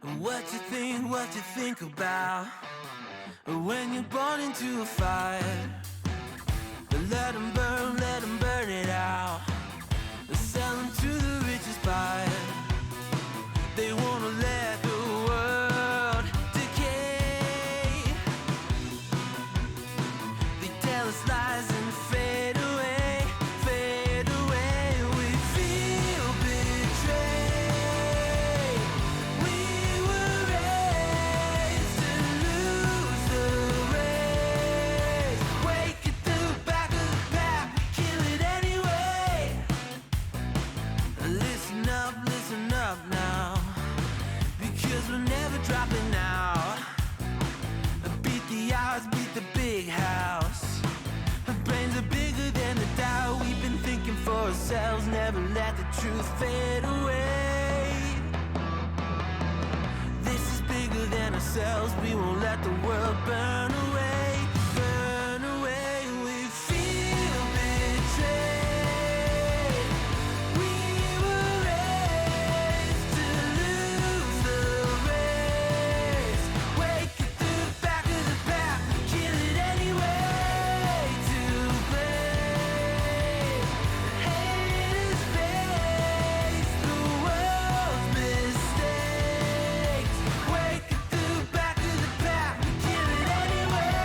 What you think about when you're born into a fire? Let them burn it out. Sell them to the richest buyer. They wanna let the world decay. They tell us lies and fade away, fade away. We feel betrayed. We were raised to lose the race. Wake at the back of the pack, kill it anyway. Listen up now, because we're never dropping out. Beat the odds, beat the big house. Our brains are bigger than the doubt. We've been thinking for ourselves, never let the truth fade away. This is bigger than ourselves, we won't let the world burn away, burn away. We feel betrayed. We were raised to lose the race. Wake at the back of the pack, kill it anyway. To blame, haters face the world's mistakes. Wake at the back of the pack, kill it anyway.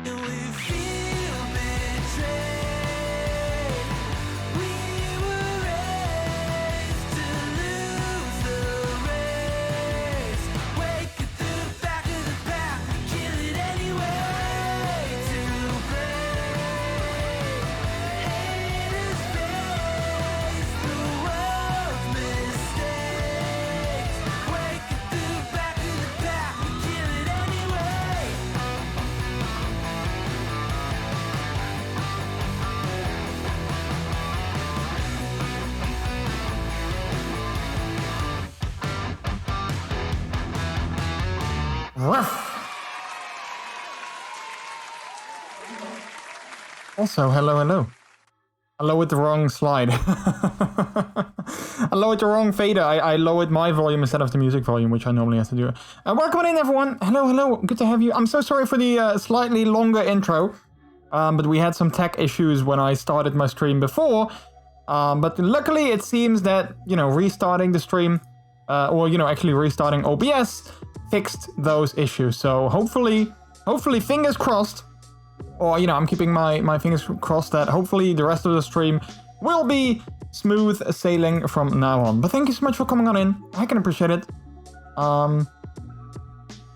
And we feel betrayed. We were raised to lose the race. Wake at the back of the pack, kill it anyway. To blame, haters face the world's mistakes. Wake at the back of the pack, kill it anyway. Ruff. Also, hello. Hello with the wrong slide. I lowered the wrong fader. I lowered my volume instead of the music volume, which I normally have to do. Welcome in, everyone. Hello. Good to have you. I'm so sorry for the slightly longer intro. But we had some tech issues when I started my stream before. But luckily, it seems that, restarting the stream, actually restarting OBS fixed those issues. So hopefully, fingers crossed, or, I'm keeping my fingers crossed that hopefully the rest of the stream will be smooth sailing from now on. But thank you so much for coming on in. I can appreciate it. And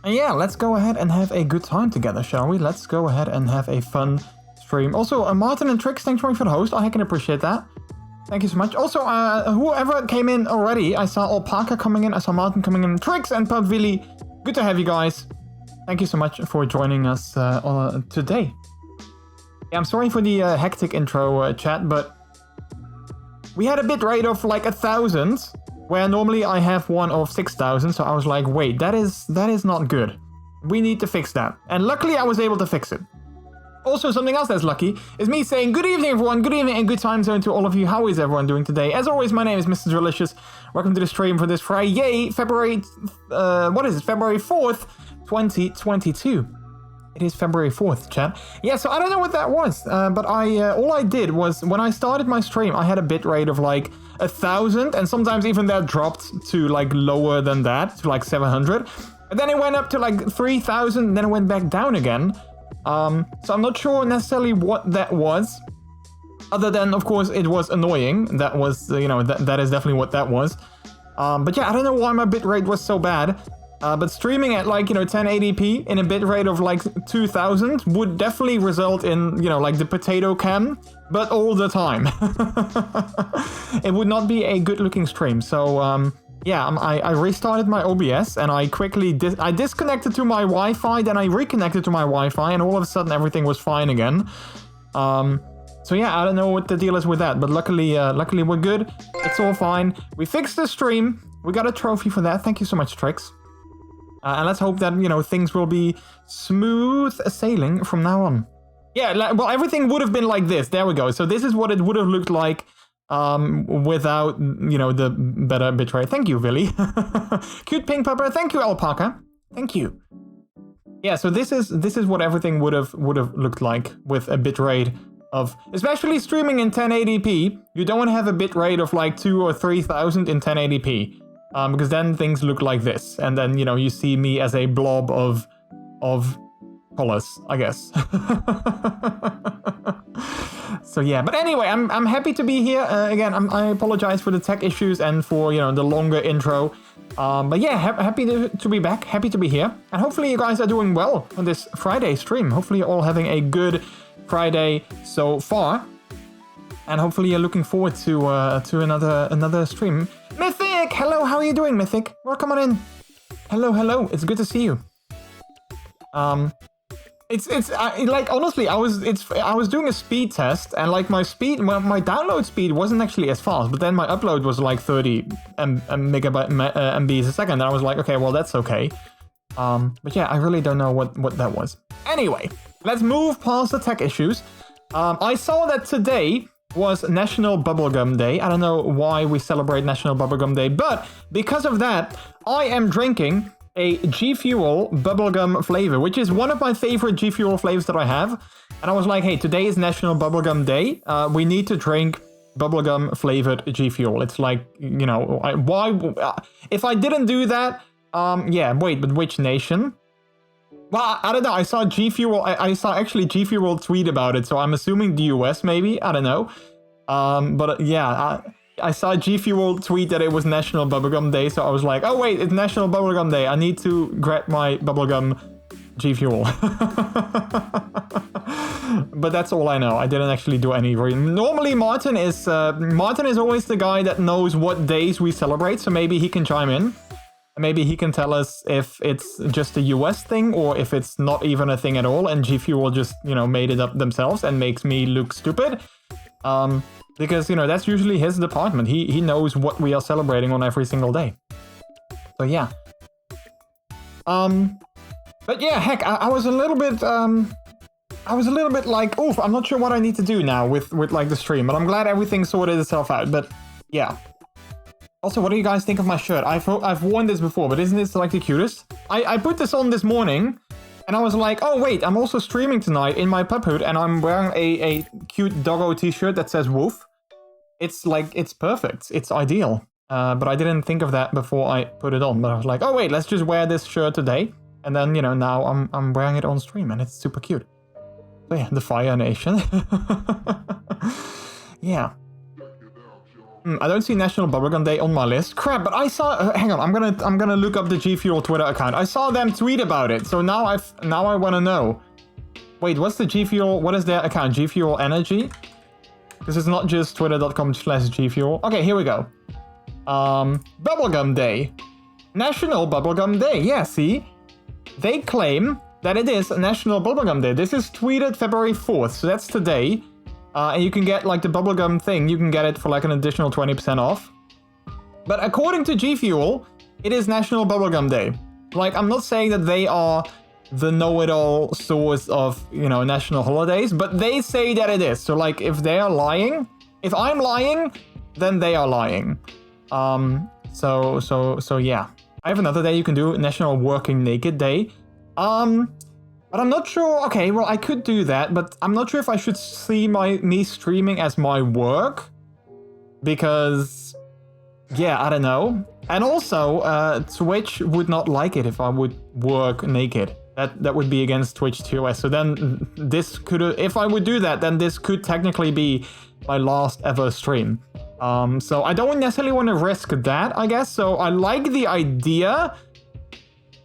yeah, let's go ahead and have a good time together, shall we? Let's go ahead and have a fun stream. Also, Martin and Trix, thanks very much for the host. I can appreciate that. Thank you so much. Also, whoever came in already, I saw Alpaca coming in, I saw Martin coming in, Trix and Pavili. Good to have you guys. Thank you so much for joining us today. Yeah, I'm sorry for the hectic intro, chat, but we had a bit rate of like 1,000, where normally I have one of 6,000. So I was like, wait, that is not good. We need to fix that. And luckily I was able to fix it. Also, something else that's lucky is me saying good evening, everyone. Good evening and good time zone to all of you. How is everyone doing today? As always, my name is MrJordilicious. Welcome to the stream for this Friday, February 4th, 2022. It is February 4th, chat. Yeah, so I don't know what that was, but all I did was, when I started my stream, I had a bit rate of like 1,000, and sometimes even that dropped to like lower than that, to like 700. And then it went up to like 3,000, and then it went back down again. So I'm not sure necessarily what that was, other than, of course, it was annoying. That was, that is definitely what that was. But yeah, I don't know why my bitrate was so bad. But streaming at like, 1080p in a bitrate of like 2000 would definitely result in, like the potato cam, but all the time. It would not be a good looking stream. So, yeah, I restarted my OBS and I quickly I disconnected to my Wi-Fi, then I reconnected to my Wi-Fi, and all of a sudden everything was fine again. So yeah, I don't know what the deal is with that, but luckily we're good. It's all fine. We fixed the stream. We got a trophy for that. Thank you so much, Trix. And let's hope that, you know, things will be smooth sailing from now on. Yeah, well, everything would have been like this. There we go. So this is what it would have looked like without, you know, the better bitrate. Thank you, Billy. Cute pink pepper. Thank you, Alpaca. Thank you. Yeah, so this is what everything would have looked like with a bitrate of, especially streaming in 1080p. You don't want to have a bitrate of like 2,000 or 3,000 in 1080p, because then things look like this, and then, you know, you see me as a blob of colors, I guess. So yeah, but anyway, I'm happy to be here again. I apologize for the tech issues and for, you know, the longer intro. But yeah, happy to be back, happy to be here, and hopefully you guys are doing well on this Friday stream. Hopefully you're all having a good Friday so far, and hopefully you're looking forward to another stream. Mythic, hello, how are you doing, Mythic? Welcome on in. Hello, it's good to see you. It's like, honestly, I was doing a speed test, and like my download speed wasn't actually as fast, but then my upload was like 30 MBs a second, and I was like, okay, well, that's okay. But yeah, I really don't know what that was. Anyway, let's move past the tech issues. I saw that today was National Bubblegum Day. I don't know why we celebrate National Bubblegum Day, but because of that, I am drinking a G Fuel bubblegum flavor, which is one of my favorite G Fuel flavors that I have. And I was like, hey, today is National Bubblegum Day. We need to drink bubblegum flavored G Fuel. It's like, you know, if I didn't do that, yeah, wait, but which nation? Well, I don't know. I saw G Fuel. I saw actually G Fuel tweet about it, so I'm assuming the US maybe. I don't know. But yeah, I saw G Fuel tweet that it was National Bubblegum Day, so I was like, oh wait, it's National Bubblegum Day. I need to grab my bubblegum G Fuel. But that's all I know. I didn't actually do any. Normally, Martin is always the guy that knows what days we celebrate, so maybe he can chime in. Maybe he can tell us if it's just a US thing or if it's not even a thing at all, and G Fuel just, you know, made it up themselves and makes me look stupid. Because, you know, that's usually his department. He knows what we are celebrating on every single day. So yeah. But yeah, heck, I was a little bit like, oof, I'm not sure what I need to do now with like the stream, but I'm glad everything sorted itself out. But yeah. Also, what do you guys think of my shirt? I've worn this before, but isn't this like the cutest? I put this on this morning, and I was like, oh wait, I'm also streaming tonight in my pup hood, and I'm wearing a cute doggo t-shirt that says woof. It's like, it's perfect. It's ideal. But I didn't think of that before I put it on. But I was like, oh wait, let's just wear this shirt today. And then, you know, now I'm wearing it on stream, and it's super cute. So yeah, the Fire Nation. Yeah. I don't see National Bubblegum Day on my list. Crap, but I saw. Hang on, I'm gonna look up the G Fuel Twitter account. I saw them tweet about it, so now I want to know. Wait, what's the G Fuel? What is their account? G Fuel Energy? This is not just twitter.com/G Fuel. Okay, here we go. Bubblegum Day, National Bubblegum Day. Yeah, see, they claim that it is National Bubblegum Day. This is tweeted February 4th, so that's today. And you can get like the bubblegum thing, you can get it for like an additional 20% off. But according to G Fuel, it is National Bubblegum Day. Like, I'm not saying that they are the know-it-all source of, you know, national holidays, but they say that it is. So like, if they are lying, if I'm lying, then they are lying. So yeah. I have another day you can do, National Working Naked Day. But I'm not sure. Okay, well, I could do that, but I'm not sure if I should see me streaming as my work, because, yeah, I don't know. And also, Twitch would not like it if I would work naked. That would be against Twitch TOS. So then this could, if I would do that, then this could technically be my last ever stream. So I don't necessarily want to risk that, I guess. So I like the idea,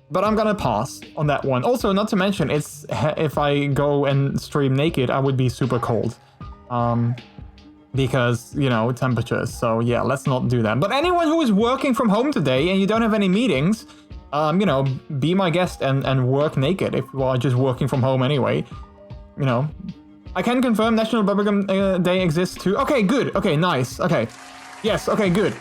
but I'm gonna pass on that one. Also, not to mention, if I go and stream naked, I would be super cold. because, you know, temperatures. So yeah, let's not do that. But anyone who is working from home today and you don't have any meetings, you know, be my guest and work naked if you are just working from home anyway. You know, I can confirm National Bubblegum Day exists too. Okay, good. Okay, nice. Okay. Yes, okay, good.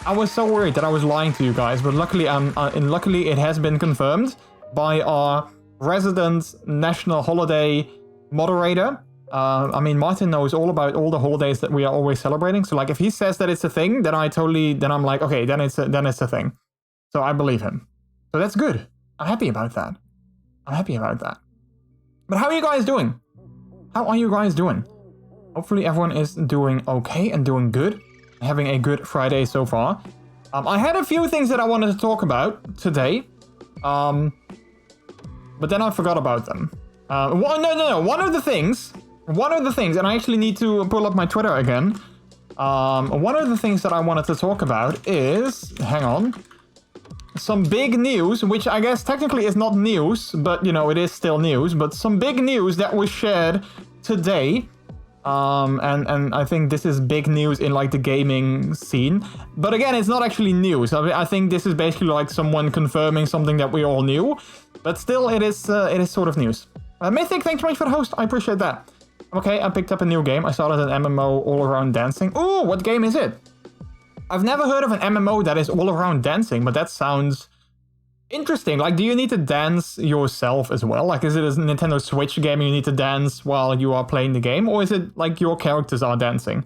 I was so worried that I was lying to you guys, but luckily, luckily it has been confirmed by our resident national holiday moderator. I mean, Martin knows all about all the holidays that we are always celebrating. So, like, if he says that it's a thing, then I'm like, okay, then it's a thing. So I believe him. So that's good. I'm happy about that. I'm happy about that. But how are you guys doing? How are you guys doing? Hopefully everyone is doing okay and doing good. Having a good Friday so far. I had a few things that I wanted to talk about today. But then I forgot about them. No. One of the things, and I actually need to pull up my Twitter again. One of the things that I wanted to talk about is, hang on, some big news, which I guess technically is not news, but you know, it is still news, but some big news that was shared today. And I think this is big news in like the gaming scene. But again, it's not actually news. I think this is basically like someone confirming something that we all knew. But still, it is sort of news. Mythic, thanks so much for the host. I appreciate that. Okay, I picked up a new game. I started an MMO all-around dancing. Ooh, what game is it? I've never heard of an MMO that is all-around dancing, but that sounds interesting. Like, do you need to dance yourself as well? Like, is it a Nintendo Switch game and you need to dance while you are playing the game? Or is it like your characters are dancing?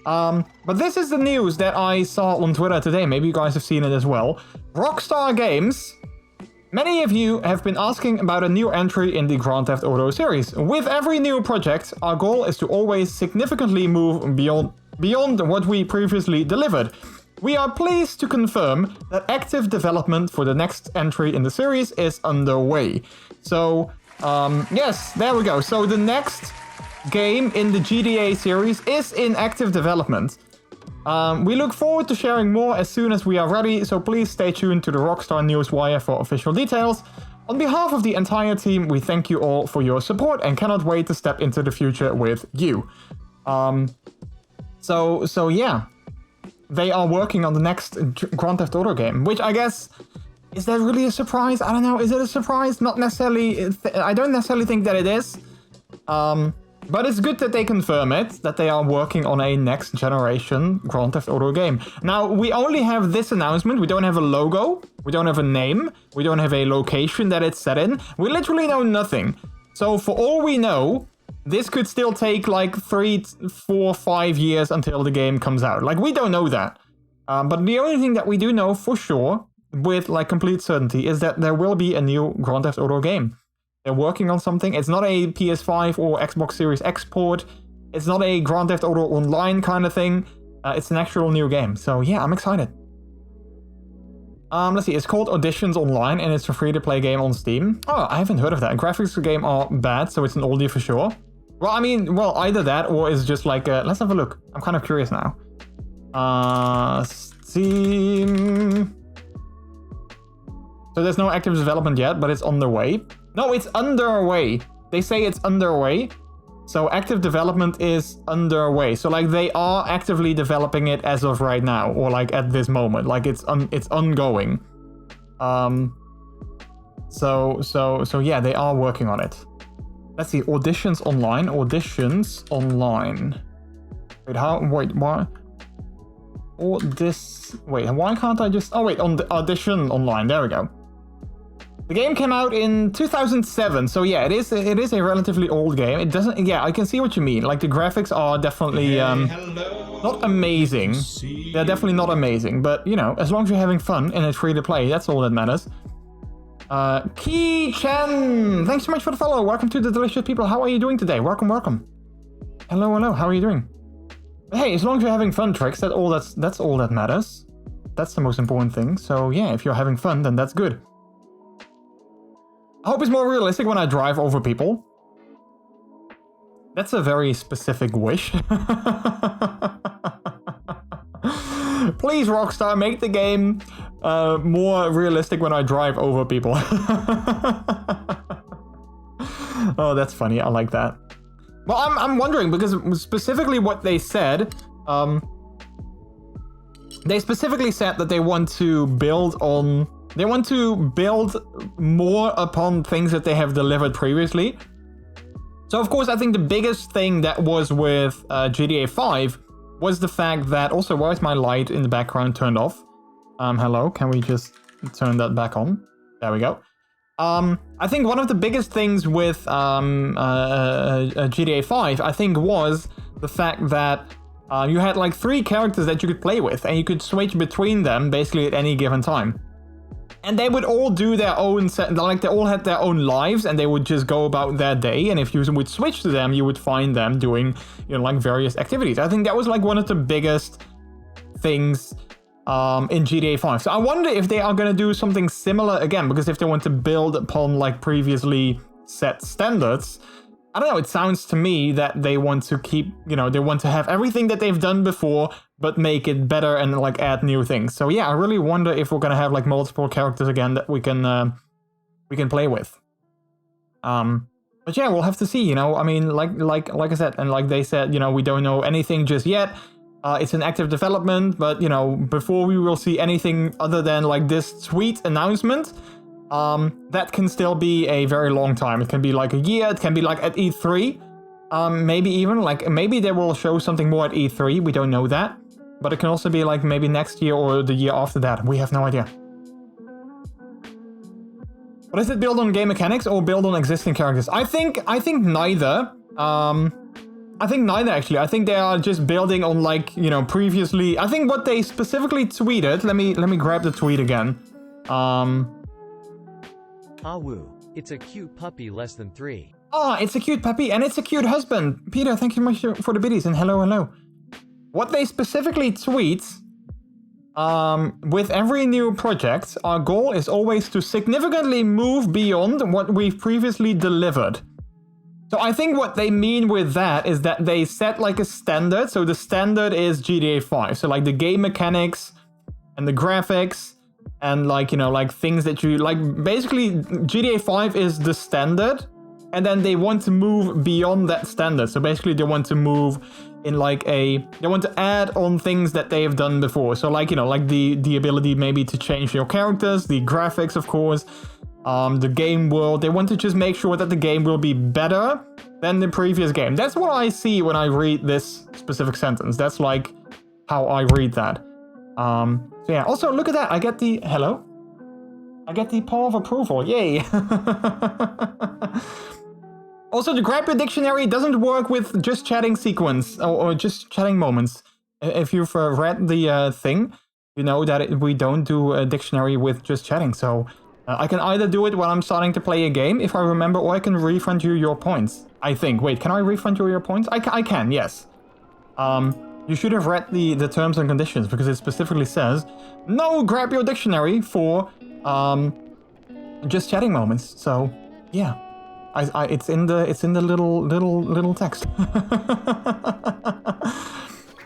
But this is the news that I saw on Twitter today. Maybe you guys have seen it as well. Rockstar Games. Many of you have been asking about a new entry in the Grand Theft Auto series. With every new project, our goal is to always significantly move beyond what we previously delivered. We are pleased to confirm that active development for the next entry in the series is underway. So, yes, there we go. So the next game in the GTA series is in active development. We look forward to sharing more as soon as we are ready, so please stay tuned to the Rockstar Newswire for official details. On behalf of the entire team, we thank you all for your support and cannot wait to step into the future with you. So yeah. They are working on the next Grand Theft Auto game, which I guess, is that really a surprise? I don't know, is it a surprise? Not necessarily, I don't necessarily think that it is. But it's good that they confirm it, that they are working on a next generation Grand Theft Auto game. Now, we only have this announcement, we don't have a logo, we don't have a name, we don't have a location that it's set in, we literally know nothing. So for all we know, this could still take like 3, 4, 5 years until the game comes out. Like, we don't know that. But the only thing that we do know for sure, with like complete certainty, is that there will be a new Grand Theft Auto game. They're working on something. It's not a PS5 or Xbox Series X port. It's not a Grand Theft Auto Online kind of thing. It's an actual new game. So yeah, I'm excited. Let's see, it's called Auditions Online and it's a free-to-play game on Steam. Oh, I haven't heard of that. Graphics of the game are bad, so it's an oldie for sure. Well, I mean, well, either that or it's just like, let's have a look. I'm kind of curious now. Steam. So there's no active development yet, but it's on the way. No, it's underway. They say it's underway. So active development is underway. So like they are actively developing it as of right now, or like at this moment. Like it's ongoing. So yeah, they are working on it. Let's see, Auditions Online. Auditions Online. Wait, why? Wait, why can't I just... Oh wait, on the Audition Online, there we go. The game came out in 2007, so yeah, it is a relatively old game. It doesn't... Yeah, I can see what you mean. Like, the graphics are definitely not amazing. They're definitely not amazing, but, you know, as long as you're having fun and it's free to play, that's all that matters. Ki Chen, thanks so much for the follow. Welcome to the delicious people. How are you doing today? Welcome. Hello. How are you doing? Hey, as long as you're having fun, Tricks, that's all that matters. That's the most important thing. So yeah, if you're having fun, then that's good. I hope it's more realistic when I drive over people. That's a very specific wish. Please, Rockstar, make the game more realistic when I drive over people. Oh, that's funny. I like that. Well, I'm wondering because specifically what they said, they specifically said that they want to build more upon things that they have delivered previously. So of course, I think the biggest thing that was with GTA 5 was the fact that, also, why is my light in the background turned off? Hello, can we just turn that back on? There we go. I think one of the biggest things with GTA 5, I think, was the fact that you had like 3 characters that you could play with, and you could switch between them basically at any given time. And they would all do their own, like they all had their own lives, and they would just go about their day. And if you would switch to them, you would find them doing, you know, like various activities. I think that was like one of the biggest things in GTA 5. So I wonder if they are going to do something similar again, because if they want to build upon like previously set standards, I don't know, it sounds to me that they want to keep, you know, they want to have everything that they've done before, but make it better and like add new things. So yeah, I really wonder if we're going to have like multiple characters again that we can play with. But yeah, we'll have to see, you know, I mean, like I said, and like they said, you know, we don't know anything just yet. It's an active development, but, you know, before we will see anything other than like this tweet announcement, that can still be a very long time. It can be like a year, it can be like at E3, maybe even, like, maybe they will show something more at E3, we don't know that. But it can also be like maybe next year or the year after that, we have no idea. But is it built on game mechanics or built on existing characters? I think neither. I think neither, actually. I think they are just building on, like, you know, previously. I think what they specifically tweeted. Let me grab the tweet again. Awoo, it's a cute puppy less than 3. Ah, it's a cute puppy and it's a cute husband. Peter, thank you much for the biddies and hello. What they specifically tweet, with every new project, our goal is always to significantly move beyond what we've previously delivered. So I think what they mean with that is that they set like a standard. So the standard is GTA 5. So like the game mechanics and the graphics and like, you know, like things that you like, basically GTA 5 is the standard. And then they want to move beyond that standard. So basically they want to move in like they want to add on things that they have done before. So like, you know, like the ability maybe to change your characters, the graphics, of course, the game world. They want to just make sure that the game will be better than the previous game. That's what I see when I read this specific sentence. That's like how I read that. So yeah, also look at that. I get the paw of approval. Yay. Also, the grab your dictionary doesn't work with just chatting sequence or just chatting moments. If you've read the thing, you know that we don't do a dictionary with just chatting. So I can either do it when I'm starting to play a game, if I remember, or I can refund you your points. I think. Wait, can I refund you your points? I can, yes. You should have read the terms and conditions, because it specifically says no grab your dictionary for just chatting moments. So yeah. It's in the little text.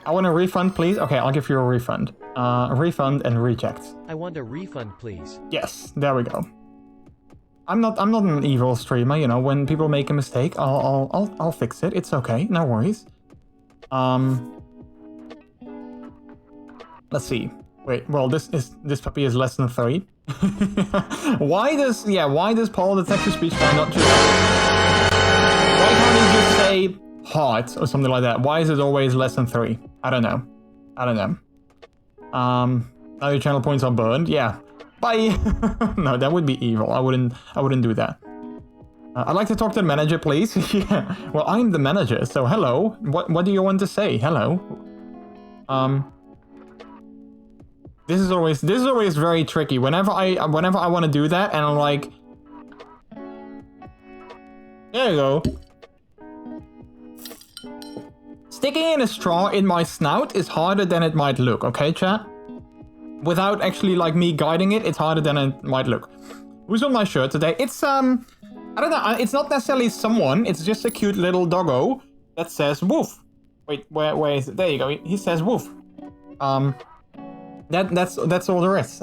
I want a refund, please. Okay, I'll give you a refund. Refund and reject. I want a refund, please. Yes, there we go. I'm not an evil streamer, you know. When people make a mistake, I'll fix it. It's okay, no worries. Let's see. Wait, well, this puppy is less than 3. Why does Paul the text-to-speech guy not just... Why can't he just say heart or something like that? Why is it always less than 3? I don't know. Now your channel points are burned. Yeah. Bye. No, that would be evil. I wouldn't do that. I'd like to talk to the manager, please. Yeah. Well, I'm the manager, so hello. What do you want to say? Hello. This is always very tricky. Whenever I want to do that, and I'm like, there you go. Sticking in a straw in my snout is harder than it might look. Okay, chat. Without actually like me guiding it, it's harder than it might look. Who's on my shirt today? It's I don't know. It's not necessarily someone. It's just a cute little doggo that says woof. Wait, where is it? There you go. He says woof. That's all there is.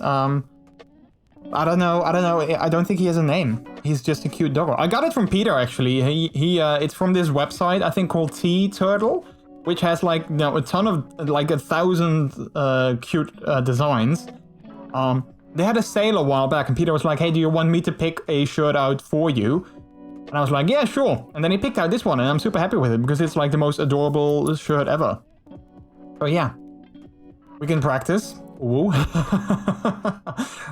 I don't know. I don't think he has a name. He's just a cute doggo. I got it from Peter, actually. It's from this website, I think, called Turtle, which has like, you know, a ton of, like 1,000 cute designs. They had a sale a while back, and Peter was like, hey, do you want me to pick a shirt out for you? And I was like, yeah, sure. And then he picked out this one, and I'm super happy with it because it's like the most adorable shirt ever. So yeah, we can practice. Woo.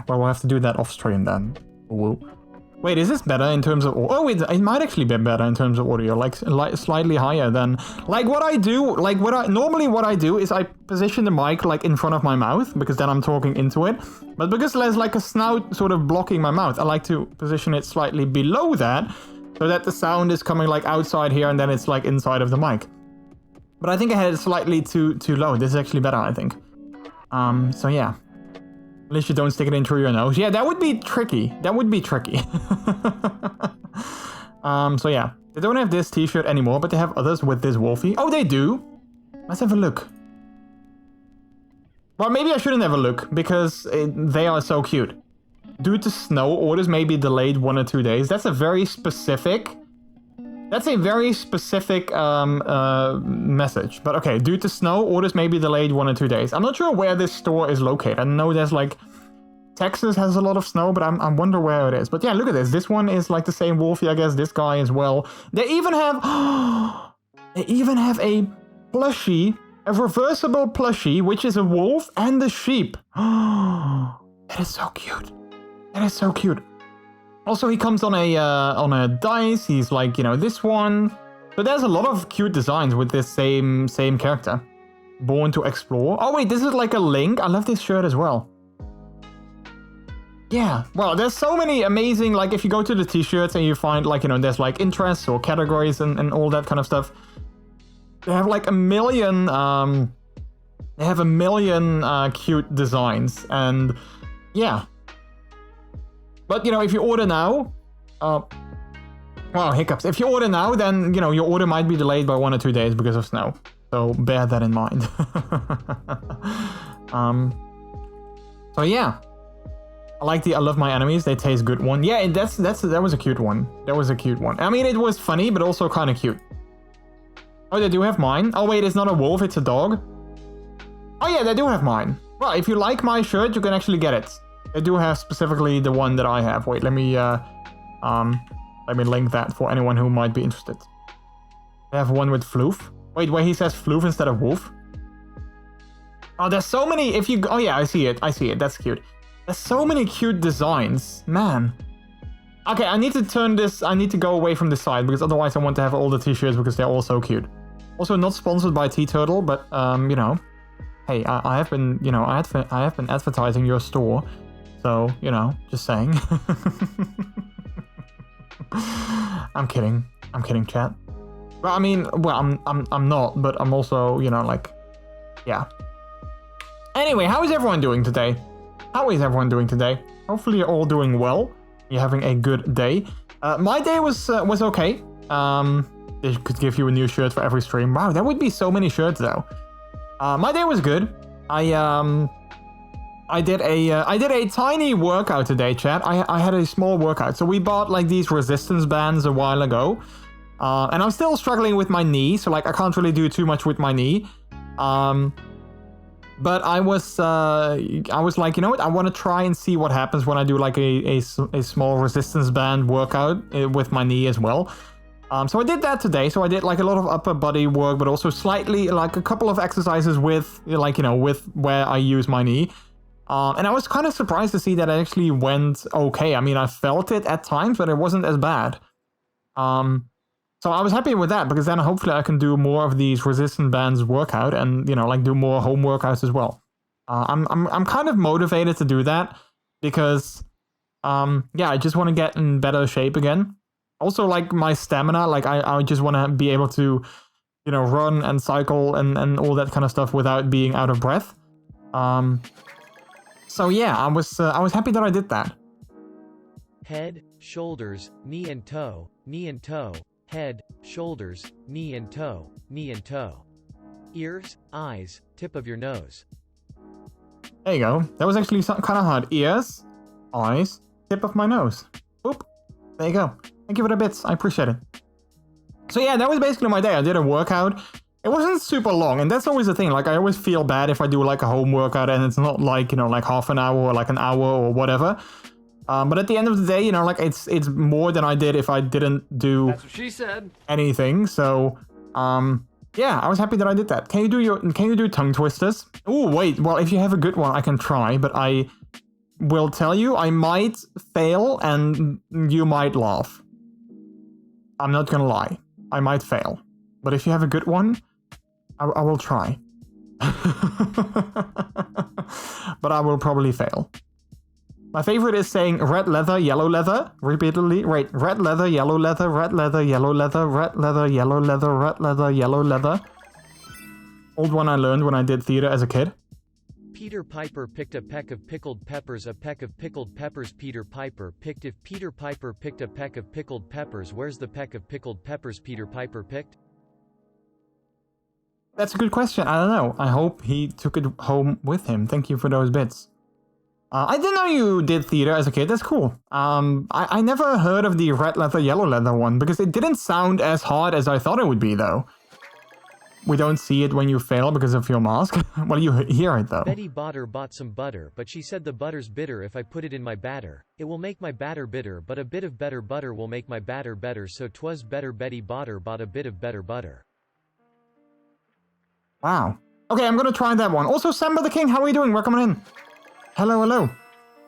Well, we'll have to do that off stream then. Woo. Wait, is this better in terms of... Oh, wait, it might actually be better in terms of audio, like slightly higher than... Like what I do, normally what I do is I position the mic like in front of my mouth, because then I'm talking into it. But because there's like a snout sort of blocking my mouth, I like to position it slightly below that, so that the sound is coming like outside here and then it's like inside of the mic. But I think I had it slightly too low. This is actually better, I think. So yeah. At least you don't stick it in through your nose. Yeah, that would be tricky. That would be tricky. So yeah. They don't have this t-shirt anymore, but they have others with this Wolfie. Oh, they do? Let's have a look. Well, maybe I shouldn't have a look, because they are so cute. Due to snow, orders may be delayed 1 or 2 days. That's a very specific... That's a very specific message. But okay, due to snow, orders may be delayed 1 or 2 days. I'm not sure where this store is located. I know there's like... Texas has a lot of snow, but I wonder where it is. But yeah, look at this. This one is like the same Wolfie, I guess. This guy as well. They even have... They even have a plushie. A reversible plushie, which is a wolf and a sheep. That is so cute. That is so cute. Also, he comes on a dice. He's like, you know, this one. But there's a lot of cute designs with this same character. Born to explore. Oh wait, this is like a link. I love this shirt as well. Yeah, well, there's so many amazing, like if you go to the t-shirts and you find like, you know, there's like interests or categories and all that kind of stuff. They have like a million, cute designs, and yeah. But, you know, if you order now, wow, hiccups. If you order now, then, you know, your order might be delayed by 1 or 2 days because of snow. So bear that in mind. So yeah. I like the I love my enemies, they taste good one. Yeah, that was a cute one. That was a cute one. I mean, it was funny, but also kind of cute. Oh, they do have mine. Oh wait, it's not a wolf, it's a dog. Oh yeah, they do have mine. Well, if you like my shirt, you can actually get it. They do have specifically the one that I have. Wait, let me link that for anyone who might be interested. They have one with floof. Wait, where he says floof instead of wolf. Oh, there's so many. If you, oh yeah, I see it. That's cute. There's so many cute designs, man. Okay, I need to turn this. I need to go away from the side because otherwise I want to have all the t-shirts because they're all so cute. Also, not sponsored by Turtle, but you know, hey, I have been, you know, I have been advertising your store, so you know, just saying. I'm kidding, chat. But I mean, well, I'm not, but I'm also, you know, like, yeah. Anyway, how is everyone doing today? Hopefully you're all doing well. You're having a good day. My day was okay. They could give you a new shirt for every stream. Wow, that would be so many shirts though. My day was good. I did a tiny workout today, chat. I had a small workout. So we bought like these resistance bands a while ago. And I'm still struggling with my knee, so like I can't really do too much with my knee. But I was like, you know what? I want to try and see what happens when I do like a small resistance band workout with my knee as well. So I did that today. So I did like a lot of upper body work, but also slightly like a couple of exercises with like, you know, with where I use my knee. And I was kind of surprised to see that it actually went okay. I mean, I felt it at times, but it wasn't as bad. So I was happy with that because then hopefully I can do more of these resistance bands workout and, you know, like do more home workouts as well. I'm kind of motivated to do that because, yeah, I just want to get in better shape again. Also, like my stamina, like I just want to be able to, you know, run and cycle and all that kind of stuff without being out of breath. So yeah, I was happy that I did that. Head, shoulders, knee and toe, head, shoulders, knee and toe, ears, eyes, tip of your nose. There you go. That was actually kind of hard. Ears, eyes, tip of my nose. Boop. There you go. Thank you for the bits. I appreciate it. So yeah, that was basically my day. I did a workout. It wasn't super long, and that's always the thing. Like, I always feel bad if I do like a home workout and it's not like, you know, like half an hour or like an hour or whatever. But at the end of the day, you know, like it's more than I did if I didn't do That's what she said. anything. So, yeah, I was happy that I did that. Can you do tongue twisters? Oh, wait. Well, if you have a good one, I can try, but I will tell you, I might fail and you might laugh. I'm not gonna lie. I might fail. But if you have a good one, I will try. But I will probably fail. My favorite is saying red leather, yellow leather, repeatedly. Wait, red leather, yellow leather, red leather, yellow leather, red leather, yellow leather, red leather, yellow leather. Old one I learned when I did theater as a kid. Peter Piper picked a peck of pickled peppers. A peck of pickled peppers Peter Piper picked. If Peter Piper picked a peck of pickled peppers, where's the peck of pickled peppers Peter Piper picked? That's a good question. I don't know. I hope he took it home with him. Thank you for those bits. I didn't know you did theater as a kid. That's cool. I never heard of the red leather, yellow leather one because it didn't sound as hard as I thought it would be, though. We don't see it when you fail because of your mask. Well, you hear it, though. Betty Botter bought some butter, but she said the butter's bitter if I put it in my batter. It will make my batter bitter, but a bit of better butter will make my batter better, so 'twas better Betty Botter bought a bit of better butter. Wow. Okay, I'm gonna try that one. Also, Samba the King, how are you doing? Welcome in. Hello, hello.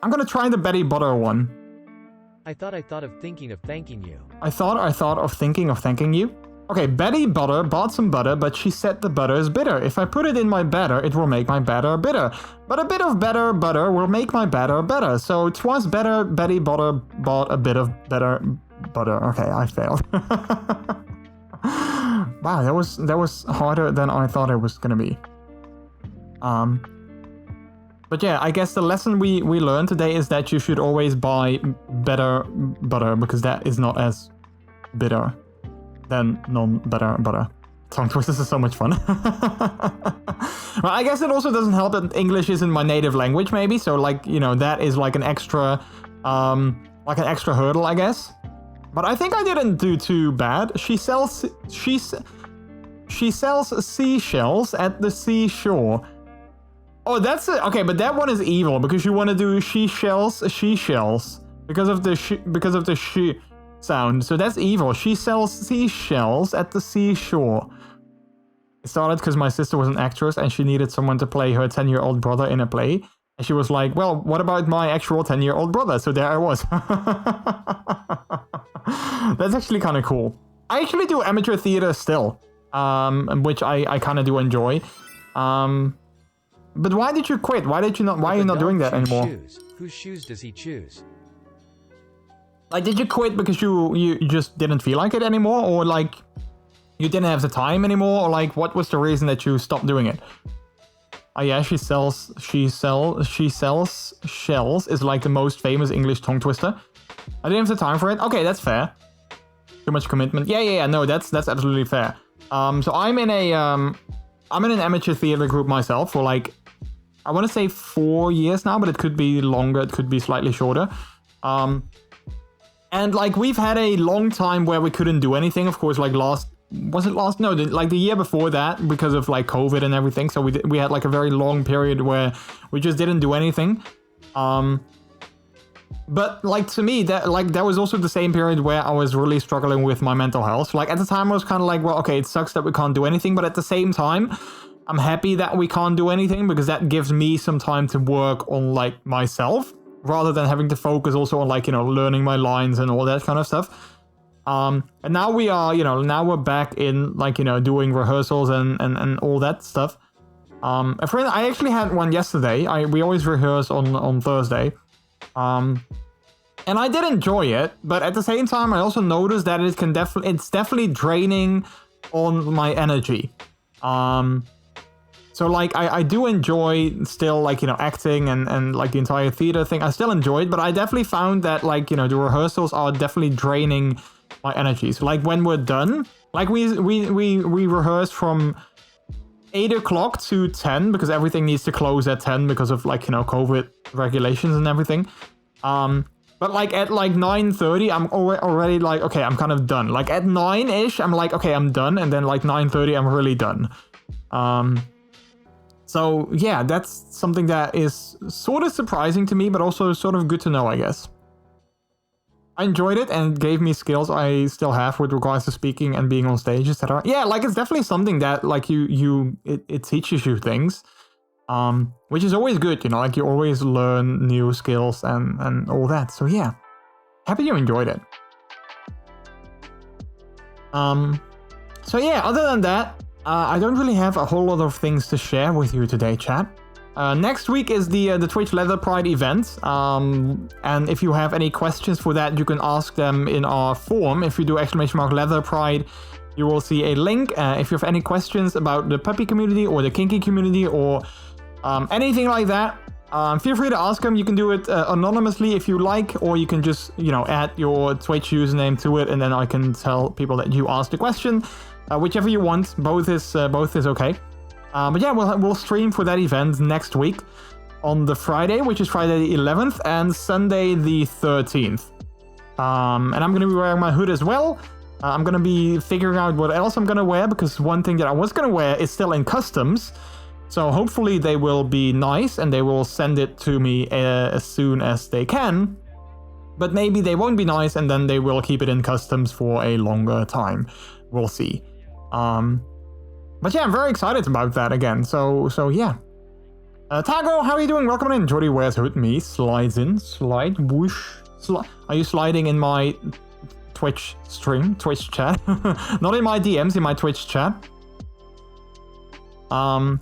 I'm gonna try the Betty Butter one. I thought of thinking of thanking you. I thought of thinking of thanking you. Okay, Betty Butter bought some butter, but she said the butter is bitter. If I put it in my batter, it will make my batter bitter. But a bit of better butter will make my batter better. So 'twas better Betty Butter bought a bit of better butter. Okay, I failed. Wow, that was harder than I thought it was gonna be. But yeah, I guess the lesson we learned today is that you should always buy better butter because that is not as bitter than non-better butter. Tongue twisters is so much fun. Well, I guess it also doesn't help that English isn't my native language, maybe. So, like, you know, that is like an extra hurdle, I guess. But I think I didn't do too bad. She sells seashells at the seashore. Oh, that's it. Okay, but that one is evil because you want to do she shells because of the sh sound. So that's evil. She sells seashells at the seashore. It started because my sister was an actress and she needed someone to play her 10-year-old brother in a play. And she was like, well, what about my actual 10-year-old brother? So there I was. That's actually kind of cool. I actually do amateur theater still, which I kind of do enjoy. But why did you quit? Why did you not? Why are you not doing that anymore? Shoes. Whose shoes does he choose? Like, did you quit because you just didn't feel like it anymore, or like you didn't have the time anymore, or like what was the reason that you stopped doing it? Oh yeah, she sells shells is like the most famous English tongue twister. I didn't have the time for it. Okay, that's fair. Too much commitment. Yeah. No, that's absolutely fair. So I'm in an amateur theater group myself for like, I want to say 4 years now, but it could be longer. It could be slightly shorter. And like we've had a long time where we couldn't do anything. Of course, like the year before that because of like COVID and everything. So we had like a very long period where we just didn't do anything. But like to me, that was also the same period where I was really struggling with my mental health. Like at the time I was kind of like, well, okay, it sucks that we can't do anything. But at the same time, I'm happy that we can't do anything because that gives me some time to work on like myself rather than having to focus also on like, you know, learning my lines and all that kind of stuff. And now we are, you know, now we're back in like, you know, doing rehearsals and all that stuff. A friend, I actually had one yesterday. We always rehearse on Thursday. And I did enjoy it, but at the same time, I also noticed that it's definitely draining on my energy. So like I do enjoy still like, you know, acting and like the entire theater thing. I still enjoy it, but I definitely found that like, you know, the rehearsals are definitely draining my energy. So like when we're done, like we rehearse from 8 o'clock to 10 because everything needs to close at 10 because of like, you know, COVID regulations and everything. But like at like 9:30, I'm already like, okay, I'm kind of done. Like at 9-ish, I'm like, okay, I'm done. And then like 9:30, I'm really done. So yeah, that's something that is sort of surprising to me, but also sort of good to know, I guess. I enjoyed it and it gave me skills I still have with regards to speaking and being on stage, etc. Yeah, like it's definitely something that like it teaches you things, which is always good, you know, like you always learn new skills and all that. So yeah, happy you enjoyed it. So yeah, other than that, I don't really have a whole lot of things to share with you today, chat. Next week is the Twitch Leather Pride event, and if you have any questions for that, you can ask them in our form. If you do !Leather Pride, you will see a link. If you have any questions about the puppy community or the kinky community or anything like that, feel free to ask them. You can do it anonymously if you like, or you can just, you know, add your Twitch username to it, and then I can tell people that you asked the question. Whichever you want, both is okay. But yeah, we'll stream for that event next week on the Friday, which is Friday the 11th, and Sunday the 13th. And I'm going to be wearing my hood as well. I'm going to be figuring out what else I'm going to wear, because one thing that I was going to wear is still in customs. So hopefully they will be nice and they will send it to me as soon as they can. But maybe they won't be nice and then they will keep it in customs for a longer time. We'll see. But yeah, I'm very excited about that again. So yeah. Tago, how are you doing? Welcome in. Jordy wears hood. Me slides in. Slide. Whoosh. Are you sliding in my Twitch stream? Twitch chat? Not in my DMs, in my Twitch chat. But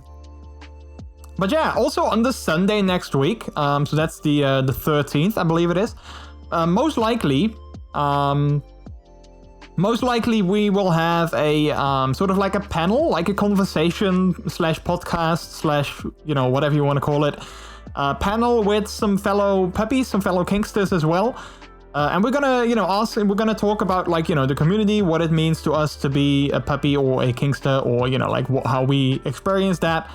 yeah, also on the Sunday next week. So that's the 13th, I believe it is. Most likely we will have a sort of like a panel, like a conversation / podcast / you know, whatever you want to call it, panel with some fellow puppies, some fellow kinksters as well. And we're gonna, you know, we're gonna talk about, like, you know, the community, what it means to us to be a puppy or a kinkster, or, you know, like how we experience that.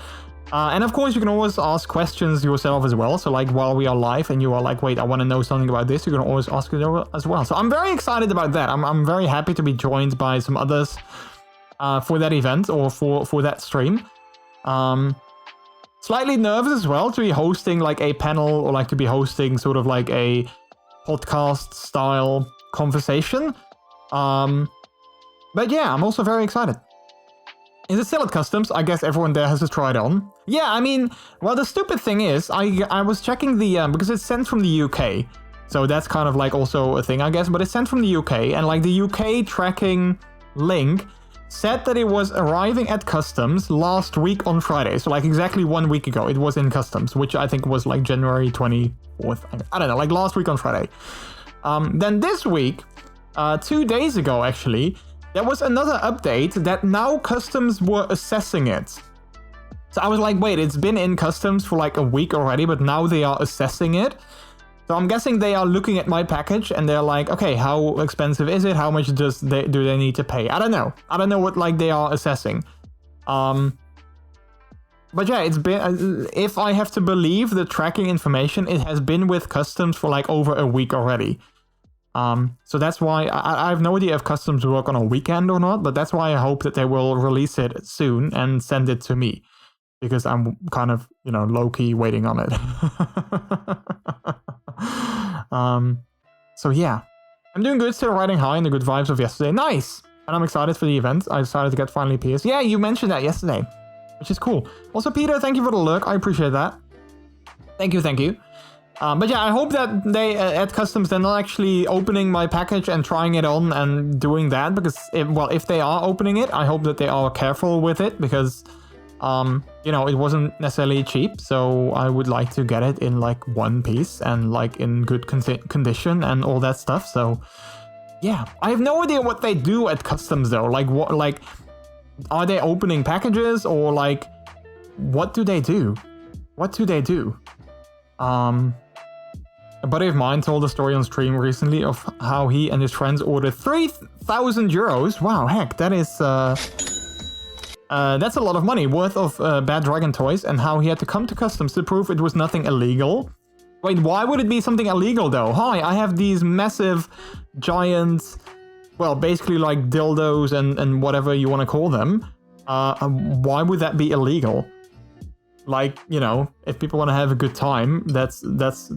And of course, you can always ask questions yourself as well. So like while we are live and you are like, wait, I want to know something about this, you can always ask it as well. So I'm very excited about that. I'm very happy to be joined by some others for that event or for that stream. Slightly nervous as well to be hosting like a panel or like to be hosting sort of like a podcast style conversation. But yeah, I'm also very excited. Is it still at customs? I guess everyone there has to try it on. Yeah, I mean, well, the stupid thing is, I was checking the, because it's sent from the UK. So that's kind of like also a thing, I guess, but it's sent from the UK. And like the UK tracking link said that it was arriving at customs last week on Friday. So like exactly 1 week ago, it was in customs, which I think was like January 24th. I don't know, like last week on Friday. Then this week, 2 days ago, actually, there was another update that now customs were assessing it. So I was like, wait, it's been in customs for like a week already, but now they are assessing it. So I'm guessing they are looking at my package and they're like, okay, how expensive is it? How much do they need to pay? I don't know. I don't know what like they are assessing. But yeah, it's been, if I have to believe the tracking information, it has been with customs for like over a week already. So that's why I have no idea if customs work on a weekend or not, but that's why I hope that they will release it soon and send it to me, because I'm kind of, you know, low-key waiting on it. So yeah, I'm doing good, still riding high in the good vibes of yesterday. Nice! And I'm excited for the event. I decided to get finally PS. Yeah, you mentioned that yesterday, which is cool. Also, Peter, thank you for the lurk. I appreciate that. Thank you, thank you. But yeah, I hope that they, at customs, they're not actually opening my package and trying it on and doing that, because, if they are opening it, I hope that they are careful with it, because, you know, it wasn't necessarily cheap, so I would like to get it in, like, one piece and, like, in good condition and all that stuff, so, yeah. I have no idea what they do at customs, though. Like, what, like, are they opening packages, or, like, what do they do? What do they do? A buddy of mine told a story on stream recently of how he and his friends ordered 3,000 euros. Wow, heck, that is that's a lot of money worth of bad dragon toys, and how he had to come to customs to prove it was nothing illegal. Wait, why would it be something illegal though? Hi, I have these massive, giant, well, basically like dildos and whatever you want to call them. Why would that be illegal? Like, you know, if people want to have a good time, that's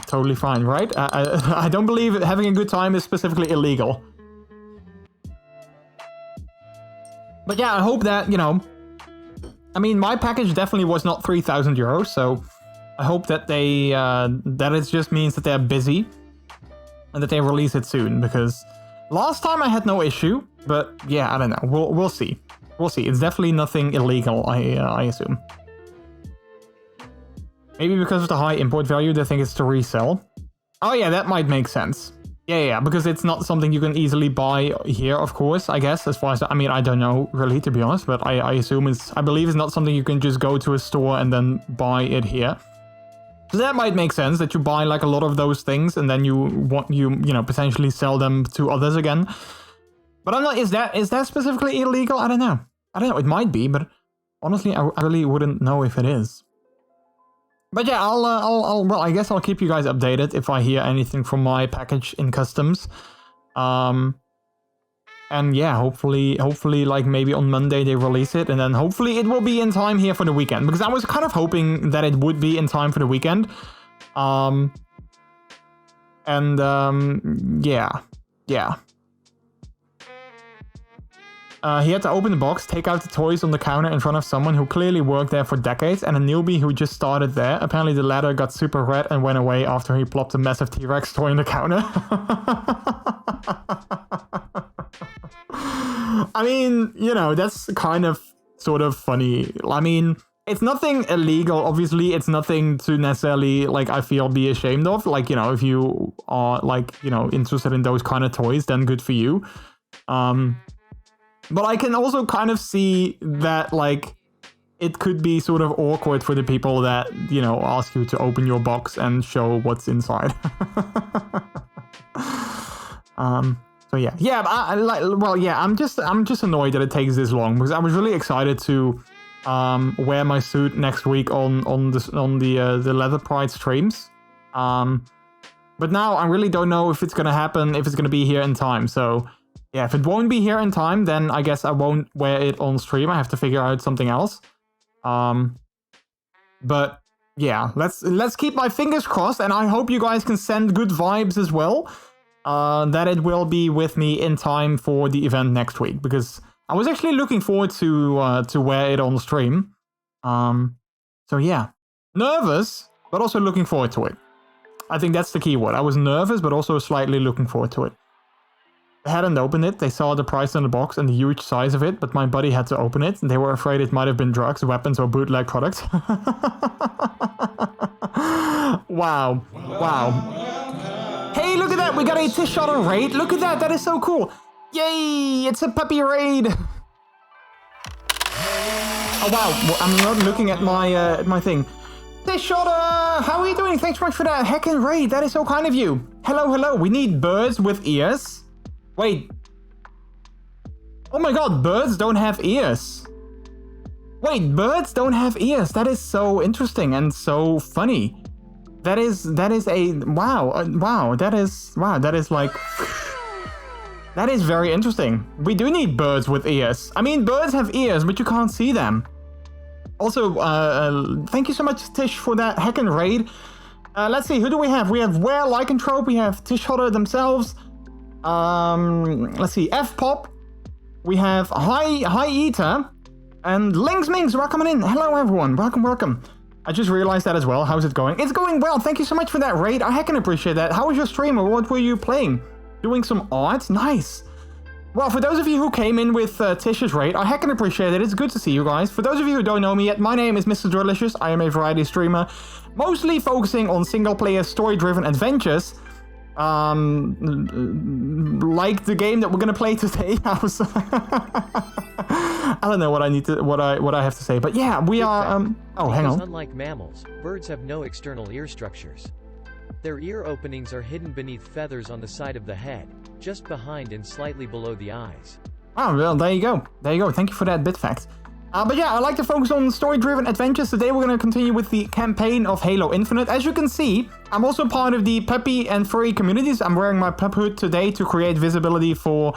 totally fine, right? I don't believe having a good time is specifically illegal. But yeah, I hope that, you know, I mean, my package definitely was not 3,000 euros, so I hope that they, that it just means that they're busy and that they release it soon, because last time I had no issue, but yeah, I don't know. We'll see. We'll see. It's definitely nothing illegal, I assume. Maybe because of the high import value, they think it's to resell. Oh yeah, that might make sense. Yeah, because it's not something you can easily buy here, of course, I guess, as far as... I mean, I don't know, really, to be honest, but I assume it's... I believe it's not something you can just go to a store and then buy it here. So that might make sense, that you buy, like, a lot of those things, and then you know, potentially sell them to others again. But I'm not... Is that specifically illegal? I don't know. It might be, but honestly, I really wouldn't know if it is. But yeah, well, I guess I'll keep you guys updated if I hear anything from my package in customs. And yeah, hopefully, like maybe on Monday they release it, and then hopefully it will be in time here for the weekend, because I was kind of hoping that it would be in time for the weekend. Yeah. He had to open the box, take out the toys on the counter in front of someone who clearly worked there for decades, and a newbie who just started there. Apparently the latter got super red and went away after he plopped a massive T-Rex toy on the counter. I mean, you know, that's kind of sort of funny. I mean, it's nothing illegal, obviously. It's nothing to necessarily, like, I feel, be ashamed of. Like, you know, if you are, like, you know, interested in those kind of toys, then good for you. But I can also kind of see that, like, it could be sort of awkward for the people that, you know, ask you to open your box and show what's inside. So yeah, I'm just annoyed that it takes this long, because I was really excited to wear my suit next week on the Leather Pride streams. But now I really don't know if it's gonna happen, if it's gonna be here in time. So yeah, if it won't be here in time, then I guess I won't wear it on stream. I have to figure out something else. But yeah, let's keep my fingers crossed, and I hope you guys can send good vibes as well. That it will be with me in time for the event next week, because I was actually looking forward to wear it on stream. So yeah, nervous, but also looking forward to it. I think that's the key word. I was nervous, but also slightly looking forward to it. They hadn't opened it. They saw the price on the box and the huge size of it, but my buddy had to open it. They were afraid it might have been drugs, weapons, or bootleg products. Wow. Hey, look at that! We got a Tish Shotter raid! Look at that! That is so cool! Yay! It's a puppy raid! Oh wow, well, I'm not looking at my thing. Tish Shotter! How are you doing? Thanks so much for that heckin' raid! That is so kind of you! Hello! We need birds with ears. Wait. Oh my god, birds don't have ears. Wait, birds don't have ears. That is so interesting and so funny. That is a wow. That is like, that is very interesting. We do need birds with ears. I mean, birds have ears, but you can't see them. Also, thank you so much, Tish, for that heckin' raid. Let's see, who do we have? We have Where Lycanthrope, we have Tish Hodder themselves. Let's see, F-Pop. We have Hi Eater. And Links Minks, welcome in. Hello, everyone. Welcome. I just realized that as well. How's it going? It's going well. Thank you so much for that raid. I heckin' appreciate that. How was your stream, or what were you playing? Doing some art? Nice. Well, for those of you who came in with Tish's raid, I heckin' appreciate it. It's good to see you guys. For those of you who don't know me yet, my name is MrJordilicious. I am a variety streamer, mostly focusing on single-player, story-driven adventures. Like the game that we're gonna play today. I don't know what I have to say, but yeah, we are. Oh, hang on. Unlike mammals, birds have no external ear structures. Their ear openings are hidden beneath feathers on the side of the head, just behind and slightly below the eyes. Oh, well, there you go. Thank you for that bit fact. But yeah, I like to focus on story-driven adventures. Today we're going to continue with the campaign of Halo Infinite. As you can see, I'm also part of the puppy and furry communities. I'm wearing my pup hood today to create visibility for,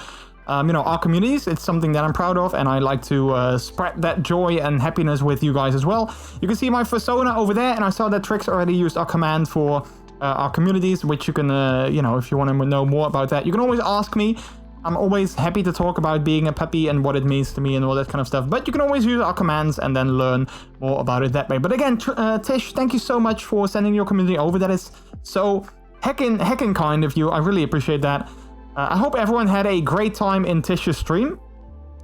our communities. It's something that I'm proud of, and I like to spread that joy and happiness with you guys as well. You can see my persona over there, and I saw that Trix already used our command for our communities, which you can, if you want to know more about that, you can always ask me. I'm always happy to talk about being a puppy and what it means to me and all that kind of stuff. But you can always use our commands and then learn more about it that way. But again, Tish, thank you so much for sending your community over. That is so heckin' kind of you. I really appreciate that. I hope everyone had a great time in Tish's stream.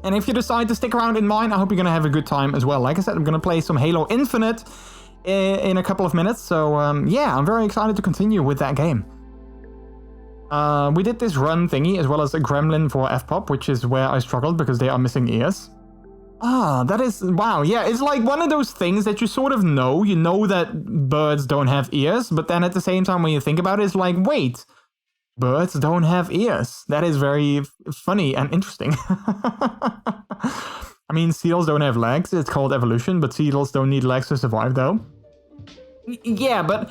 And if you decide to stick around in mine, I hope you're going to have a good time as well. Like I said, I'm going to play some Halo Infinite in a couple of minutes. So yeah, I'm very excited to continue with that game. We did this run thingy as well as a gremlin for FPOP, which is where I struggled because they are missing ears. That is, wow, yeah, it's like one of those things that you sort of know. You know that birds don't have ears, but then at the same time when you think about it, it's like, wait, birds don't have ears. That is very funny and interesting. I mean, seals don't have legs. It's called evolution, but seals don't need legs to survive, though. Yeah, but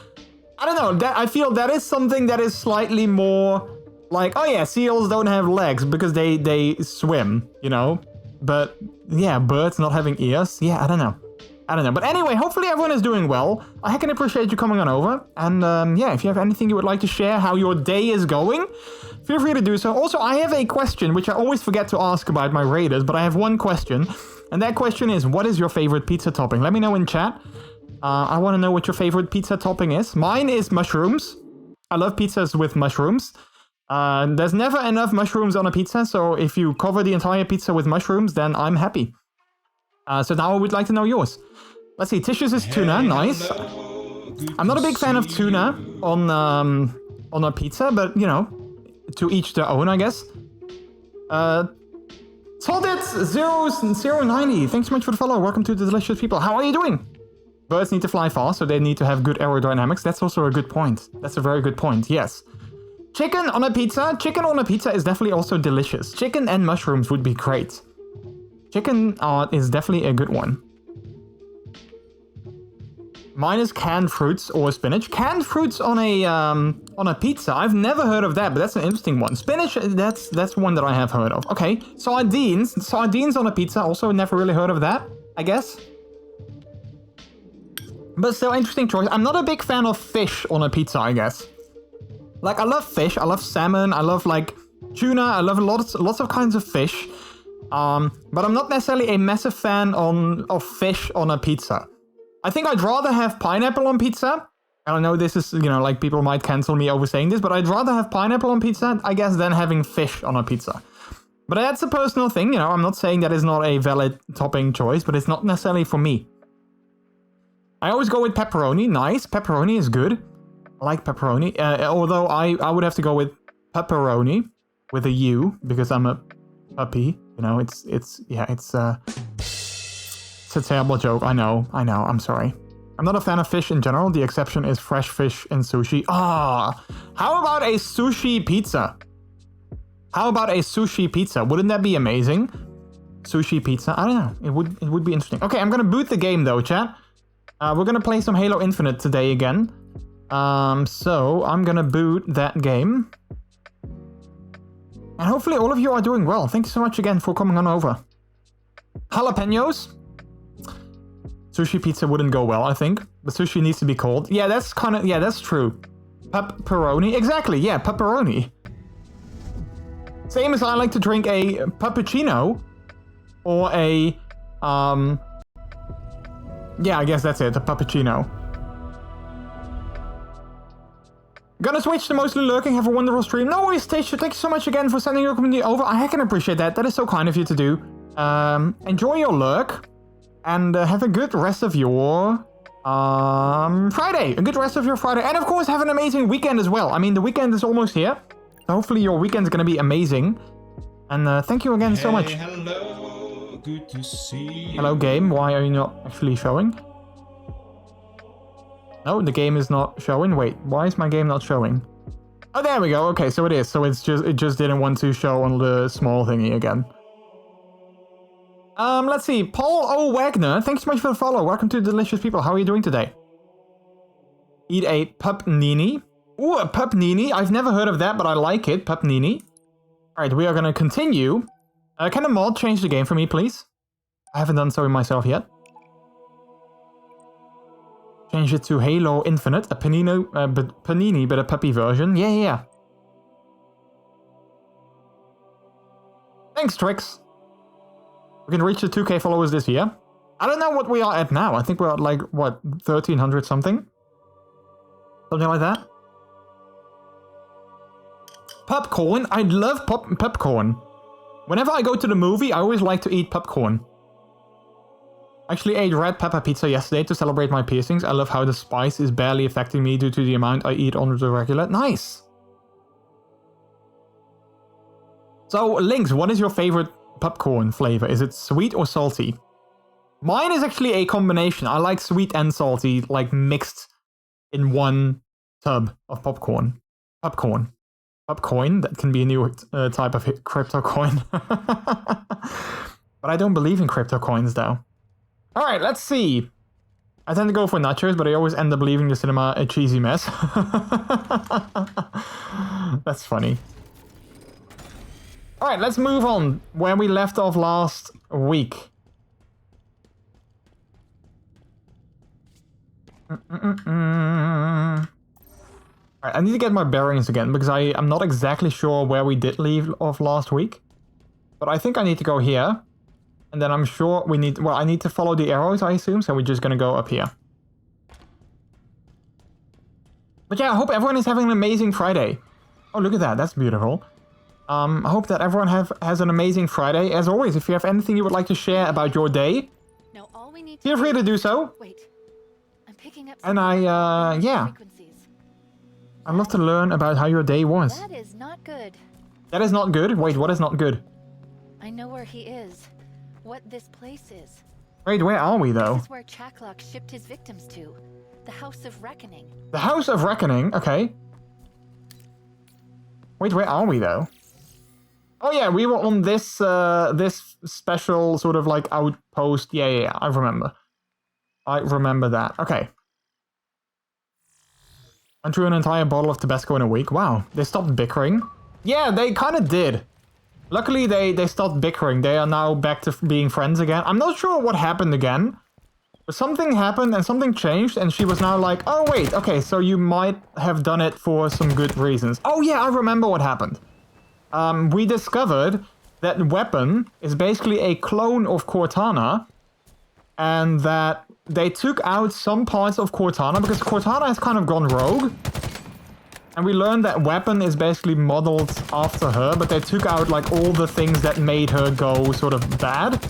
I don't know, I feel that is something that is slightly more like, oh yeah, seals don't have legs because they swim, But yeah, birds not having ears, yeah, I don't know. But anyway, hopefully everyone is doing well. I can appreciate you coming on over. And yeah, if you have anything you would like to share, how your day is going, feel free to do so. Also, I have a question, which I always forget to ask about my raiders, but I have one question. And that question is, what is your favorite pizza topping? Let me know in chat. I want to know what your favorite pizza topping is. Mine is mushrooms. I love pizzas with mushrooms. There's never enough mushrooms on a pizza, so if you cover the entire pizza with mushrooms, then I'm happy. So now I would like to know yours. Let's see, Tish's is tuna, nice. I'm not a big fan of tuna on a pizza, but, to each their own, I guess. Soldit090, thanks so much for the follow. Welcome to the delicious people. How are you doing? Birds need to fly fast, so they need to have good aerodynamics. That's also a good point. That's a very good point, yes. Chicken on a pizza? Chicken on a pizza is definitely also delicious. Chicken and mushrooms would be great. Chicken is definitely a good one. Mine is canned fruits or spinach. Canned fruits on a pizza. I've never heard of that, but that's an interesting one. Spinach, that's one that I have heard of. Okay, sardines on a pizza. Also never really heard of that, I guess. But still, interesting choice. I'm not a big fan of fish on a pizza, I guess. Like, I love fish. I love salmon. I love, tuna. I love lots of kinds of fish. But I'm not necessarily a massive fan of fish on a pizza. I think I'd rather have pineapple on pizza. I don't know, this is, people might cancel me over saying this, but I'd rather have pineapple on pizza, I guess, than having fish on a pizza. But that's a personal thing, I'm not saying that is not a valid topping choice, but it's not necessarily for me. I always go with pepperoni. Nice. Pepperoni is good. I like pepperoni. Although I would have to go with pepperoni with a U because I'm a puppy. It's a terrible joke. I know. I'm sorry. I'm not a fan of fish in general. The exception is fresh fish and sushi. How about a sushi pizza? Wouldn't that be amazing? Sushi pizza. I don't know. It would be interesting. Okay, I'm gonna boot the game though, chat. We're gonna play some Halo Infinite today again. So I'm gonna boot that game. And hopefully all of you are doing well. Thank you so much again for coming on over. Jalapenos. Sushi pizza wouldn't go well, I think. The sushi needs to be cold. Yeah, that's true. Pepperoni. Exactly, yeah, pepperoni. Same as I like to drink a puppuccino. Or a, yeah, I guess that's it, a puppuccino. Gonna switch to mostly lurking. Have a wonderful stream. No worries, Tish. Thank you so much again for sending your community over. I can appreciate that. That is so kind of you to do. Enjoy your lurk. And have a good rest of your Friday. A good rest of your Friday. And of course, have an amazing weekend as well. I mean, the weekend is almost here. So hopefully your weekend is going to be amazing. And thank you again so much. Hello. Good to see you. Hello, game. Why are you not actually showing? No, the game is not showing. Wait, why is my game not showing? Oh, there we go. Okay, so it is. So it just didn't want to show on the small thingy again. Let's see. Paul O. Wagner, thanks so much for the follow. Welcome to Delicious People. How are you doing today? Eat a pup nini. Ooh, a pup nini. I've never heard of that, but I like it. Pup nini. Alright, we are gonna continue. Can a mod change the game for me, please? I haven't done so myself yet. Change it to Halo Infinite. A Panini, but a puppy version. Yeah. Thanks, Trix. We can reach the 2K followers this year. I don't know what we are at now. I think we're at like, what, 1,300 something? Something like that? Popcorn? I love popcorn. Whenever I go to the movie, I always like to eat popcorn. I actually ate red pepper pizza yesterday to celebrate my piercings. I love how the spice is barely affecting me due to the amount I eat on the regular. Nice! So, Lynx, what is your favorite popcorn flavor? Is it sweet or salty? Mine is actually a combination. I like sweet and salty, like mixed in one tub of popcorn. Popcorn, that can be a new type of crypto coin. But I don't believe in crypto coins though. Alright, let's see. I tend to go for nachos, but I always end up leaving the cinema a cheesy mess. That's funny. Alright, let's move on where we left off last week. Alright, I need to get my bearings again, because I'm not exactly sure where we did leave off last week. But I think I need to go here. And then I'm sure we need... Well, I need to follow the arrows, I assume, so we're just gonna go up here. But yeah, I hope everyone is having an amazing Friday. Oh, look at that. That's beautiful. I hope that everyone has an amazing Friday. As always, if you have anything you would like to share about your day, now all we need to feel free to do so. Wait. I'm picking up And yeah. frequencies. I'd love to learn about how your day was. That is not good. That is not good? Wait, what is not good? I know where he is. What this place is. Wait, where are we, though? This is where Chaklock shipped his victims to. The House of Reckoning. The House of Reckoning? Okay. Wait, where are we, though? Oh yeah, we were on this this special sort of like outpost. Yeah, I remember. I remember that. Okay. I threw an entire bottle of Tabasco in a week. Wow, they stopped bickering. Yeah, they kind of did. Luckily, they stopped bickering. They are now back to being friends again. I'm not sure what happened again. But something happened and something changed, and she was now like, oh wait, okay, so you might have done it for some good reasons. Oh yeah, I remember what happened. We discovered that Weapon is basically a clone of Cortana, and that they took out some parts of Cortana because Cortana has kind of gone rogue. And we learned that Weapon is basically modeled after her, but they took out like all the things that made her go sort of bad.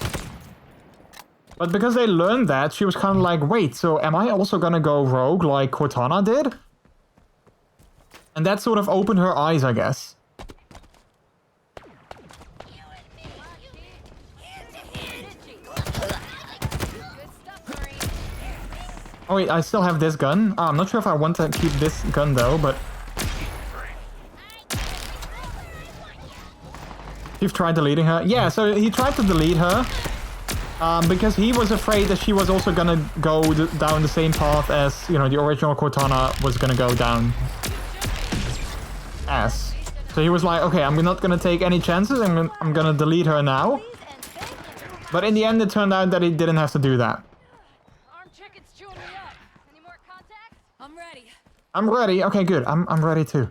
But because they learned that, she was kind of like, wait, so am I also gonna go rogue like Cortana did? And that sort of opened her eyes, I guess. Oh wait, I still have this gun. I'm not sure if I want to keep this gun though, but... You've tried deleting her? Yeah, so he tried to delete her. Because he was afraid that she was also gonna go down the same path as, you know, the original Cortana was gonna go down. As. So he was like, okay, I'm not gonna take any chances, I'm gonna delete her now. But in the end, it turned out that he didn't have to do that. I'm ready. Okay, good. I'm ready too.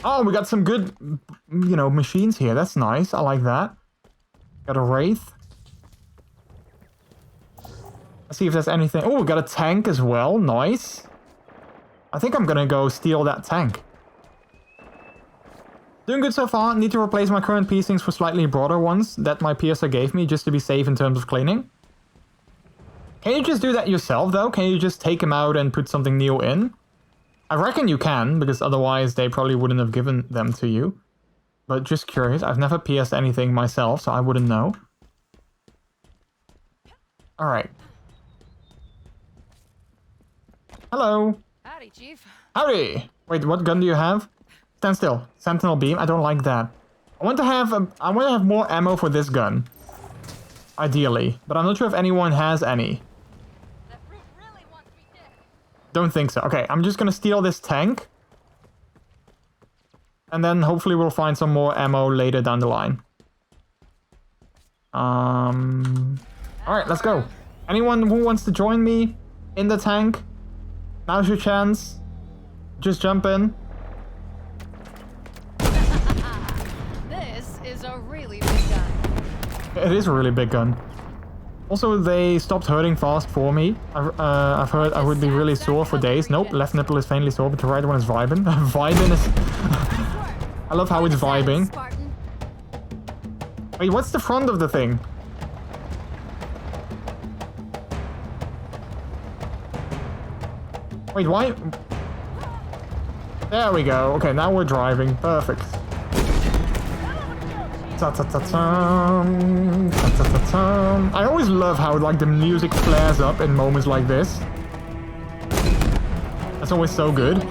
Oh, we got some good, you know, machines here. That's nice. I like that. Got a Wraith. Let's see if there's anything. Oh, we got a tank as well. Nice. I think I'm gonna go steal that tank. Doing good so far. Need to replace my current piercings for slightly broader ones that my piercer gave me just to be safe in terms of cleaning. Can you just do that yourself though? Can you just take them out and put something new in? I reckon you can, because otherwise they probably wouldn't have given them to you. But just curious. I've never pierced anything myself, so I wouldn't know. Alright. Hello. Howdy, Chief. Howdy. Wait, what gun do you have? Stand still. Sentinel beam. I don't like that. I want to have more ammo for this gun. Ideally. But I'm not sure if anyone has any. Don't think so. Okay, I'm just gonna steal this tank. And then hopefully we'll find some more ammo later down the line. Alright, let's go. Anyone who wants to join me in the tank? Now's your chance. Just jump in. This is a really big gun. It is a really big gun. Also, they stopped hurting fast for me. I've heard I would be really sore for days. Nope, left nipple is faintly sore, but the right one is vibing. Vibing is... I love how it's vibing. Wait, what's the front of the thing? Wait, why? There we go. Okay, now we're driving. Perfect. Ta-ta-ta-tum, ta-ta-ta-tum. I always love how like the music flares up in moments like this. That's always so good.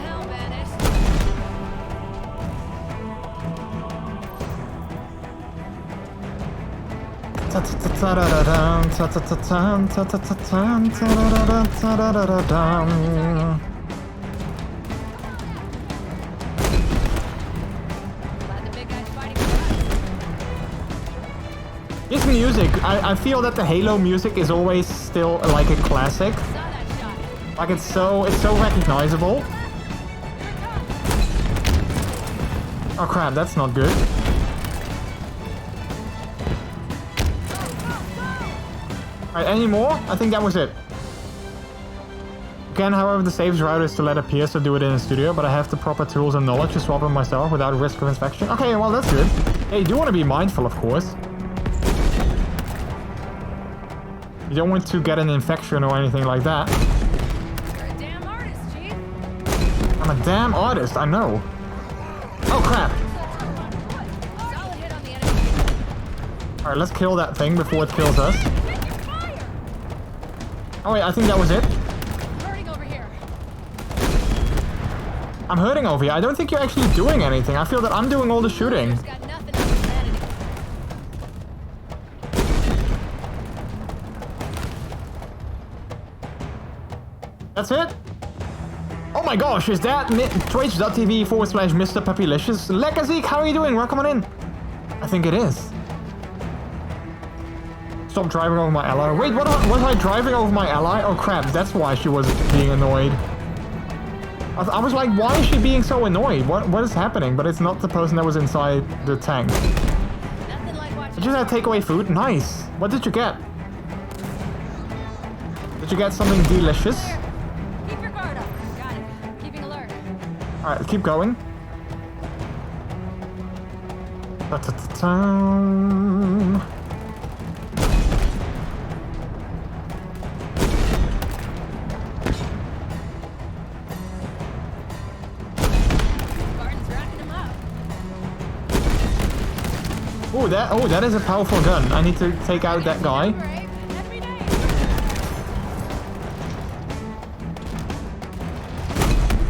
Ta-ta-ta-ta-da-da-dum, ta-ta-ta-tum, ta-ta-ta-tum, ta-da-da-da-da-da-da-dum. This music, I feel that the Halo music is always still like a classic. Like it's so recognizable. Oh crap, that's not good. Alright, any more? I think that was it. Again, however, the safest route is to let a peer do it in the studio, but I have the proper tools and knowledge to swap them myself without risk of infection. Okay, well that's good. Hey, you do want to be mindful, of course. You don't want to get an infection or anything like that. You're a damn artist, Chief. I'm a damn artist, I know. Oh crap! Solid hit on the enemy. Alright, let's kill that thing before it kills us. Oh wait, I think that was it. Hurting over here. I'm hurting over here. I don't think you're actually doing anything. I feel that I'm doing all the shooting. Got nothing on humanity. That's it? Oh my gosh, is that twitch.tv/MrPuppylicious? Legacy, how are you doing? Welcome on in. I think it is. Stop driving over my ally. Wait, what was I driving over my ally? Oh crap, that's why she was being annoyed. I was like, why is she being so annoyed? What is happening? But it's not the person that was inside the tank. Nothing like watching. Did you have take away food? Nice. What did you get? Did you get something delicious? Keep your guard up. Got it. Keeping alert. Alright, keep going. Ta-ta-ta-tum. Barton's racking him up. Oh, that is a powerful gun. I need to take out that guy. Brave. Every day.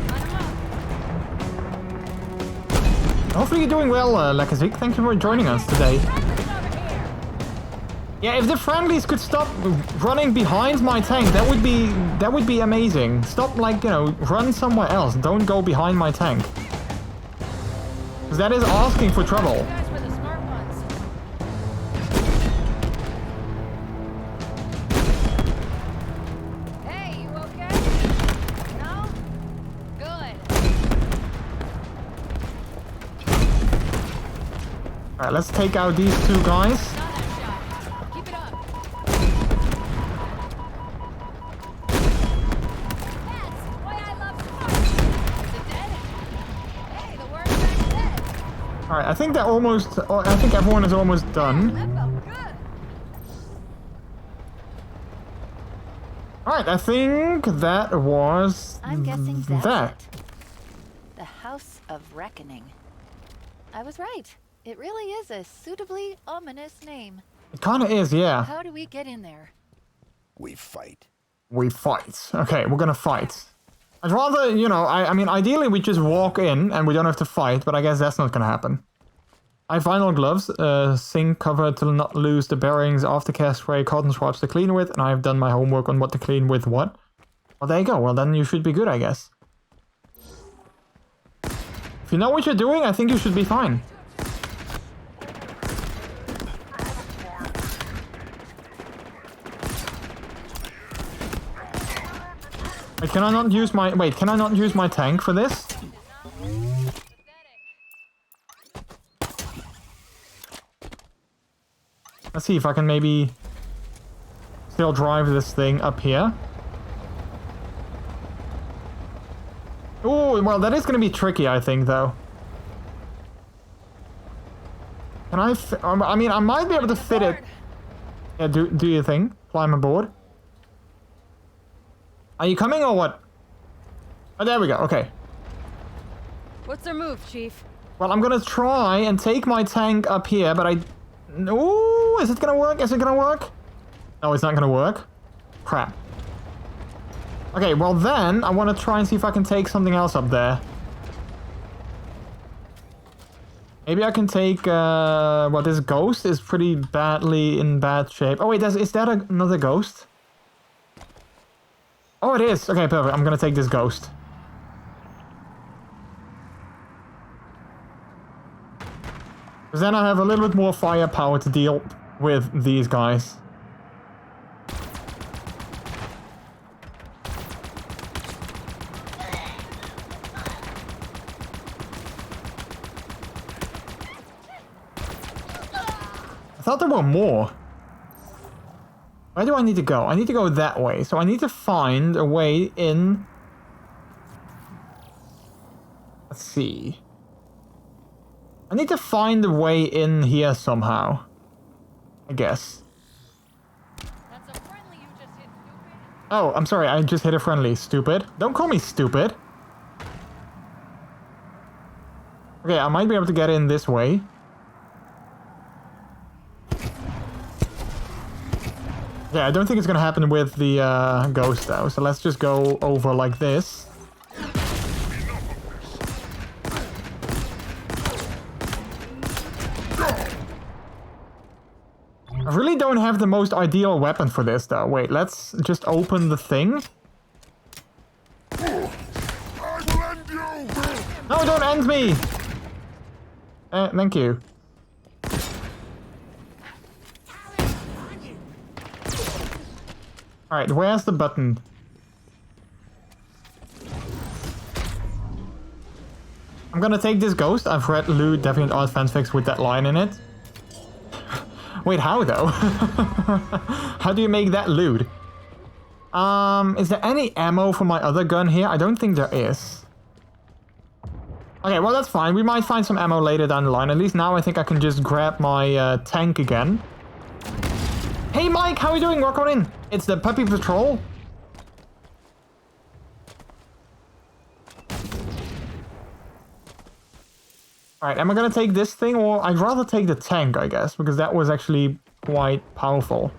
Line him up. Hopefully you're doing well, Lekazik. Thank you for joining us today. Friendly's over here. Yeah, if the friendlies could stop running behind my tank, that would be amazing. Stop, like, you know, run somewhere else. Don't go behind my tank. Because that is asking for trouble. You guys were the smart ones. Hey, you okay? No? Good. Alright, let's take out these two guys. Saw that shot. Keep it up. That's why I love sports. Is it dead? Hey, the worm's back dead. Alright, I think I think everyone is almost done. That felt good. Alright, I think that was I'm guessing that's that. it. The House of Reckoning. I was right. It really is a suitably ominous name. It kinda is, yeah. How do we get in there? We fight. We fight. Okay, we're gonna fight. I'd rather, you know, I mean, ideally we just walk in and we don't have to fight, but I guess that's not gonna happen. I have vinyl gloves, sink cover to not lose the bearings, aftercare spray, cotton swabs to clean with, and I have done my homework on what to clean with what. Well, there you go. Well, then you should be good, I guess. If you know what you're doing, I think you should be fine. Wait, can I not use my... Wait, can I not use my tank for this? Let's see if I can maybe still drive this thing up here. Oh, well, that is going to be tricky, I think, though. Can I... I mean, I might be able to fit it. Yeah, do your thing. Climb aboard. Are you coming or what? Oh, there we go. Okay. What's their move, Chief? Well, I'm going to try and take my tank up here, but I... Ooh, is it going to work? Is it going to work? No, it's not going to work. Crap. Okay, well then, I want to try and see if I can take something else up there. Maybe I can take, well, this ghost is pretty badly in bad shape. Oh wait, is that another ghost? Oh, it is. Okay, perfect. I'm gonna take this ghost. Because then I have a little bit more firepower to deal with these guys. I thought there were more. Where do I need to go? I need to go that way. So I need to find a way in... Let's see. I need to find a way in here somehow. I guess. That's a friendly you just hit, stupid. Oh, I'm sorry. I just hit a friendly. Stupid. Don't call me stupid. Okay, I might be able to get in this way. Yeah, I don't think it's gonna happen with the ghost though, so let's just go over like this. I really don't have the most ideal weapon for this though. Wait, let's just open the thing. No, don't end me! Thank you. Alright, where's the button? I'm gonna take this ghost. I've read Loot Deviant Art fanfics with that line in it. Wait, how though? How do you make that lewd? Is there any ammo for my other gun here? I don't think there is. Okay, well that's fine. We might find some ammo later down the line. At least now I think I can just grab my tank again. Hey Mike, how are you doing? Welcome in. It's the Puppy Patrol. Alright, am I gonna take this thing or I'd rather take the tank, I guess, because that was actually quite powerful.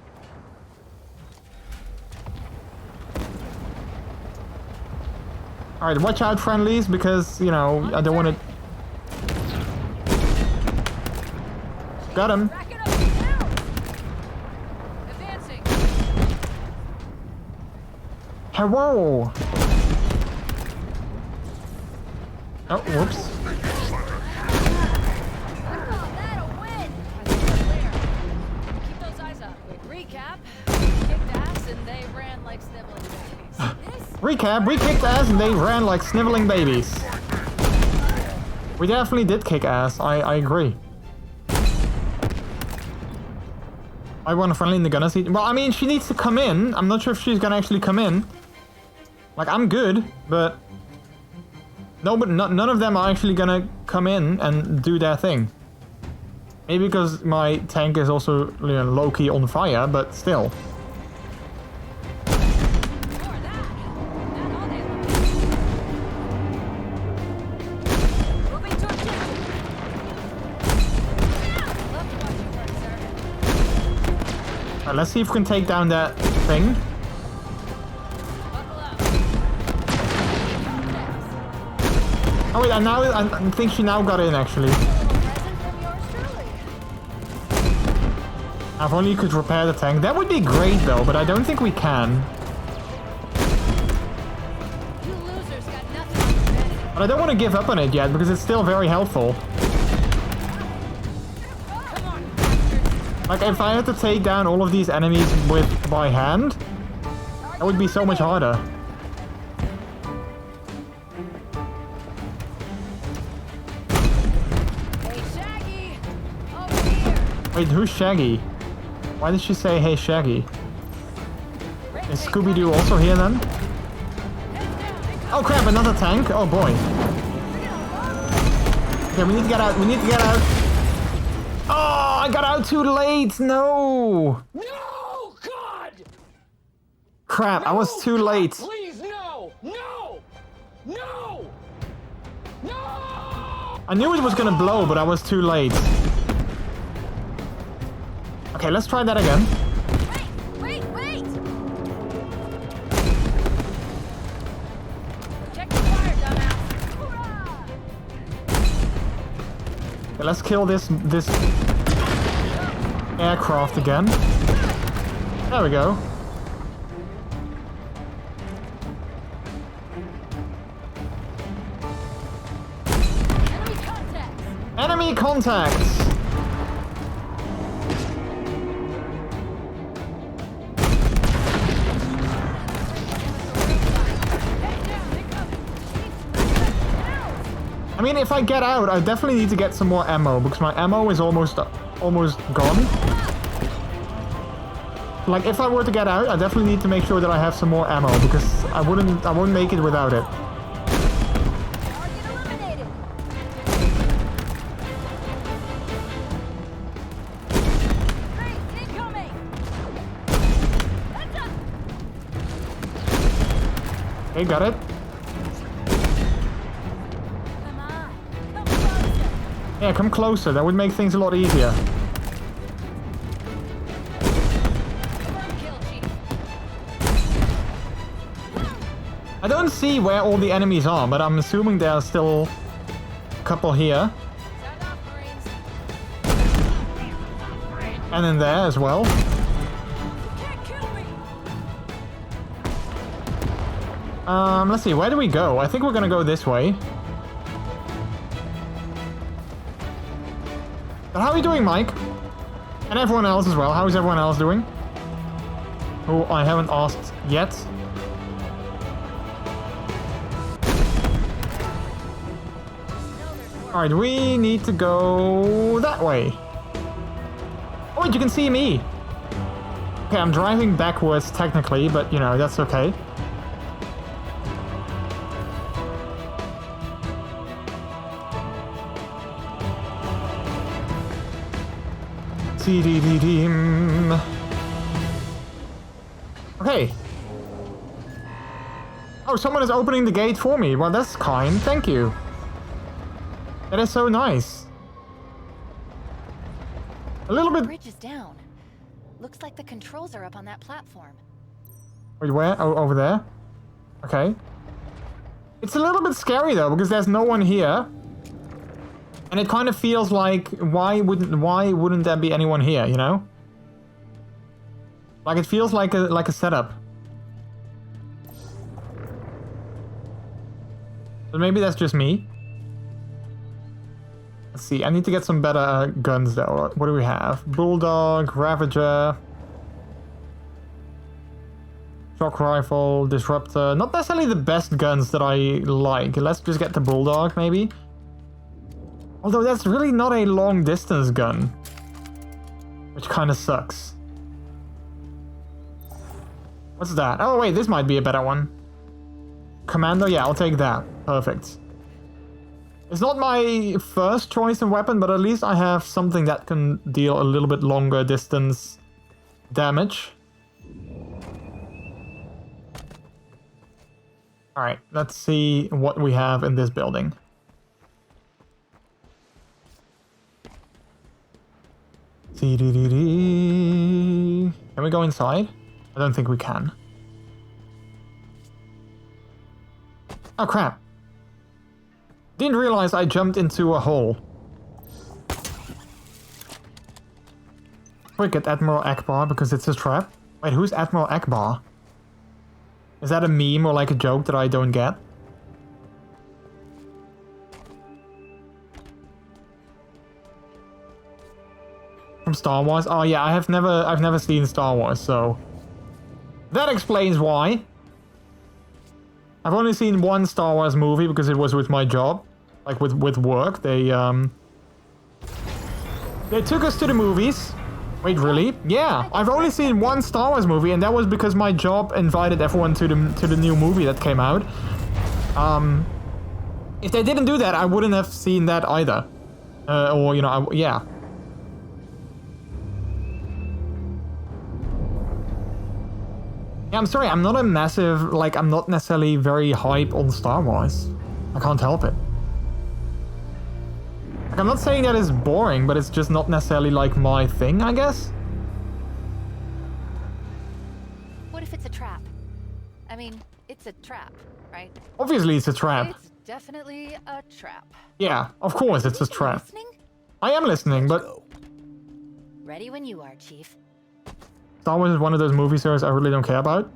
Alright, watch out friendlies because, you know, I don't want to... Got him. Hello! Oh, whoops. Recap, we kicked ass and they ran like sniveling babies. We definitely did kick ass, I agree. I want a friendly in the gunner seat. Well, I mean, she needs to come in. I'm not sure if she's gonna actually come in. Like, I'm good, but... No, but none of them are actually gonna come in and do their thing. Maybe because my tank is also, you know, low-key on fire, but still. Alright, let's see if we can take down that thing. Oh wait, I think she now got in actually. If only you could repair the tank. That would be great though, but I don't think we can. You losers got nothing on humanity. But I don't want to give up on it yet because it's still very helpful. Come on, bastards. Like if I had to take down all of these enemies by hand, that would be so much harder. Hey, Shaggy! Over here! Wait, who's Shaggy? Why did she say, hey Shaggy? Is Scooby-Doo also here then? Oh crap, another tank? Oh boy. Okay, we need to get out, we need to get out. Oh, I got out too late, no! No, God! Crap, I was too late. Please, no! No! No! No! I knew it was gonna blow, but I was too late. Okay, let's try that again. Wait! Check the fire, dumbass! Hoorah! Okay, let's kill this aircraft again. There we go. Enemy contacts! Enemy contacts! I mean, if I get out, I definitely need to get some more ammo because my ammo is almost gone. Like, if I were to get out, I definitely need to make sure that I have some more ammo because I won't make it without it. Target eliminated! Great, incoming! Heads up! Okay, got it. Come on, come closer! Yeah, come closer. That would make things a lot easier. Firm kill, Chief. I don't see where all the enemies are, but I'm assuming there are still a couple here. Sound off, Marines. And in there as well. Can't kill me! Let's see, where do we go? I think we're gonna go this way. But how are you doing, Mike? And everyone else as well. How is everyone else doing? Who I haven't asked yet. Alright, we need to go that way. Oh, wait, you can see me. Okay, I'm driving backwards technically, but you know, that's okay. Okay. Oh, someone is opening the gate for me. Well, that's kind. Thank you. That is so nice. A little bit... Bridge is down. Looks like the controls are up on that platform. Wait, where? Oh, over there? Okay. It's a little bit scary though, because there's no one here. And it kind of feels like, why wouldn't there be anyone here, you know? Like, it feels like a setup. But maybe that's just me. Let's see, I need to get some better guns though. What do we have? Bulldog, Ravager, Shock Rifle, Disruptor. Not necessarily the best guns that I like. Let's just get the Bulldog, maybe. Although that's really not a long distance gun. Which kind of sucks. What's that? Oh wait, this might be a better one. Commando? Yeah, I'll take that. Perfect. It's not my first choice in weapon, but at least I have something that can deal a little bit longer distance damage. Alright, let's see what we have in this building. Can we go inside? I don't think we can. Oh crap. Didn't realize I jumped into a hole. quick at Admiral Akbar because it's a trap. Wait, who's Admiral Akbar? Is that a meme or like a joke that I don't get? From Star Wars? Oh yeah, I've never seen Star Wars, so that explains why. I've only seen one Star Wars movie because it was with my job, like with work. They took us to the movies. Wait, really? Yeah, I've only seen one Star Wars movie, and that was because my job invited everyone to the new movie that came out. If they didn't do that, I wouldn't have seen that either. Or, you know, yeah. Yeah, I'm sorry, I'm not a massive, like, I'm not necessarily very hype on Star Wars. I can't help it. Like, I'm not saying that it's boring, but it's just not necessarily, like, my thing, I guess? What if it's a trap? I mean, it's a trap, right? Obviously it's a trap. It's definitely a trap. Yeah, of course it's a trap. Listening? I am listening, but Ready when you are, Chief. Star Wars is one of those movie series I really don't care about.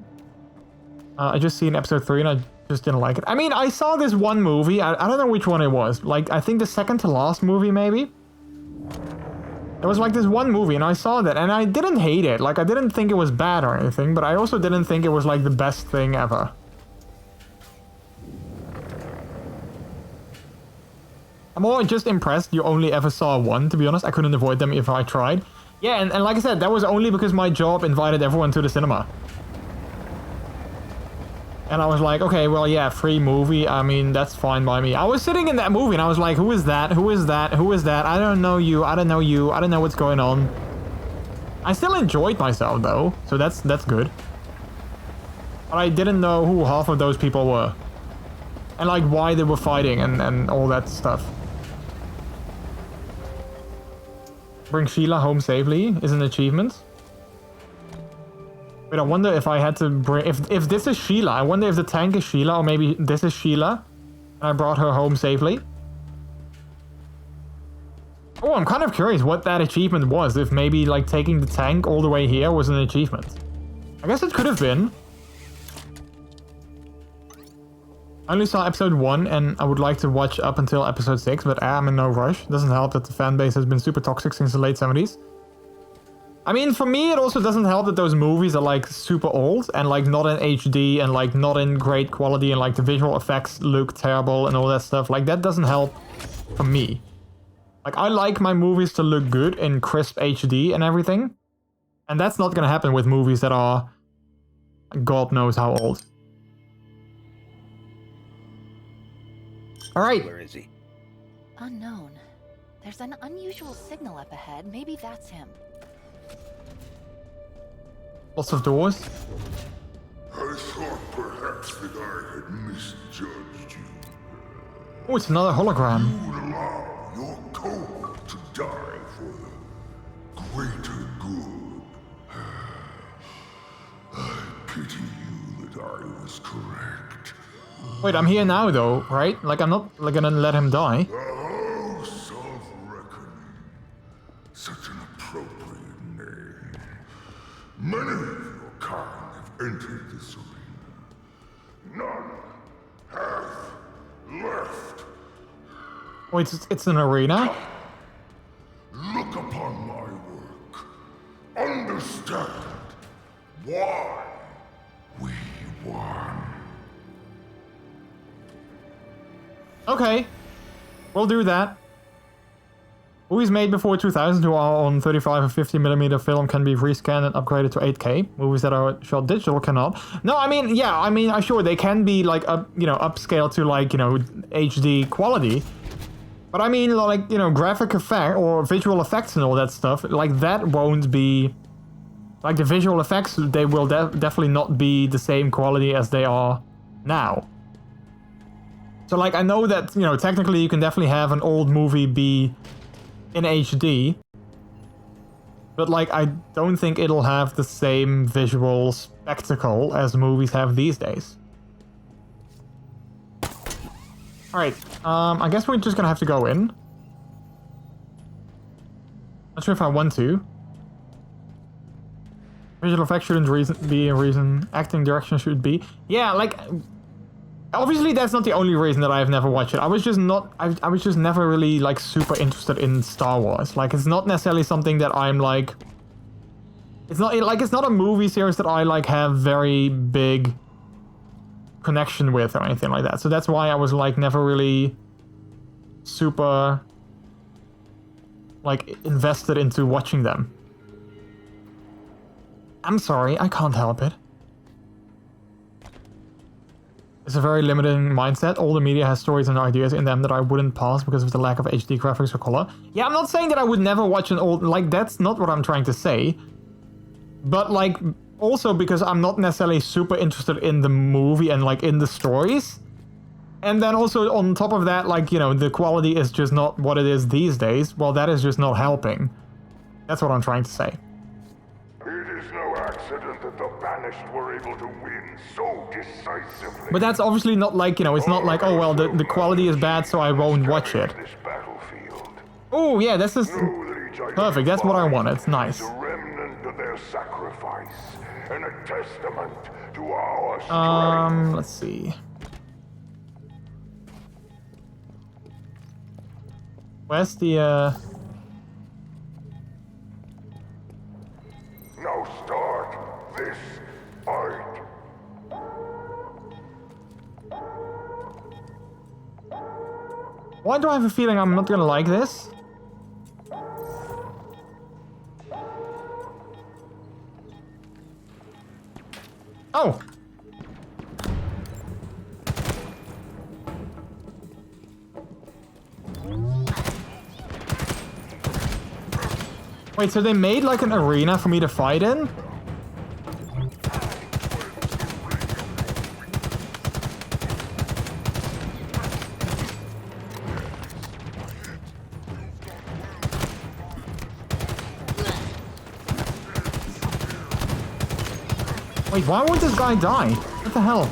I just seen episode 3 and I just didn't like it. I mean, I saw this one movie. I don't know which one it was. Like, I think the second to last movie, maybe? It was like this one movie and I saw that and I didn't hate it. Like, I didn't think it was bad or anything, but I also didn't think it was like the best thing ever. I'm more just impressed you only ever saw one, to be honest. I couldn't avoid them if I tried. Yeah, and like I said, that was only because my job invited everyone to the cinema. And I was like, okay, well, yeah, free movie. I mean, that's fine by me. I was sitting in that movie and I was like, who is that? Who is that? Who is that? I don't know you. I don't know you. I don't know what's going on. I still enjoyed myself, though. So that's good. But I didn't know who half of those people were. And, like, why they were fighting and all that stuff. Bring Sheila home safely is an achievement. Wait, I wonder if I had to bring... If this is Sheila, I wonder if the tank is Sheila, or maybe this is Sheila. And I brought her home safely. Oh, I'm kind of curious what that achievement was. If maybe, like, taking the tank all the way here was an achievement. I guess it could have been. I only saw episode 1 and I would like to watch up until episode 6, but I'm in no rush. Doesn't help that the fan base has been super toxic since the late 70s. I mean, for me, it also doesn't help that those movies are like super old and like not in HD and like not in great quality and like the visual effects look terrible and all that stuff. Like that doesn't help for me. Like I like my movies to look good in crisp HD and everything. And that's not gonna happen with movies that are God knows how old. All right. Where is he? Unknown. There's an unusual signal up ahead. Maybe that's him. Lots of doors. I thought perhaps that I had misjudged you. Oh, it's another hologram. You would allow your code to die for the greater good. I pity you that I was correct. Wait, I'm here now though, right? Like I'm not like gonna let him die. The House of Reckoning. Such an appropriate name. Many of your kind have entered this arena. None have left. Wait, it's an arena? Look upon my work. Understand why we won. Okay, we'll do that. Movies made before 2000 who are on 35 or 50mm film can be rescanned and upgraded to 8K. Movies that are shot digital cannot. No, I mean, yeah, I mean, sure, they can be like upscaled to like, HD quality. But I mean, like, graphic effect or visual effects and all that stuff, like that won't be, like the visual effects, they will definitely not be the same quality as they are now. So, like, I know that, technically you can definitely have an old movie be in HD. But, like, I don't think it'll have the same visual spectacle as movies have these days. Alright, I guess we're just gonna have to go in. Not sure if I want to. Visual effects shouldn't be a reason. Acting direction should be. Yeah, like... Obviously, that's not the only reason that I've never watched it. I was just not... I was just never really, like, super interested in Star Wars. Like, it's not necessarily something that I'm, like... It's not, like, it's not a movie series that I, like, have very big connection with or anything like that. So that's why I was, like, never really super, like, invested into watching them. I'm sorry, I can't help it. It's a very limiting mindset. All the media has stories and ideas in them that I wouldn't pass because of the lack of HD graphics or color. Yeah, I'm not saying that I would never watch an old... Like, that's not what I'm trying to say. But, like, also because I'm not necessarily super interested in the movie and, like, in the stories. And then also, on top of that, like, you know, the quality is just not what it is these days. Well, that is just not helping. That's what I'm trying to say. It is no accident that the banished were able to win so decisively. But that's obviously not like, you know, it's not like, oh, well, the quality is bad, so I won't watch it. This battlefield. Oh, yeah, this is perfect. That's what I want. It's nice. A remnant of their sacrifice and a testament to our strength. Let's see. Where's the, Now start this fight. Why do I have a feeling I'm not gonna like this? Oh! Wait, so they made like an arena for me to fight in? Wait, why would this guy die? What the hell?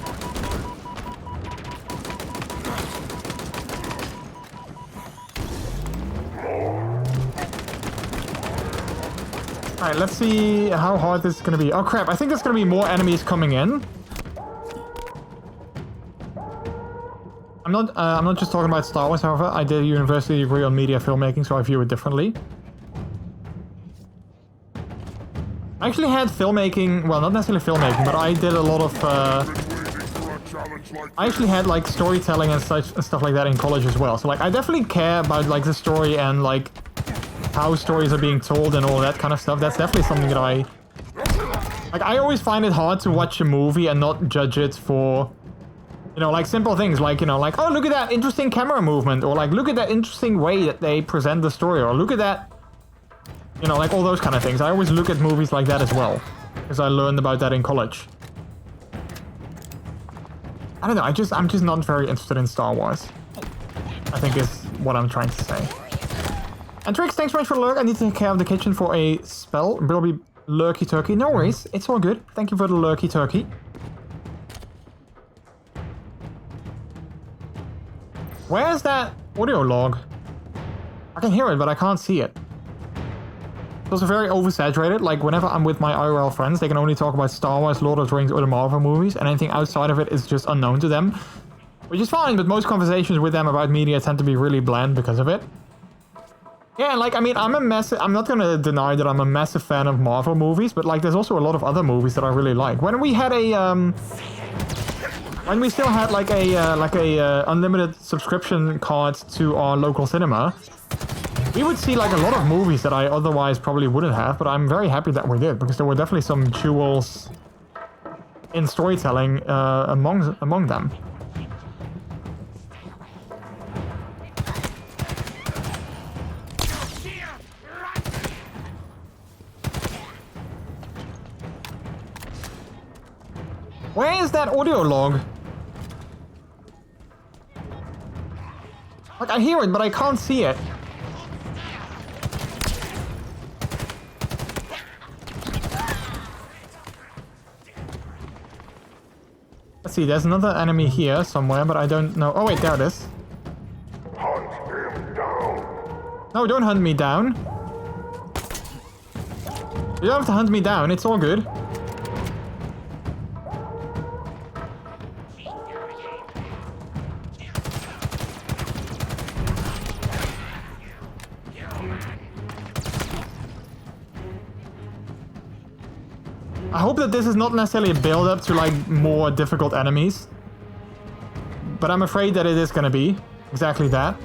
Alright, let's see how hard this is gonna be. Oh crap, I think there's gonna be more enemies coming in. I'm not just talking about Star Wars, however. I did a university degree on media filmmaking, so I view it differently. I actually had filmmaking, well, not necessarily filmmaking, but I did a lot of, I actually had, like, storytelling and stuff like that in college as well. So, like, I definitely care about, like, the story and, like, how stories are being told and all that kind of stuff. That's definitely something that I... Like, I always find it hard to watch a movie and not judge it for, you know, like, simple things. Like, you know, like, oh, look at that interesting camera movement. Or, like, look at that interesting way that they present the story. Or look at that... You know, like all those kind of things. I always look at movies like that as well. Because I learned about that in college. I don't know, I'm just not very interested in Star Wars. I think is what I'm trying to say. And Trix, thanks so much for the lurk. I need to take care of the kitchen for a spell. Bilby lurky turkey. No worries, it's all good. Thank you for the lurky turkey. Where's that audio log? I can hear it, but I can't see it. It's also very oversaturated. Like, whenever I'm with my IRL friends, they can only talk about Star Wars, Lord of the Rings, or the Marvel movies, and anything outside of it is just unknown to them. Which is fine, but most conversations with them about media tend to be really bland because of it. Yeah, like, I mean, I'm not gonna deny that I'm a massive fan of Marvel movies, but, like, there's also a lot of other movies that I really like. When we had a, when we still had, like a unlimited subscription card to our local cinema, we would see, like, a lot of movies that I otherwise probably wouldn't have, but I'm very happy that we did, because there were definitely some jewels in storytelling among them. Where is that audio log? Like, I hear it, but I can't see it. Let's see, there's another enemy here somewhere, but I don't know. Oh wait, there it is. Hunt him down. No, don't hunt me down. You don't have to hunt me down, it's all good. I hope that this is not necessarily a build-up to like more difficult enemies. But I'm afraid that it is gonna be exactly that.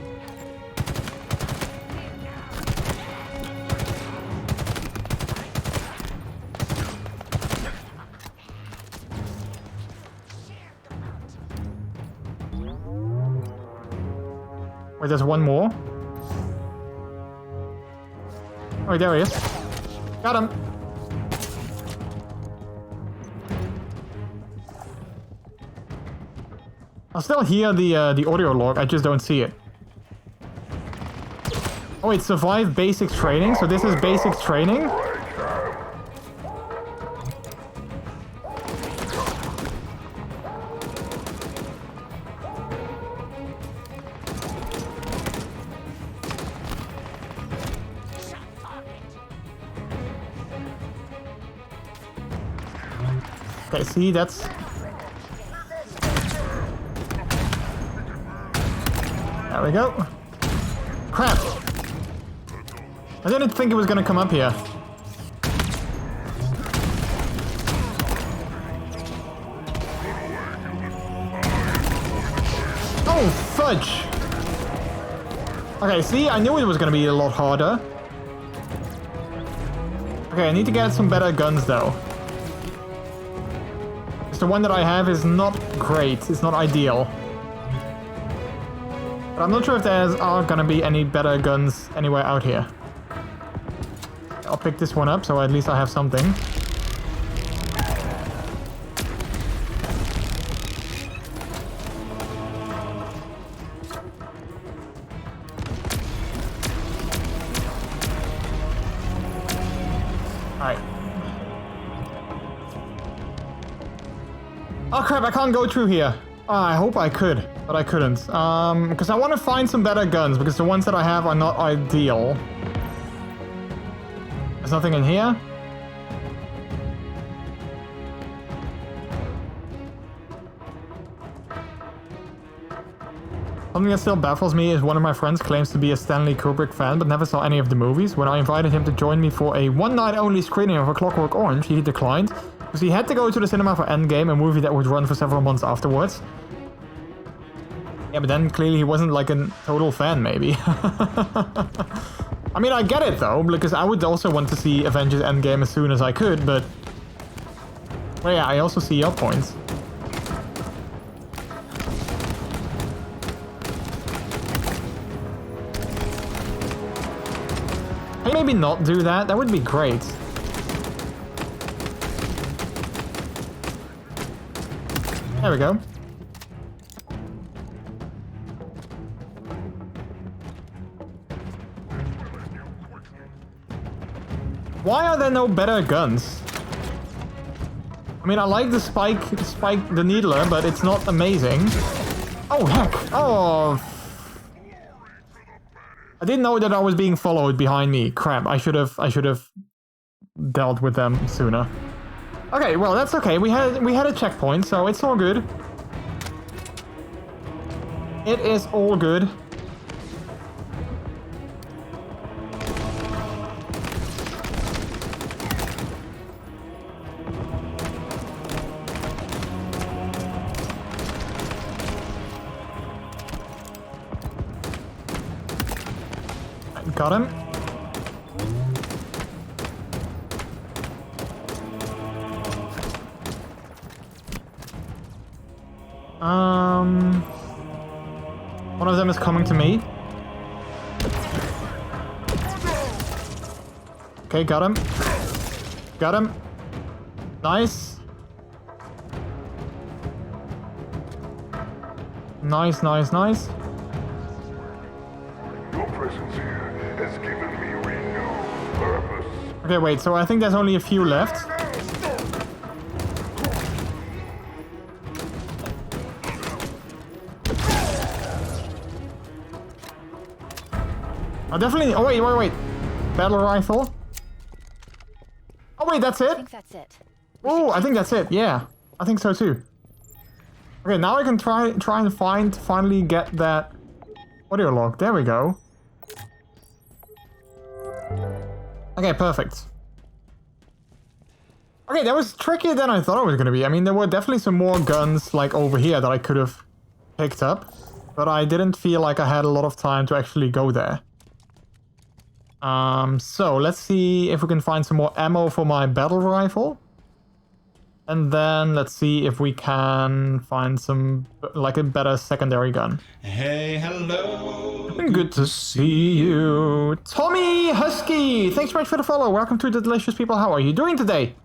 Wait, there's one more. Oh, there he is. Got him. I still hear the audio log, I just don't see it. Oh wait, survive basic training, so this is basic training? Okay, see, that's... There we go. Crap! I didn't think it was gonna come up here. Oh, fudge! Okay, see, I knew it was gonna be a lot harder. Okay, I need to get some better guns though. Because the one that I have is not great, it's not ideal. But I'm not sure if there are gonna be any better guns anywhere out here. I'll pick this one up, so at least I have something. Alright. Oh crap, I can't go through here. I hope I could, but I couldn't. Because I want to find some better guns, because the ones that I have are not ideal. There's nothing in here. Something that still baffles me is one of my friends claims to be a Stanley Kubrick fan, but never saw any of the movies. When I invited him to join me for a one-night-only screening of A Clockwork Orange, he declined, because he had to go to the cinema for Endgame, a movie that would run for several months afterwards. Yeah, but then clearly he wasn't like a total fan, maybe. I mean, I get it though, because I would also want to see Avengers Endgame as soon as I could, but... Well, yeah, I also see your points. Hey, maybe not do that, that would be great. There we go. Why are there no better guns? I mean, I like the Spike the Needler, but it's not amazing. Oh, heck! Oh! I didn't know that I was being followed behind me. Crap, I should have dealt with them sooner. Okay, well, that's okay. We had a checkpoint, so it's all good. It is all good. Got him. One of them is coming to me. Okay, got him. Got him. Nice. Nice, nice, nice. Your presence here has given me renewed purpose. Okay, wait, so I think there's only a few left. Oh, definitely. Oh, wait. Battle rifle. wait, that's I it? think that's it. Oh, I think that's it. Yeah, I think so too. Okay, now I can try and finally get that audio log. There we go. Okay, perfect. Okay, that was trickier than I thought it was gonna be. I mean, there were definitely some more guns like over here that I could have picked up, but I didn't feel like I had a lot of time to actually go there. So let's see if we can find some more ammo for my battle rifle. And then let's see if we can find some, like a better secondary gun. Hey, hello. Good to see you. Tommy Husky, thanks so much for the follow. Welcome to the Delicious People. How are you doing today?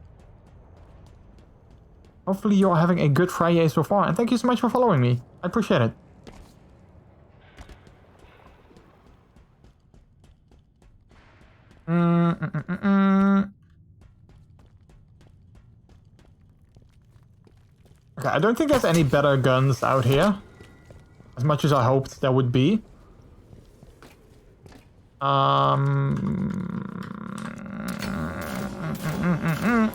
Hopefully you're having a good Friday so far. And thank you so much for following me. I appreciate it. Okay, I don't think there's any better guns out here. As much as I hoped there would be. Oh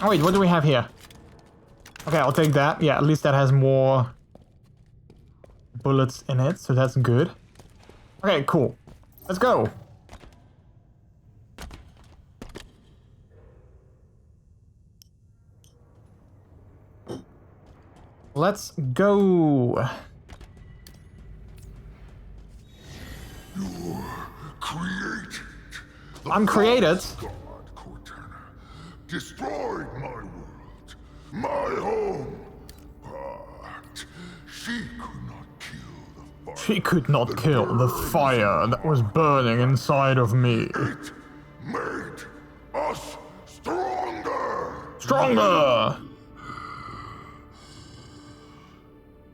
wait, what do we have here? Okay, I'll take that. Yeah, at least that has more bullets in it, so that's good. Okay, cool. Let's go. Let's go. You're created. I'm created. God, Cortana, destroyed my world, my home. But she could not kill the fire. She could not kill the fire that was burning inside of me. It made us stronger. Stronger!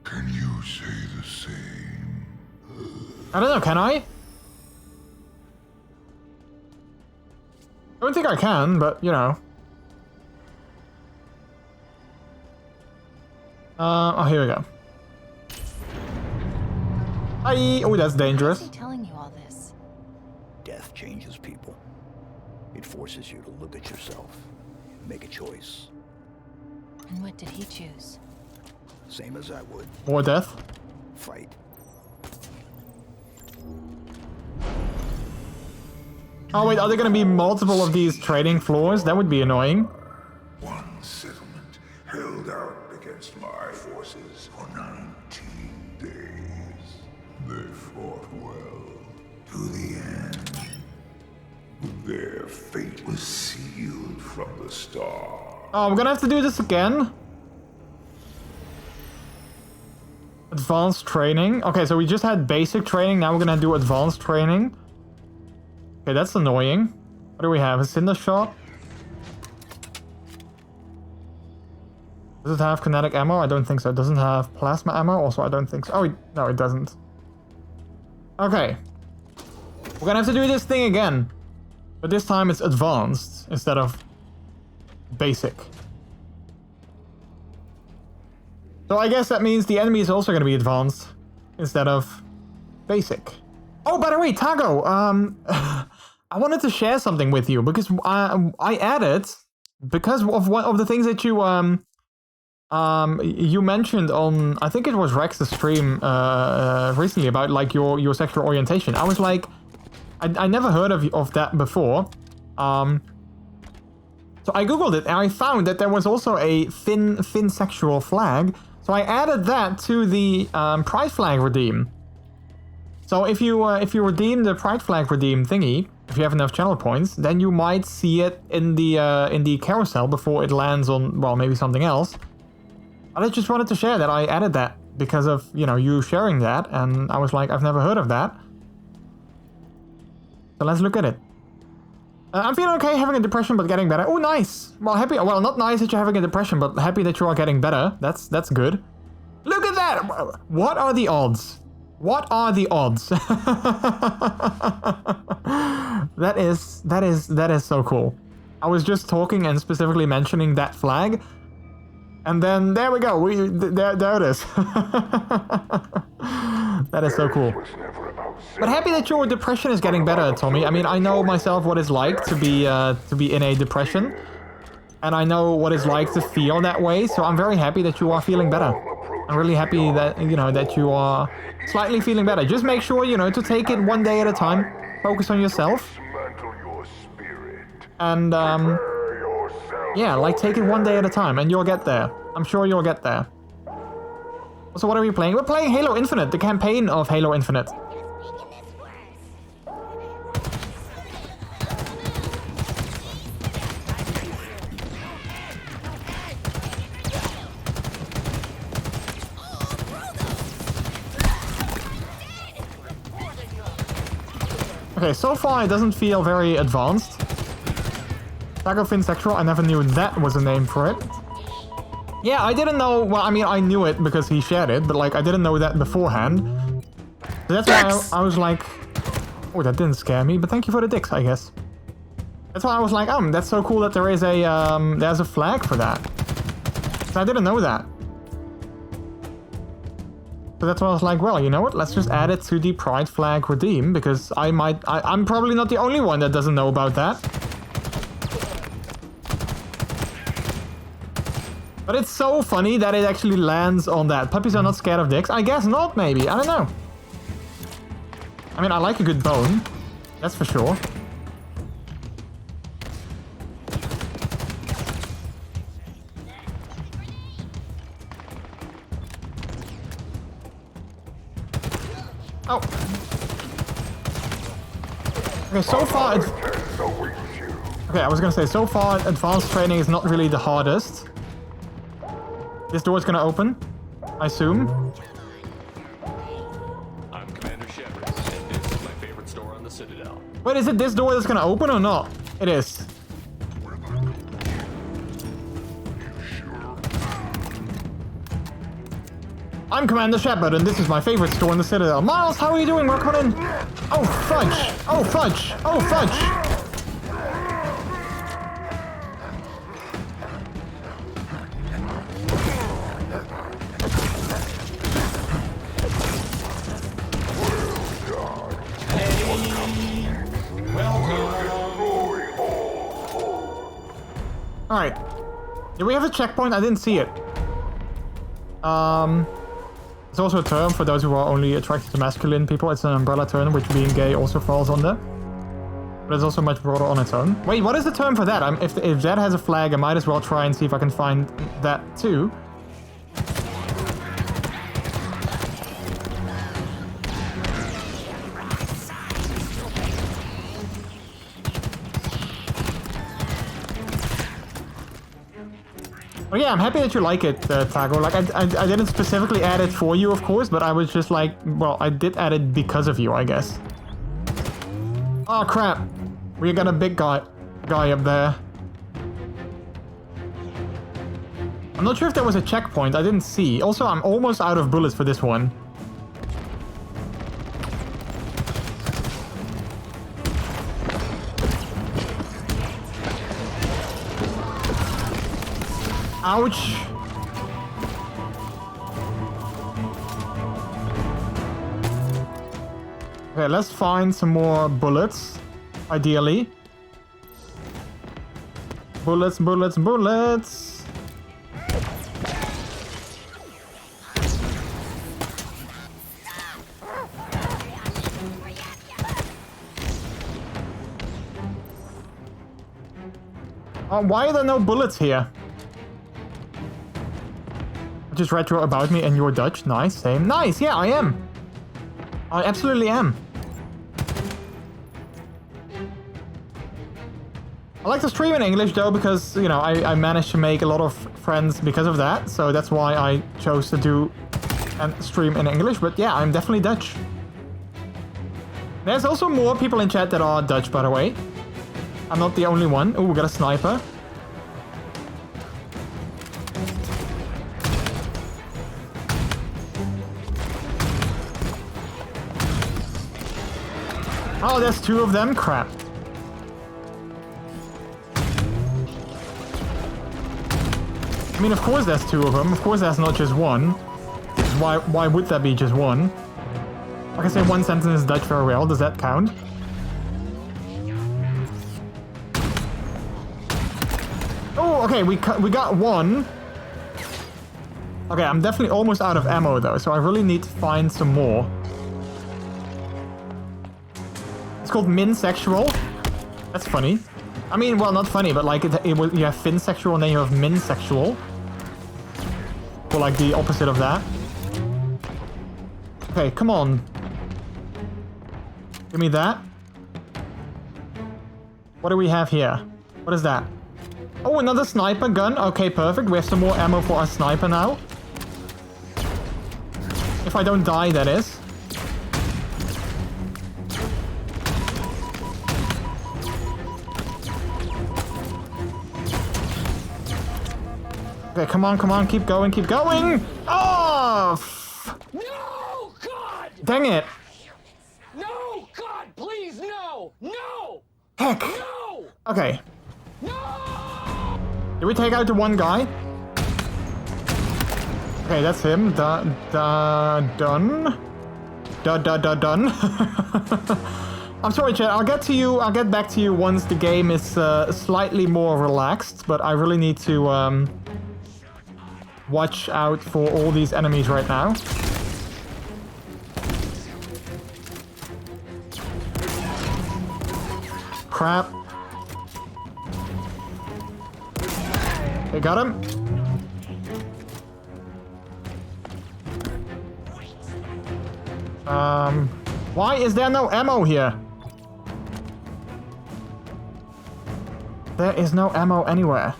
Can you say the same? I don't know, can I? I don't think I can, but you know. Oh, here we go. Hi! Oh, that's dangerous. Why is he telling you all this? Death changes people. It forces you to look at yourself, make a choice. And what did he choose? Same as I would. More death? Fight. Oh wait, are there gonna be multiple of these trading floors? That would be annoying. One settlement held out against my forces for 19 days. They fought well to the end. Their fate was sealed from the start. Oh, I'm gonna have to do this again. Advanced training. Okay, so we just had basic training, now we're gonna do advanced training. Okay, that's annoying. What do we have? A cinder shot? Does it have kinetic ammo? I don't think so. It doesn't have plasma ammo? Also, I don't think so. Oh, no, it doesn't. Okay. We're gonna have to do this thing again. But this time it's advanced instead of basic. So I guess that means the enemy is also gonna be advanced instead of basic. Oh, by the way, Tago, I wanted to share something with you because I added, because of one of the things that you you mentioned on, I think it was Rex's stream recently about like your sexual orientation. I was like, I never heard of that before. So I googled it and I found that there was also a Finn sexual flag. So I added that to the Pride Flag redeem. So if you redeem the Pride Flag redeem thingy, if you have enough channel points, then you might see it in the carousel before it lands on, well, maybe something else. But I just wanted to share that I added that because of, you know, you sharing that, and I was like, I've never heard of that. So let's look at it. I'm feeling okay, having a depression, but getting better. Oh, nice. Well, happy. Well, not nice that you're having a depression, but happy that you are getting better. That's good. Look at that. What are the odds? What are the odds? That is so cool. I was just talking and specifically mentioning that flag, and then there we go. There it is. That is so cool. But happy that your depression is getting better, Tommy. I mean, I know myself what it's like to be in a depression. And I know what it's like to feel that way, so I'm very happy that you are feeling better. I'm really happy that, you know, that you are slightly feeling better. Just make sure, you know, to take it one day at a time. Focus on yourself. And, yeah, like, take it one day at a time, and you'll get there. I'm sure you'll get there. So what are we playing? We're playing Halo Infinite, the campaign of Halo Infinite. Okay, so far it doesn't feel very advanced. Tagofin Sexual, I never knew that was a name for it. Yeah, I didn't know, well, I mean, I knew it because he shared it, but like, I didn't know that beforehand. So that's why I was like, oh, that didn't scare me, but thank you for the dicks, I guess. That's why I was like, that's so cool that there is a, there's a flag for that. So I didn't know that. So that's why I was like, well, you know what, let's just add it to the Pride Flag Redeem, because I'm probably not the only one that doesn't know about that. But it's so funny that it actually lands on that. Puppies are not scared of dicks? I guess not, maybe. I don't know. I mean, I like a good bone. That's for sure. Oh. Okay, so far... Okay, I was gonna say, so far, advanced training is not really the hardest. This door is gonna open, I assume. I'm Commander Shepard, and this is my favorite store on the Citadel. Wait, is it this door that's gonna open or not? It is. I'm Commander Shepard, and this is my favorite store in the Citadel. Miles, how are you doing? Welcome in. Oh, fudge! Oh, fudge! Oh, fudge! Alright. Do we have a checkpoint? I didn't see it. It's also a term for those who are only attracted to masculine people. It's an umbrella term, which being gay also falls under. But it's also much broader on its own. Wait, what is the term for that? If that has a flag, I might as well try and see if I can find that too. Oh yeah, I'm happy that you like it, Tago. Like, I didn't specifically add it for you, of course, but I was just like, well, I did add it because of you, I guess. Oh crap, we got a big guy up there. I'm not sure if there was a checkpoint, I didn't see. Also, I'm almost out of bullets for this one. Ouch. Okay, let's find some more bullets, ideally. Bullets, bullets, bullets. Why are there no bullets here? Just retro about me and you're Dutch. Nice, same. Nice, yeah, I am. I absolutely am. I like to stream in English though because, you know, I managed to make a lot of friends because of that. So that's why I chose to do and stream in English. But yeah, I'm definitely Dutch. There's also more people in chat that are Dutch, by the way. I'm not the only one. Oh, we got a sniper. Oh, there's two of them? Crap. I mean, of course there's two of them. Of course there's not just one. Why would there be just one? I can say one sentence is Dutch very well. Does that count? Oh, okay, we got one. Okay, I'm definitely almost out of ammo though, so I really need to find some more. It's called minsexual. That's funny. I mean, well, not funny, but like you have finsexual and then you have minsexual. Or like the opposite of that. Okay, come on. Give me that. What do we have here? What is that? Oh, another sniper gun. Okay, perfect. We have some more ammo for our sniper now. If I don't die, that is. Okay, come on, keep going, keep going! Oh! No, God! Dang it! No, God, please, no! No! Heck! No! Okay. No! Did we take out the one guy? Okay, that's him. Done. Done. I'm sorry, chat. I'll get to you. I'll get back to you once the game is slightly more relaxed. But I really need to watch out for all these enemies right now. Crap. Okay, got him. Why is there no ammo here? There is no ammo anywhere.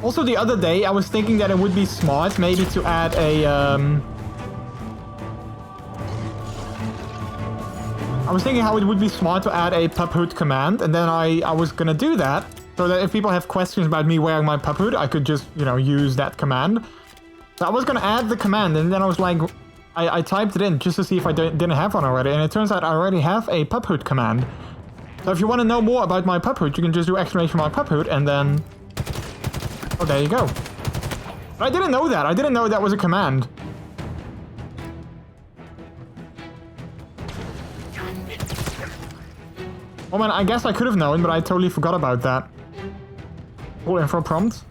Also, the other day, I was thinking that it would be smart maybe to add a, I was thinking how it would be smart to add a pup hood command, and then I was gonna do that, so that if people have questions about me wearing my pup hood, I could just, you know, use that command. So I was gonna add the command, and then I was like, I typed it in just to see if I didn't have one already, and it turns out I already have a pup hood command. So if you want to know more about my pup hood, you can just do exclamation mark pup hood, and then... Oh, there you go. But I didn't know that. I didn't know that was a command. Oh man, I guess I could have known, but I totally forgot about that. Full info prompt.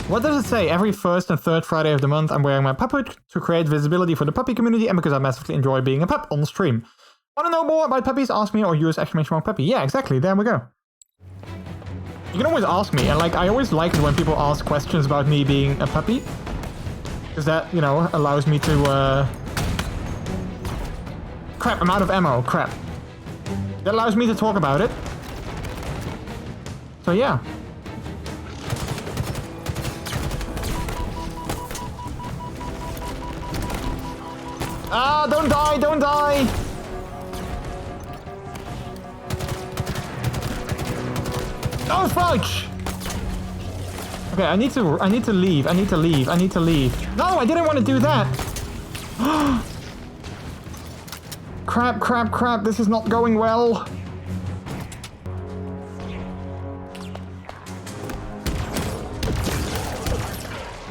What does it say? Every first and third Friday of the month, I'm wearing my pup hood to create visibility for the puppy community and because I massively enjoy being a pup on stream. Want to know more about puppies? Ask me or use exclamation mark puppy. Yeah, exactly. There we go. You can always ask me, and like I always like it when people ask questions about me being a puppy, because that, you know, allows me to. Crap! I'm out of ammo. Crap. That allows me to talk about it. So yeah. Ah, don't die, don't die! Oh, fudge! Okay, I need to leave, I need to leave. No, I didn't want to do that! Crap, this is not going well.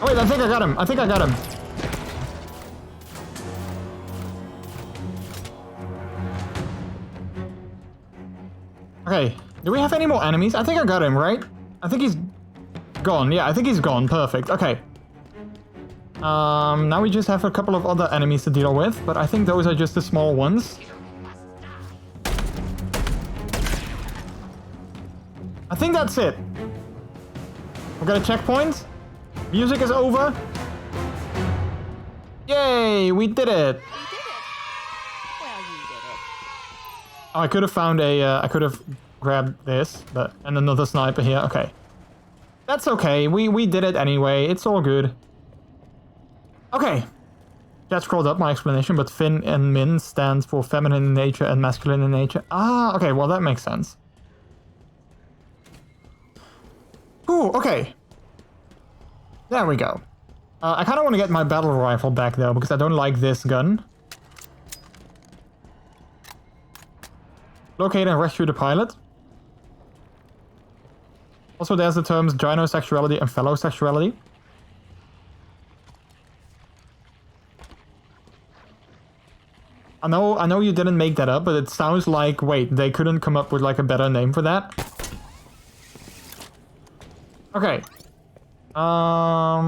Oh wait, I think I got him. Okay, do we have any more enemies? I think I got him, right? I think he's gone. Yeah, I think he's gone. Perfect. Okay. Now we just have a couple of other enemies to deal with, but I think those are just the small ones. I think that's it. We got a checkpoint. Music is over. Yay, we did it. Oh, I could have found a, I could have grabbed this, but, and another sniper here, okay. That's okay, we did it anyway, it's all good. Okay. That scrolled up my explanation, but Fin and Min stands for feminine in nature and masculine in nature. Ah, okay, well that makes sense. Ooh, okay. There we go. I kind of want to get my battle rifle back though, because I don't like this gun. Locate and rescue the pilot. Also, there's the terms gynosexuality and phallosexuality. I know you didn't make that up, but it sounds like, wait, they couldn't come up with like a better name for that? Okay. I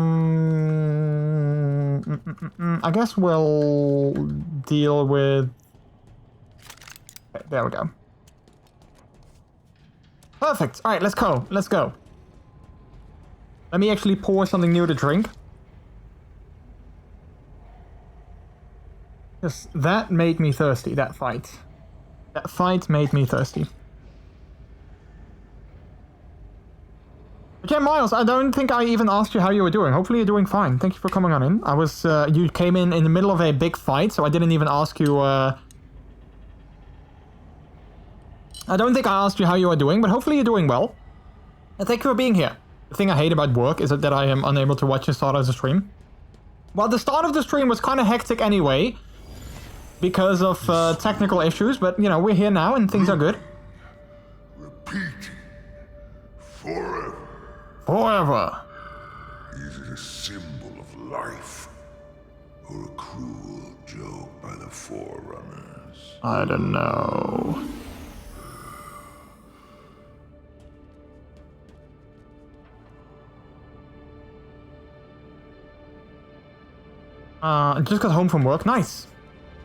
guess we'll deal with... Okay, there we go. Perfect. Alright, let's go. Let's go. Let me actually pour something new to drink. Yes, that made me thirsty, that fight. That fight made me thirsty. Okay, Miles, I don't think I even asked you how you were doing. Hopefully you're doing fine. Thank you for coming on in. I was, you came in the middle of a big fight, so I didn't even ask you, I don't think I asked you how you are doing, but hopefully you're doing well. And thank you for being here. The thing I hate about work is that I am unable to watch the start of the stream. Well, the start of the stream was kind of hectic anyway, because of technical issues, but, you know, we're here now and things are good. Repeating. Forever. Forever. Is it a symbol of life? Or a cruel joke by the Forerunners? I don't know. Just got home from work. Nice.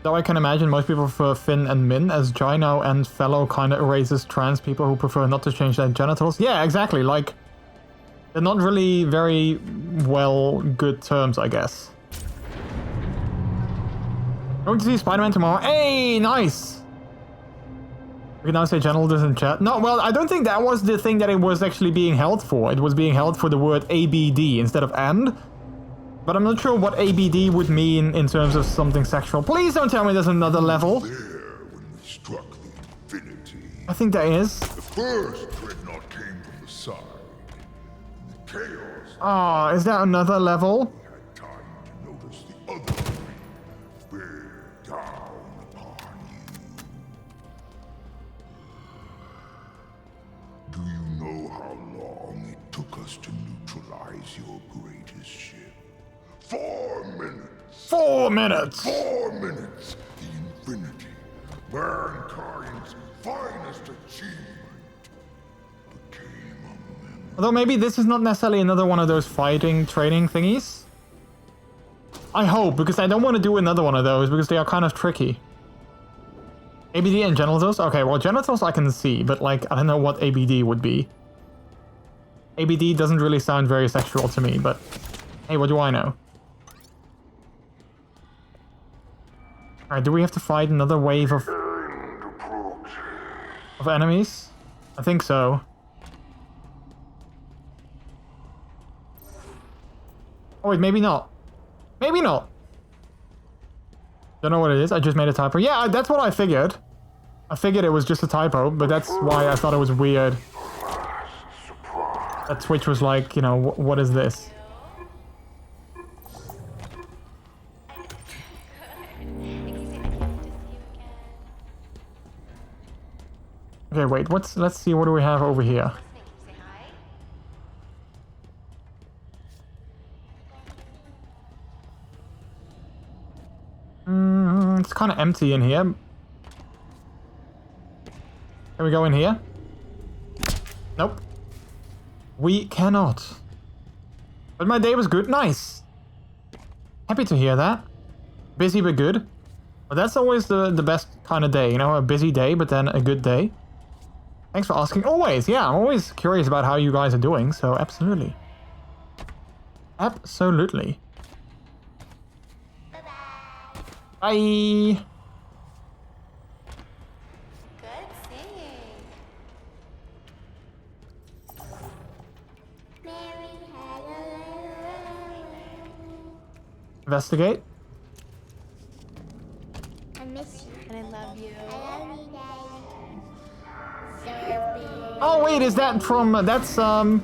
Though I can imagine most people prefer Finn and Min, as Gino and Fellow kind of erases trans people who prefer not to change their genitals. Yeah, exactly. Like, they're not really very good terms, I guess. Going to see Spider-Man tomorrow. Hey, nice. We can now say genitals in chat. No, well, I don't think that was the thing that it was actually being held for. It was being held for the word ABD instead of and. But I'm not sure what ABD would mean in terms of something sexual. Please don't tell me there's another level. There when we struck the infinity. I think there is. The first dreadnought came from the side. The chaos. Oh, is there another level? We had time to notice the other three bear down upon you. Do you know how long it took us to neutralize your greatest ship? 4 minutes. 4 minutes. 4 minutes. The infinity. Mankind's finest achievement. Became a memory. Although maybe this is not necessarily another one of those fighting training thingies. I hope, because I don't want to do another one of those because they are kind of tricky. ABD and genitals? Okay, well, genitals I can see, but like, I don't know what ABD would be. ABD doesn't really sound very sexual to me, but hey, what do I know? Alright, do we have to fight another wave of enemies? I think so. Oh wait, maybe not. Maybe not. Don't know what it is, I just made a typo. Yeah, that's what I figured. I figured it was just a typo, but that's why I thought it was weird. That Twitch was like, you know, what is this? Okay, wait, let's see, what do we have over here? It's kind of empty in here. Can we go in here? Nope. We cannot. But my day was good. Nice. Happy to hear that. Busy but good. But that's always the best kind of day, you know? A busy day, but then a good day. Thanks for asking. Always, yeah. I'm always curious about how you guys are doing, so absolutely. Absolutely. Bye. Good singing. Mary had a Investigate. I miss you. And I love you. I love you, Daddy. Oh wait, is that from that's from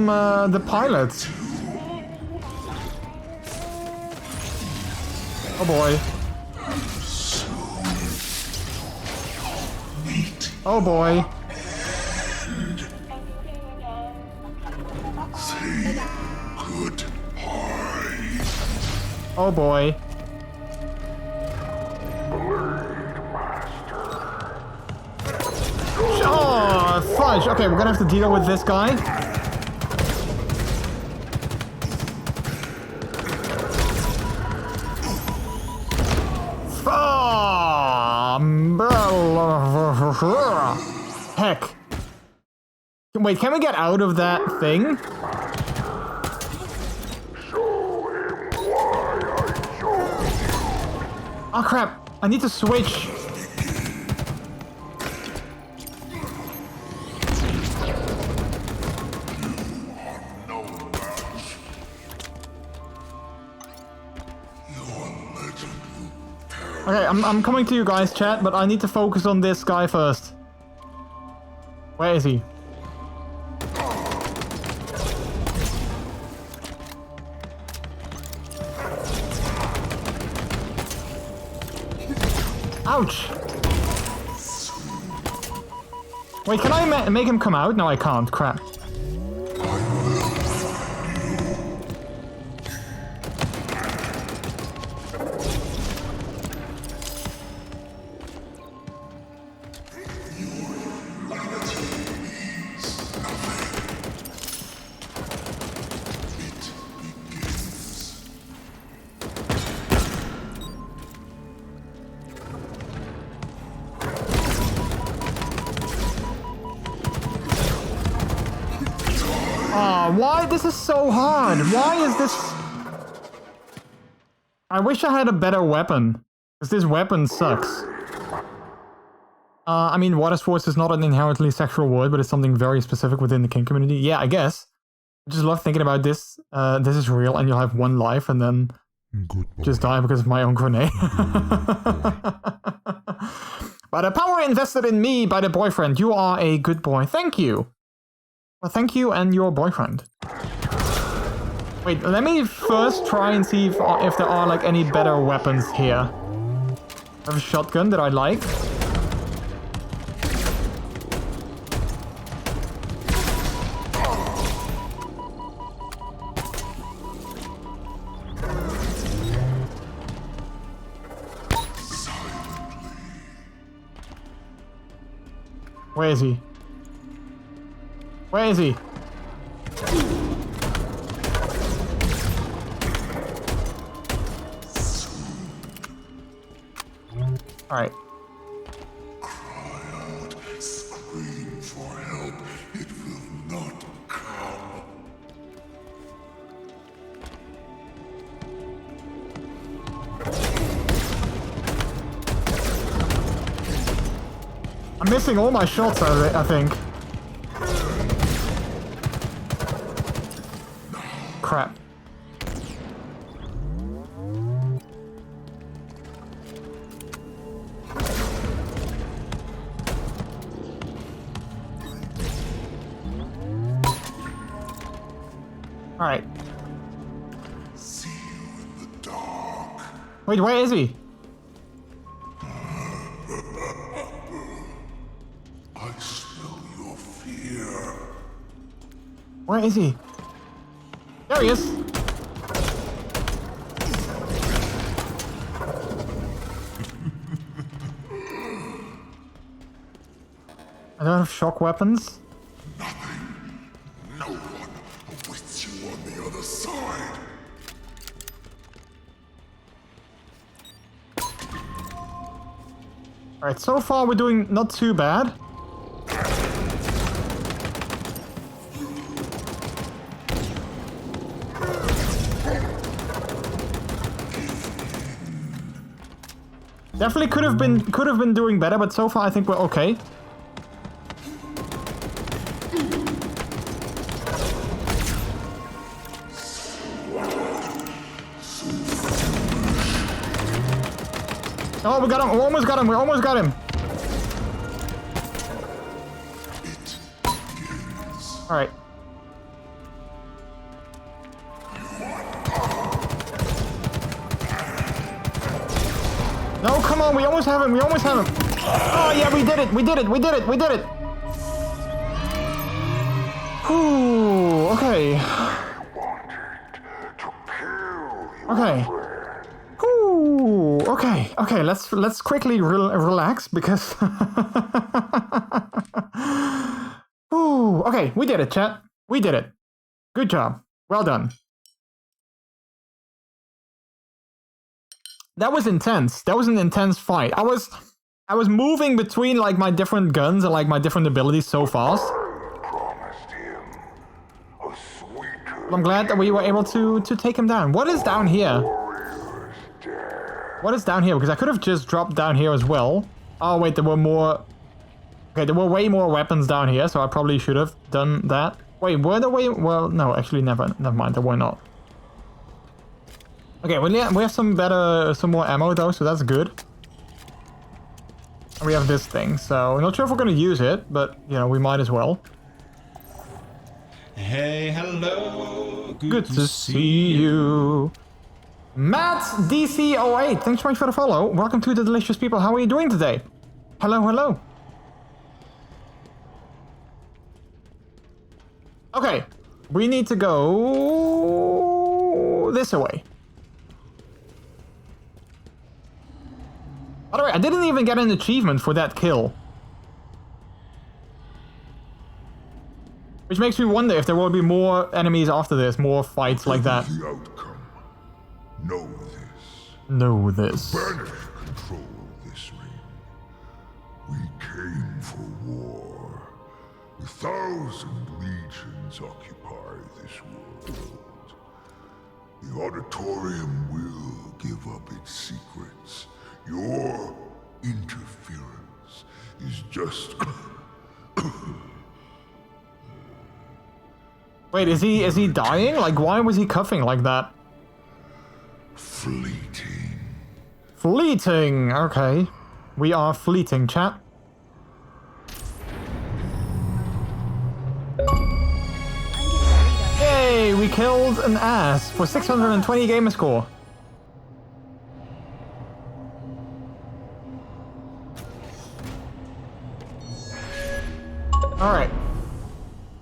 the pilot. Oh boy. Oh boy. Say goodbye. Oh boy. fudge! Okay, we're gonna have to deal with this guy. Heck. Wait, can we get out of that thing? Oh crap, I need to switch. Okay, I'm coming to you guys, chat, but I need to focus on this guy first. Where is he? Ouch! Wait, can I make him come out? No, I can't. Crap. Why? This is so hard. Why is this... I wish I had a better weapon. Because this weapon sucks. I mean, water sports is not an inherently sexual word, but it's something very specific within the kink community. Yeah, I guess. I just love thinking about this. This is real, and you'll have one life, and then just die because of my own grenade. By the power invested in me by the boyfriend, you are a good boy. Thank you. Well, thank you and your boyfriend. Wait, let me first try and see if there are like any better weapons here. I have a shotgun that I like. Where is he? Where is he? All right. Cry out, scream for help. It will not come. I'm missing all my shots, I think. Crap. All right. See you in the dark. Wait, where is he? I smell your fear. Where is he? There he is. I don't have shock weapons. Nothing. No one awaits you on the other side. Alright, so far we're doing not too bad. Definitely could have been doing better, but so far I think we're okay. Oh, we got him! We almost got him! We almost got him! Alright. No, come on, we almost have him, we almost have him! Oh yeah, we did it, we did it, we did it, we did it! Whew, okay. Okay. Whew, okay, okay, let's quickly relax, because... Whew, okay, we did it, chat. We did it. Good job. Well done. That was intense. That was an intense fight. I was moving between like my different guns and like my different abilities so fast. I'm glad that we were able to take him down. What is down here? What is down here? Because I could have just dropped down here as well. Oh wait, there were more. Okay, there were way more weapons down here, so I probably should have done that. Wait, were there way? Well, no, actually, never mind. There were not. Okay, well, yeah, we have some more ammo though, so that's good. And we have this thing, so I'm not sure if we're gonna use it, but you know, we might as well. Hey, hello. Good to see you. Matt DC08, thanks so much for the follow. Welcome to the delicious people. How are you doing today? Hello, hello. Okay, we need to go this way. By the way, I didn't even get an achievement for that kill. Which makes me wonder if there will be more enemies after this, more fights like that. The outcome. Know this. Know this. Banish control of this ring. We came for war. 1,000 legions occupy this world. The auditorium will give up its secrets. Your interference is just... Wait, is he dying? Like, why was he coughing like that? fleeting. Fleeting! Okay. We are fleeting, chat. Yay! We killed an ass for 620 gamer score. Alright.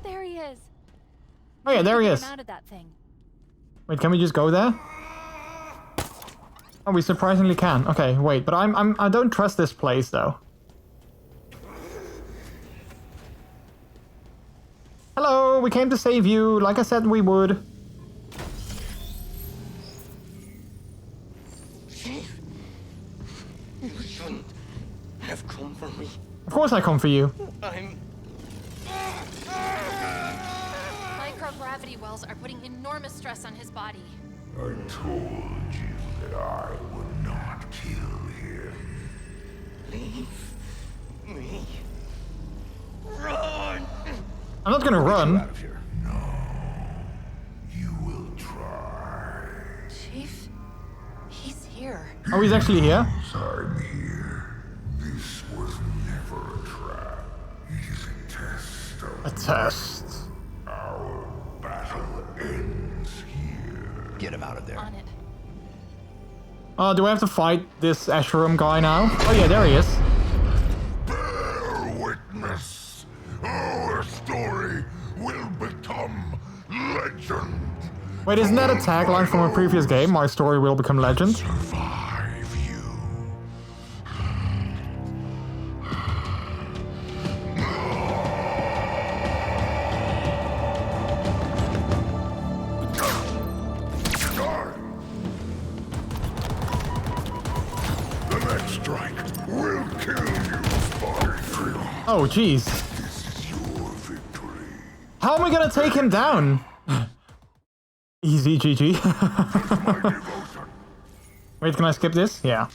There he is. Oh yeah, there he is. Out of that thing. Wait, can we just go there? Oh, we surprisingly can. Okay, wait, but I don't trust this place though. Hello, we came to save you, like I said we would. Chief, you shouldn't have come for me. Of course I come for you. Microgravity wells are putting enormous stress on his body. I told you that I would not kill him. Leave me. Run! I'm not gonna run. Out of here. No, you will try. Chief, he's here. Oh, he's actually here? I'm here. This was never a trap. It is a test of A test. our battle ends here. Get him out of there. On it. Do I have to fight this Asherum guy now? Oh yeah, there he is. Bear witness. Our story will become legend. Wait, isn't that a tagline from a previous game? My story will become legend? Survive you. The next strike will kill you, Spy. Oh, jeez. This is your victory. How am I gonna take him down? Easy, GG. My devotion. Wait, can I skip this? Yeah.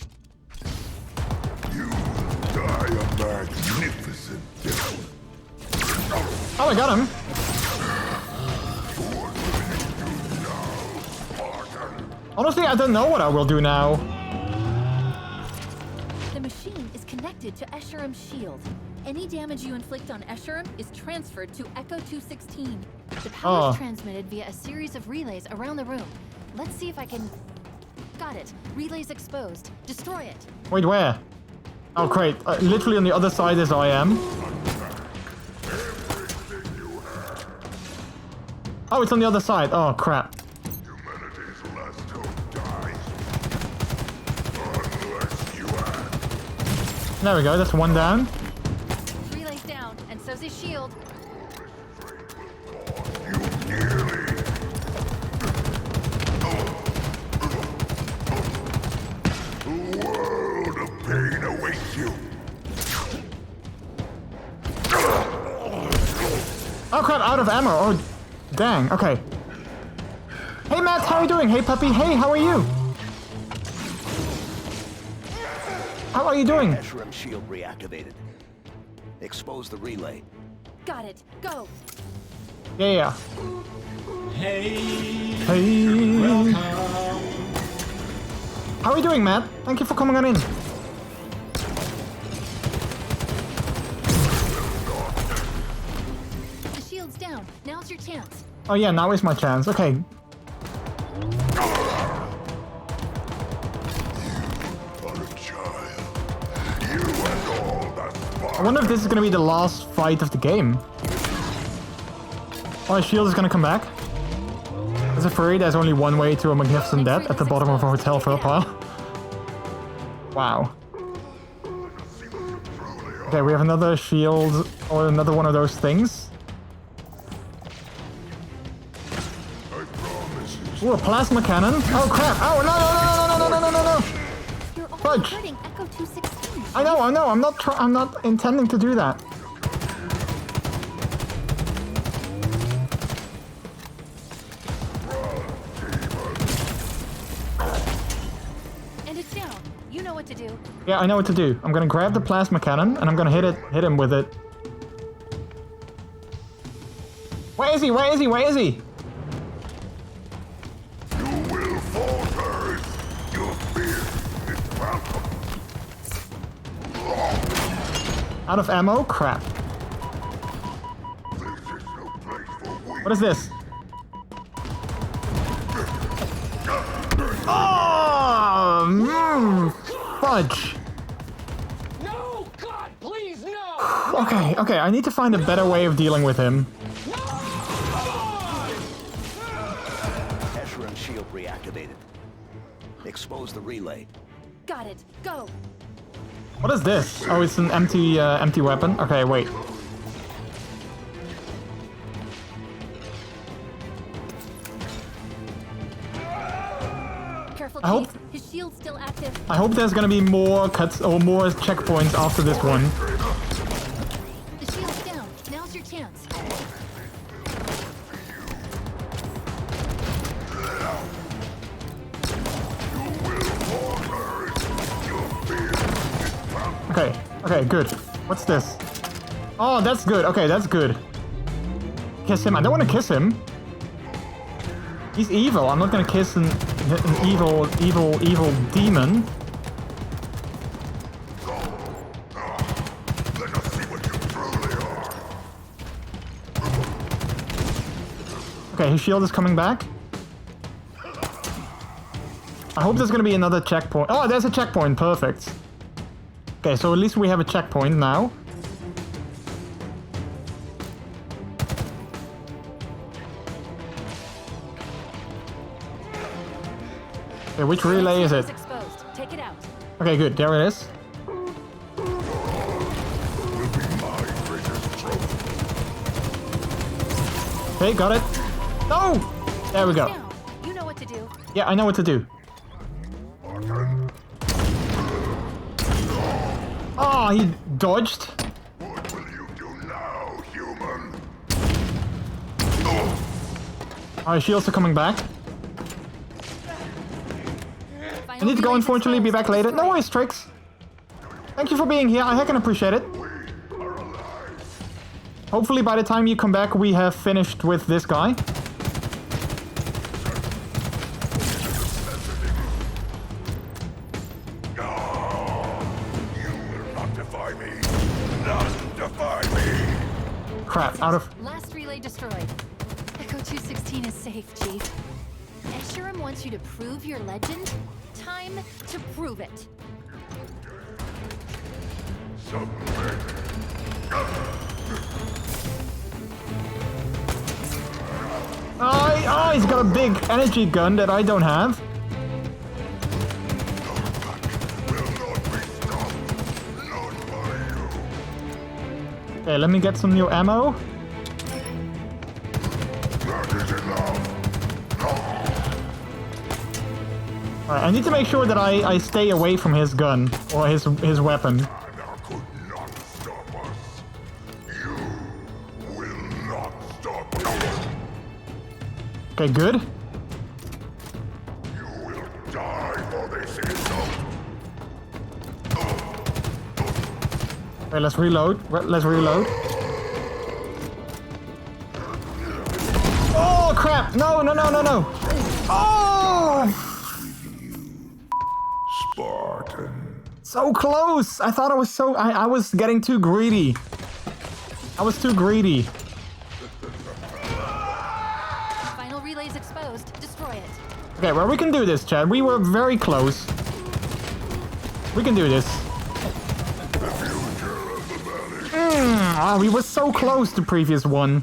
You will die a magnificent death. Oh, I got him. What will you do now, Spartan? Honestly, I don't know what I will do now. The machine is connected to Escherum's shield. Any damage you inflict on Escherum is transferred to Echo 216. The power is transmitted via a series of relays around the room. Let's see if I can... Got it. Relays exposed. Destroy it. Wait, where? Oh, great. Literally on the other side as I am. Oh, it's on the other side. Oh, crap. Humanity's last hope dies. Unless you act. There we go. That's one down. Relay's down, and so's his shield. Oh crap, out of ammo. Oh, dang. Okay. Hey Matt, how are you doing? Hey puppy, hey, how are you? How are you doing? Esherim shield reactivated. Expose the relay. Got it. Go. Yeah. Hey. Hey. Welcome. How are you doing, Matt? Thank you for coming on in. The shield's down. Now's your chance. Oh yeah, now is my chance. Okay. I wonder if this is gonna be the last fight of the game. Oh, his shield is gonna come back. As a furry, there's only one way to a magnificent death, at the bottom of a hotel fur pile. Wow. Okay, we have another shield, or another one of those things. Ooh, a plasma cannon. Oh crap! Oh no! You're only Fudge. hurting Echo 216. I know. I'm not intending to do that. And it's down. You know what to do. Yeah, I know what to do. I'm gonna grab the plasma cannon and I'm gonna hit him with it. Where is he? Where is he? Where is he? You will falter. Your fear is welcome. Out of ammo? Crap. This is no place for weak. What is this? Oh, fudge. No! God, please, no! Okay, I need to find a better way of dealing with him. Esherim shield reactivated. Expose the relay. Got it. Go. What is this? Oh, it's an empty weapon. Okay, wait. Careful, I hope- Chase. His shield's still active. I hope there's gonna be more cuts or more checkpoints after this one. The shield's down. Now's your chance. Okay, good. What's this? Oh, that's good. Okay, that's good. Kiss him. I don't want to kiss him. He's evil. I'm not gonna kiss an evil demon. Let us see what you truly are. Okay, his shield is coming back. I hope there's gonna be another checkpoint. Oh, there's a checkpoint. Perfect. Okay, so at least we have a checkpoint now. Okay, which relay is it? It's exposed. Take it out. Okay, good. There it is. Okay, got it. No! There we go. Down. You know what to do. Yeah, I know what to do. Oh, he dodged. What will you do now, human? Alright, shields are coming back. I need to go, unfortunately, be back later. No worries, Trix. Thank you for being here. I can appreciate it. Hopefully, by the time you come back, we have finished with this guy. Crap, out of... Last relay destroyed. Echo 216 is safe, Chief. Esherim wants you to prove your legend. Time to prove it. Oh, he's got a big energy gun that I don't have. Okay, let me get some new ammo. Alright, I need to make sure that I stay away from his gun or his weapon. Could not stop us. You will not Okay, good. You will die for this insult. Wait, let's reload. Let's reload. Oh, crap! No, no, no, no, no! Oh! Spartan. So close! I thought I was so... I was getting too greedy. I was too greedy. Final relay's exposed. Destroy it. Okay, well, we can do this, Chad. We were very close. We can do this. We were so close to previous one.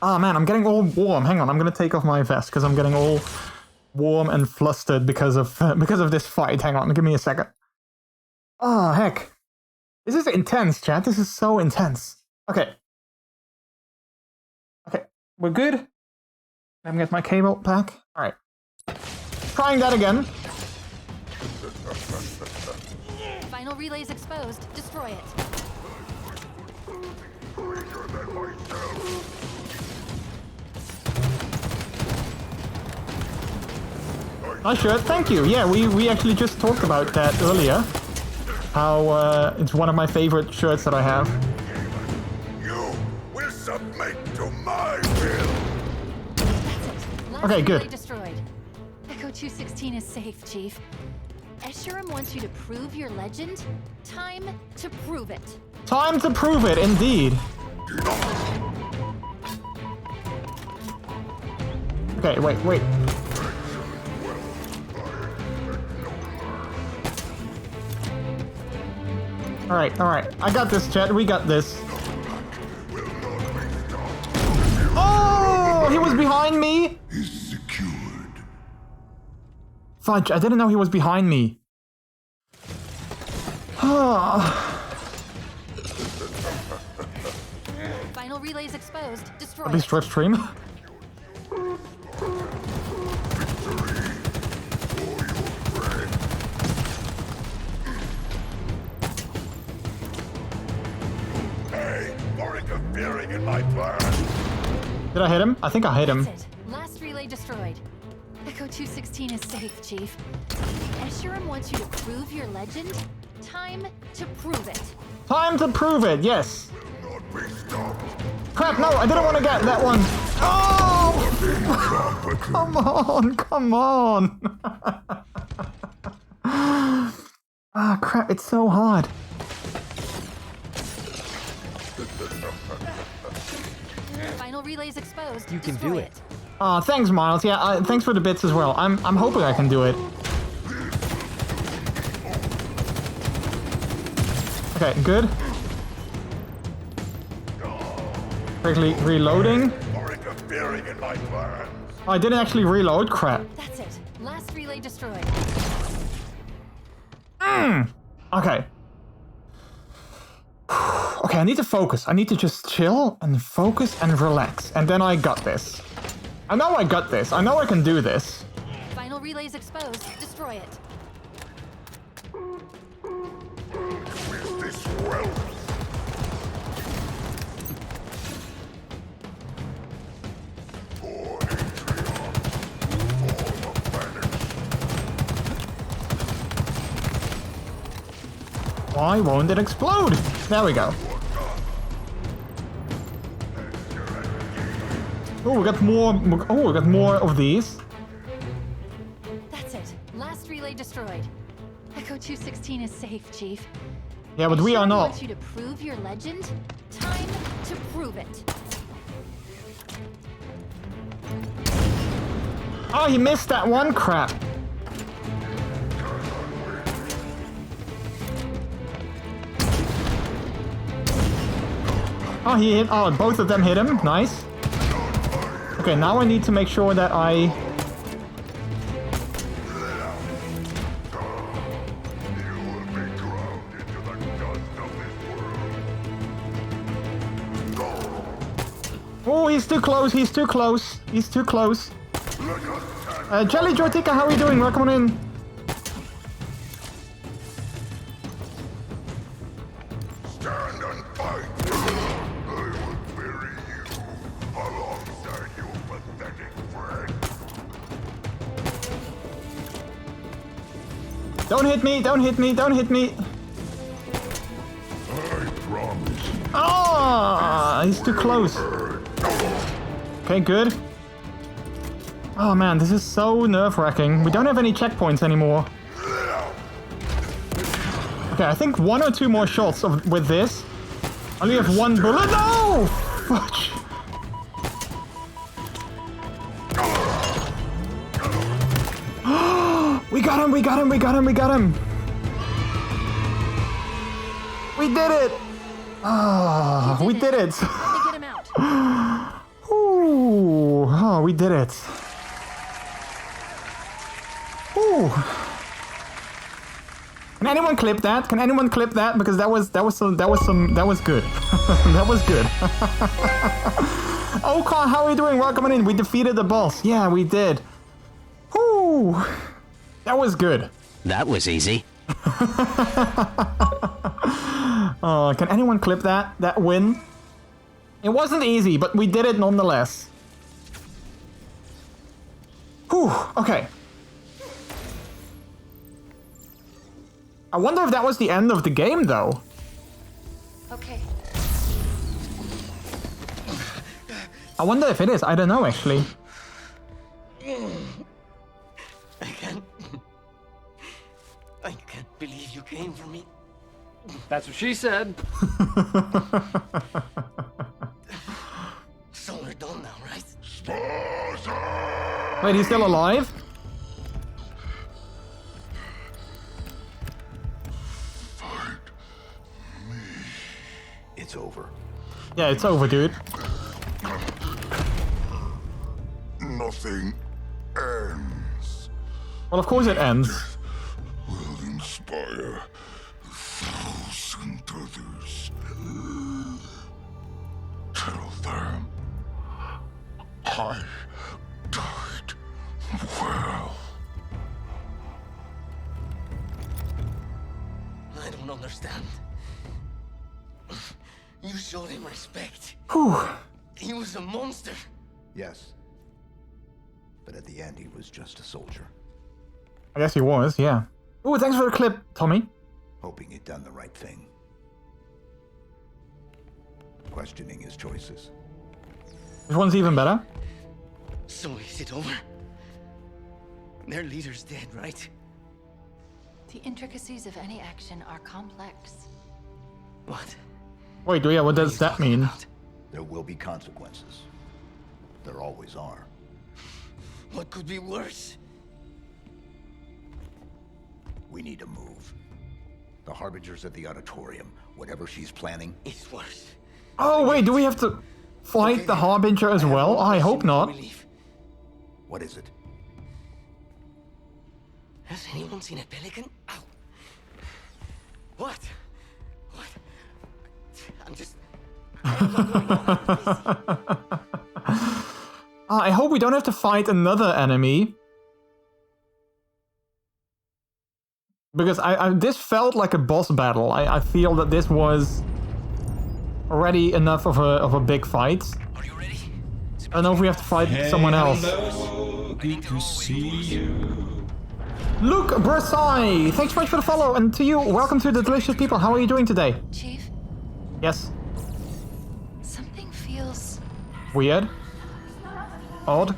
Ah, man, I'm getting all warm. Hang on, I'm gonna take off my vest because I'm getting all warm and flustered because of this fight. Hang on, give me a second. Oh, heck. This is intense, chat. This is so intense. Okay. Okay, we're good. Let me get my cable back. All right. Trying that again. Final relay's exposed. Destroy it. Nice shirt, thank you. Yeah, we actually just talked about that earlier. How it's one of my favorite shirts that I have. You will submit to my will. Last Okay, good. relay destroyed. Echo 216 is safe, Chief. Escharum wants you to prove your legend. Time to prove it. Time to prove it, indeed. Okay, wait. Alright. I got this, Chet. We got this. Oh! He was behind me! Is secured. Fudge, I didn't know he was behind me. Final relay's exposed. Destroy At least it. Twitch stream. Interfering in my plans. Did I hit him? I think I hit him. That's it. Last relay destroyed. Echo 216 is safe, Chief. Escharum wants you to prove your legend. Time to prove it. Time to prove it, yes. Will not be stopped. Crap, no, I didn't want to get that one. Oh! Come on. Ah, crap, it's so hard. Final relay's exposed. You can Destroy do it. Ah, thanks, Miles. Yeah, thanks for the bits as well. I'm hoping I can do it. Okay, good. Quickly reloading. For interfering in my plans. Oh, I didn't actually reload. Crap. That's it. Last relay destroyed. Okay. Okay, I need to focus. I need to just chill and focus and relax. And then I got this. I know I got this. I know I can do this. Final relay's exposed. Destroy it. With this wealth. For Atrion. For the planet. Why won't it explode? There we go. Oh, we got more. Oh, we got more of these. That's it. Last relay destroyed. Echo 216 is safe, Chief. Yeah, but we are Escharum not. wants you to prove your legend. Time to prove it. Oh, he missed that one. Crap. Oh, he hit. Oh, both of them hit him. Nice. Okay, now I need to make sure that I. You will be ground into the dust of this world. Oh, he's too close. He's too close. He's too close. Jelly Jortika, how are you doing? Welcome on in. Stand and fight. I will bury you alongside your pathetic friends. Don't hit me, don't hit me, don't hit me. I promise. Ah, he's too close. Okay, good. Oh man, this is so nerve-wracking. We don't have any checkpoints anymore. Okay, I think 1 or 2 more shots with this. I only have 1 bullet. No! Fudge. We got him, we got him, we got him, we got him. We did it! Ah, we did it. Get him out. Ooh, oh, we did it. Ooh. Can anyone clip that? Can anyone clip that? Because that was good. That was good. Oh, Carl, how are you doing? Welcome in. We defeated the boss. Yeah, we did. Ooh, that was good. That was easy. Can anyone clip that? That win? It wasn't easy, but we did it nonetheless. Whew, okay. I wonder if that was the end of the game, though. Okay. I wonder if it is. I don't know, actually. I can't believe you came for me. That's what she said. So we're done now, right? Wait, he's still alive? It's over. Yeah, it's over, dude. Nothing ends. Well, of course it ends. Will inspire 1,000 others. Tell them I died well. I don't understand. You showed him respect. Whew. He was a monster. Yes. But at the end, he was just a soldier. I guess he was, yeah. Ooh, thanks for the clip, Tommy. Hoping he'd done the right thing. Questioning his choices. This one's even better. So is it over? Their leader's dead, right? The intricacies of any action are complex. What? Wait, yeah, what does that mean? There will be consequences. There always are. What could be worse? We need to move. The Harbinger's at the auditorium. Whatever she's planning, it's worse. Oh, wait, do we have to fight the Harbinger as well? I hope not. What is it? Has anyone seen a pelican? Ow. What? What? I'm just... I hope we don't have to fight another enemy. Because this felt like a boss battle. I feel that this was already enough of a big fight. Are you ready? I don't know if we have to fight someone else. Hello, good to see you. Luke Brasai, thanks so much for the follow, and to you, welcome to the Delicious People. How are you doing today? Chief, Yes. something feels... Weird. Odd.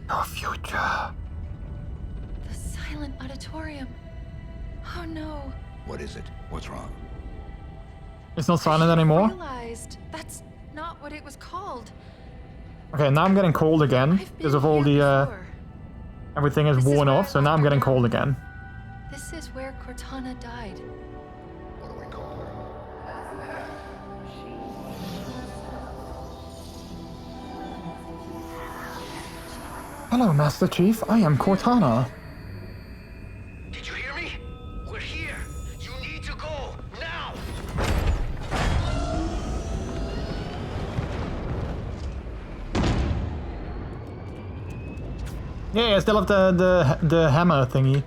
Your future. The silent auditorium. Oh no. What is it? What's wrong? It's not silent anymore? Realized that's not what it was called. Okay, now I'm getting cold again because of all the everything is worn off, so now I'm getting cold again. This is where Cortana died. What do we call her? Hello, Master Chief. I am Cortana. Did you hear me? We're here. You need to go now. Yeah, I still have the hammer thingy.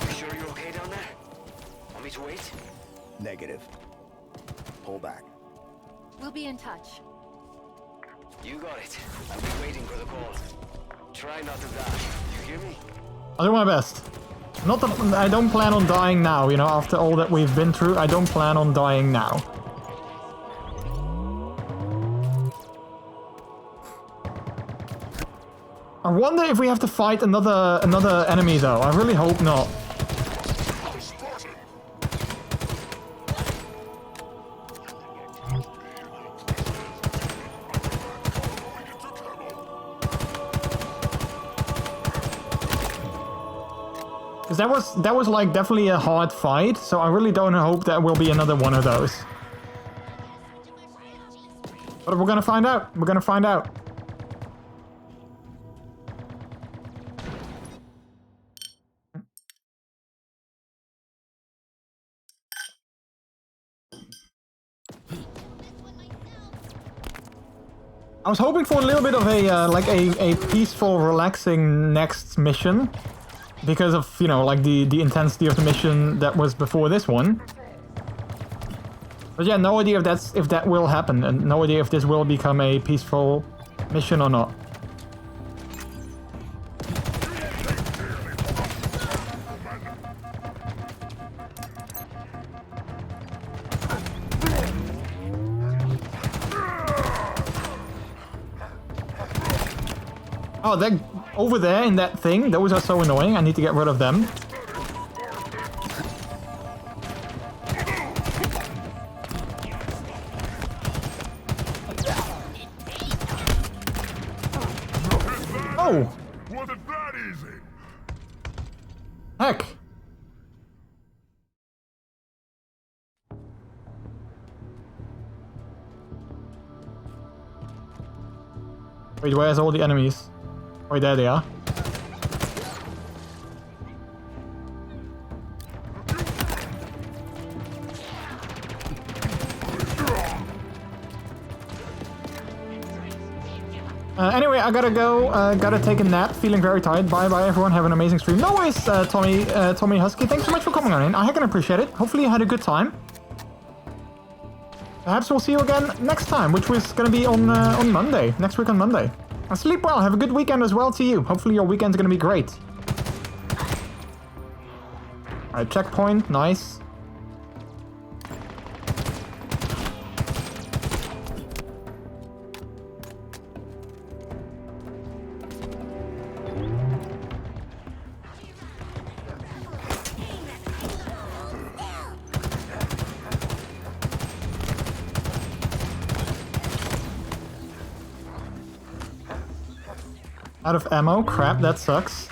You sure you're okay down there? Want me to wait? We'll be in touch. You got it. I'll be waiting for the call. Try not to die. You hear me? I'll do my best. Not that I don't plan on dying now, you know, after all that we've been through, I don't plan on dying now. I wonder if we have to fight another enemy though. I really hope not. Because that was like definitely a hard fight, so I really don't hope that will be another one of those. But we're gonna find out. We're gonna find out. I was hoping for a little bit of a like a peaceful, relaxing next mission, because of, you know, like the intensity of the mission that was before this one. But yeah, no idea if that will happen, and no idea if this will become a peaceful mission or not. Oh, they're over there in that thing. Those are so annoying. I need to get rid of them. Oh! Wasn't that easy? Heck! Wait, where's all the enemies? Oh, there they are. Anyway, I gotta go. Gotta take a nap. Feeling very tired. Bye bye, everyone. Have an amazing stream. No worries, Tommy Husky. Thanks so much for coming on in. I can appreciate it. Hopefully you had a good time. Perhaps we'll see you again next time, which was gonna be on Monday. Next week on Monday. And sleep well. Have a good weekend as well to you. Hopefully your weekend's gonna be great. Alright, checkpoint. Nice. Out of ammo? Crap, that sucks.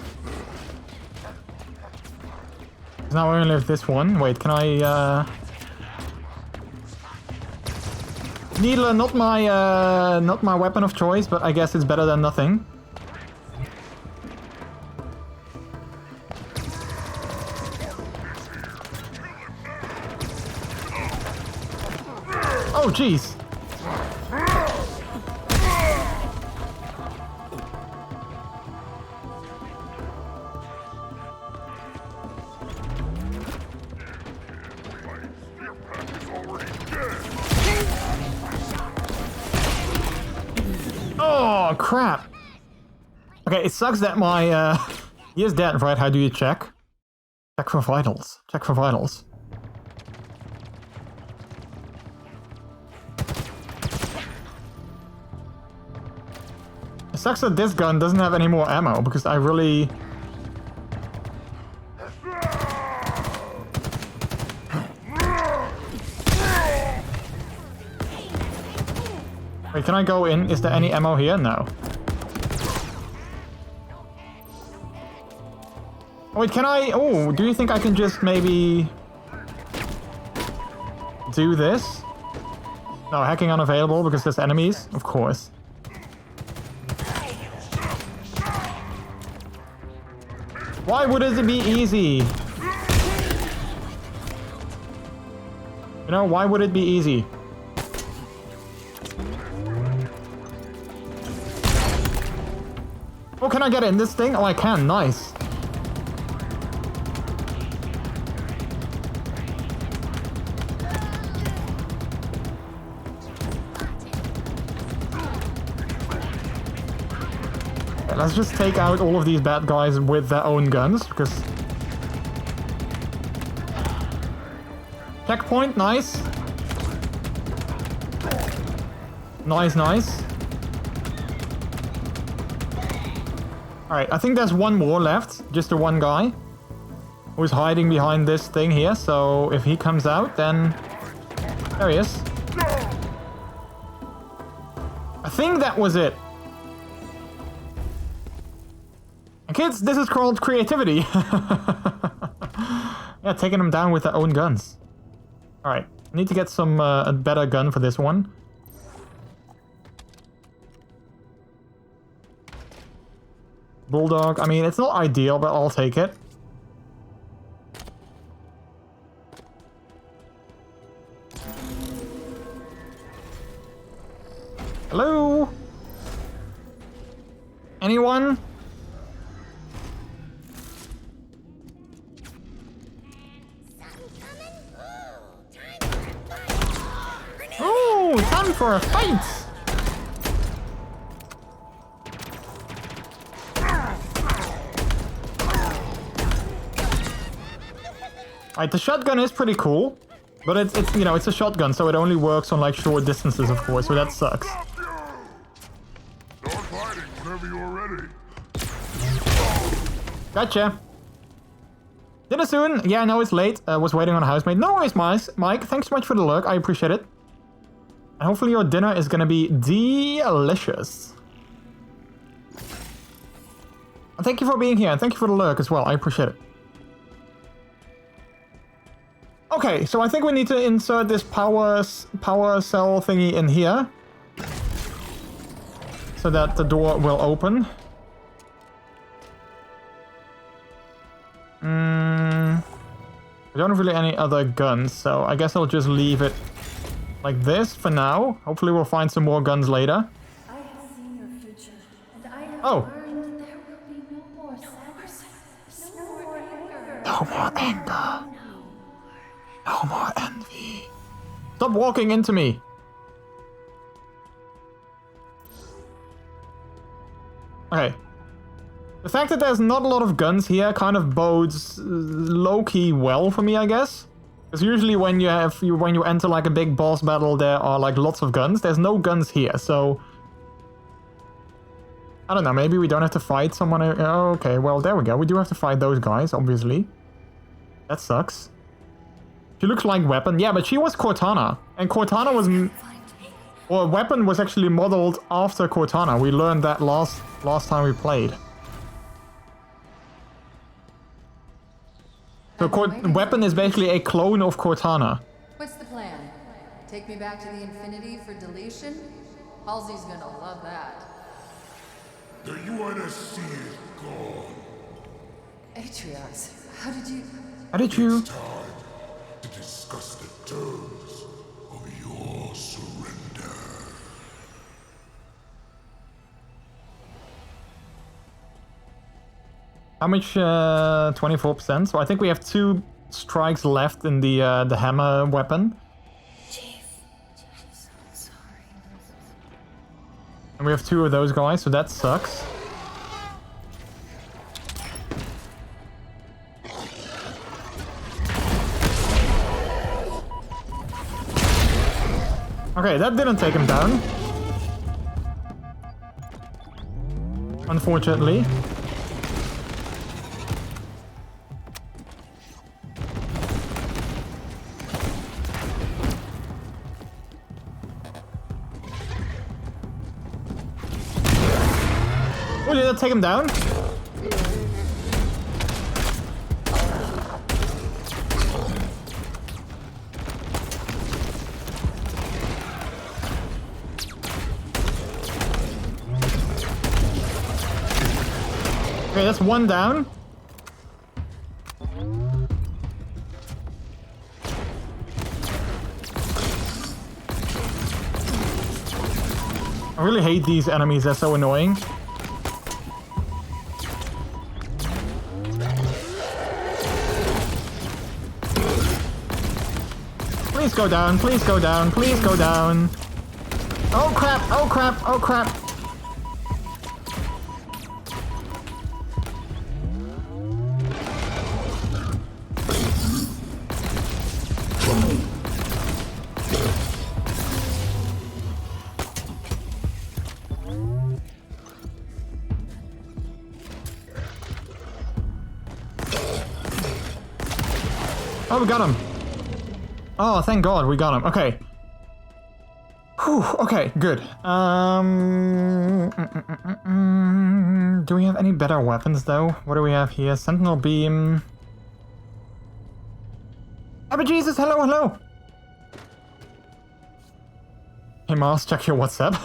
Now I only have this one. Wait, can I, Needler, not my weapon of choice, but I guess it's better than nothing. Oh, jeez. Oh, crap. Okay, it sucks that my, he is dead, right? How do you check? Check for vitals. Check for vitals. It sucks that this gun doesn't have any more ammo, because I really... Wait, can I go in? Is there any ammo here? No. Oh, wait, can I... Oh, do you think I can just maybe... do this? No, hacking unavailable because there's enemies? Of course. Why would it be easy? You know, why would it be easy? Oh, can I get in this thing? Oh, I can. Nice. Okay, let's just take out all of these bad guys with their own guns, because... Checkpoint, nice. Nice, nice. Alright, I think there's one more left. Just the one guy who's hiding behind this thing here. So if he comes out, then... There he is. I think that was it. And kids, this is called creativity. Yeah, taking them down with their own guns. Alright, I need to get some a better gun for this one. Bulldog, I mean, it's not ideal, but I'll take it. Hello? Anyone? Ooh, time for a fight! Alright, the shotgun is pretty cool, but it's you know, it's a shotgun, so it only works on like short distances, of course, so that sucks. Start fighting whenever you're ready. Gotcha. Dinner soon. Yeah, I know it's late. Was waiting on a housemate. No worries, Mike. Thanks so much for the lurk. I appreciate it. And hopefully your dinner is gonna be delicious. And thank you for being here, and thank you for the lurk as well. I appreciate it. Okay, so I think we need to insert this power cell thingy in here, so that the door will open. I don't have really any other guns, so I guess I'll just leave it like this for now. Hopefully we'll find some more guns later. I have seen your future, and I have Oh. learned there will be no more sadness, no more anger. No more anger. No more envy. Stop walking into me. Okay. The fact that there's not a lot of guns here kind of bodes low-key well for me, I guess. Because usually when you enter like a big boss battle, there are like lots of guns. There's no guns here, so I don't know. Maybe we don't have to fight someone. Oh, okay, well there we go. We do have to fight those guys, obviously. That sucks. She looks like Weapon. Yeah, but she was Cortana. And Cortana was... Well, Weapon was actually modeled after Cortana. We learned that last time we played. So Weapon is basically a clone of Cortana. What's the plan? Take me back to the Infinity for deletion? Halsey's gonna love that. The UNSC is gone. Atriox, how did you... How did you... It's time to discuss the terms of your surrender. How much? 24%. So I think we have 2 strikes left in the hammer weapon. Chief, I'm so sorry. And we have 2 of those guys, so that sucks. Okay, that didn't take him down. Unfortunately. Oh, did that take him down? Okay, that's 1 down. I really hate these enemies, they're so annoying. Please go down, please go down, please go down. Oh crap, oh crap, oh crap. Oh, we got him. Oh, thank God, we got him. Okay. Whew, okay, good. Do we have any better weapons, though? What do we have here? Sentinel beam. Oh, but Jesus, hello, hello. Hey, Mars, check your WhatsApp.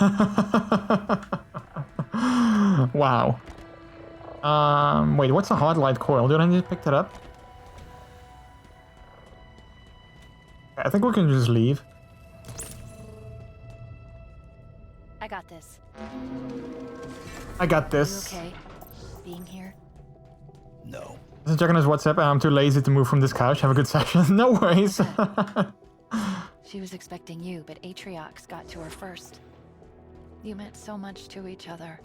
Wow. Wait, what's a hard light coil? Did I need to pick that up? I think we can just leave. I got this. I got this. You okay? Being here? No. Just checking his WhatsApp. I'm too lazy to move from this couch. Have a good session. No worries. She was expecting you, but Atriox got to her first. You meant so much to each other.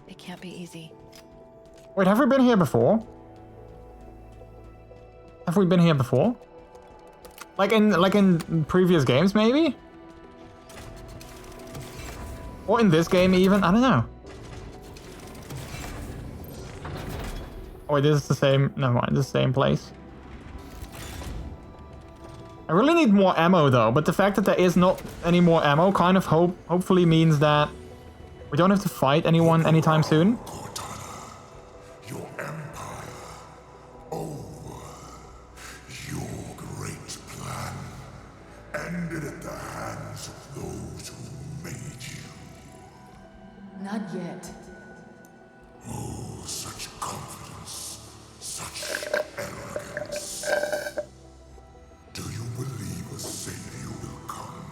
It can't be easy. Wait, have we been here before? Have we been here before? Like in previous games, maybe? Or in this game even? I don't know. Oh wait, this is the same... Never mind, this is the same place. I really need more ammo though, but the fact that there is not any more ammo kind of hopefully means that we don't have to fight anyone anytime soon. Your empire over. Your great plan ended at the hands of those who made you. Not yet. Oh, such confidence, such arrogance. Do you believe a savior will come?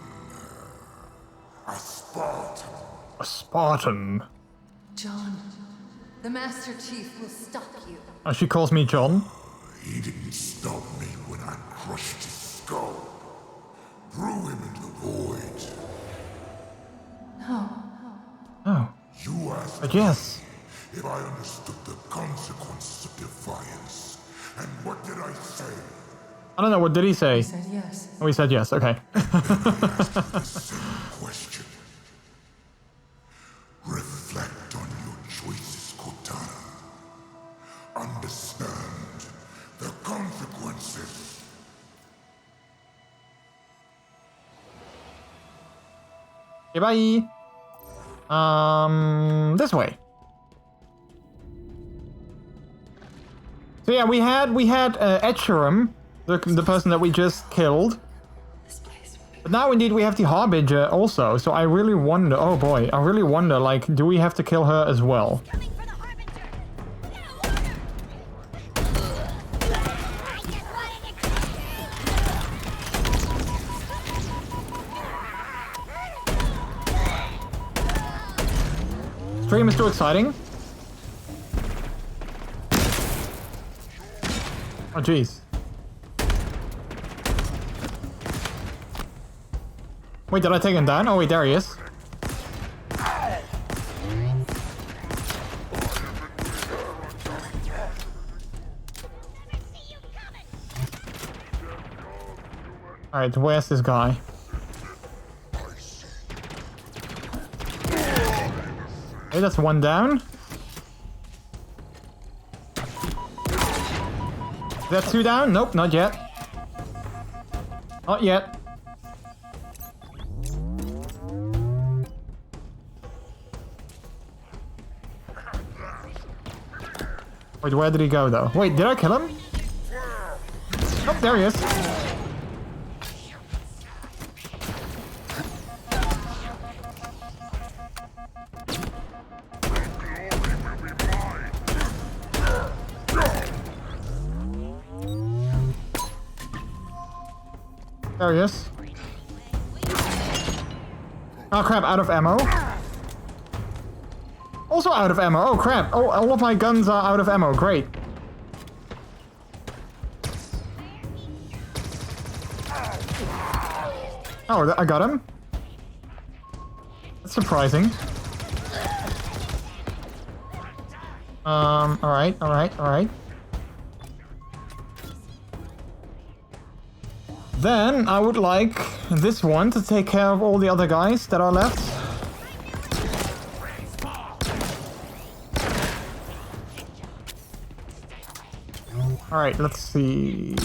A Spartan. A Spartan. John, the Master Chief will stop you. Oh, she calls me John. He didn't stop me when I crushed his skull. Threw him into the void. No. Oh. You asked But yes. me if I understood the consequences of defiance. And what did I say? I don't know, what did he say? He said yes. Oh, he said yes, okay. The same question. Reflect on your choices, Cortana. Understand the consequences. Okay, bye. This way. So yeah, we had Escharum, the person that we just killed. But now indeed we have the Harbinger also, so I really wonder, oh boy, I really wonder, like, do we have to kill her as well? Stream is too exciting. Oh jeez. Wait, did I take him down? Oh wait, there he is. Alright, where's this guy? Okay, that's one down. Is that two down? Nope, not yet. Not yet. Wait, where did he go though? Wait, did I kill him? Oh, there he is. There he is. Oh crap, out of ammo. Also out of ammo. Oh crap. Oh, all of my guns are out of ammo. Great. Oh, I got him. That's surprising. Alright, alright, alright. Then I would like this one to take care of all the other guys that are left. Alright, let's see.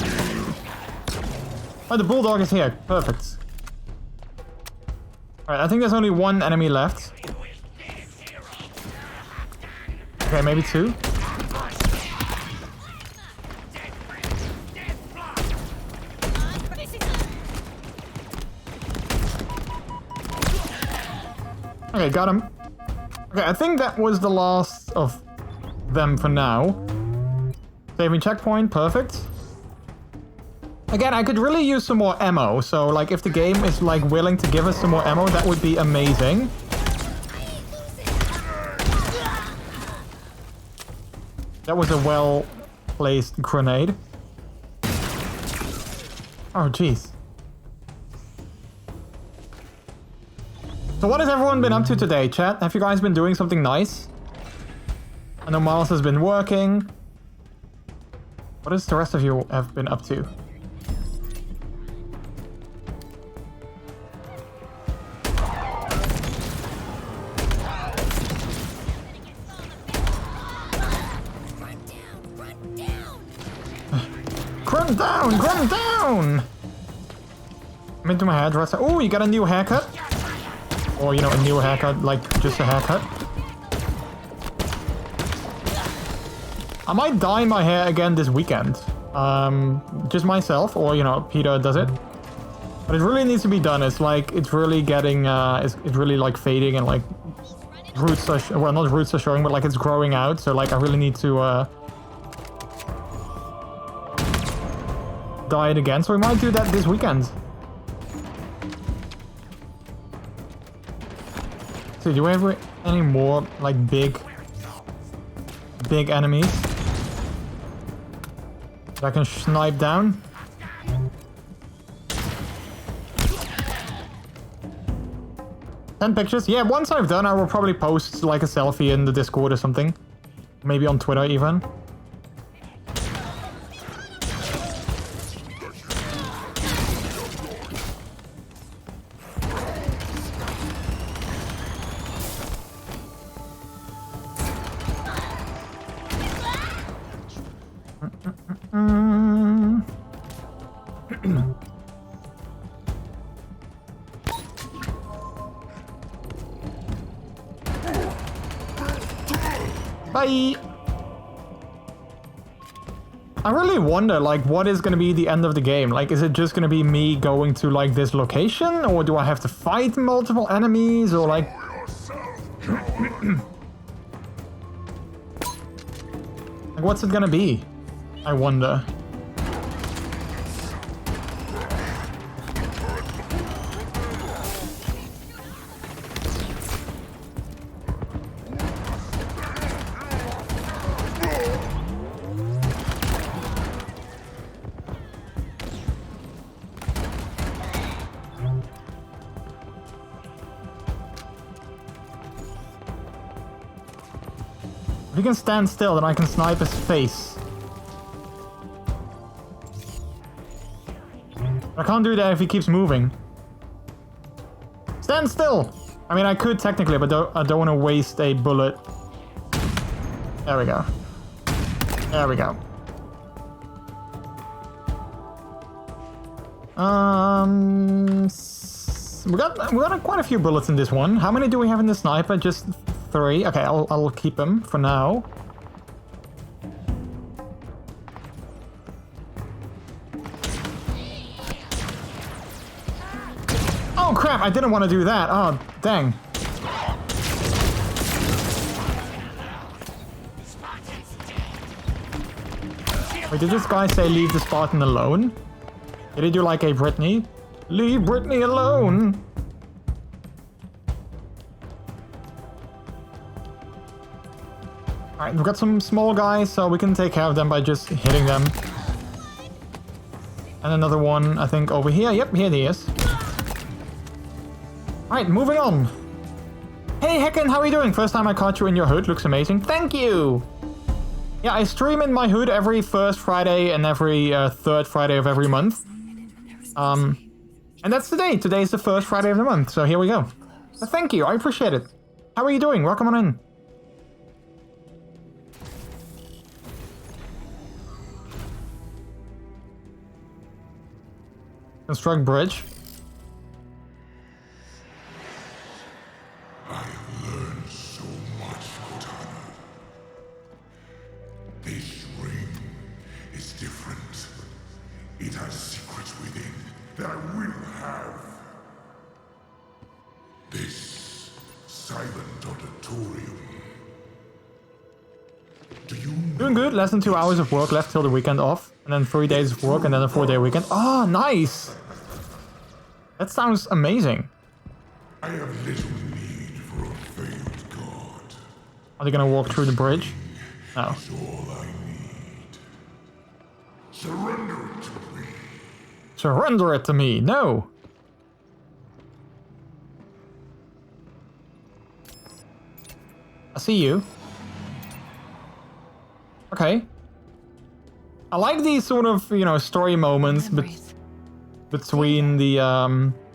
Oh, the bulldog is here. Perfect. Alright, I think there's only one enemy left. Okay, maybe two. Okay, got him. Okay, I think that was the last of them for now. Saving checkpoint, perfect. Again, I could really use some more ammo, so like if the game is like willing to give us some more ammo, that would be amazing. That was a well-placed grenade. Oh, jeez. So what has everyone been up to today, chat? Have you guys been doing something nice? I know Miles has been working. What does the rest of you have been up to? Grunt down! Grunt down! I'm into my hairdresser. Oh, you got a new haircut? Or, you know, a new haircut, like just a haircut. I might dye my hair again this weekend. Just myself, or, you know, Peter does it. But it really needs to be done. It's like, it's really getting, it's really like fading and like roots are, well, not roots are showing, but like it's growing out. So like I really need to, dye it again. So we might do that this weekend. So do we have any more like big enemies that I can snipe down? Ten pictures? Yeah, once I've done, I will probably post like a selfie in the Discord or something. Maybe on Twitter even. Bye! I really wonder, like, what is gonna be the end of the game? Like, is it just gonna be me going to, like, this location? Or do I have to fight multiple enemies? Or, like... like, what's it gonna be? I wonder. If he can stand still, then I can snipe his face. I can't do that if he keeps moving. Stand still! I mean, I could technically, but I don't want to waste a bullet. There we go. There we go. We got quite a few bullets in this one. How many do we have in the sniper? Just 3. Okay, I'll keep him for now. Oh crap! I didn't want to do that. Oh dang. Wait, did this guy say leave the Spartan alone? Did he do like a Britney? Leave Britney alone! Alright, we've got some small guys, so we can take care of them by just hitting them. And another one, I think, over here. Yep, here he is. Alright, moving on. Hey, Hecken, how are you doing? First time I caught you in your hood. Looks amazing. Thank you! Yeah, I stream in my hood every first Friday and every third Friday of every month. And that's today. Today is the first Friday of the month, so here we go. But thank you, I appreciate it. How are you doing? Welcome on in. Construct bridge. I learned so much, Cortana. This ring is different. It has secrets within that I will have. This silent auditorium. Do you know? Doing good. Less than 2 hours of work left till the weekend off. And then 3 days of work and then a 4-day weekend. Oh, nice! That sounds amazing. I have little need for a veiled god. Are they gonna walk through the bridge? No. It's all I need. Surrender it to me. Surrender it to me. No. I see you. Okay. I like these sort of, you know, story moments between the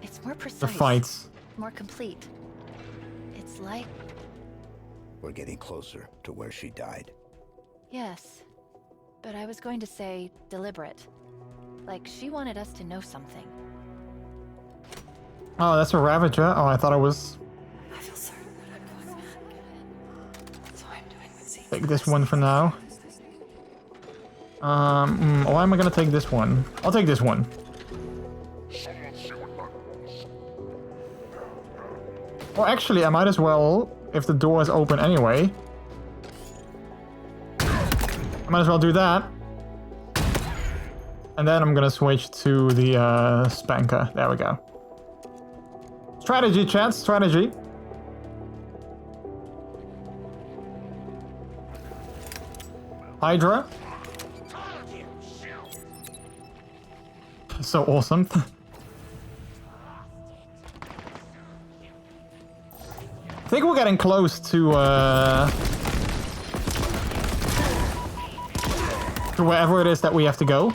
It's more precise, the fights. more complete. It's like, We're getting closer to where she died. yes, but I was going to say deliberate. Like she wanted us to know something. Oh, that's a Ravager. Oh, I thought it was. I feel certain that I'm going mad. So I'm doing what seems Take this one for now. Why am I gonna take this one? I'll take this one. Well, actually, I might as well, if the door is open anyway. I might as well do that. And then I'm gonna switch to the spanker. There we go. Strategy, chat, strategy. Hydra. So awesome. I think we're getting close to wherever it is that we have to go.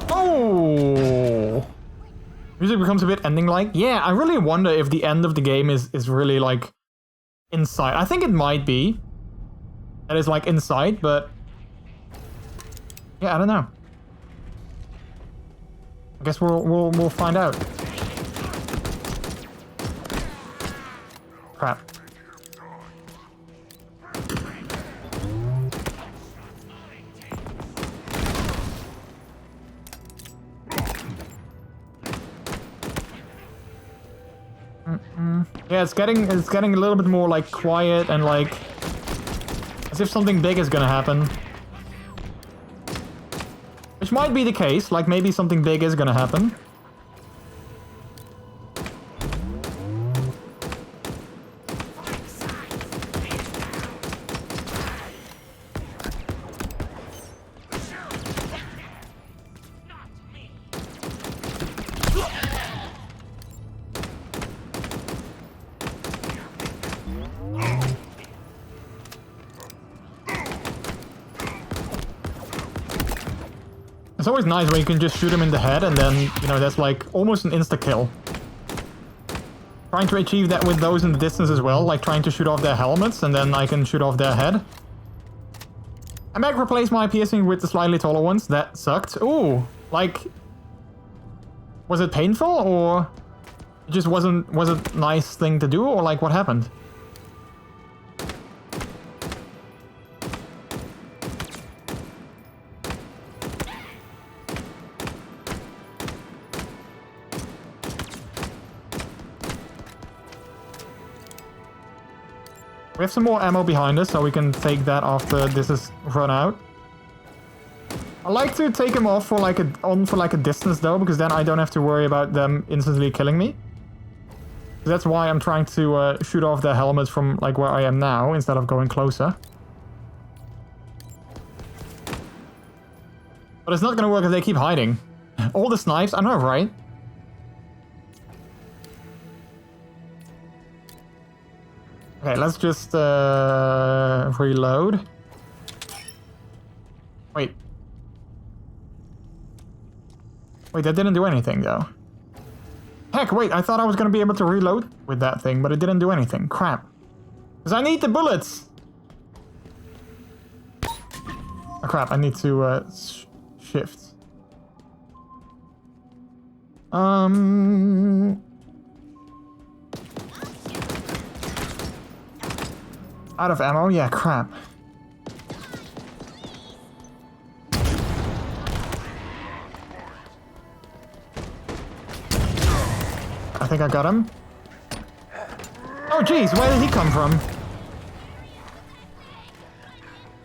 Oh! Music becomes a bit ending-like. Yeah, I really wonder if the end of the game is really like inside. I think it might be. That is like inside, but yeah, I don't know. I guess we'll find out. Crap. Yeah, it's getting a little bit more like quiet and like as if something big is gonna happen. Which might be the case, like maybe something big is gonna happen. It's always nice when you can just shoot him in the head and then, you know, that's like almost an insta-kill. Trying to achieve that with those in the distance as well, like trying to shoot off their helmets and then I can shoot off their head. I might replace my piercing with the slightly taller ones. That sucked. Ooh, like, was it painful or it just was a nice thing to do or like what happened? We have some more ammo behind us, so we can take that after this is run out. I like to take them off for like a distance though, because then I don't have to worry about them instantly killing me. That's why I'm trying to shoot off their helmets from like where I am now instead of going closer. But it's not gonna work if they keep hiding. All the snipes, I know, right? Okay, let's just reload. Wait. Wait, that didn't do anything though. Heck, wait, I thought I was gonna be able to reload with that thing, but it didn't do anything. Crap. Because I need the bullets! Oh crap, I need to shift. Out of ammo? Yeah, crap. I think I got him. Oh jeez, where did he come from?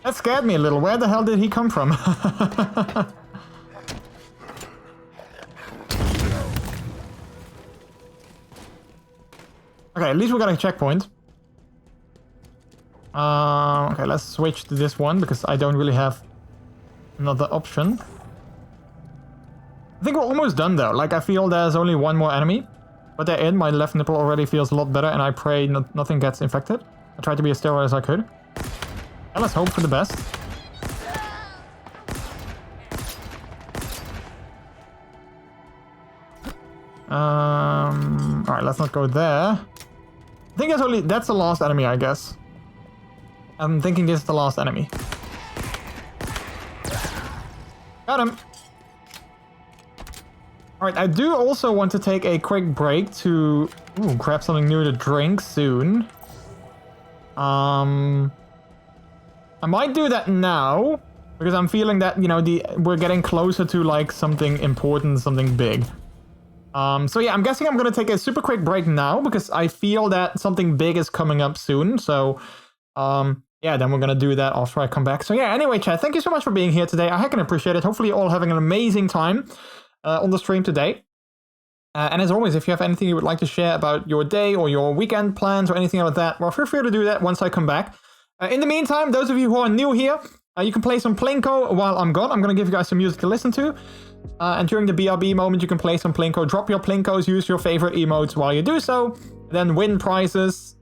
That scared me a little. Where the hell did he come from? Okay, at least we got a checkpoint. Okay, let's switch to this one because I don't really have another option. I think we're almost done though. Like, I feel there's only one more enemy. But they're in. My left nipple already feels a lot better and I pray nothing gets infected. I tried to be as sterile as I could. And let's hope for the best. Alright, let's not go there. I think that's the last enemy, I guess. I'm thinking this is the last enemy. Got him! Alright, I do also want to take a quick break to grab something new to drink soon. I might do that now, because I'm feeling that, you know, we're getting closer to, like, something important, something big. So yeah, I'm guessing I'm gonna take a super quick break now, because I feel that something big is coming up soon, so, yeah, then we're gonna do that after I come back. So yeah, anyway, chat, thank you so much for being here today. I heck appreciate it. Hopefully you're all having an amazing time on the stream today. And as always, if you have anything you would like to share about your day or your weekend plans or anything like that, well, feel free to do that once I come back. In the meantime, those of you who are new here, you can play some Plinko while I'm gone. I'm going to give you guys some music to listen to. And during the BRB moment, you can play some Plinko. Drop your Plinkos, use your favorite emotes while you do so. Then win prizes.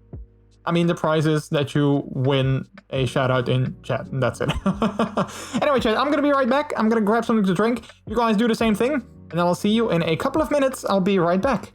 I mean, the prizes that you win a shout out in chat. And that's it. Anyway, chat, I'm going to be right back. I'm going to grab something to drink. You guys do the same thing. And I'll see you in a couple of minutes. I'll be right back.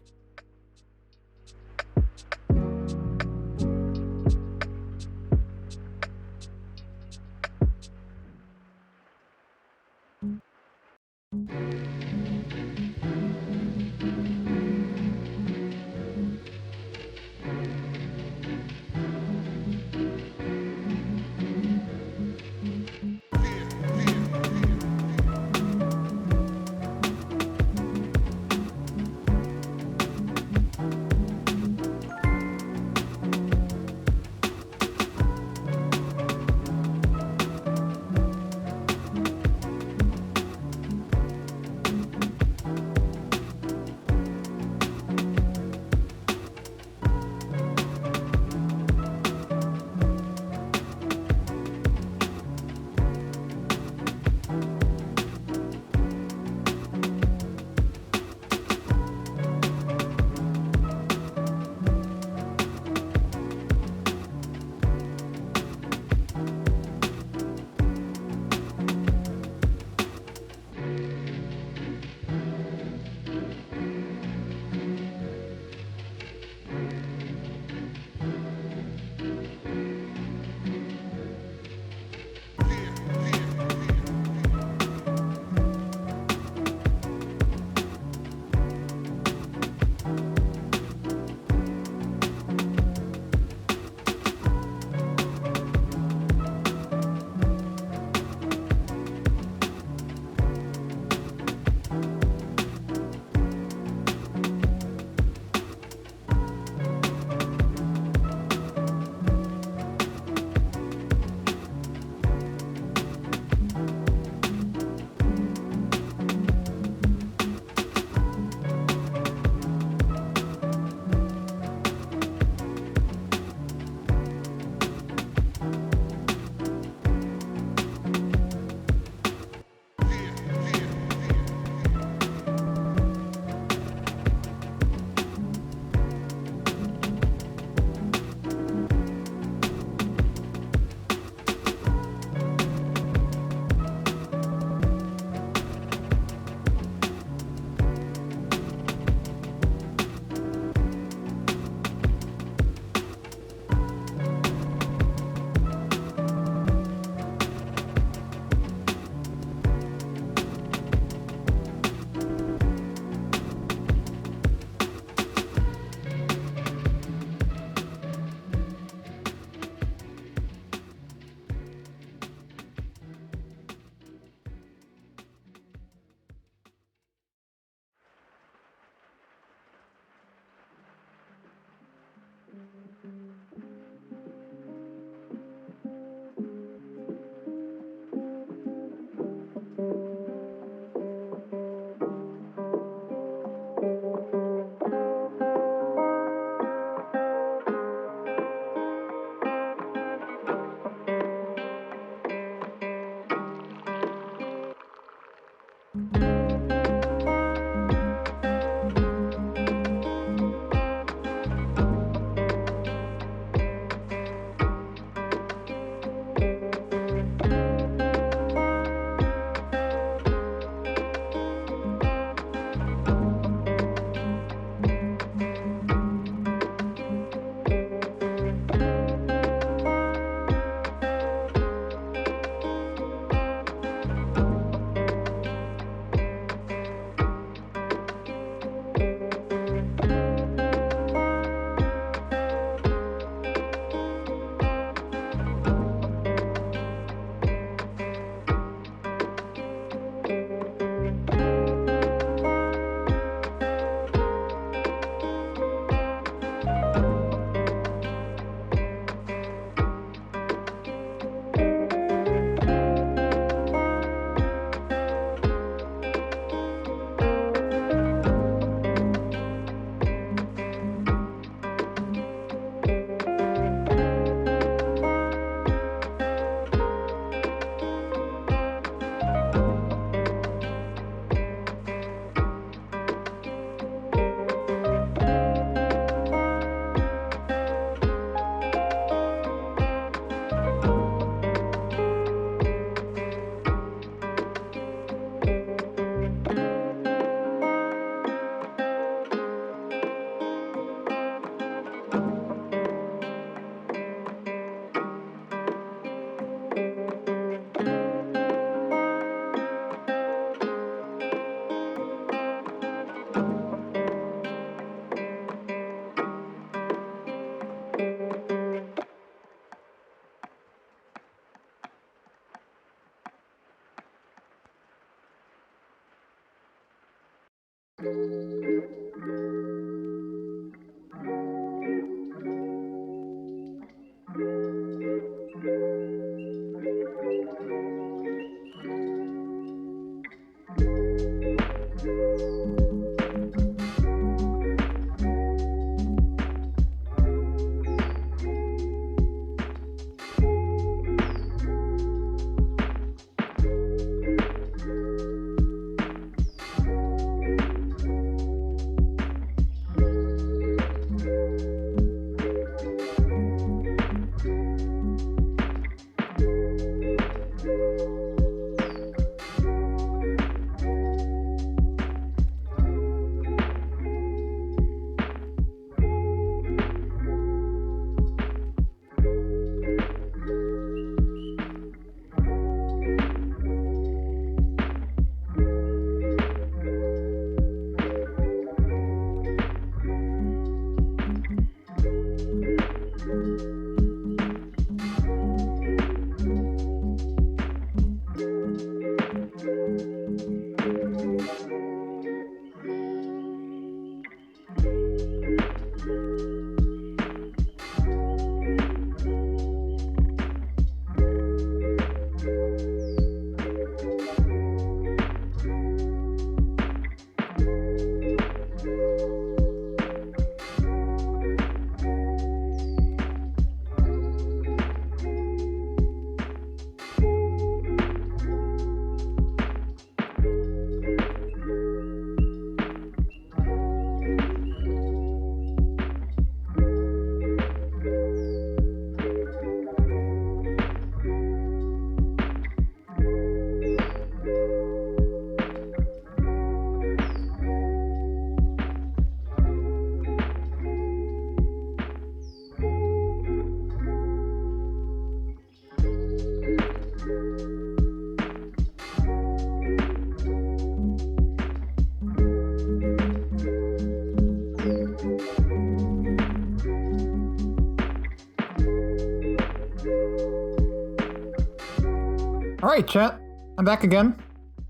Alright, chat. I'm back again.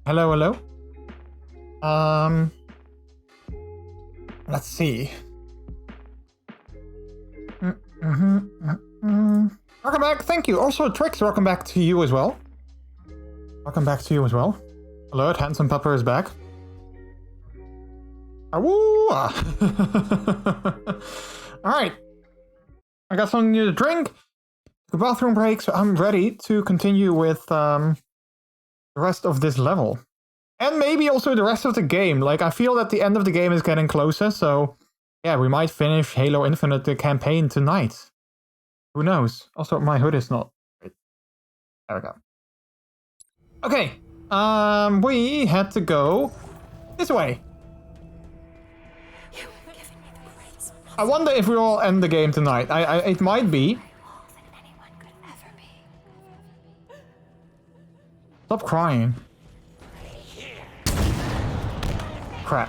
Hello, hello. Let's see. Welcome back, thank you. Also, Trix, welcome back to you as well. Welcome back to you as well. Alert, Handsome Pupper is back. Awoo! Alright. I got something to drink. The bathroom break, so I'm ready to continue with the rest of this level. And maybe also the rest of the game. Like, I feel that the end of the game is getting closer, so yeah, we might finish Halo Infinite, the campaign, tonight. Who knows? Also, my hood is not... Wait. There we go. Okay, we had to go this way. I wonder if we all end the game tonight. It might be. Stop crying. Crap.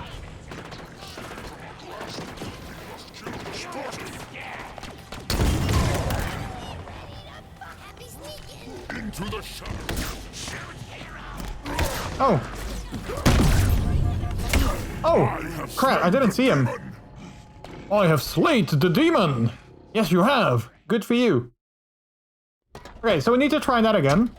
Oh. Oh, crap, I didn't see him. I have slayed the demon. Yes, you have. Good for you. Okay, so we need to try that again.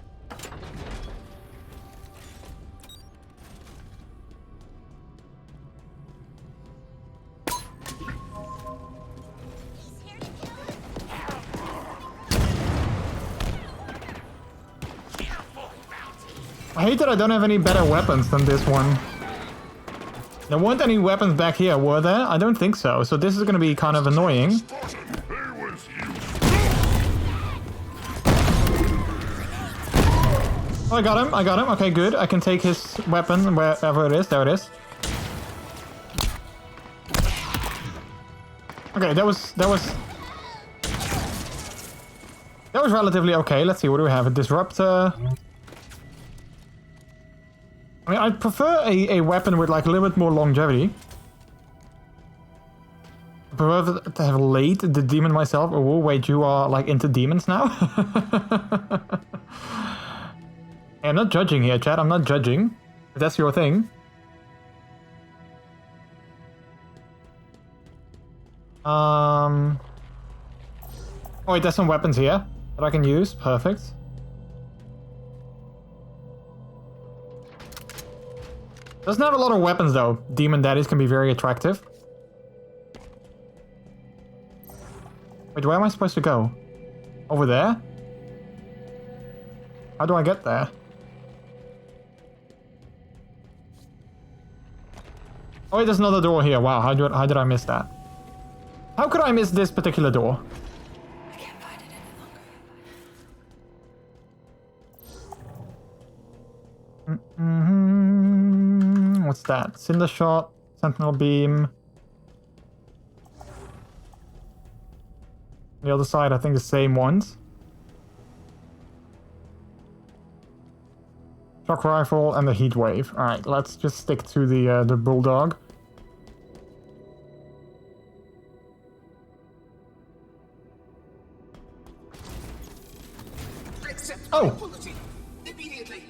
I hate that I don't have any better weapons than this one. There weren't any weapons back here, were there? I don't think so, so this is gonna be kind of annoying. Oh, I got him, okay, good. I can take his weapon wherever it is, there it is. Okay, that was relatively okay. Let's see, what do we have? A disruptor. I mean, I'd prefer a weapon with like a little bit more longevity. I prefer to have laid the demon myself. Oh, wait, you are like into demons now? I'm not judging here, chat. I'm not judging. If that's your thing. Oh wait, there's some weapons here that I can use. Perfect. Doesn't have a lot of weapons though. Demon daddies can be very attractive. Wait, where am I supposed to go? Over there? How do I get there? Oh wait, there's another door here. Wow, how did I miss that? How could I miss this particular door? I can't find it any longer. What's that? Cinder shot, sentinel beam. The other side, I think the same ones. Shock rifle and the heat wave. All right, let's just stick to the bulldog. Oh! Apology. Immediately.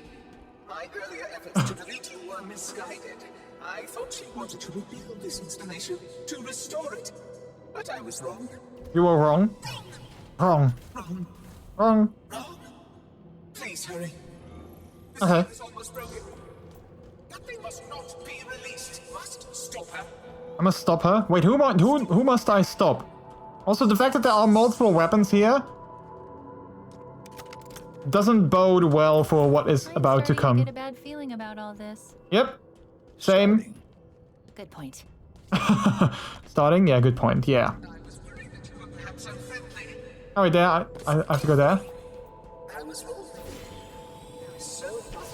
My earlier efforts to delete you were misguided. I thought she wanted to rebuild this installation, to restore it. But I was wrong. You were wrong. Wrong. Wrong. Wrong. Wrong. Please hurry. The Okay. seal is almost broken. That thing must not be released. Must stop her. I must stop her. Wait, who must I stop? Also, the fact that there are multiple weapons here doesn't bode well for what is about to come. I get a bad feeling about all this. Yep. Same. Good point. Starting? Yeah, good point. Yeah. Oh, wait, there. I have to go there.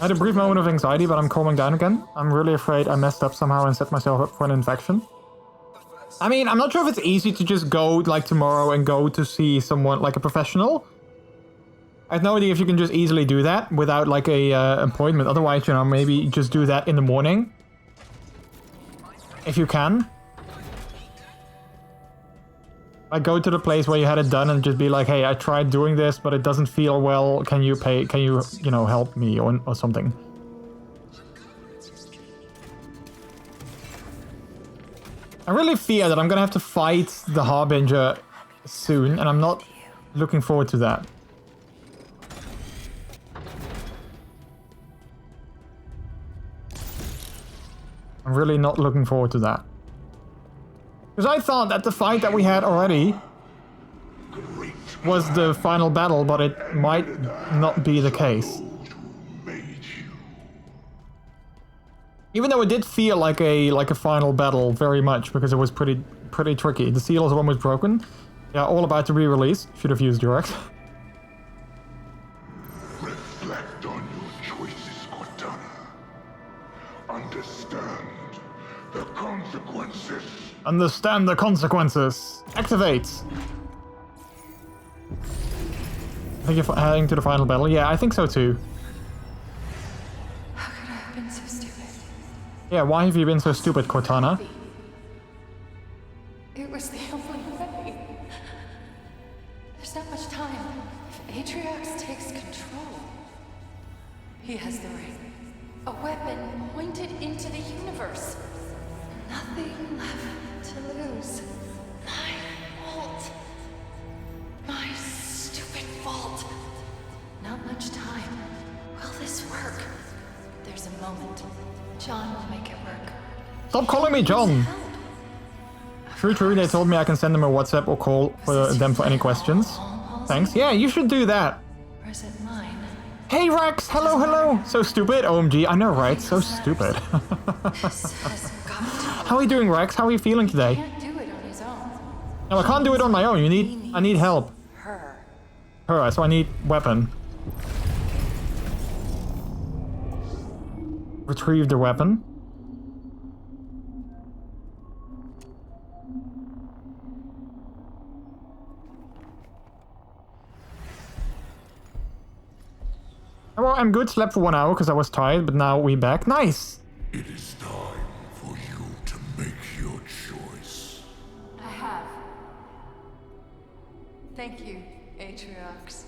I had a brief moment of anxiety, but I'm calming down again. I'm really afraid I messed up somehow and set myself up for an infection. I mean, I'm not sure if it's easy to just go, like, tomorrow and go to see someone, like a professional. I have no idea if you can just easily do that without, like, a appointment. Otherwise, you know, maybe just do that in the morning. If you can. Like, go to the place where you had it done and just be like, hey, I tried doing this, but it doesn't feel well. Can you, you know, help me or something? I really fear that I'm gonna have to fight the Harbinger soon, and I'm not looking forward to that. I'm really not looking forward to that. Because I thought that the fight that we had already was the final battle, but it might not be the case. Even though it did feel like a final battle very much, because it was pretty tricky. The seal is almost broken. Yeah, all about to be released. Should have used direct. Reflect on your choices, Cortana. Understand the consequences. Understand the consequences. Activate. I think you're heading to the final battle. Yeah, I think so too. How could I have been so stupid? Yeah, why have you been so stupid, Cortana? It was the only way. There's not much time. If Atriox takes control, he has the ring. A weapon pointed into the universe. Nothing left to lose. My fault. My stupid fault. Not much time. Will this work? There's a moment. John will make it work. Stop calling me John! True, they told me I can send them a WhatsApp or call for them for any questions. Thanks. Yeah, you should do that. Or is it mine? Hey Rex, hello. So stupid, OMG. I know, right? So stupid. How are you doing, Rex? How are you feeling today? Can't do it on his own. No, I can't do it on my own. I need help. Her. So I need weapon. Retrieve the weapon. Well, I'm good. Slept for 1 hour because I was tired, but now we're back. Nice! It is time for you to make your choice. I have. Thank you, Atriox.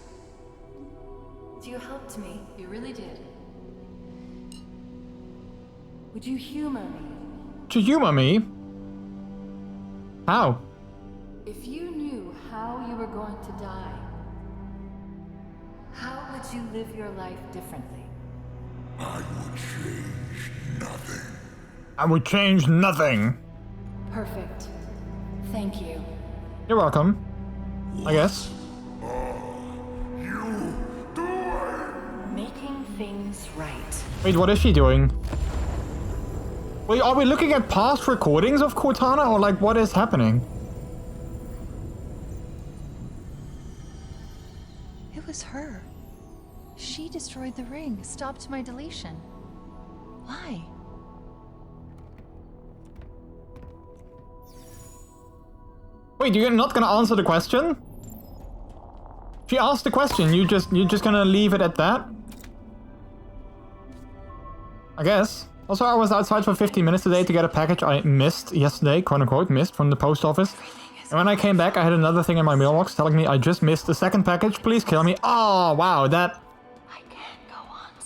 You helped me. You really did. Would you humor me? To humor me? How? If you knew how you were going to die, how would you live your life differently? I would change nothing. I would change nothing. Perfect. Thank you. You're welcome. I guess. Making things right. Wait, what is she doing? Wait, are we looking at past recordings of Cortana, or like what is happening? It was her. She destroyed the ring, stopped my deletion. Why? Wait, you're not gonna answer the question? She asked the question, you're just gonna leave it at that? I guess. Also, I was outside for 15 minutes today to get a package I missed yesterday, quote unquote, missed from the post office. And when I came back, I had another thing in my mailbox telling me I just missed the second package, please kill me. Oh, wow, that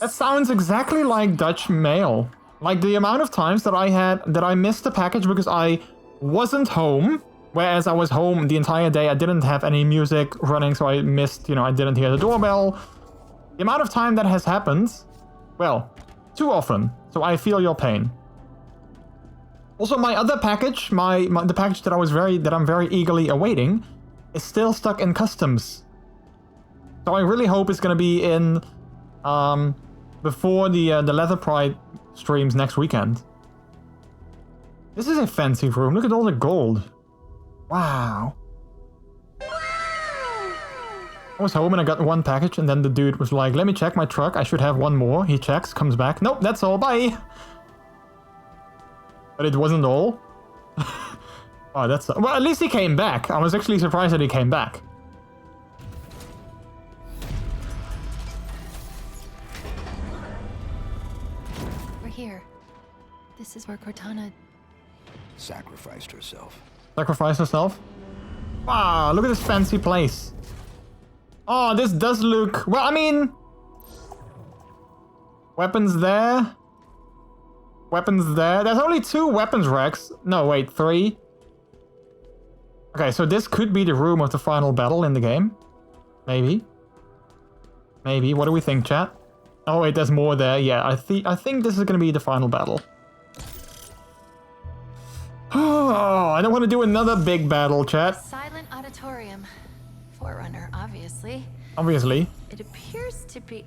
sounds exactly like Dutch mail. Like the amount of times that I missed the package because I wasn't home. Whereas I was home the entire day, I didn't have any music running, so I missed, I didn't hear the doorbell. The amount of time that has happened, well, too often. So I feel your pain. Also, my other package, the package that I'm very eagerly awaiting, is still stuck in customs. So I really hope it's gonna be in before the Leather Pride streams next weekend. This is a fancy room. Look at all the gold. Wow. I was home and I got one package and then the dude was like, let me check my truck, I should have one more. He checks, comes back. Nope, that's all, bye. But it wasn't all. Oh, that's... Well, at least he came back. I was actually surprised that he came back. We're here. This is where Cortana... Sacrificed herself. Sacrifice herself? Wow, look at this fancy place. Oh, this does look... Well, I mean... Weapons there. Weapons there. There's only 2 weapons racks. No, wait, 3. Okay, so this could be the room of the final battle in the game. Maybe. Maybe. What do we think, chat? Oh, wait, there's more there. Yeah, I think this is gonna be the final battle. Oh, I don't want to do another big battle, chat. Silent auditorium. Forerunner, obviously. Obviously. It appears to be...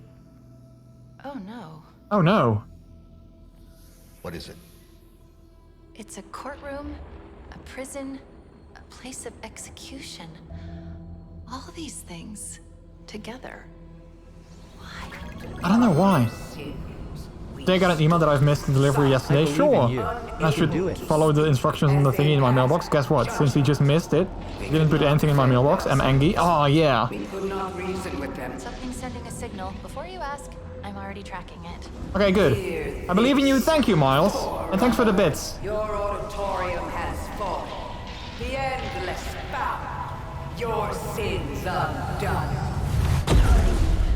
Oh no. Oh no. What is it? It's a courtroom, a prison, a place of execution. All these things together. I don't know why. They got an email that I've missed the delivery yesterday. Sure. I should follow the instructions on the thingy in my mailbox. Guess what? Since he just missed it, he didn't put anything in my mailbox. I'm angry. Oh, yeah. We could not reason with them. Something's sending a signal. Before you ask, I'm already tracking it. Okay, good. I believe in you. Thank you, Miles. And thanks for the bits. Your auditorium has fallen. The endless found. Your sins undone.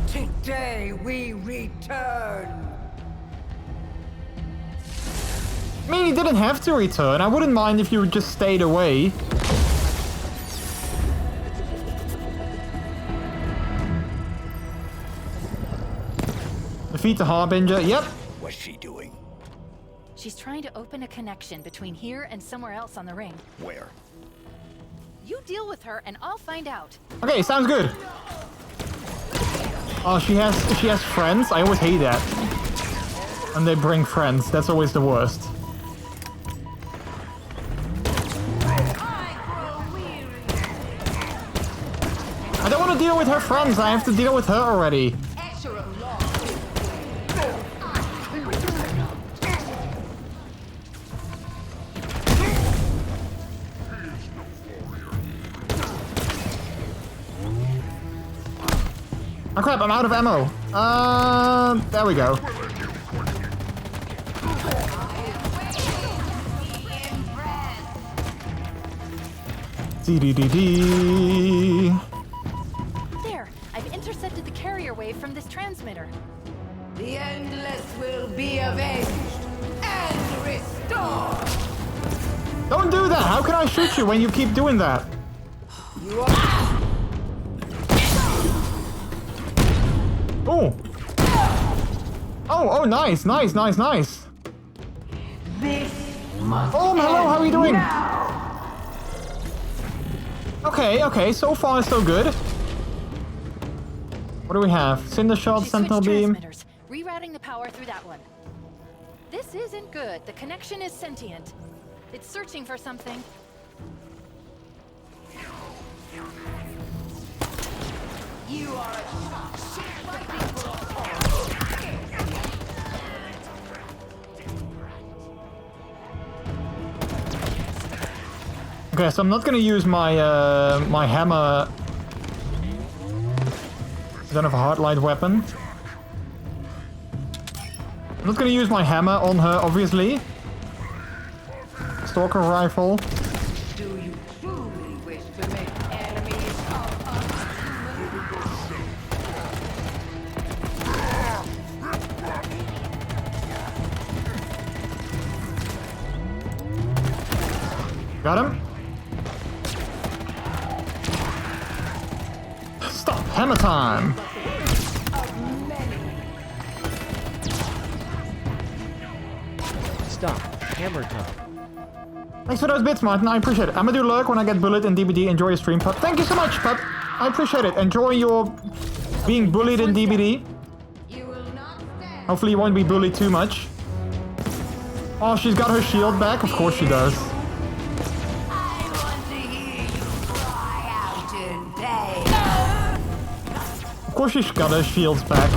Today we return. I mean, he didn't have to return. I wouldn't mind if you just stayed away. Defeat the Harbinger. Yep. What's she doing? She's trying to open a connection between here and somewhere else on the ring. Where? You deal with her and I'll find out. Okay, sounds good. Oh, she has friends? I always hate that. And they bring friends. That's always the worst. I don't want to deal with her friends. I have to deal with her already. Oh crap, I'm out of ammo. There we go. D-D-D-D. There, I've intercepted the carrier wave from this transmitter. The endless will be avenged and restored. Don't do that! How can I shoot you when you keep doing that? Oh! Oh, nice, nice, nice, nice. Oh, hello, how are you doing? Okay, so far so good. What do we have? Cinder shot, sentinel beam. Rerouting the power through that one. This isn't good. The connection is sentient. It's searching for something. You are a Okay, so I'm not gonna use my my hammer. I don't have a hard light weapon. I'm not gonna use my hammer on her, obviously. Stalker rifle. Do you truly wish to make enemies of us? Got him. Stop! Hammer time! Stop. Hammer time. Thanks for those bits, Martin. I appreciate it. I'm gonna do lurk when I get bullied in DBD. Enjoy your stream, pup. Thank you so much, pup. I appreciate it. Enjoy your being bullied in DBD. Hopefully you won't be bullied too much. Oh, she's got her shield back. Of course she does. Of course she's got her shields back.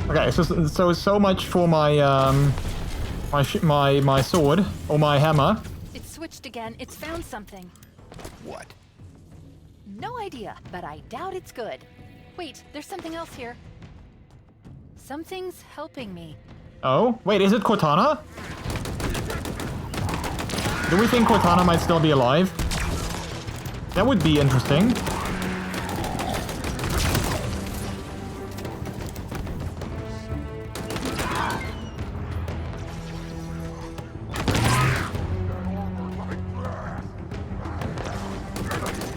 Okay, so much for my my sword or my hammer. It's switched again. It's found something. What? No idea, but I doubt it's good. Wait, there's something else here. Something's helping me. Oh, wait, is it Cortana? Do we think Cortana might still be alive? That would be interesting.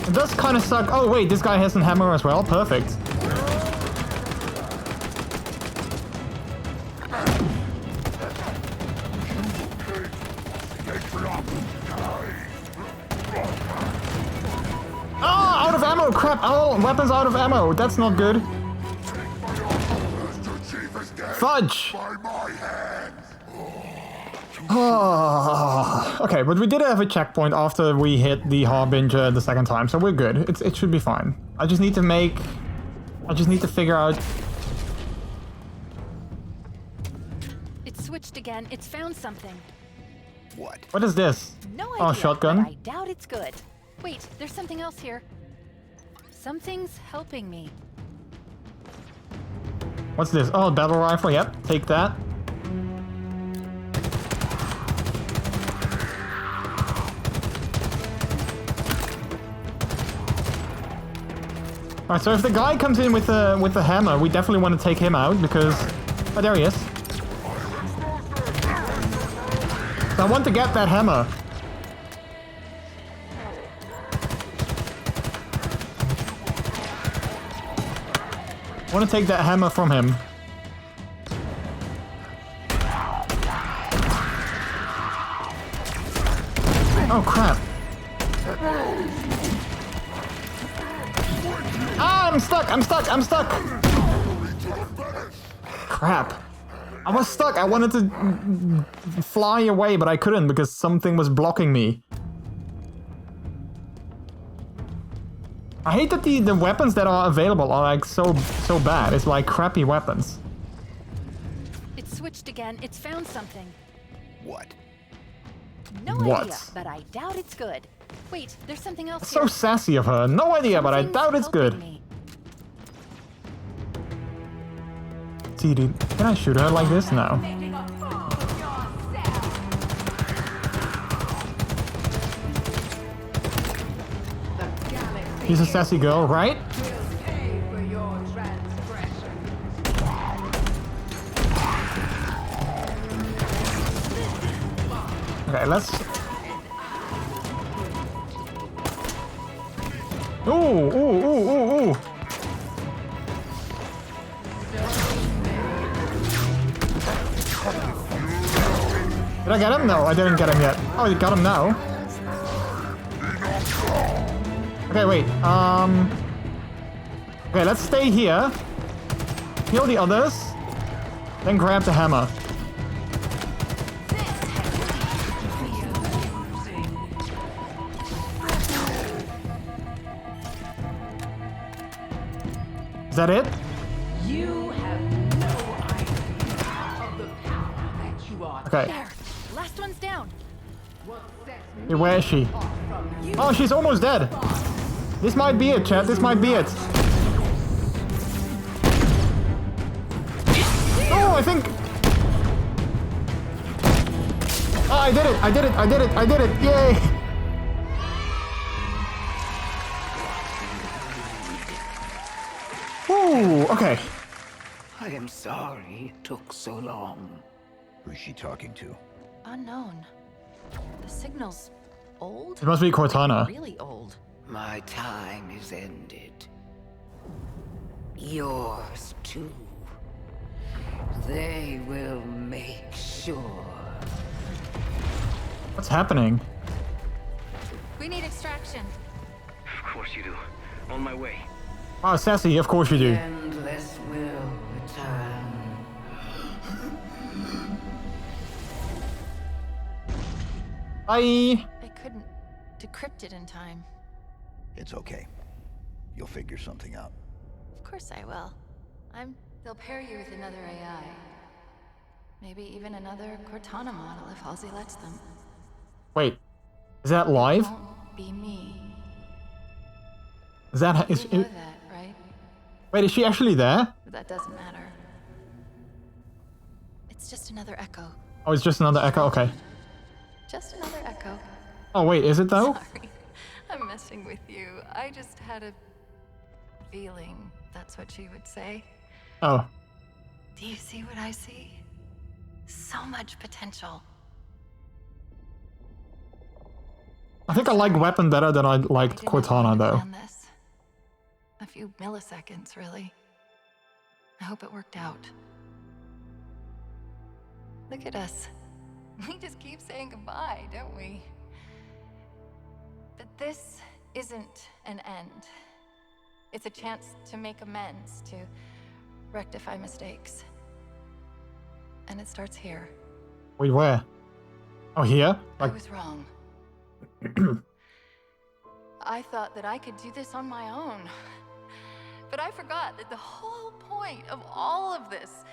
It does kind of suck. Oh wait, this guy has a hammer as well. Perfect. Ah, out of ammo! Crap! All weapons out of ammo. That's not good. Fudge! Okay, but we did have a checkpoint after we hit the Harbinger the second time, so we're good. It should be fine. I just need to figure out... It's switched again. It's found something. What? What is this? No idea, Oh, shotgun? but I doubt it's good. Wait, there's something else here. Something's helping me. What's this? Oh, battle rifle. Yep, take that. Alright, so if the guy comes in with the hammer, we definitely want to take him out because... Oh, there he is. So I want to get that hammer. I want to take that hammer from him. Oh, crap. Ah, I'm stuck! Crap. I was stuck. I wanted to fly away, but I couldn't because something was blocking me. I hate that the weapons that are available are like so bad. It's like crappy weapons. It's switched again. It's found something. What? No What? idea, but I doubt it's good. Wait, there's something else So here. sassy of her. No idea, but I Something's doubt it's good. helping me. See, dude, can I shoot her like this? No. She's a sassy girl, right? Pay for your transgression. Okay, let's... Ooh, ooh, ooh, ooh, ooh. Did I get him? No, I didn't get him yet. Oh, you got him now. Okay, wait. Okay, let's stay here. Kill the others. Then grab the hammer. Is that it? You have no idea of the power that you are. Okay. There. Last one's down. Hey, where is she? Oh, she's almost dead. This might be it, chat. This might be it. Oh, I think... Oh, I did it. I did it. I did it. I did it. Yay. Ooh, okay. I am sorry it took so long. Who's she talking to? Unknown. The signal's old? It must be Cortana. Really old. My time is ended. Yours too. They will make sure. What's happening? We need extraction. Of course you do. On my way. Oh, sassy. Of course you do. Endless will return. Bye. I couldn't decrypt it in time. It's okay. You'll figure something out. Of course I will. They'll pair you with another AI. Maybe even another Cortana model if Halsey lets them. Wait. Is that live? It won't be me. Is that... You Is, know that, right? wait, is she actually there? But that doesn't matter. It's just another echo. Oh, it's just another echo? Okay. Just another echo. Oh, wait, is it though? Sorry. I'm messing with you. I just had a feeling that's what she would say. Oh. Do you see what I see? So much potential. I think I like Weapon better than I liked Cortana, though. Plan this. A few milliseconds, really. I hope it worked out. Look at us. We just keep saying goodbye, don't we? But this isn't an end. It's a chance to make amends, to rectify mistakes. And it starts here. Wait, where? Oh, here? Like... I was wrong. I thought that I could do this on my own. But I forgot that the whole point of all of this,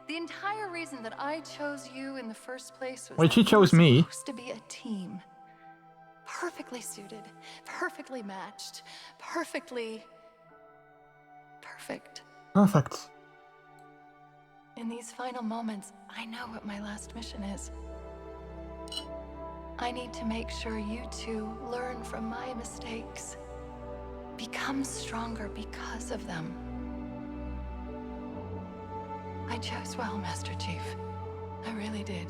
the entire reason that I chose you in the first place was Wait, she that chose we were me? supposed to be a team. Perfectly suited, perfectly matched, perfectly perfect. Perfect. In these final moments, I know what my last mission is. I need to make sure you two learn from my mistakes. Become stronger because of them. I chose well, Master Chief. I really did.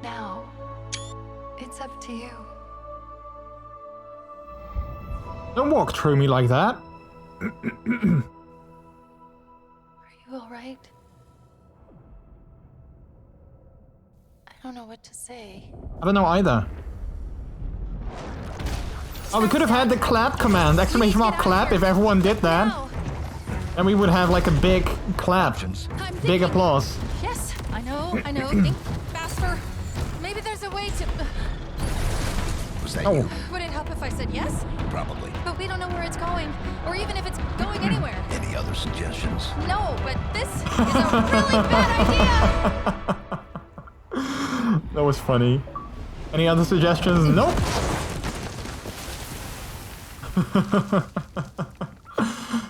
Now, it's up to you. Don't walk through me like that. Are you all right? I don't know what to say. I don't know either. Oh, we could have had the clap command, exclamation mark clap, if everyone did that. Then we would have like a big clap. Big applause. Yes, I know. Think faster. Maybe there's a way to... Was that Oh. you? Would it help if I said yes? Probably. But we don't know where it's going, or even if it's going anywhere. Any other suggestions? No, but this is a really bad idea! That was funny. Any other suggestions? Nope.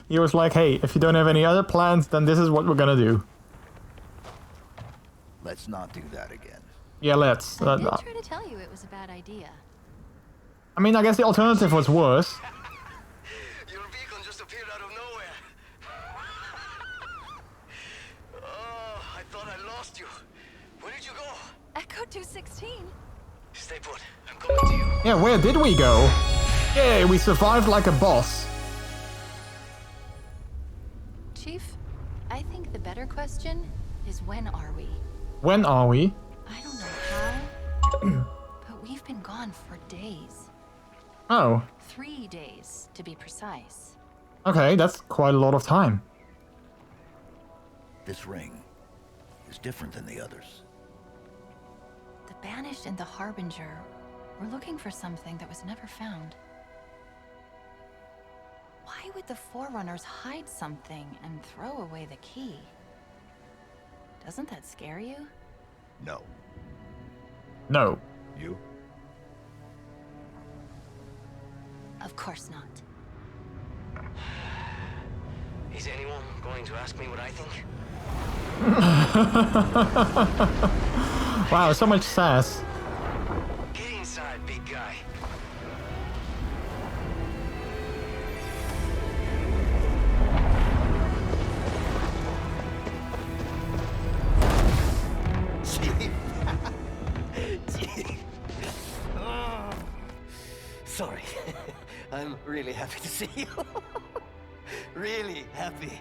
He was like, hey, if you don't have any other plans, then this is what we're gonna do. Let's not do that again. Yeah, let's. I did try to tell you it was a bad idea. I mean, I guess the alternative was worse. Your beacon just appeared out of nowhere. Oh, I thought I lost you. Where did you go? Echo 216. Stay put. I'm coming to you. Yeah, where did we go? Yay, we survived like a boss. Chief, I think the better question is when are we? When are we? I don't know how, but we've been gone for days. Oh. 3 days, to be precise. Okay, that's quite a lot of time. This ring is different than the others. The Banished and the Harbinger were looking for something that was never found. Why would the Forerunners hide something and throw away the key? Doesn't that scare you? No. No. You? Of course not. Is anyone going to ask me what I think? Wow, so much sass. Get inside, big guy. Oh, sorry. I'm really happy to see you. Really happy.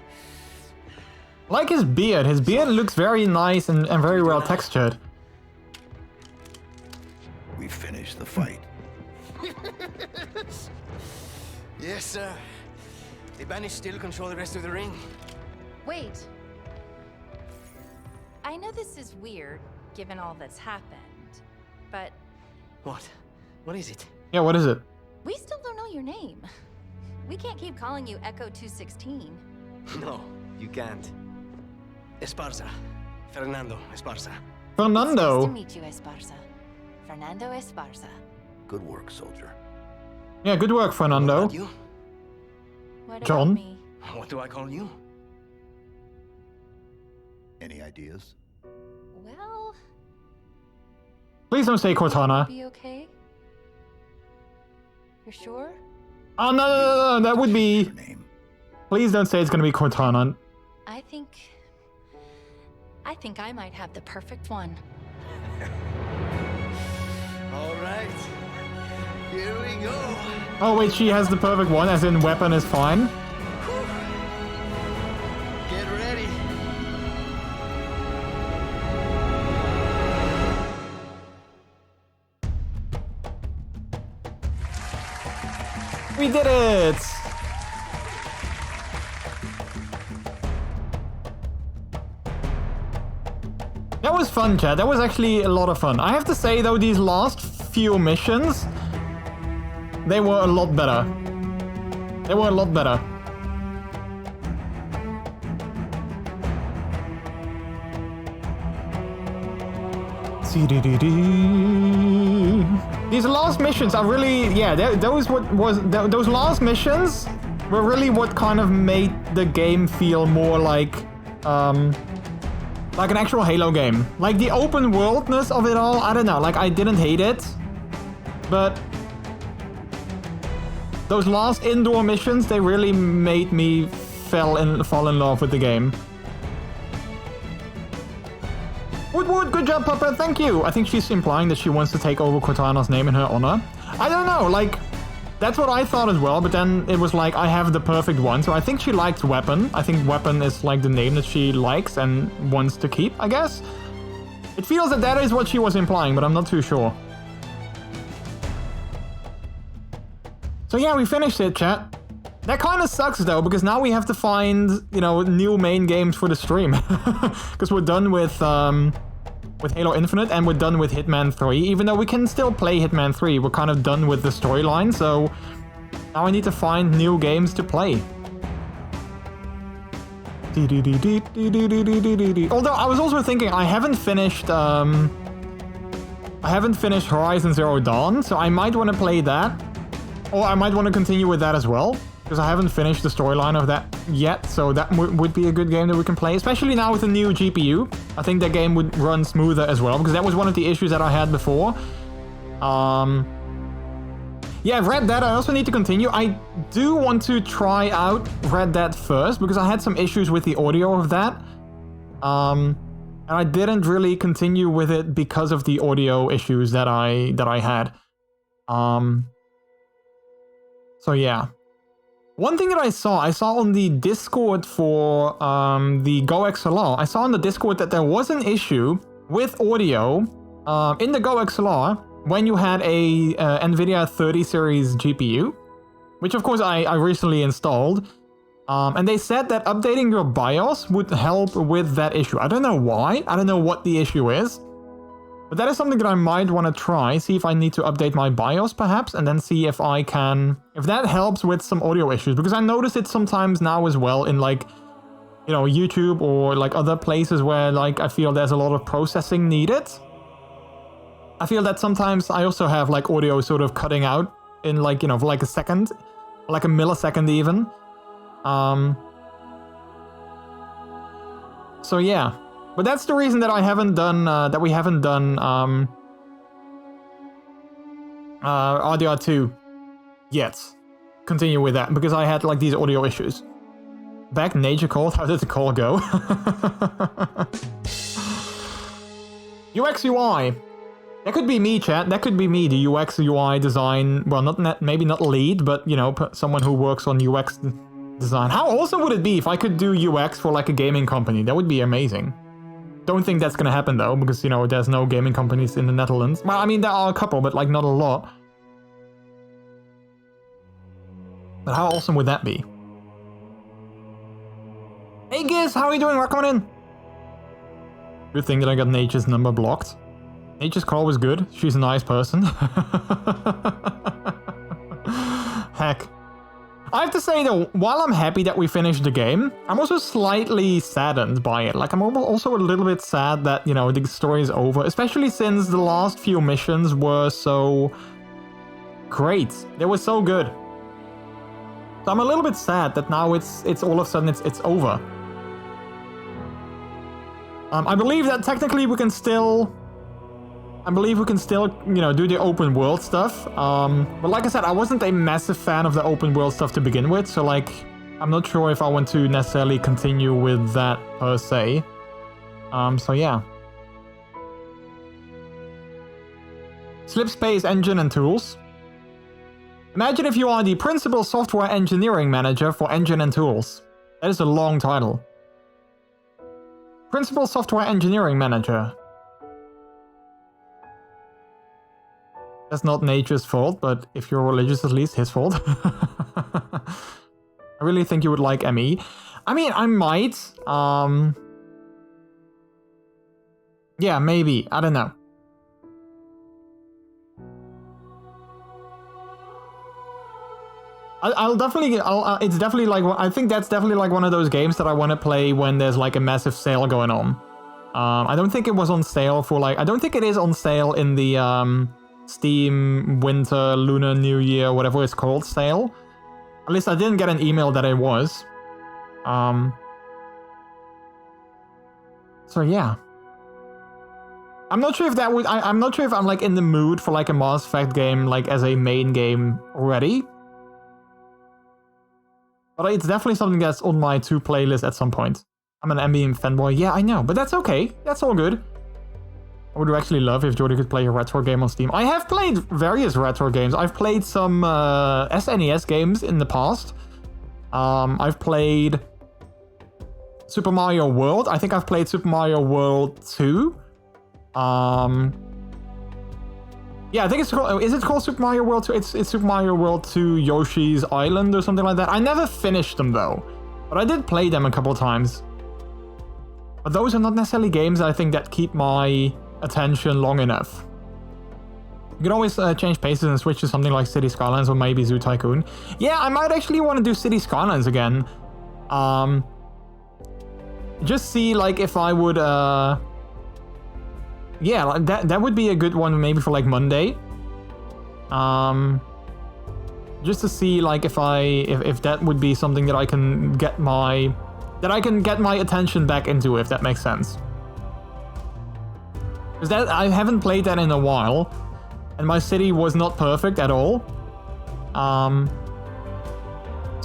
Like his beard looks very nice and very well textured. We finished the fight. Yes, sir. The Banished still control the rest of the ring. Wait. I know this is weird, given all that's happened, but What? What is it? Yeah, what is it? we still don't know your name. We can't keep calling you Echo 216. No, you can't. Esparza. Fernando Esparza. Fernando. Nice to meet you, Esparza. Fernando Esparza. Good work, soldier. Yeah, good work, Fernando. You? What John? about me? What do I call you? Any ideas? Well, Please don't say Cortana. be okay? You're sure? Oh, no, that would be... Please don't say it's gonna be Cortana. I think I might have the perfect one. All right. Here we go. Oh wait, she has the perfect one, as in weapon is fine. Get ready. We did it! That was fun, chat. That was actually a lot of fun. I have to say, though, these last few missions, they were a lot better. They were a lot better. These last missions are really, yeah, those last missions were really what kind of made the game feel more like an actual Halo game. Like the open worldness of it all, I don't know, like I didn't hate it, but those last indoor missions, they really made me fall in love with the game. Woodwood, good job, Papa, thank you! I think she's implying that she wants to take over Cortana's name in her honor. I don't know, like, that's what I thought as well, but then it was like, I have the perfect one, so I think she likes Weapon. I think Weapon is like the name that she likes and wants to keep, I guess? It feels that that is what she was implying, but I'm not too sure. So yeah, we finished it, chat. That kind of sucks though, because now we have to find, you know, new main games for the stream. Because we're done with Halo Infinite and we're done with Hitman 3. Even though we can still play Hitman 3, we're kind of done with the storyline, so now I need to find new games to play. Although I was also thinking I haven't finished Horizon Zero Dawn, so I might want to play that. Or I might want to continue with that as well, because I haven't finished the storyline of that yet, so that would be a good game that we can play, especially now with the new GPU. I think that game would run smoother as well, because that was one of the issues that I had before. Yeah, Red Dead, I also need to continue. I do want to try out Red Dead first, because I had some issues with the audio of that. And I didn't really continue with it because of the audio issues that I had. So yeah. One thing that I saw on the Discord for the Go XLR, I saw on the Discord that there was an issue with audio in the Go XLR when you had a NVIDIA 30 series GPU, which of course I recently installed. And they said that updating your BIOS would help with that issue. I don't know why, I don't know what the issue is. But that is something that I might want to try, see if I need to update my BIOS perhaps, and then see if I can, if that helps with some audio issues. Because I notice it sometimes now as well in like, you know, YouTube or like other places where like I feel there's a lot of processing needed. I feel that sometimes I also have like audio sort of cutting out in like, you know, for like a second, like a millisecond even. So yeah. But that's the reason that I haven't done, that we haven't done, RDR2 yet. Continue with that, because I had, like, these audio issues. Back Nature Call? How did the call go? UX UI. That could be me, chat. That could be me, the UX UI design. Well, maybe not lead, but, you know, someone who works on UX design. How awesome would it be if I could do UX for, like, a gaming company? That would be amazing. Don't think that's gonna happen though, because, you know, there's no gaming companies in the Netherlands. Well, I mean, there are a couple, but like not a lot. But how awesome would that be? Hey Giz, how are you doing? Welcome in. Good thing that I got Nature's number blocked. Nature's call was good. She's a nice person. Heck. I have to say though, while I'm happy that we finished the game, I'm also slightly saddened by it. Like, I'm also a little bit sad that, you know, the story is over, especially since the last few missions were so great. They were so good. So I'm a little bit sad that now it's all of a sudden it's over. I believe that technically we can still... you know, do the open world stuff. But like I said, I wasn't a massive fan of the open world stuff to begin with, so like, I'm not sure if I want to necessarily continue with that per se. So yeah. Slipspace engine and tools. Imagine if you are the principal software engineering manager for engine and tools. That is a long title. Principal software engineering manager. That's not Nature's fault, but if you're religious, at least his fault. I really think you would like ME. I mean, I might. Yeah, maybe. I don't know. It's definitely like, I think that's definitely like one of those games that I want to play when there's like a massive sale going on. I don't think it was on sale for like, I don't think it is on sale in the, Steam Winter Lunar New Year, whatever it's called, sale. At least I didn't get an email that it was. So yeah. I'm not sure if that would... I'm not sure if I'm like in the mood for like a Mass Effect game like as a main game already. But it's definitely something that's on my to playlist at some point. I'm an MBM fanboy. Yeah, I know, but that's okay. That's all good. I would actually love if Jordy could play a retro game on Steam. I have played various retro games. I've played some SNES games in the past. I've played Super Mario World. I think I've played Super Mario World 2. Yeah, I think it's called... Is it called Super Mario World 2? It's Super Mario World 2 Yoshi's Island or something like that. I never finished them though. But I did play them a couple times. But those are not necessarily games I think that keep my attention long enough. You can always change paces and switch to something like City Skylines or maybe Zoo Tycoon. Yeah, I might actually want to do City Skylines again. Just see like if I would... Yeah, like that would be a good one maybe for like Monday. Just to see like if that would be something that I can get my... attention back into, if that makes sense. Because I haven't played that in a while, and my city was not perfect at all. So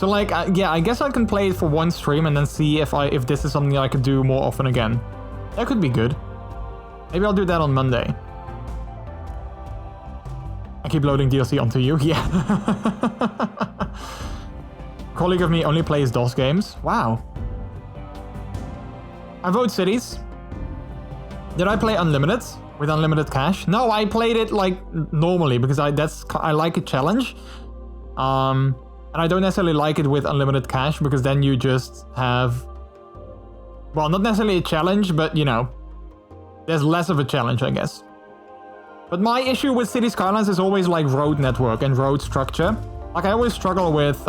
like, yeah, I guess I can play it for one stream and then see if this is something I could do more often again. That could be good. Maybe I'll do that on Monday. I keep loading DLC onto you, yeah. Colleague of me only plays DOS games. Wow. I vote Cities. Did I play Unlimited with unlimited cash? No, I played it like normally because I like a challenge. And I don't necessarily like it with unlimited cash because then you just have, well, not necessarily a challenge, but you know, there's less of a challenge, I guess. But my issue with City Skylines is always like road network and road structure. Like I always struggle with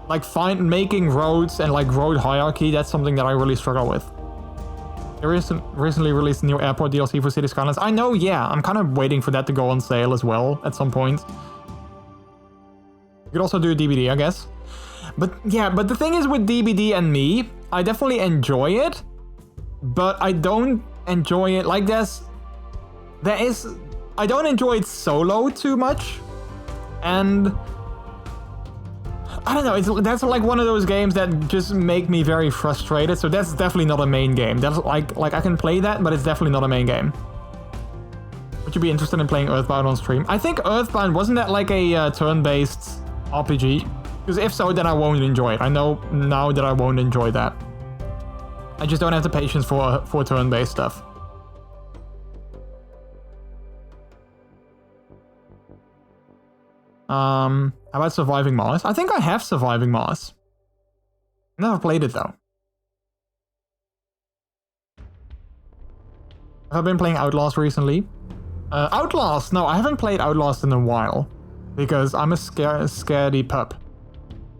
like making roads and like road hierarchy. That's something that I really struggle with. There is recently released a new airport DLC for City Skylines. I know, yeah. I'm kind of waiting for that to go on sale as well at some point. You could also do a DVD, I guess. But yeah, but the thing is with DBD and me, I definitely enjoy it, but I don't enjoy it like I don't enjoy it solo too much. And I don't know, that's like one of those games that just make me very frustrated. So that's definitely not a main game. That's like I can play that, but it's definitely not a main game. Would you be interested in playing Earthbound on stream? I think Earthbound, wasn't that like a turn-based RPG? Because if so, then I won't enjoy it. I know now that I won't enjoy that. I just don't have the patience for turn-based stuff. How about Surviving Mars? I think I have Surviving Mars. Never played it though. Have I been playing Outlast recently? Outlast? No, I haven't played Outlast in a while. Because I'm a scaredy pup.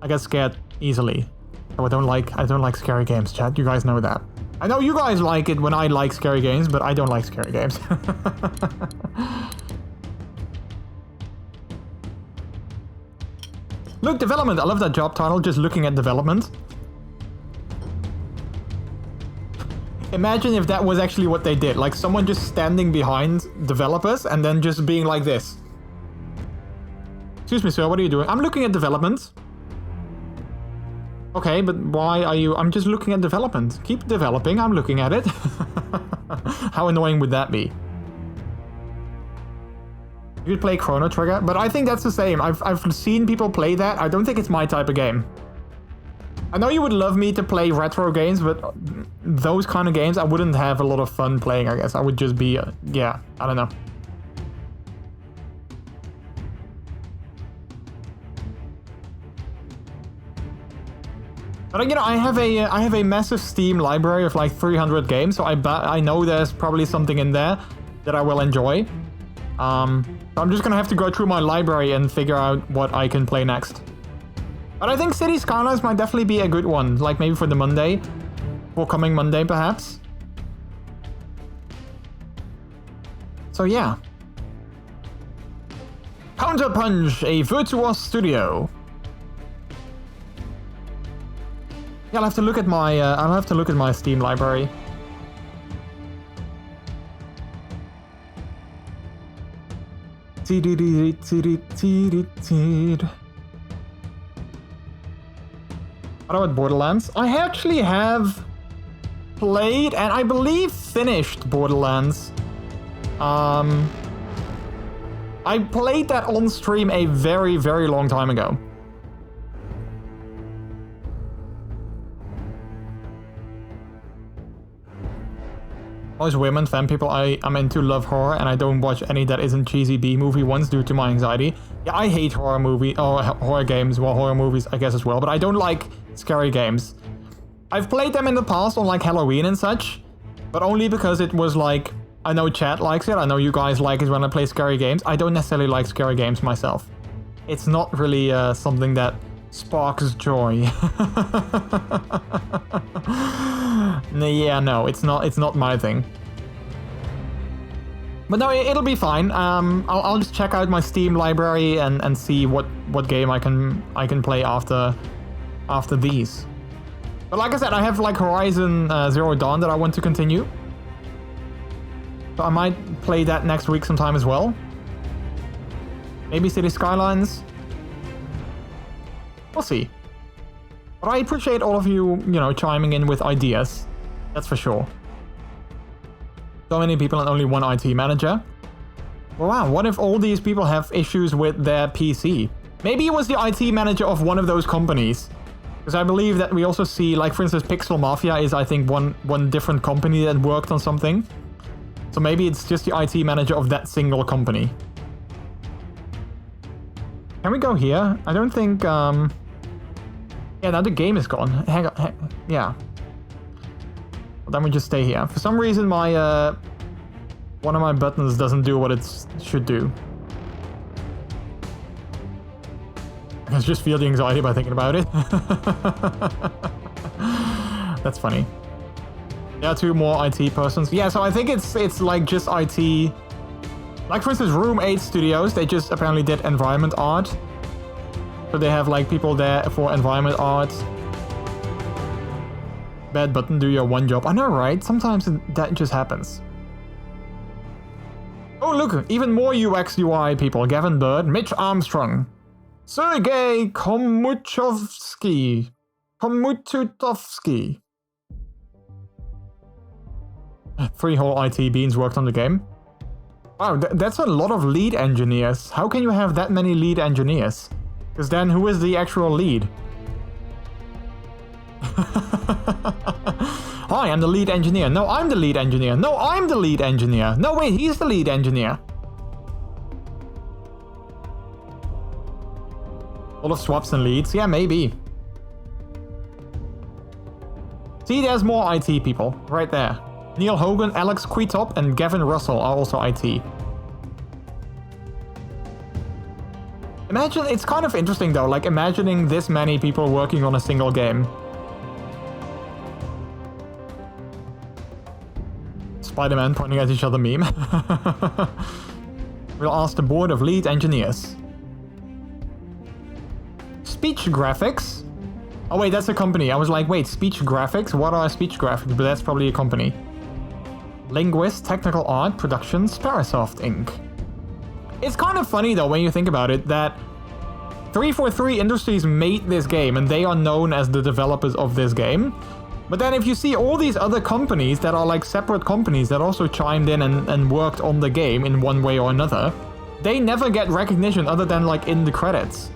I get scared easily. So I don't like scary games, chat. You guys know that. I know you guys like it when I like scary games, but I don't like scary games. Look, development. I love that job title, just looking at development. Imagine if that was actually what they did. Like someone just standing behind developers and then just being like this. Excuse me, sir, what are you doing? I'm looking at development. Okay, but why are you... I'm just looking at development. Keep developing, I'm looking at it. How annoying would that be? You could play Chrono Trigger, but I think that's the same. I've seen people play that. I don't think it's my type of game. I know you would love me to play retro games, but those kind of games I wouldn't have a lot of fun playing, I guess. I would just be... yeah, I don't know. But you know, I have a massive Steam library of like 300 games, so I know there's probably something in there that I will enjoy. So I'm just gonna have to go through my library and figure out what I can play next. But I think City Skylines might definitely be a good one, like maybe for the Monday, for coming Monday perhaps. So yeah. Counterpunch, a Virtuos Studio. Yeah, I'll have to look at my Steam library. What about Borderlands? I actually have played and I believe finished Borderlands. I played that on stream a very, very long time ago. Most women, fan people I'm into love horror, and I don't watch any that isn't cheesy B-movie ones due to my anxiety. Yeah, I hate horror games, well, horror movies I guess as well, but I don't like scary games. I've played them in the past on like Halloween and such, but only because it was like, I know chat likes it, I know you guys like it when I play scary games. I don't necessarily like scary games myself. It's not really something that sparks joy. Yeah, no, it's not my thing. But no, it'll be fine. I'll just check out my Steam library and see what game I can play after these. But like I said, I have like Horizon Zero Dawn that I want to continue. So I might play that next week sometime as well. Maybe City Skylines? We'll see. But I appreciate all of you, you know, chiming in with ideas. That's for sure. So many people and only one IT manager. Well, wow, what if all these people have issues with their PC? Maybe it was the IT manager of one of those companies. Because I believe that we also see, like for instance, Pixel Mafia is I think one different company that worked on something. So maybe it's just the IT manager of that single company. Can we go here? I don't think, yeah, now the game is gone. Hang on, yeah. Well, then we just stay here. For some reason, my, one of my buttons doesn't do what it should do. I can just feel the anxiety by thinking about it. That's funny. There are 2 more IT persons. Yeah, so I think it's like just IT. Like for instance, Room 8 Studios, they just apparently did environment art. So they have like people there for environment art. Bad button, do your one job. I know, right? Sometimes that just happens. Oh look, even more UX UI people. Gavin Bird, Mitch Armstrong, Sergey Komutovsky. 3 whole IT beans worked on the game. Wow, that's a lot of lead engineers. How can you have that many lead engineers? Because then who is the actual lead? Hi, I'm the lead engineer. No, I'm the lead engineer. No, I'm the lead engineer. No, wait, he's the lead engineer. All of swaps and leads. Yeah, maybe. See, there's more IT people right there. Neil Hogan, Alex Quitop, and Gavin Russell are also IT. Imagine, it's kind of interesting though, like imagining this many people working on a single game. Spider-Man pointing at each other meme. We'll ask the board of lead engineers. Speech graphics? Oh wait, that's a company. I was like, wait, speech graphics? What are speech graphics? But that's probably a company. Linguist, Technical Art, Productions, Parasoft Inc. It's kind of funny though when you think about it that 343 Industries made this game and they are known as the developers of this game. But then if you see all these other companies that are like separate companies that also chimed in and worked on the game in one way or another, they never get recognition other than like in the credits.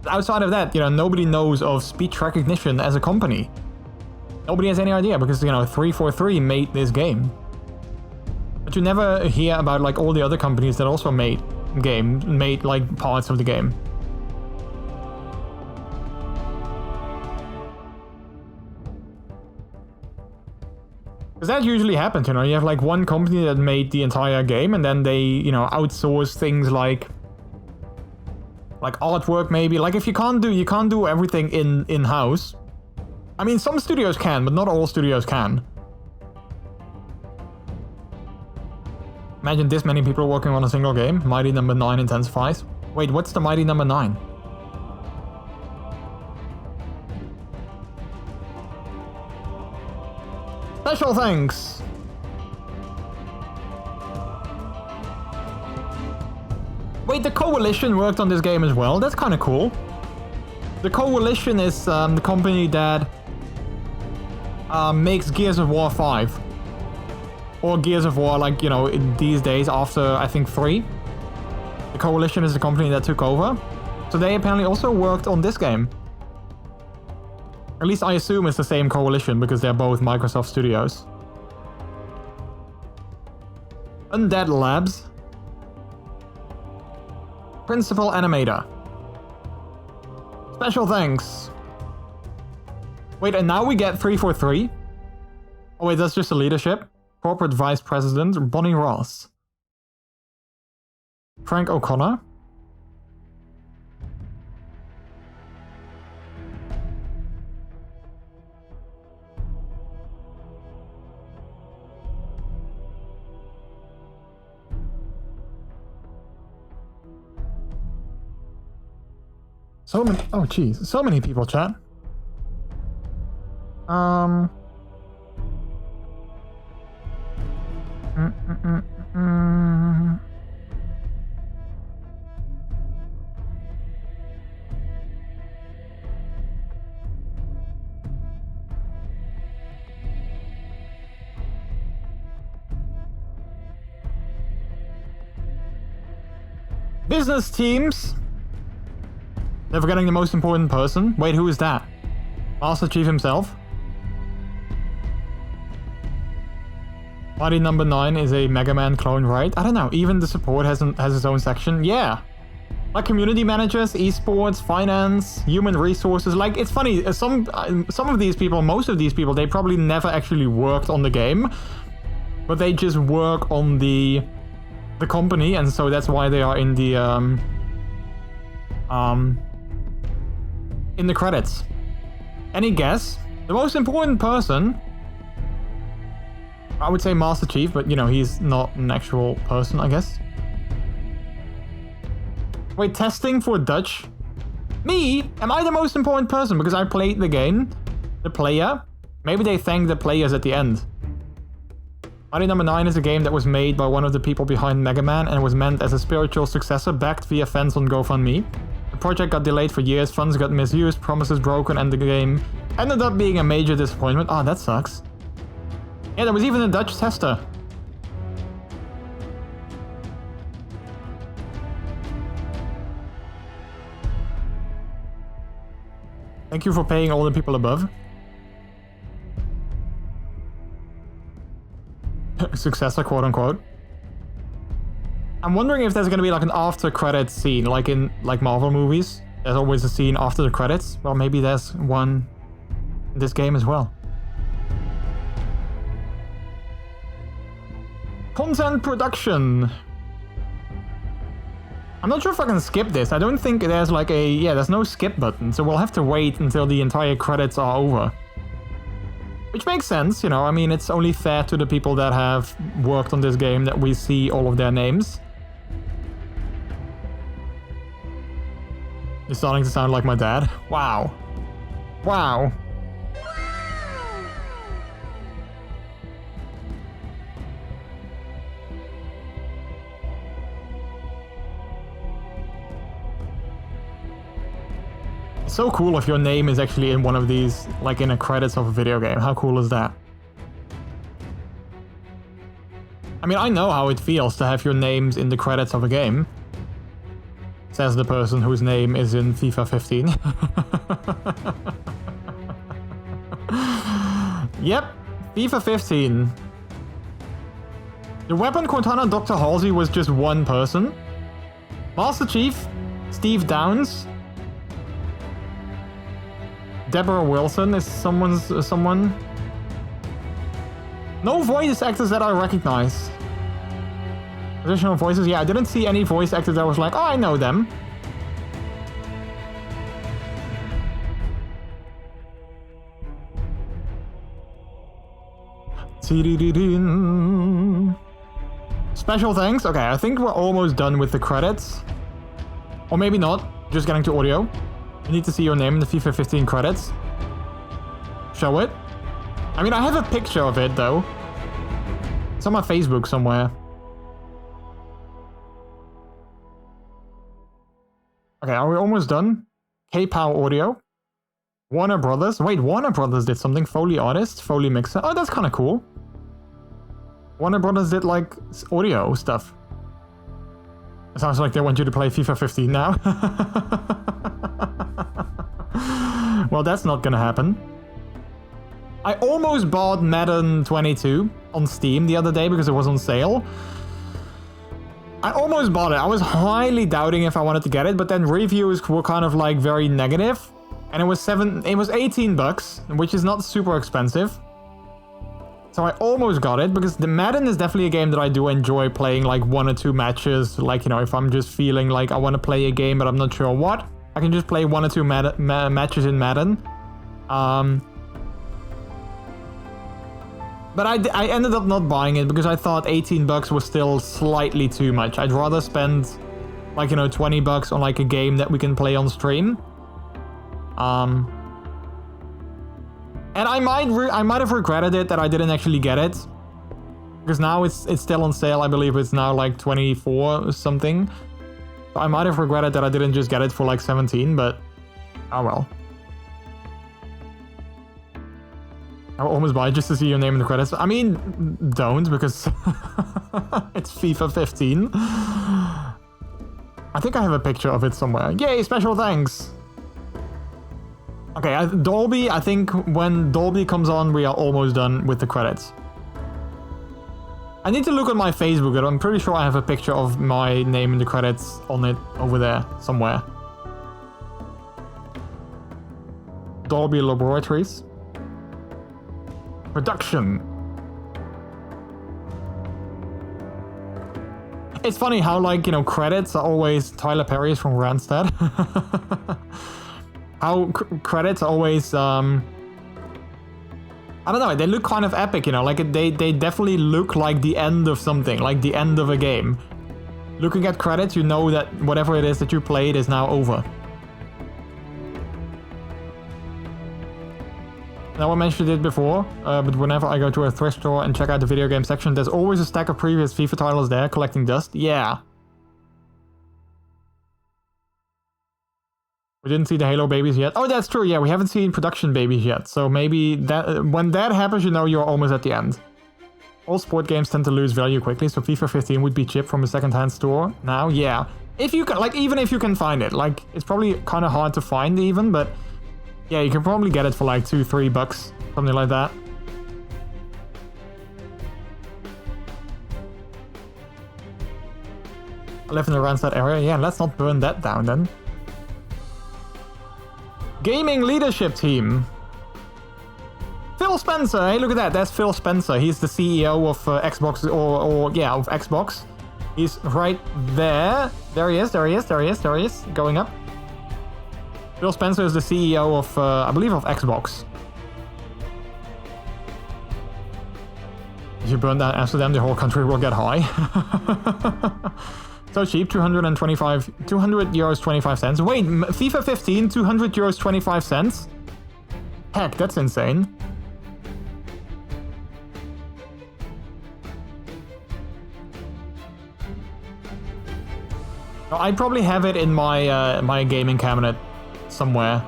Outside of that, you know, nobody knows of speech recognition as a company. Nobody has any idea because, you know, 343 made this game. But you never hear about like all the other companies that also made like parts of the game. Because that usually happens, you know, you have like one company that made the entire game and then they, you know, outsource things like artwork maybe. Like if you can't do everything in-house. I mean, some studios can, but not all studios can. Imagine this many people working on a single game. Mighty Number 9 intensifies. Wait, what's the Mighty Number 9? Special thanks! Wait, the Coalition worked on this game as well? That's kind of cool. The Coalition is the company that makes Gears of War 5. Or Gears of War, like, you know, these days after, I think, 3. The Coalition is the company that took over. So they apparently also worked on this game. At least I assume it's the same Coalition because they're both Microsoft Studios. Undead Labs. Principal Animator. Special thanks. Wait, and now we get 343? Oh wait, that's just a leadership. Corporate Vice President, Bonnie Ross. Frank O'Connor. So many, oh jeez, so many people, chat. Business teams. They're forgetting the most important person. Wait, who is that? Master Chief himself. Party number 9 is a Mega Man clone, right? I don't know. Even the support has its own section. Yeah. Like community managers, esports, finance, human resources. Like, it's funny. Some of these people, most of these people, they probably never actually worked on the game. But they just work on the company, and so that's why they are in the credits. Any guess? The most important person, I would say Master Chief, but you know, he's not an actual person, I guess. Wait, testing for Dutch? Me? Am I the most important person because I played the game? The player? Maybe they thank the players at the end. Party number 9 is a game that was made by one of the people behind Mega Man and was meant as a spiritual successor backed via fans on GoFundMe. The project got delayed for years, funds got misused, promises broken, and the game ended up being a major disappointment. Ah, that sucks. Yeah, there was even a Dutch tester. Thank you for paying all the people above. Successor, quote unquote. I'm wondering if there's gonna be like an after credits scene, like in Marvel movies. There's always a scene after the credits. Well, maybe there's one in this game as well. Content production. I'm not sure if I can skip this. I don't think there's like a... Yeah, there's no skip button, so we'll have to wait until the entire credits are over. Which makes sense, you know, I mean, it's only fair to the people that have worked on this game that we see all of their names. You're starting to sound like my dad. Wow. Wow. It's so cool if your name is actually in one of these, like in a credits of a video game. How cool is that? I mean, I know how it feels to have your names in the credits of a game. Says the person whose name is in FIFA 15. Yep, FIFA 15. The weapon Cortana Dr. Halsey was just one person. Master Chief, Steve Downs. Deborah Wilson is someone. No voice actors that I recognize. Additional voices? Yeah, I didn't see any voice actors that was like, oh, I know them. Special thanks. Okay, I think we're almost done with the credits. Or maybe not. Just getting to audio. You need to see your name in the FIFA 15 credits. Show it. I mean, I have a picture of it, though. It's on my Facebook somewhere. Okay, are we almost done? K-Pow Audio. Warner Brothers. Wait, Warner Brothers did something. Foley Artist, Foley Mixer. Oh, that's kind of cool. Warner Brothers did, like, audio stuff. It sounds like they want you to play FIFA 15 now. Well, that's not gonna happen. I almost bought Madden 22 on Steam the other day because it was on sale. I almost bought it. I was highly doubting if I wanted to get it, but then reviews were kind of like very negative. And it was 18 bucks, which is not super expensive. So I almost got it because the Madden is definitely a game that I do enjoy playing, like 1 or 2 matches. Like, you know, if I'm just feeling like I want to play a game but I'm not sure what, I can just play 1 or 2 matches in Madden. But I ended up not buying it because I thought 18 bucks was still slightly too much. I'd rather spend, like, you know, 20 bucks on like a game that we can play on stream. And I might have regretted it that I didn't actually get it. Because now it's still on sale. I believe it's now like 24 or something. So I might have regretted that I didn't just get it for like 17, but oh well. I'll almost buy it just to see your name in the credits. I mean, don't, because it's FIFA 15. I think I have a picture of it somewhere. Yay, special thanks! Okay, Dolby, I think when Dolby comes on, we are almost done with the credits. I need to look at my Facebook, but I'm pretty sure I have a picture of my name in the credits on it over there, somewhere. Dolby Laboratories. Production. It's funny how, like, you know, credits are always Tyler Perry's from Randstad. How credits are always, I don't know, they look kind of epic, you know, like they definitely look like the end of something, like the end of a game. Looking at credits, you know that whatever it is that you played is now over. Now I mentioned it before, but whenever I go to a thrift store and check out the video game section, there's always a stack of previous FIFA titles there collecting dust. Yeah. We didn't see the Halo babies yet. Oh, that's true. Yeah, we haven't seen production babies yet. So maybe that when that happens, you know you're almost at the end. All sport games tend to lose value quickly, so FIFA 15 would be chipped from a second-hand store now. Yeah, if you can, like, even if you can find it, like, it's probably kind of hard to find even, but yeah, you can probably get it for like $2-3 bucks, something like that. I live in the Randstad area. Yeah, let's not burn that down then. Gaming leadership team. Phil Spencer. Hey, look at that. That's Phil Spencer. He's the CEO of Xbox, or yeah, of Xbox. He's right there. There he is. There he is. There he is. There he is. Going up. Phil Spencer is the CEO of, I believe, of Xbox. If you burn down Amsterdam, the whole country will get high. So cheap, 200 euros 25 cents. Wait, FIFA 15, 200 euros 25 cents? Heck, that's insane. I probably have it in my my gaming cabinet somewhere.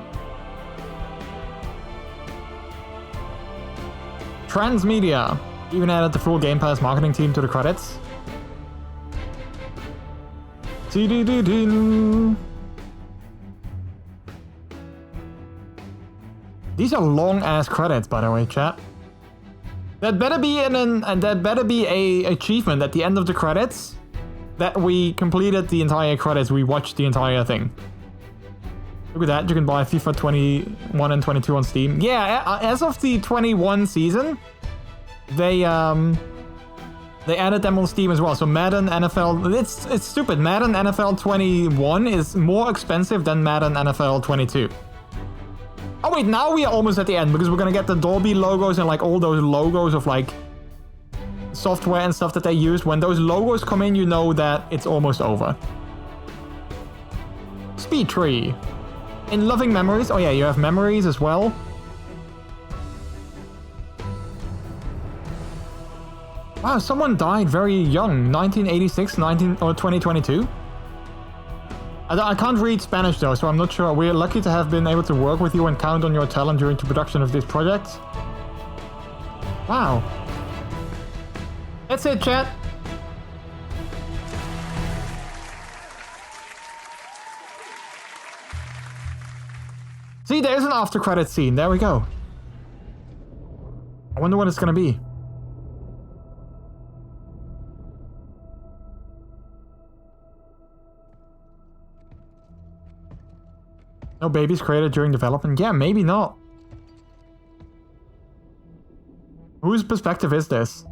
Transmedia. Even added the full Game Pass marketing team to the credits. These are long-ass credits, by the way, chat. That better be a achievement at the end of the credits. That we completed the entire credits, we watched the entire thing. Look at that, you can buy FIFA 21 and 22 on Steam. Yeah, as of the 21 season, they added them on Steam as well. So Madden NFL, it's stupid. Madden NFL 21 is more expensive than Madden NFL 22. Oh wait, now we are almost at the end because we're gonna get the Dolby logos and like all those logos of like software and stuff that they use. When those logos come in, you know that it's almost over. Speed Tree. In Loving Memories, oh yeah, you have Memories as well. Wow, someone died very young, 1986, 2022. I can't read Spanish though, so I'm not sure. We're lucky to have been able to work with you and count on your talent during the production of this project. Wow. That's it, chat. See, there's an after credit scene. There we go. I wonder what it's gonna be. No babies created during development? Yeah, maybe not. Whose perspective is this?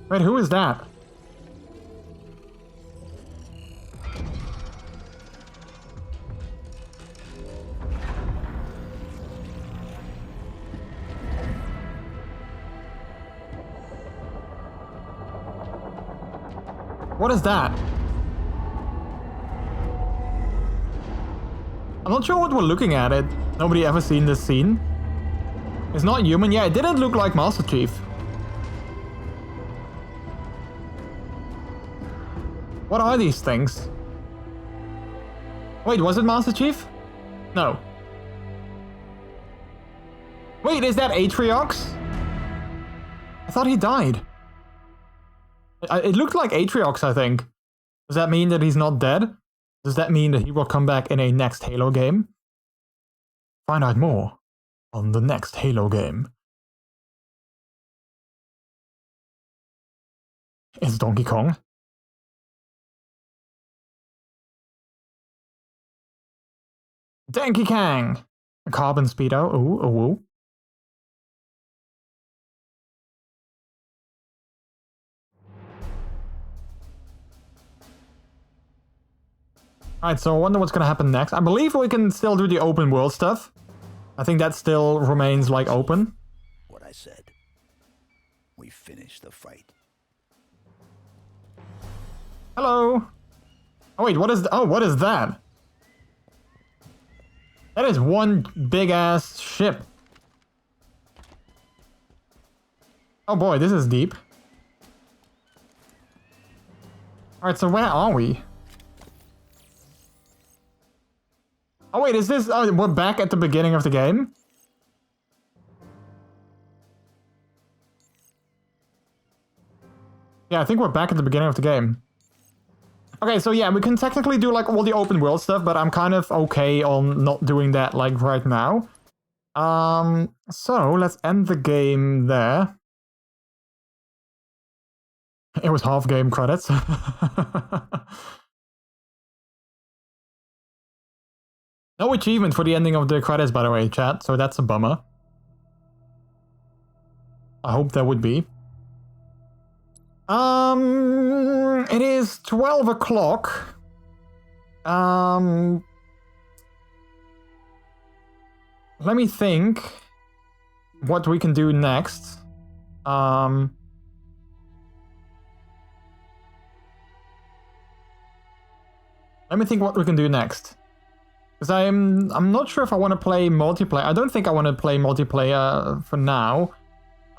Wait, who is that? What is that? I'm not sure what we're looking at. Nobody ever seen this scene. It's not human. Yeah, it didn't look like Master Chief. What are these things? Wait, was it Master Chief? No. Wait, is that Atriox? I thought he died. It looked like Atriox, I think. Does that mean that he's not dead? Does that mean that he will come back in a next Halo game? Find out more on the next Halo game. It's Donkey Kong. Donkey Kong! A carbon speedo. Ooh, ooh, ooh. Alright, so I wonder what's gonna happen next. I believe we can still do the open world stuff. I think that still remains, like, open. What I said. We finished the fight. Hello! Oh wait, what is... Oh, what is that? That is one big-ass ship. Oh boy, this is deep. Alright, so where are we? Oh wait, is this... Oh, we're back at the beginning of the game? Yeah, I think we're back at the beginning of the game. Okay, so yeah, we can technically do like all the open world stuff, but I'm kind of okay on not doing that like right now. So let's end the game there. It was half game credits. No achievement for the ending of the credits, by the way, chat, so that's a bummer. I hope there would be. It is 12 o'clock. Let me think what we can do next. Let me think what we can do next. Because I'm not sure if I want to play multiplayer. I don't think I want to play multiplayer for now.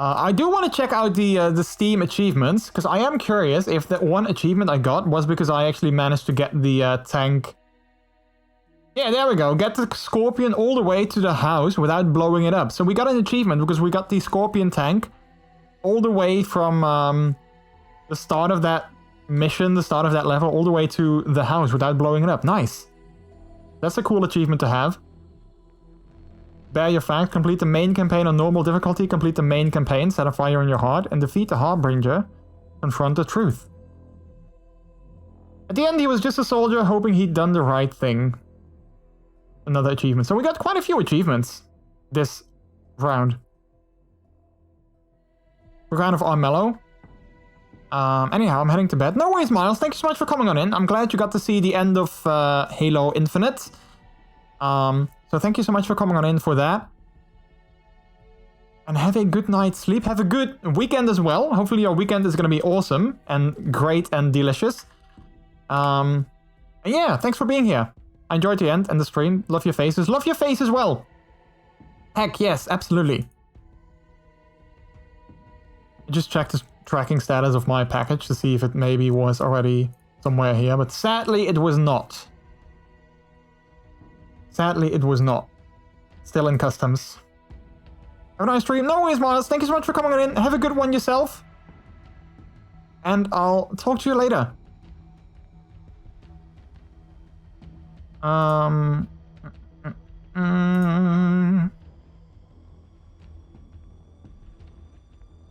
I do want to check out the Steam achievements, because I am curious if that one achievement I got was because I actually managed to get the tank. Yeah, there we go. Get the Scorpion all the way to the house without blowing it up. So we got an achievement because we got the Scorpion tank all the way from the start of that mission, the start of that level, all the way to the house without blowing it up. Nice. That's a cool achievement to have. Bear your fact, complete the main campaign on normal difficulty, complete the main campaign, set a fire in your heart, and defeat the Harbinger. Confront the truth. At the end, he was just a soldier hoping he'd done the right thing. Another achievement. So we got quite a few achievements this round. We're kind of on mellow. Anyhow, I'm heading to bed. No worries, Miles. Thank you so much for coming on in. I'm glad you got to see the end of Halo Infinite. So thank you so much for coming on in for that. And have a good night's sleep. Have a good weekend as well. Hopefully your weekend is going to be awesome and great and delicious. And yeah, thanks for being here. I enjoyed the end and the stream. Love your faces. Love your face as well. Heck yes, absolutely. I just checked the tracking status of my package to see if it maybe was already somewhere here, but sadly it was not. Sadly it was not. Still in customs. Have a nice stream. No worries, Miles. Thank you so much for coming on in. Have a good one yourself. And I'll talk to you later.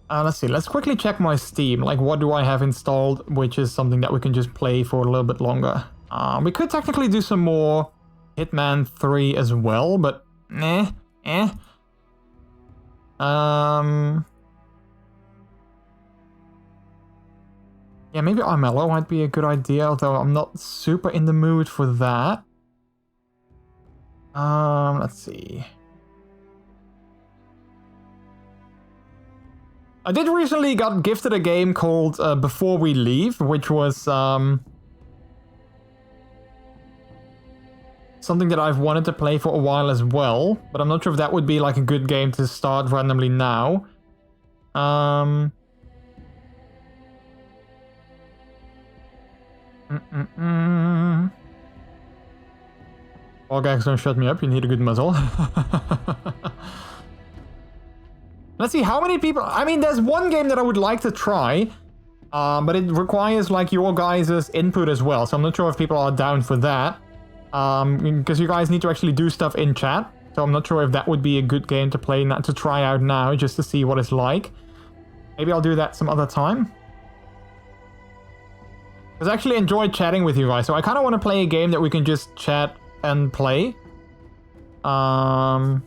Let's see. Let's quickly check my Steam. Like, what do I have installed, which is something that we can just play for a little bit longer. We could technically do some more Hitman 3 as well, but yeah, maybe Armello might be a good idea, although I'm not super in the mood for that. Let's see. I did recently got gifted a game called Before We Leave, which was something that I've wanted to play for a while as well, but I'm not sure if that would be like a good game to start randomly now. All guys, don't shut me up, you need a good muzzle. Let's see how many people. I mean, there's one game that I would like to try, but it requires like your guys' input as well. So I'm not sure if people are down for that, because you guys need to actually do stuff in chat. So I'm not sure if that would be a good game to play, to try out now, just to see what it's like. Maybe I'll do that some other time. Because I actually enjoyed chatting with you guys, so I kind of want to play a game that we can just chat and play. I'm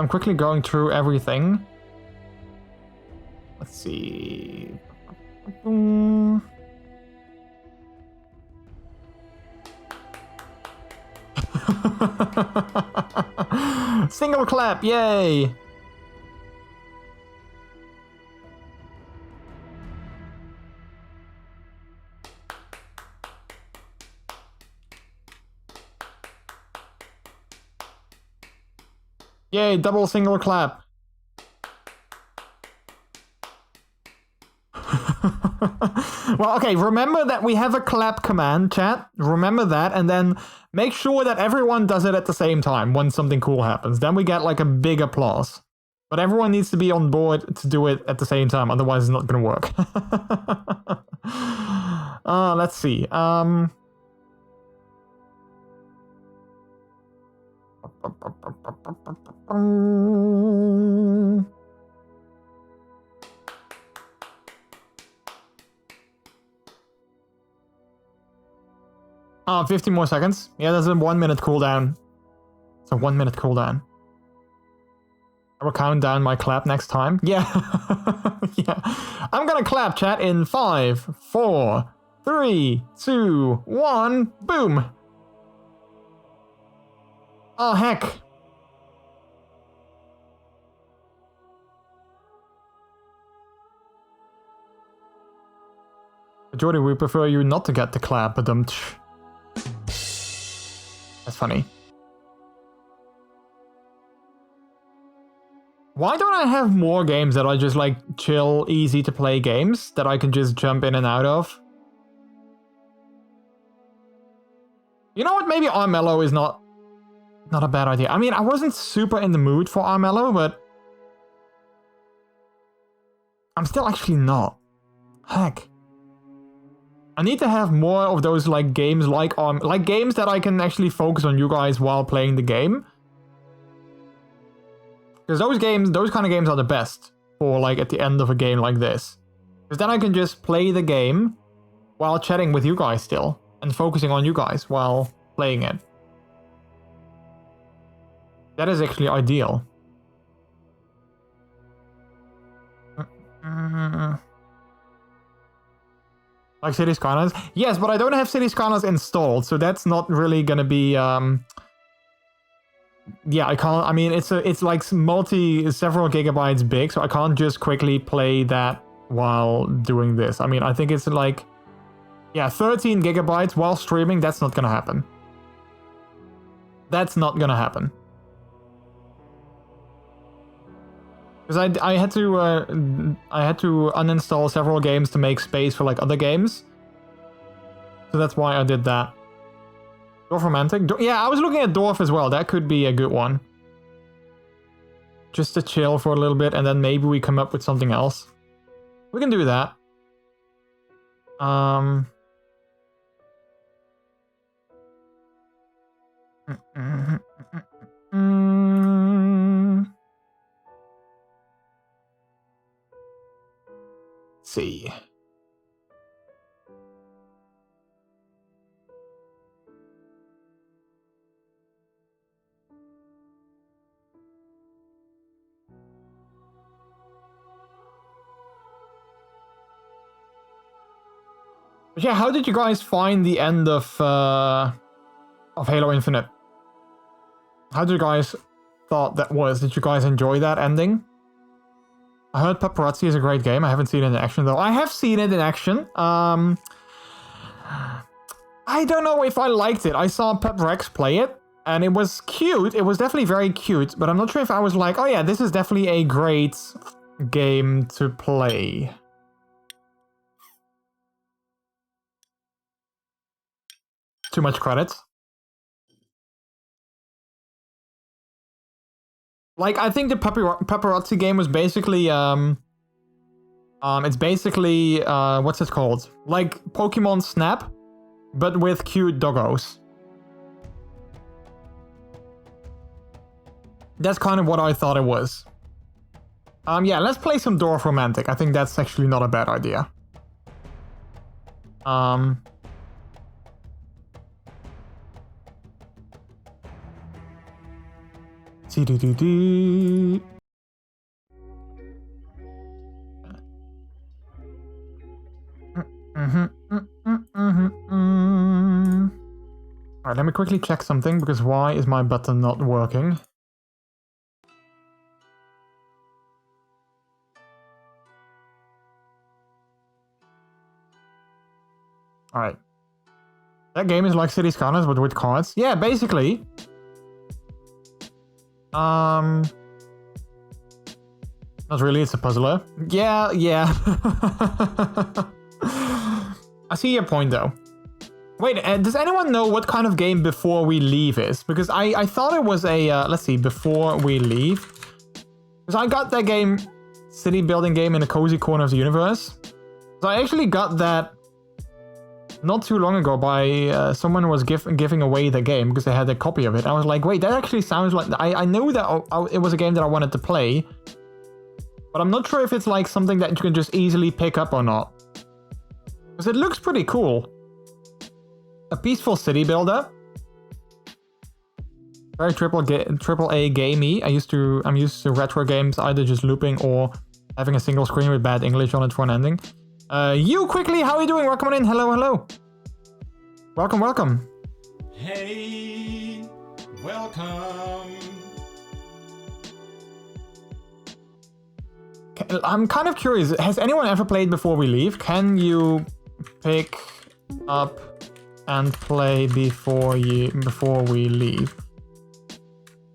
quickly going through everything. Let's see. Single clap, yay! Yay, double single clap. Well, okay, remember that we have a clap command, chat. Remember that, and then make sure that everyone does it at the same time when something cool happens. Then we get like a big applause. But everyone needs to be on board to do it at the same time, otherwise it's not gonna work. Let's see. 15 more seconds. Yeah, there's a 1 minute cooldown. It's a 1 minute cooldown. I will count down my clap next time. Yeah. Yeah. I'm gonna clap, chat, in 5, 4, 3, 2, 1. Boom. Oh, heck. Jordy, we prefer you not to get the clap, but that's funny. Why don't I have more games that are just like chill, easy to play games that I can just jump in and out of? You know what? Maybe Armello is not a bad idea. I mean, I wasn't super in the mood for Armello, but I'm still actually not. Heck. I need to have more of those like games like games that I can actually focus on you guys while playing the game. Because those kind of games are the best for like at the end of a game like this. Because then I can just play the game while chatting with you guys still and focusing on you guys while playing it. That is actually ideal. Like City Skylines? Yes, but I don't have City Skylines installed, so that's not really gonna be, yeah, I can't, I mean, it's like several gigabytes big, so I can't just quickly play that while doing this. I mean, I think it's like, yeah, 13 gigabytes while streaming, that's not gonna happen. That's not gonna happen. Because I had to uninstall several games to make space for like other games. So that's why I did that. Dwarf Romantic? Yeah, I was looking at Dwarf as well. That could be a good one. Just to chill for a little bit and then maybe we come up with something else. We can do that. See. But yeah, how did you guys find the end of Halo Infinite? How did you guys thought that was? Did you guys enjoy that ending? I heard Paparazzi is a great game. I haven't seen it in action though. I have seen it in action. I don't know if I liked it. I saw Pep Rex play it, and it was cute. It was definitely very cute, but I'm not sure if I was like, oh yeah, this is definitely a great game to play. Too much credits. Like, I think the paparazzi game was basically, it's basically, what's it called? Like Pokemon Snap, but with cute doggos. That's kind of what I thought it was. Yeah, let's play some Dwarf Romantic. I think that's actually not a bad idea. Alright, let me quickly check something, because why is my button not working? Alright. That game is like City Skylines, but with cards. Yeah, basically. Not really, it's a puzzler. Yeah. I see your point, though. Wait, does anyone know what kind of game Before We Leave is? Because I thought it was a, let's see, Before We Leave. Because I got that game, city building game in a cozy corner of the universe. So I actually got that not too long ago by someone was giving away the game because they had a copy of it. I was like, wait, that actually sounds like... I knew that it was a game that I wanted to play. But I'm not sure if it's like something that you can just easily pick up or not. Because it looks pretty cool. A peaceful city builder. Very triple A gamey. I'm used to retro games either just looping or having a single screen with bad English on it for an ending. You quickly, how are you doing? Welcome on in. Hello. Welcome. Hey, welcome. I'm kind of curious. Has anyone ever played Before We Leave? Can you pick up and play Before We Leave?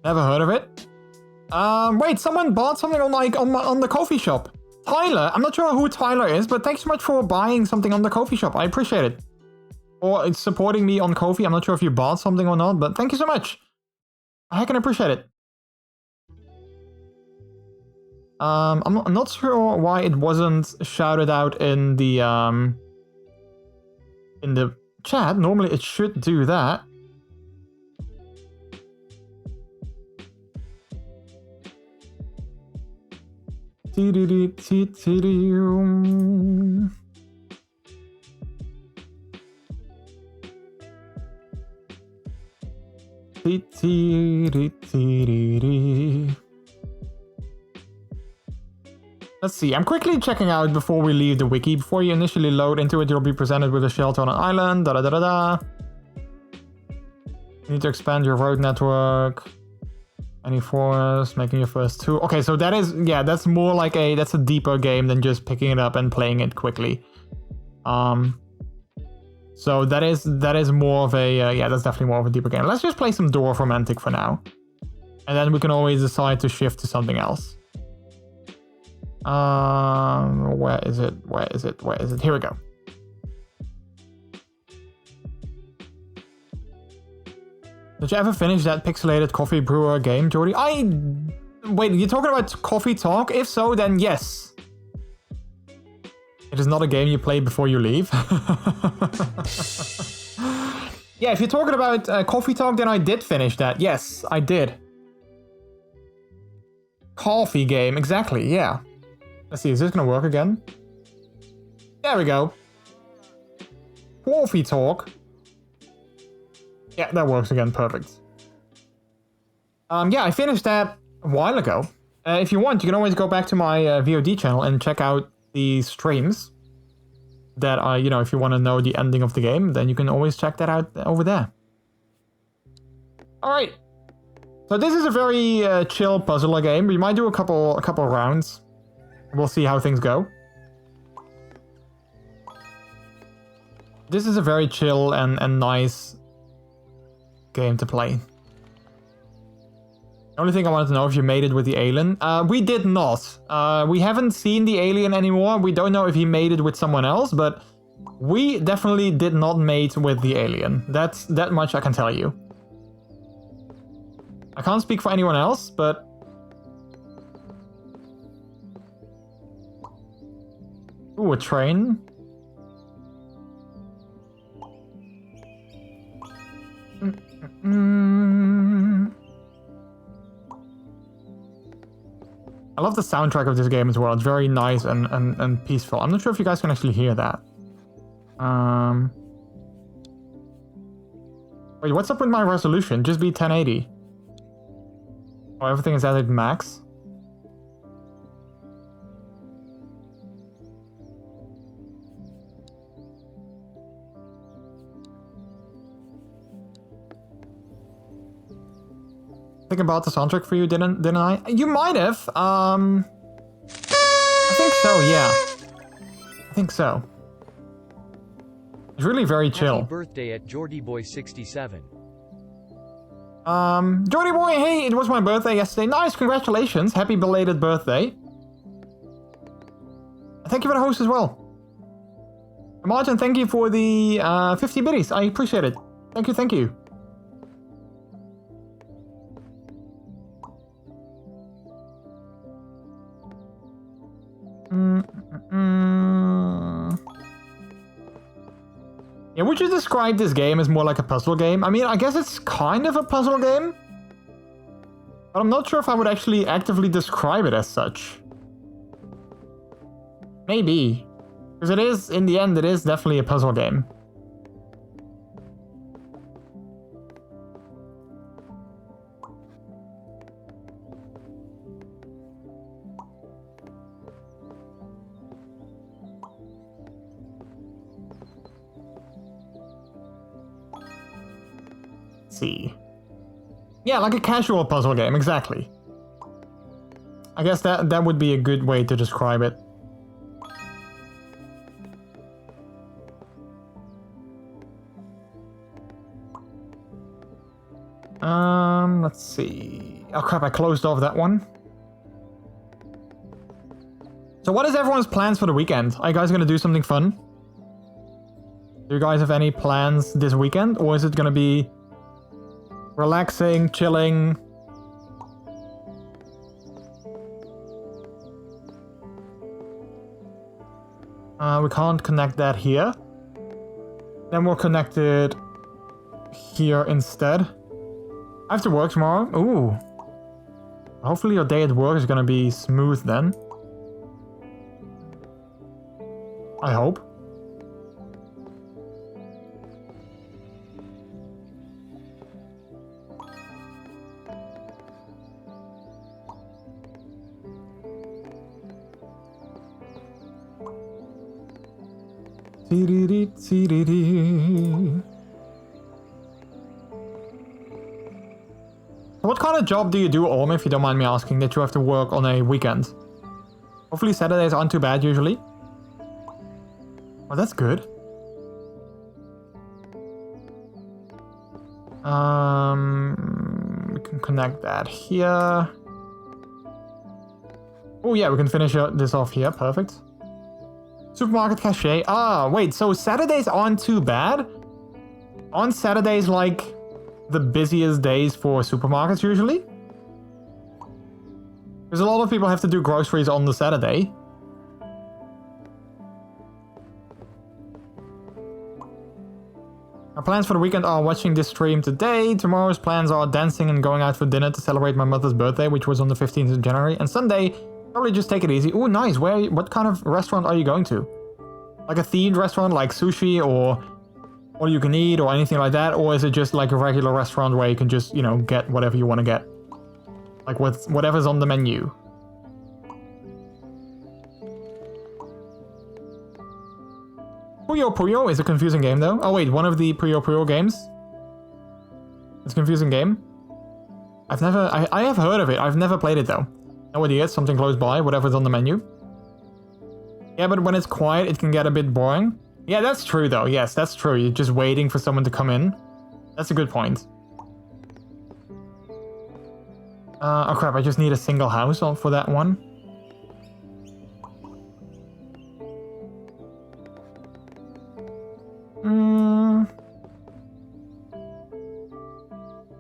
Never heard of it. Wait, someone bought something on the coffee shop. Tyler, I'm not sure who Tyler is, but thanks so much for buying something on the coffee shop. I appreciate it. Or it's supporting me on Ko-fi. I'm not sure if you bought something or not, but thank you so much. I can appreciate it. I'm not sure why it wasn't shouted out in the chat. Normally it should do that. Let's see, I'm quickly checking out Before We Leave the wiki. Before you initially load into it, you'll be presented with a shelter on an island. You need to expand your road network. Any forest, making your first tool. Okay, so that is, yeah, that's more like that's a deeper game than just picking it up and playing it quickly. So that is more of a, yeah, that's definitely more of a deeper game. Let's just play some Dwarf Romantic for now. And then we can always decide to shift to something else. Where is it? Here we go. Did you ever finish that pixelated coffee brewer game, Jordy? Wait, you're talking about Coffee Talk? If so, then yes. It is not a game you play before you leave. Yeah, if you're talking about Coffee Talk, then I did finish that. Yes, I did. Coffee game, exactly, yeah. Let's see, is this gonna work again? There we go. Coffee Talk. Yeah, that works again, perfect. Yeah, I finished that a while ago. If you want, you can always go back to my VOD channel and check out the streams. That you know, if you want to know the ending of the game, then you can always check that out over there. Alright. So this is a very chill puzzler game. We might do a couple rounds. We'll see how things go. This is a very chill and nice game to play. The only thing I wanted to know if you made it with the alien. We did not. We haven't seen the alien anymore. We don't know if he made it with someone else, but we definitely did not mate with the alien. That much I can tell you. I can't speak for anyone else, but Ooh, a train. I love the soundtrack of this game as well. It's very nice and peaceful. I'm not sure if you guys can actually hear that. Wait, what's up with my resolution? Just be 1080. Oh, everything is at max. Think about the soundtrack for you, didn't I? You might have. I think so, yeah. I think so. It's really very chill. Happy birthday at JordieBoy67. Jordy Boy, hey, it was my birthday yesterday. Nice, congratulations. Happy belated birthday. Thank you for the host as well. Martin, thank you for the 50 biddies. I appreciate it. Thank you, thank you. Yeah, would you describe this game as more like a puzzle game? I mean, I guess it's kind of a puzzle game, but I'm not sure if I would actually actively describe it as such. Maybe. Because it is, in the end, it is definitely a puzzle game. See. Yeah, like a casual puzzle game, exactly. I guess that would be a good way to describe it. Let's see. Oh crap, I closed off that one. So what is everyone's plans for the weekend? Are you guys gonna do something fun? Do you guys have any plans this weekend? Or is it gonna be relaxing, chilling? We can't connect that here. Then we'll connect it here instead. I have to work tomorrow. Ooh. Hopefully your day at work is gonna be smooth then. I hope. What kind of job do you do, Orm, if you don't mind me asking, that you have to work on a weekend? Hopefully Saturdays aren't too bad usually. Oh, that's good. We can connect that here. Oh yeah, we can finish this off here, perfect. Supermarket cachet. Ah, wait, so Saturdays aren't too bad? Aren't Saturdays like the busiest days for supermarkets usually? Because a lot of people have to do groceries on the Saturday. Our plans for the weekend are watching this stream today. Tomorrow's plans are dancing and going out for dinner to celebrate my mother's birthday, which was on the 15th of January. And Sunday, probably just take it easy. Ooh, nice. What kind of restaurant are you going to? Like a themed restaurant like sushi or all you can eat or anything like that? Or is it just like a regular restaurant where you can just, you know, get whatever you want to get? Like whatever's on the menu. Puyo Puyo is a confusing game though. Oh wait, one of the Puyo Puyo games? It's a confusing game. I have heard of it. I've never played it though. No idea, it's something close by, whatever's on the menu. Yeah, but when it's quiet, it can get a bit boring. Yeah, that's true though. Yes, that's true. You're just waiting for someone to come in. That's a good point. Oh crap, I just need a single house for that one.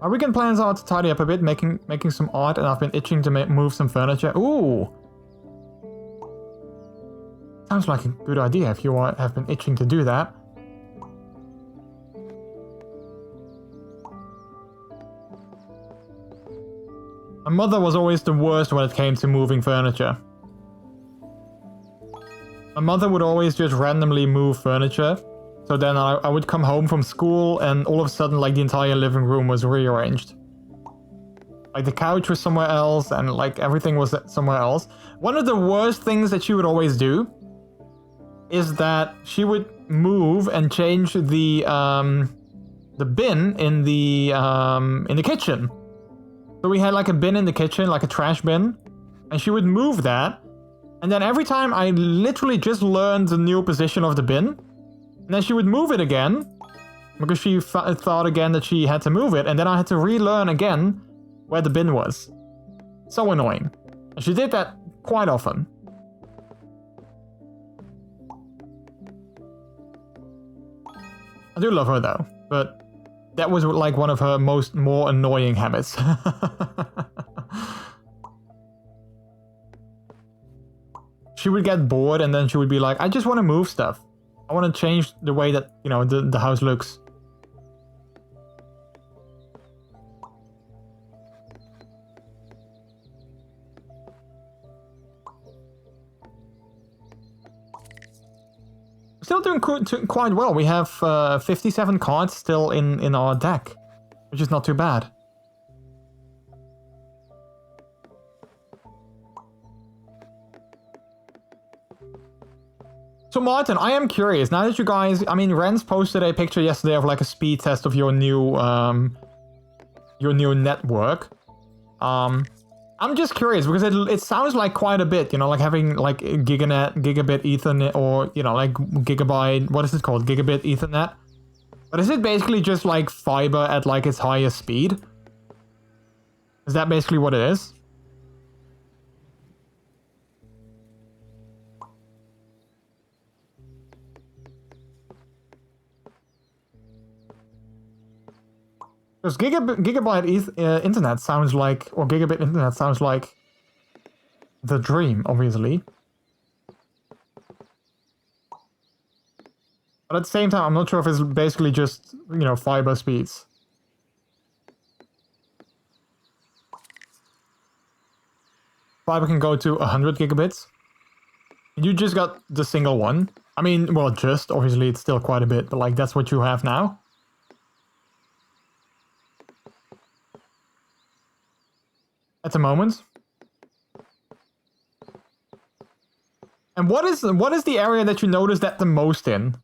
Our weekend plans are to tidy up a bit, making some art, and I've been itching to move some furniture. Ooh! Sounds like a good idea if you have been itching to do that. My mother was always the worst when it came to moving furniture. My mother would always just randomly move furniture. So then I would come home from school and all of a sudden like the entire living room was rearranged. Like the couch was somewhere else and like everything was somewhere else. One of the worst things that she would always do is that she would move and change the bin in the kitchen. So we had like a bin in the kitchen, like a trash bin, and she would move that. And then every time I literally just learned the new position of the bin, and then she would move it again because she thought again that she had to move it, and then I had to relearn again where the bin was. So annoying. And she did that quite often. I do love her though, but that was like one of her more annoying habits. She would get bored and then she would be like, I just want to move stuff. I want to change the way that, you know, the house looks. Still doing quite well. We have 57 cards still in our deck, which is not too bad. So Martin, I am curious, now that you guys, I mean, Renz posted a picture yesterday of like a speed test of your new network. I'm just curious because it sounds like quite a bit, you know, like having like gigabit Ethernet, or, you know, like gigabyte, what is it called? Gigabit Ethernet. But is it basically just like fiber at like its highest speed? Is that basically what it is? Because gigabit internet sounds like, or gigabit internet sounds like the dream, obviously. But at the same time, I'm not sure if it's basically just, you know, fiber speeds. Fiber can go to 100 gigabits. You just got the single one. I mean, well, just, obviously it's still quite a bit, but like that's what you have now. At the moment. And what is the area that you notice that the most in?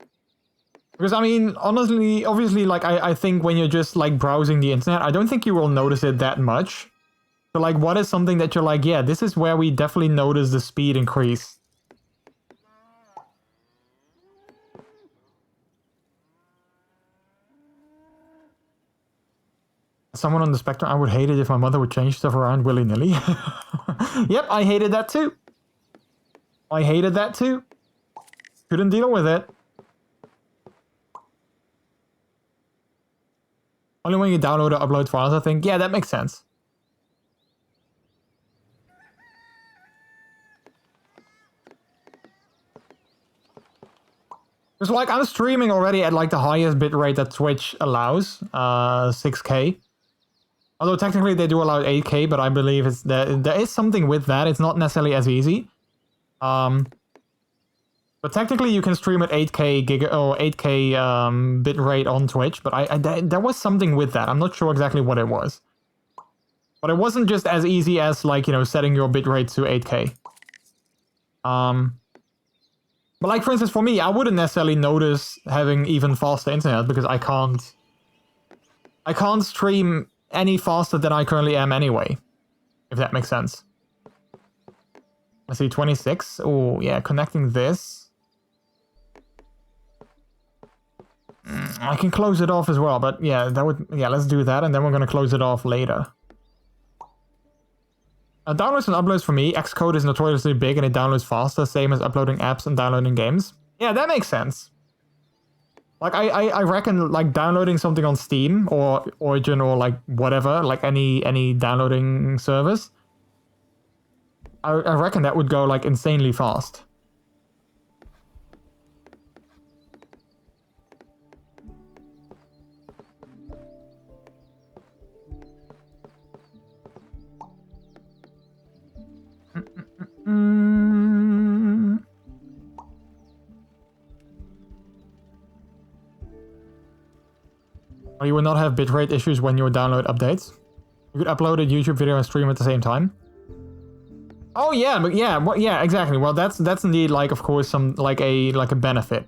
Because I mean, honestly, obviously, like I think when you're just like browsing the internet, I don't think you will notice it that much. But like, what is something that you're like, yeah, this is where we definitely notice the speed increase? Someone on the spectrum, I would hate it if my mother would change stuff around willy-nilly. Yep, I hated that too. I hated that too. Couldn't deal with it. Only when you download or upload files, I think. Yeah, that makes sense. It's like I'm streaming already at like the highest bitrate that Twitch allows, 6K. Although technically they do allow 8K, but I believe there is something with that. It's not necessarily as easy. But technically you can stream at 8K bitrate on Twitch, but there was something with that. I'm not sure exactly what it was. But it wasn't just as easy as, like, you know, setting your bitrate to 8K. But like, for instance, for me, I wouldn't necessarily notice having even faster internet because I can't stream any faster than I currently am anyway, if that makes sense. Let's see, 26. Oh, yeah, connecting this. I can close it off as well, but yeah, let's do that, and then we're going to close it off later. Downloads and uploads for me, Xcode is notoriously big and it downloads faster, same as uploading apps and downloading games. Yeah, that makes sense. Like, I reckon, like, downloading something on Steam or Origin or, like, whatever, like, any downloading service, I reckon that would go, like, insanely fast. Or you would not have bitrate issues when you download updates. You could upload a YouTube video and stream at the same time. Oh yeah, but yeah, well, yeah, exactly. Well, that's indeed like, of course, some like a benefit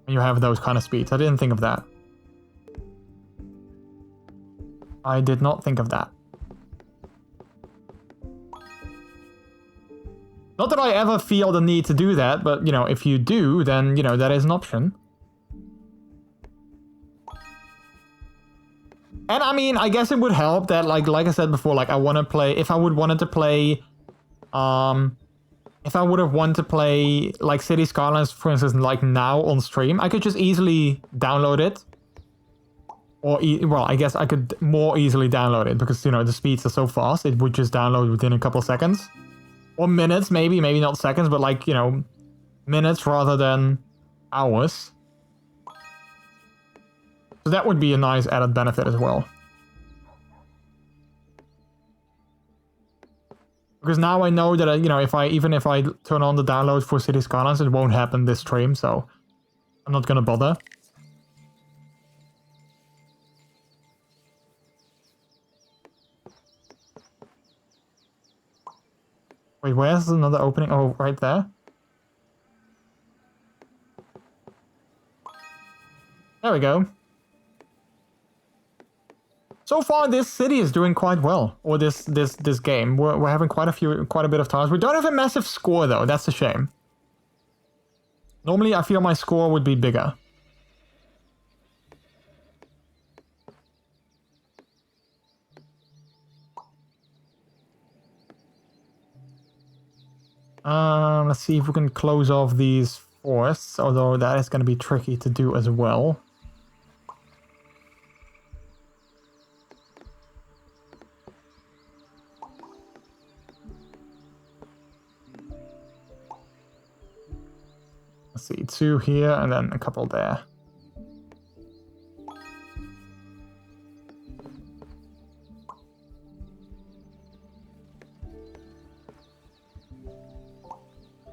when you have those kind of speeds. I didn't think of that. I did not think of that. Not that I ever feel the need to do that, but you know, if you do, then you know that is an option. And I mean, I guess it would help that like I said before, like I want to play, if I would wanted to play if I would have wanted to play like City Skylines, for instance, like now on stream, I could just easily download it. Or, well, I guess I could more easily download it because, you know, the speeds are so fast. It would just download within a couple seconds. Or minutes, maybe not seconds, but like, you know, minutes rather than hours. So that would be a nice added benefit as well. Because now I know that, you know, even if I turn on the download for City Skylines, it won't happen this stream, so I'm not gonna bother. Wait, where's another opening? Oh, right there. There we go. So far, this city is doing quite well, or this game. We're having quite a bit of times. We don't have a massive score though. That's a shame. Normally, I feel my score would be bigger. Let's see if we can close off these forests, although that is going to be tricky to do as well. Let's see, 2 here and then a couple there.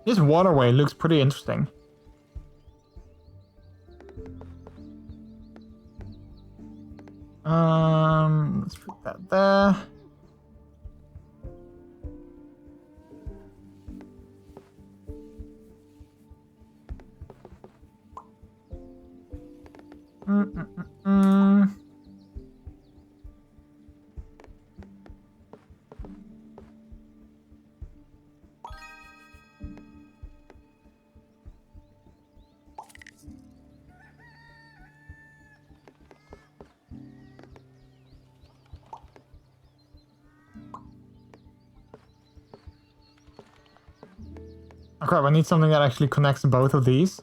This waterway looks pretty interesting. Let's put that there. Oh crap, I need something that actually connects both of these.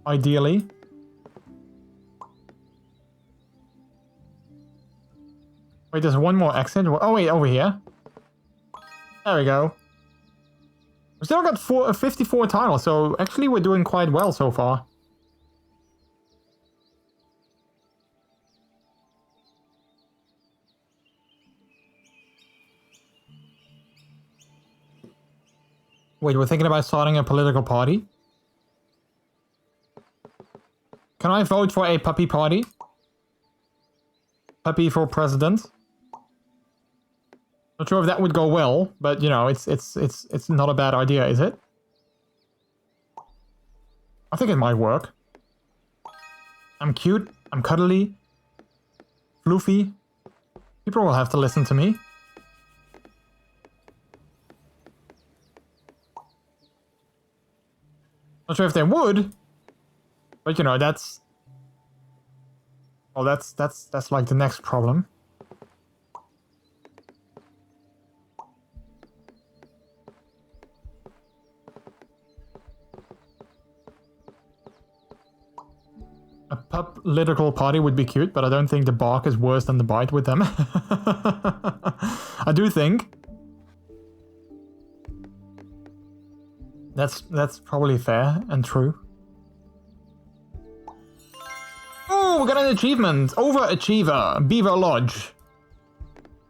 Ideally. Wait, there's one more exit. Oh wait, over here. There we go. We still got 54 tiles, so actually we're doing quite well so far. Wait, we're thinking about starting a political party? Can I vote for a puppy party? Puppy for president? Not sure if that would go well, but you know, it's not a bad idea, is it? I think it might work. I'm cute, I'm cuddly, floofy. People will have to listen to me. Not sure if they would, but you know, that's... Well, that's like the next problem. A political party would be cute, but I don't think the bark is worse than the bite with them. I do think. That's probably fair and true. Oh, we got an achievement! Overachiever! Beaver Lodge.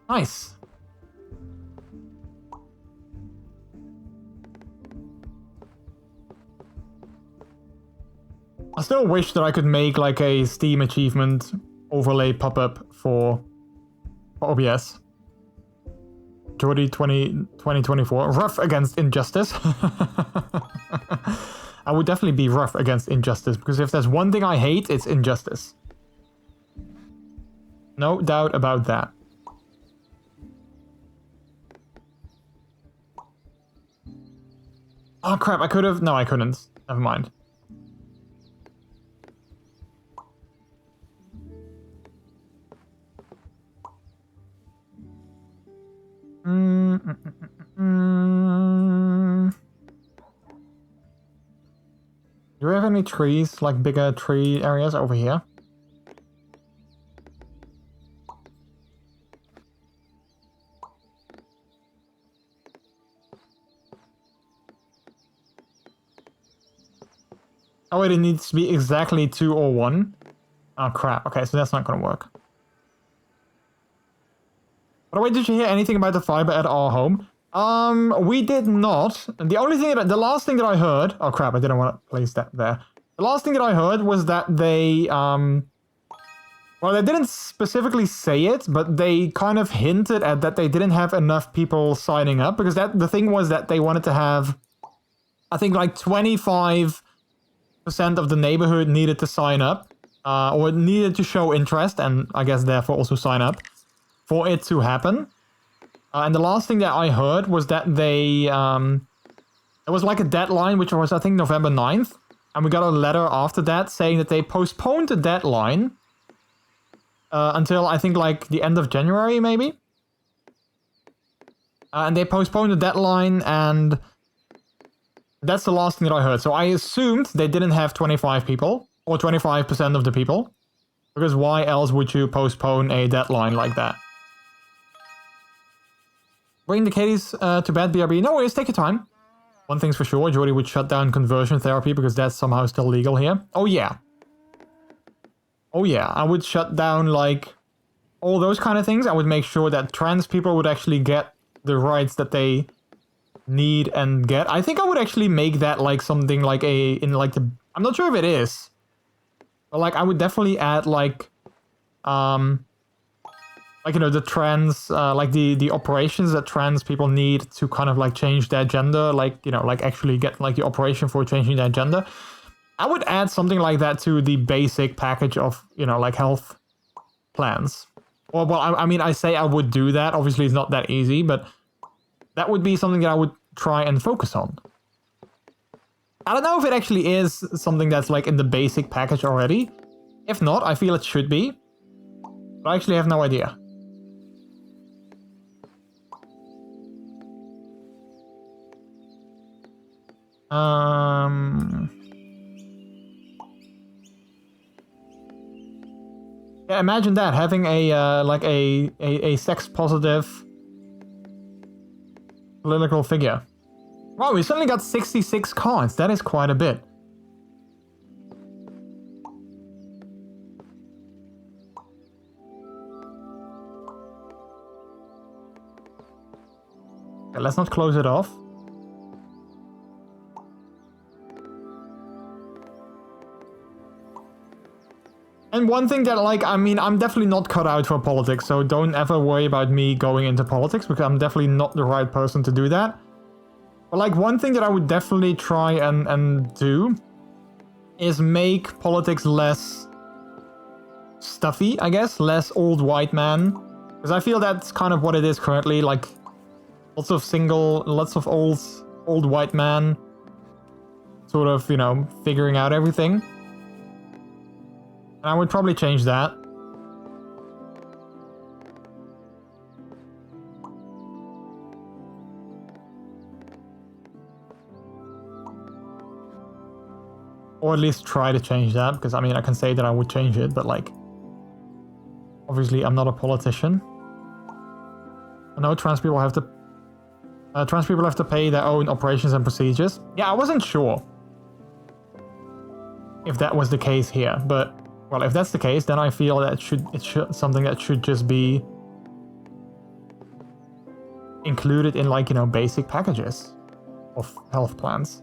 Nice. I still wish that I could make like a Steam achievement overlay pop-up for OBS. Jordy 2024, rough against injustice. I would definitely be rough against injustice, because if there's one thing I hate, it's injustice. No doubt about that. Oh crap, I could have... No, I couldn't. Never mind. Do we have any trees, like bigger tree areas over here? Oh wait, it needs to be exactly 2 or 1. Oh crap, okay, so that's not gonna work. By the way, did you hear anything about the fiber at our home? We did not. The only thing the last thing that I heard... Oh crap, I didn't want to place that there. The last thing that I heard was that they, well, they didn't specifically say it, but they kind of hinted at that they didn't have enough people signing up, because the thing was that they wanted to have, I think, like 25% of the neighborhood needed to sign up, or needed to show interest, and I guess therefore also sign up, for it to happen. And the last thing that I heard was that they, it was like a deadline, which was, I think, November 9th. And we got a letter after that saying that they postponed the deadline until, I think, like the end of January, maybe? And they postponed the deadline, and that's the last thing that I heard. So I assumed they didn't have 25 people, or 25% of the people. Because why else would you postpone a deadline like that? Bring the Katie's to bed, BRB. No worries, take your time. One thing's for sure, Jordy would shut down conversion therapy because that's somehow still legal here. Oh yeah. Oh yeah, I would shut down, like, all those kind of things. I would make sure that trans people would actually get the rights that they need and get. I think I would actually make that, like, something like I'm not sure if it is. But, like, I would definitely add, like, you know, the trans, like the operations that trans people need to kind of like change their gender, like, you know, like actually get like the operation for changing their gender. I would add something like that to the basic package of, you know, like health plans. Or, well, I mean, I say I would do that. Obviously, it's not that easy, but that would be something that I would try and focus on. I don't know if it actually is something that's like in the basic package already. If not, I feel it should be. But I actually have no idea. Yeah, imagine that, having a like a sex positive political figure. Wow, we suddenly got 66 cards. That is quite a bit. Okay, let's not close it off. And one thing that, like, I mean, I'm definitely not cut out for politics, so don't ever worry about me going into politics, because I'm definitely not the right person to do that. But, like, one thing that I would definitely try and do is make politics less stuffy, I guess, less old white man. Because I feel that's kind of what it is currently, like, lots of old white man sort of, you know, figuring out everything. And I would probably change that. Or at least try to change that, because I mean, I can say that I would change it, but like, obviously I'm not a politician. I know trans people have to pay their own operations and procedures. Yeah, I wasn't sure if that was the case here, but well, if that's the case, then I feel that it should something that should just be included in, like, you know, basic packages of health plans.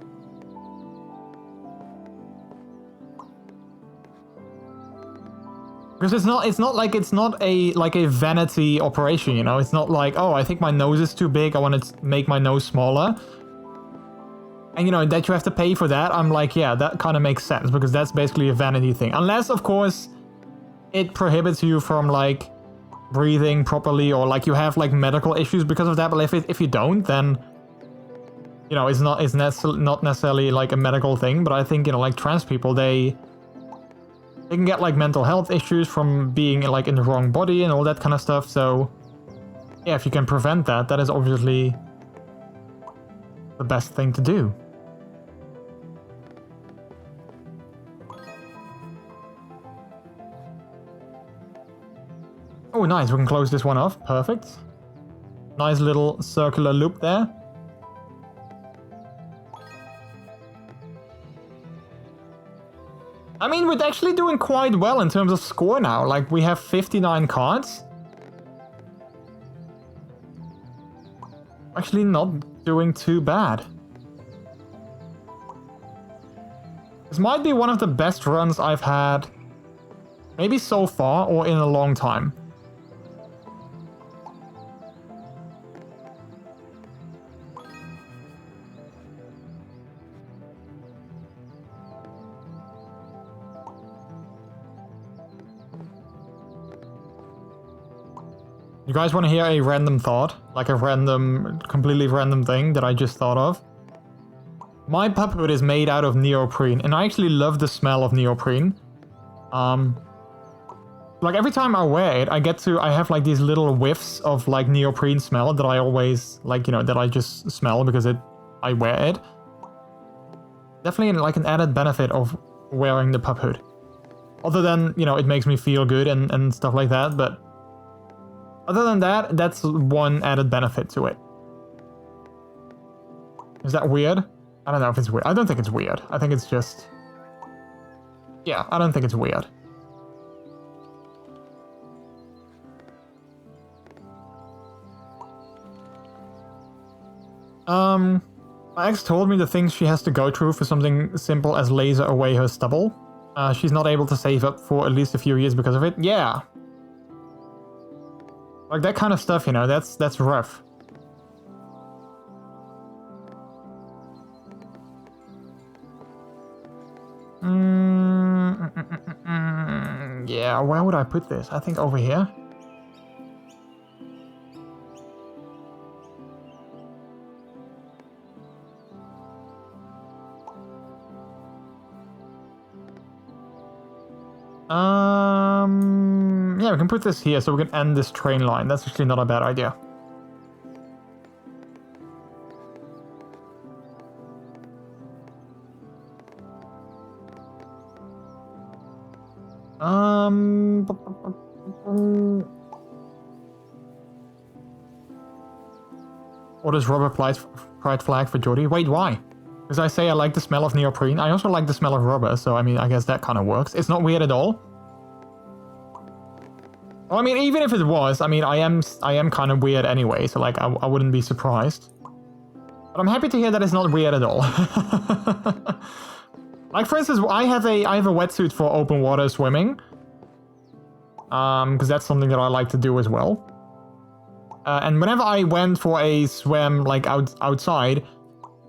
Because it's not like it's not a vanity operation, you know? It's not like, oh, I think my nose is too big, I want to make my nose smaller. And you know, that you have to pay for that, I'm like, yeah, that kind of makes sense, because that's basically a vanity thing. Unless, of course, it prohibits you from, like, breathing properly, or like you have, like, medical issues because of that. But if you don't, then, you know, it's not necessarily like a medical thing. But I think, you know, like, trans people, they can get, like, mental health issues from being, like, in the wrong body and all that kind of stuff. So, yeah, if you can prevent that, that is obviously the best thing to do. Oh, nice. We can close this one off. Perfect. Nice little circular loop there. I mean, we're actually doing quite well in terms of score now. Like, we have 59 cards. Actually not doing too bad. This might be one of the best runs I've had, maybe so far or in a long time. You guys want to hear a random thought? Like a random, completely random thing that I just thought of? My pup hood is made out of neoprene, and I actually love the smell of neoprene. Like every time I wear it, I have like these little whiffs of like neoprene smell that I always, like, you know, that I just smell because I wear it. Definitely like an added benefit of wearing the pup hood. Other than, you know, it makes me feel good and stuff like that, but other than that, that's one added benefit to it. Is that weird? I don't know if it's weird. I don't think it's weird. I think it's just... Yeah, I don't think it's weird. My ex told me the things she has to go through for something simple as laser away her stubble. She's not able to save up for at least a few years because of it. Yeah. Like that kind of stuff, you know, that's rough. Yeah, where would I put this? I think over here. Yeah, we can put this here so we can end this train line. That's actually not a bad idea. What is rubber pride flag for Jordy? Wait, why? Because I say I like the smell of neoprene. I also like the smell of rubber, so I mean, I guess that kind of works. It's not weird at all. Well, I mean, even if it was, I mean, I am kind of weird anyway, so like, I wouldn't be surprised. But I'm happy to hear that it's not weird at all. Like, for instance, I have a wetsuit for open water swimming. Because that's something that I like to do as well. And whenever I went for a swim, like, outside,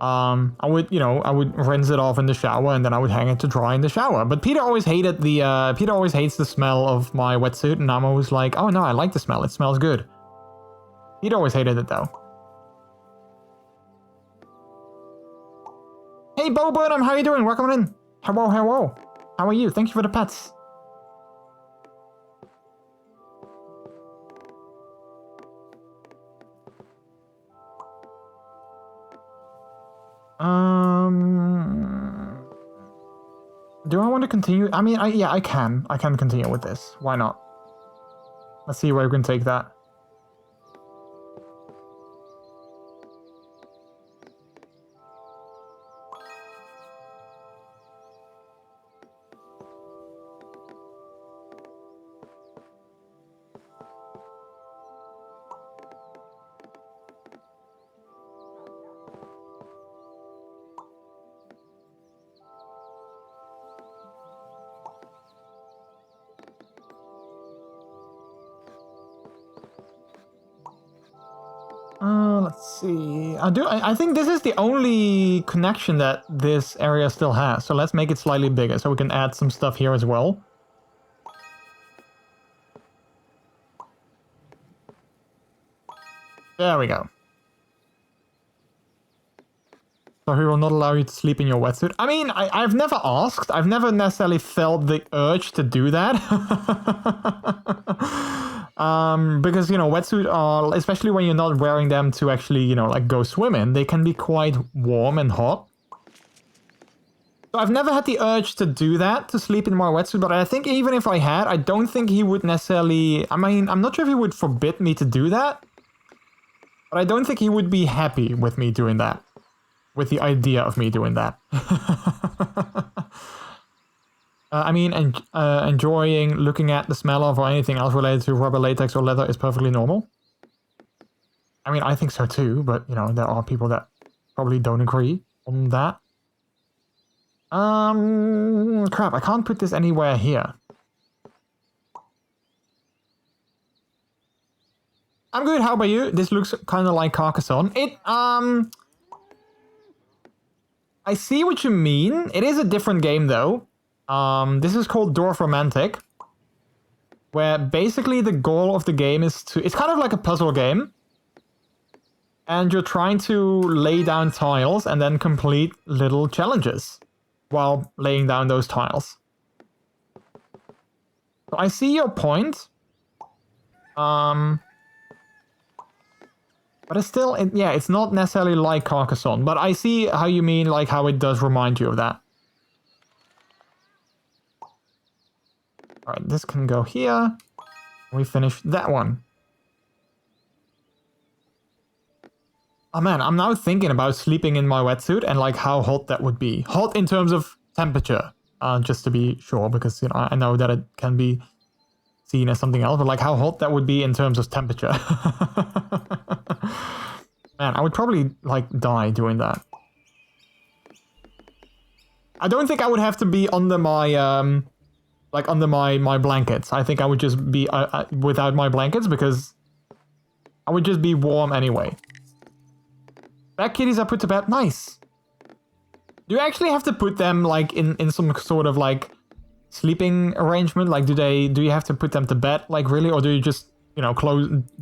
I would rinse it off in the shower and then I would hang it to dry in the shower. But Peter always hates the smell of my wetsuit, and I'm always like, oh no, I like the smell. It smells good. Peter always hated it though. Hey, Bo Burnham, how are you doing? Welcome in. Hello, hello. How are you? Thank you for the pets. Do I want to continue? I mean, yeah, I can. I can continue with this. Why not? Let's see where we can take that. let's see. I think this is the only connection that this area still has. So let's make it slightly bigger so we can add some stuff here as well. There we go. So he will not allow you to sleep in your wetsuit. I mean, I've never asked. I've never necessarily felt the urge to do that. Because, you know, wetsuits are, especially when you're not wearing them to actually, you know, like go swimming, they can be quite warm and hot. So I've never had the urge to do that, to sleep in my wetsuit, but I think even if I had, I don't think he would necessarily, I mean, I'm not sure if he would forbid me to do that, but I don't think he would be happy with me doing that. With the idea of me doing that. I mean, enjoying looking at the smell of or anything else related to rubber, latex, or leather is perfectly normal. I mean, I think so too, but, you know, there are people that probably don't agree on that. Crap, I can't put this anywhere here. I'm good, how about you? This looks kind of like Carcassonne. I see what you mean. It is a different game, though. This is called Dwarf Romantic, where basically the goal of the game is to... It's kind of like a puzzle game. And you're trying to lay down tiles and then complete little challenges while laying down those tiles. So I see your point. But it's still, yeah, it's not necessarily like Carcassonne. But I see how you mean, like how it does remind you of that. Alright, this can go here. We finish that one. Oh man, I'm now thinking about sleeping in my wetsuit and like how hot that would be. Hot in terms of temperature, just to be sure, because, you know, I know that it can be seen as something else, but like how hot that would be in terms of temperature. Man, I would probably like die doing that. I don't think I would have to be under my like under my blankets. I think I would just be without my blankets because I would just be warm anyway. Back kitties are put to bed. Nice. Do you actually have to put them like in some sort of like sleeping arrangement? Like do you have to put them to bed like really, or do you just, you know,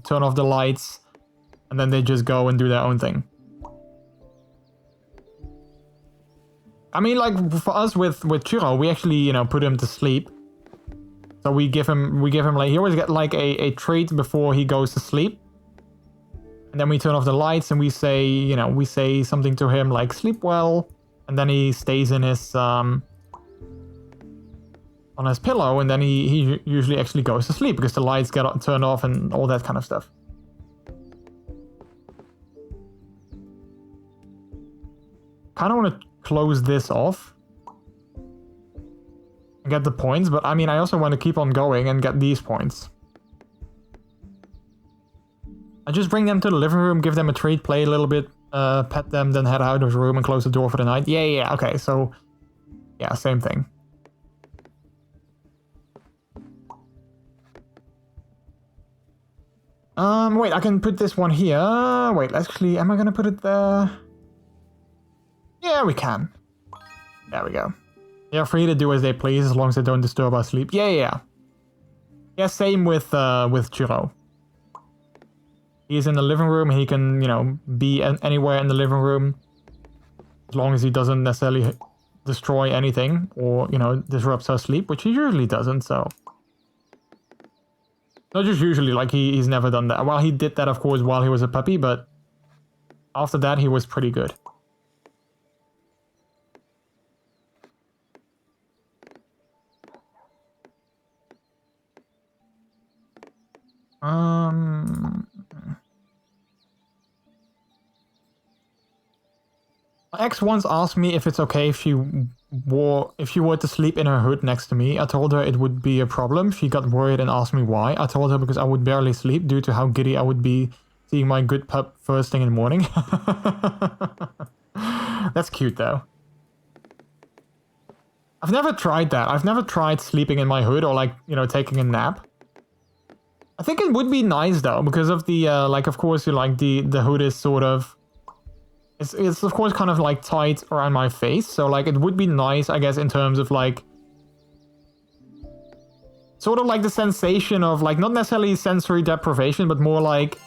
turn off the lights and then they just go and do their own thing? I mean, like for us with Chiro, we actually, you know, put him to sleep. So we give him like, he always get like a treat before he goes to sleep. And then we turn off the lights and we say, you know, we say something to him like sleep well, and then he stays in his on his pillow, and then he usually actually goes to sleep because the lights get turned off and all that kind of stuff. Kind of want to close this off and get the points, but I mean, I also want to keep on going and get these points. I just bring them to the living room, give them a treat, play a little bit, pet them, then head out of the room and close the door for the night. Yeah, okay, so yeah, same thing. Wait, I can put this one here. Wait, actually, am I gonna put it there? Yeah, we can. There we go. They're free to do as they please as long as they don't disturb our sleep. Yeah. Yeah, same with Chiro. He's in the living room. He can, you know, be anywhere in the living room as long as he doesn't necessarily destroy anything or, you know, disrupts our sleep, which he usually doesn't, so. Not just usually, like he's never done that. Well, he did that, of course, while he was a puppy, but after that, he was pretty good. My ex once asked me if it's okay if she were to sleep in her hood next to me. I told her it would be a problem. She got worried and asked me why. I told her because I would barely sleep due to how giddy I would be seeing my good pup first thing in the morning. That's cute though. I've never tried that. I've never tried sleeping in my hood or like, you know, taking a nap. I think it would be nice though, because of the, like, of course, you like the hood is sort of, it's of course kind of like tight around my face. So like, it would be nice, I guess, in terms of like, sort of like the sensation of like, not necessarily sensory deprivation, but more like,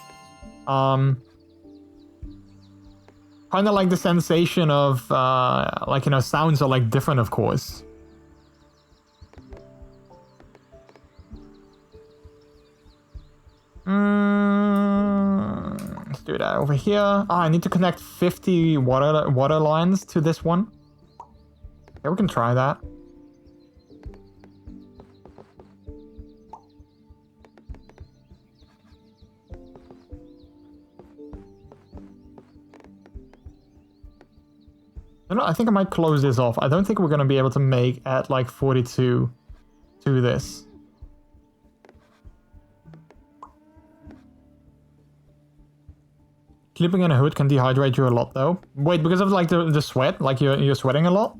kind of like the sensation of, like, you know, sounds are like different, of course. Let's do that over here. Ah, I need to connect 50 water lines to this one. Yeah, we can try that. I think I might close this off. I don't think we're going to be able to make at like 42 to this. Sleeping in a hood can dehydrate you a lot though. Wait, because of like the sweat? Like you're sweating a lot?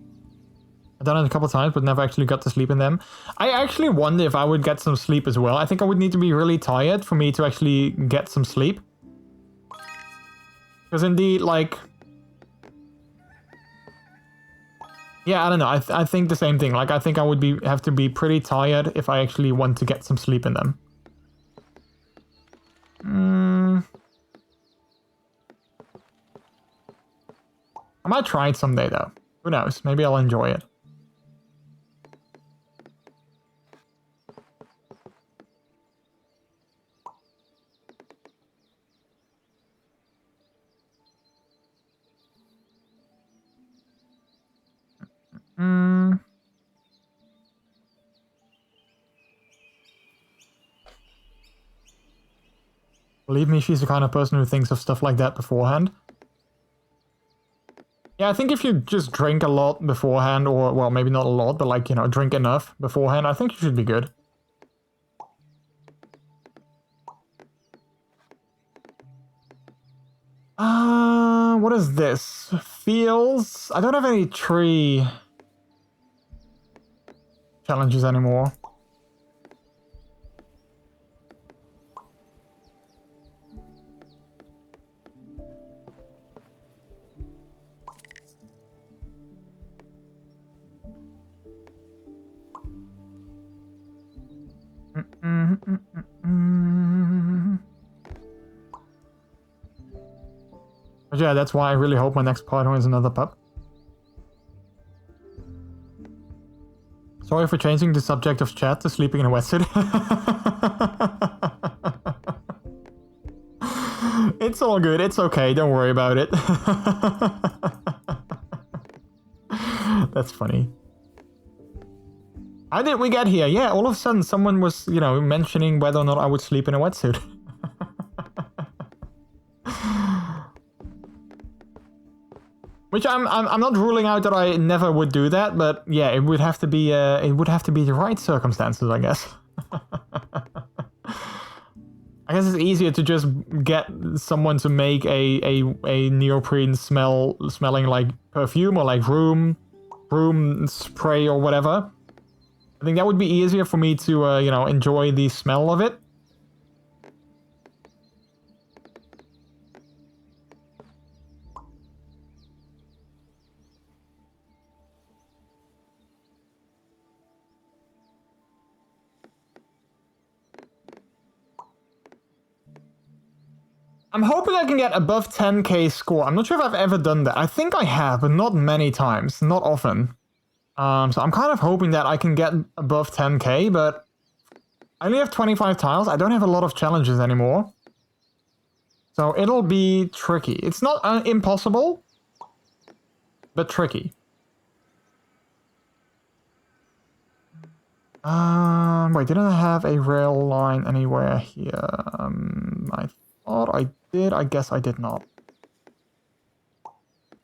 I've done it a couple of times, but never actually got to sleep in them. I actually wonder if I would get some sleep as well. I think I would need to be really tired for me to actually get some sleep. Because indeed, like... Yeah, I don't know. I think the same thing. Like, I think I would have to be pretty tired if I actually want to get some sleep in them. I might try it someday, though. Who knows? Maybe I'll enjoy it. Believe me, she's the kind of person who thinks of stuff like that beforehand. Yeah, I think if you just drink a lot beforehand, or, well, maybe not a lot, but like, you know, drink enough beforehand, I think you should be good. What is this? Feels... I don't have any tree challenges anymore. But yeah, that's why I really hope my next partner is another pup. Sorry for changing the subject of chat to sleeping in a wetsuit. It's all good, it's okay, don't worry about it. That's funny. How did we get here? Yeah, all of a sudden someone was, you know, mentioning whether or not I would sleep in a wetsuit. Which I'm not ruling out that I never would do that, but yeah, it would have to be the right circumstances, I guess. I guess it's easier to just get someone to make a neoprene smelling like perfume or like room spray or whatever. I think that would be easier for me to you know, enjoy the smell of it. I'm hoping I can get above 10k score. I'm not sure if I've ever done that. I think I have, but not many times. Not often. So I'm kind of hoping that I can get above 10k, but I only have 25 tiles. I don't have a lot of challenges anymore. So it'll be tricky. It's not impossible, but tricky. Wait, didn't I have a rail line anywhere here? I thought I did. I guess I did not.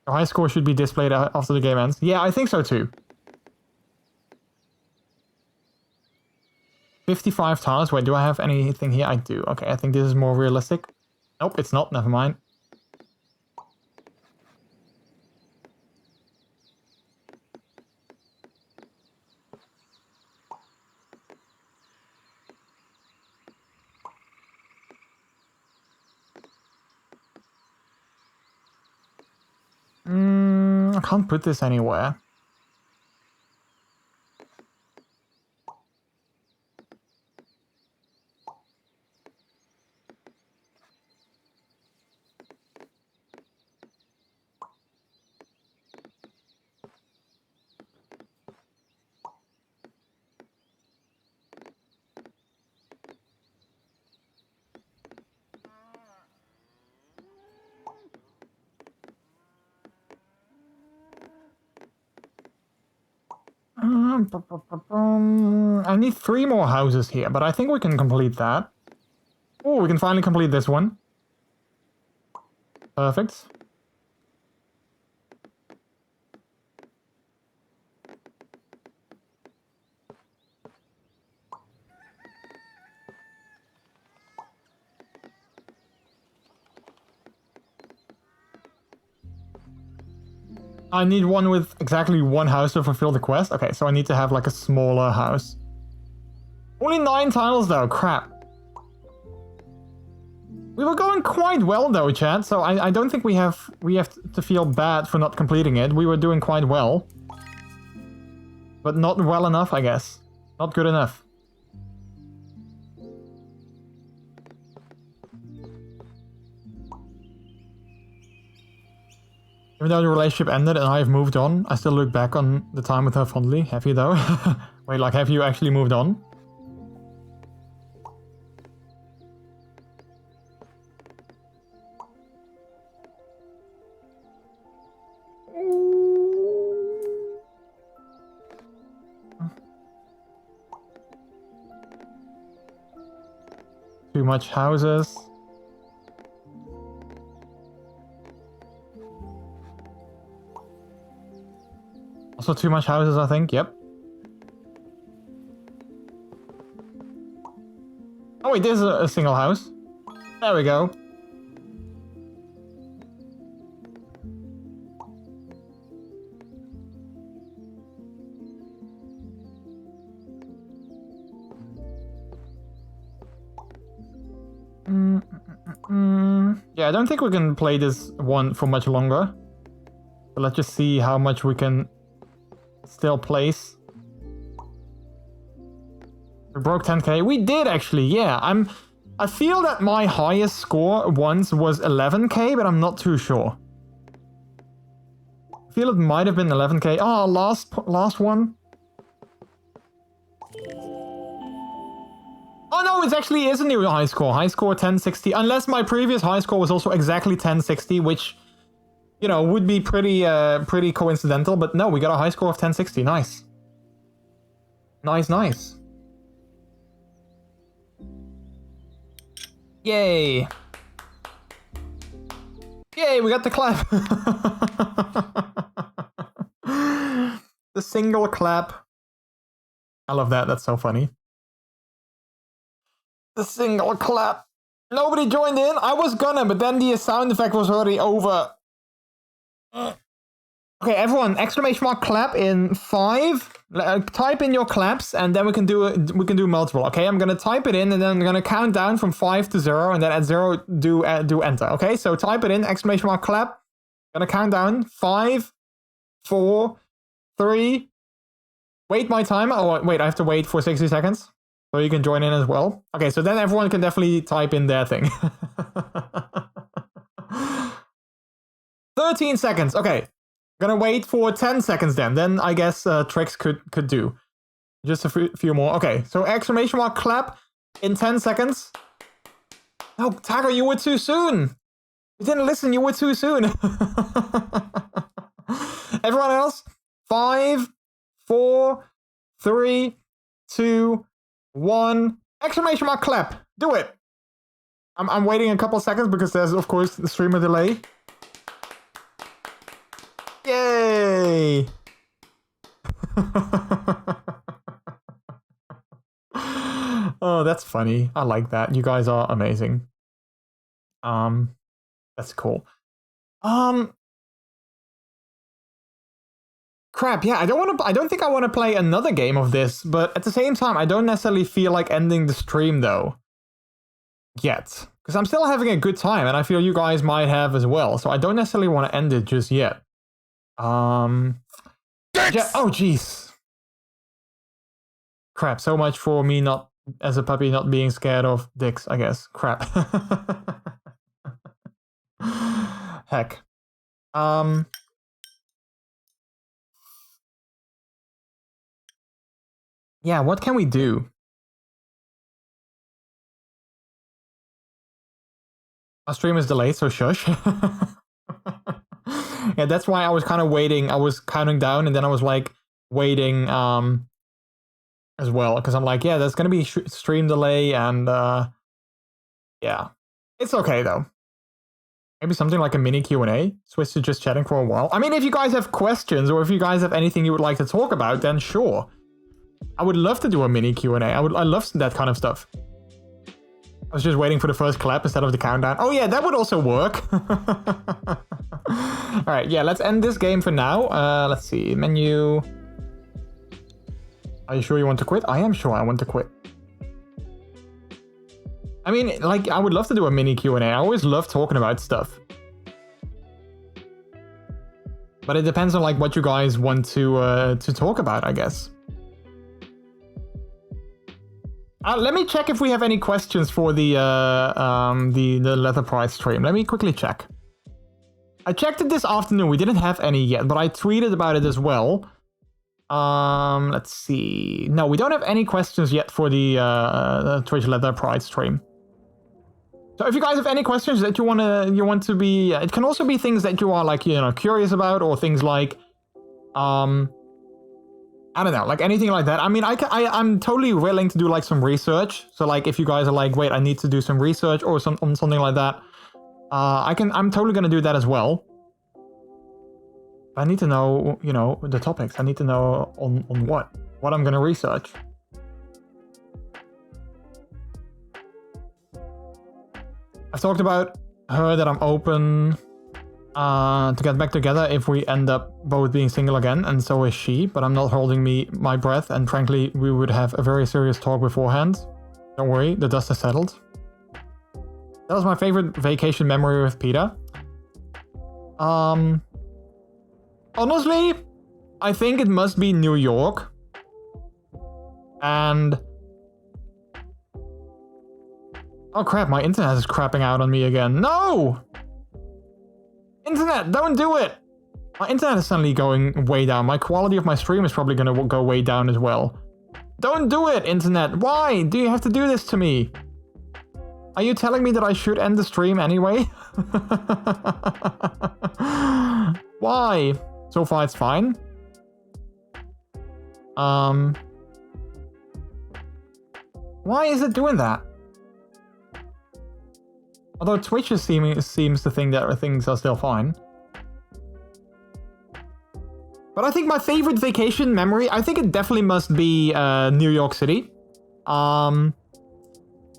The high score should be displayed after the game ends. Yeah, I think so too. 55 tiles. Wait, do I have anything here? I do. Okay, I think this is more realistic. Nope, it's not. Never mind. can't put this anywhere. I need 3 more houses here, but I think we can complete that. Oh, we can finally complete this one. Perfect. I need one with exactly 1 house to fulfill the quest. Okay, so I need to have like a smaller house. Only 9 tiles though, crap. We were going quite well though, chat, so I don't think we have to feel bad for not completing it. We were doing quite well. But not well enough, I guess. Not good enough. Even though the relationship ended and I have moved on, I still look back on the time with her fondly. Have you though? Wait, like, have you actually moved on? Too much houses. Also too much houses, I think. Yep. Oh wait, there's a single house. There we go. Yeah, I don't think we can play this one for much longer. But let's just see how much we can still place. We broke 10k. We did actually, yeah. I feel that my highest score once was 11k, but I'm not too sure. I feel it might have been 11k. Oh, last one. Oh no, it actually is a new high score. High score 1060. Unless my previous high score was also exactly 1060, which, you know, would be pretty coincidental. But no, we got a high score of 1060. Nice. Nice, nice. Yay. Yay, we got the clap. The single clap. I love that. That's so funny. The single clap. Nobody joined in. I was gonna, but then the sound effect was already over. Okay, everyone, exclamation mark clap in 5. Type in your claps, and then we can do multiple. Okay, I'm gonna type it in, and then I'm gonna count down from 5 to 0, and then at 0 do enter. Okay, so type it in, exclamation mark clap. Gonna count down 5, 4, 3. Wait my timer. Oh wait, I have to wait for 60 seconds. So you can join in as well. Okay, so then everyone can definitely type in their thing. 13 seconds. Okay. I'm gonna wait for 10 seconds then. Then I guess Trix could do. Just a few more. Okay, so exclamation mark clap in 10 seconds. No, Tiger, you were too soon. You didn't listen, you were too soon. Everyone else? 5, 4, 3, 2, 1. Exclamation mark clap. Do it. I'm waiting a couple seconds because there's, of course, the streamer delay. Yay! Oh, that's funny. I like that. You guys are amazing. That's cool. Crap, yeah, I don't think I want to play another game of this, but at the same time, I don't necessarily feel like ending the stream though. Yet. Because I'm still having a good time, and I feel you guys might have as well, so I don't necessarily want to end it just yet. Oh, jeez. Crap, so much for me not, as a puppy, not being scared of dicks, I guess. Crap. Heck. Yeah, what can we do? Our stream is delayed, so shush. Yeah, that's why I was kind of waiting. I was counting down, and then I was like waiting as well, because I'm like, yeah, there's gonna be stream delay, and yeah, it's okay though. Maybe something like a mini Q&A. Switch to just chatting for a while. I mean, if you guys have questions or if you guys have anything you would like to talk about, then sure. I would love to do a mini Q&A. I love that kind of stuff. I was just waiting for the first clap instead of the countdown. Oh yeah, that would also work. Alright, yeah, let's end this game for now. Let's see, menu. Are you sure you want to quit? I am sure I want to quit. I mean, like, I would love to do a mini Q&A. I always love talking about stuff. But it depends on, like, what you guys want to talk about, I guess. Let me check if we have any questions for the Leather Pride stream. Let me quickly check. I checked it this afternoon. We didn't have any yet, but I tweeted about it as well. Let's see. No, we don't have any questions yet for the Twitch Leather Pride stream. So if you guys have any questions that you want to be, it can also be things that you are, like, you know, curious about, or things like, I don't know, like anything like that. I mean, I'm totally willing to do like some research. So like, if you guys are like, wait, I need to do some research or something like that, I'm totally gonna do that as well. I need to know, you know, the topics. I need to know on what I'm gonna research. I've talked about her that I'm open to get back together if we end up both being single again, and so is she, but I'm not holding my breath, and frankly, we would have a very serious talk beforehand. Don't worry, the dust has settled. That was my favorite vacation memory with Peter. Honestly, I think it must be New York. And... oh crap, my internet is crapping out on me again. No! Internet, don't do it! My internet is suddenly going way down. My quality of my stream is probably gonna go way down as well. Don't do it, internet! Why do you have to do this to me? Are you telling me that I should end the stream anyway? Why? So far it's fine. Why is it doing that? Although Twitch seems to think that things are still fine. But I think my favorite vacation memory, I think it definitely must be New York City. And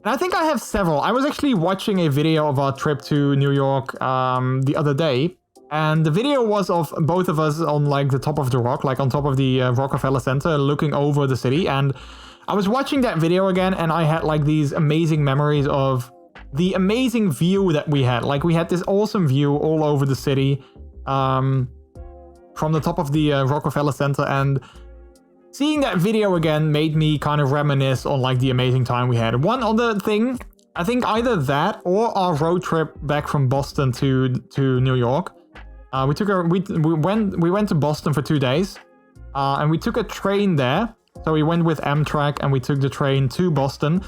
I think I have several. I was actually watching a video of our trip to New York the other day. And the video was of both of us on like the top of the rock, like on top of the Rockefeller Center, looking over the city. And I was watching that video again, and I had like these amazing memories of the amazing view that we had. Like, we had this awesome view all over the city from the top of the Rockefeller Center, and seeing that video again made me kind of reminisce on like the amazing time we had. One other thing, I think either that or our road trip back from Boston to New York. We went to Boston for 2 days, and we took a train there. So we went with Amtrak and we took the train to Boston.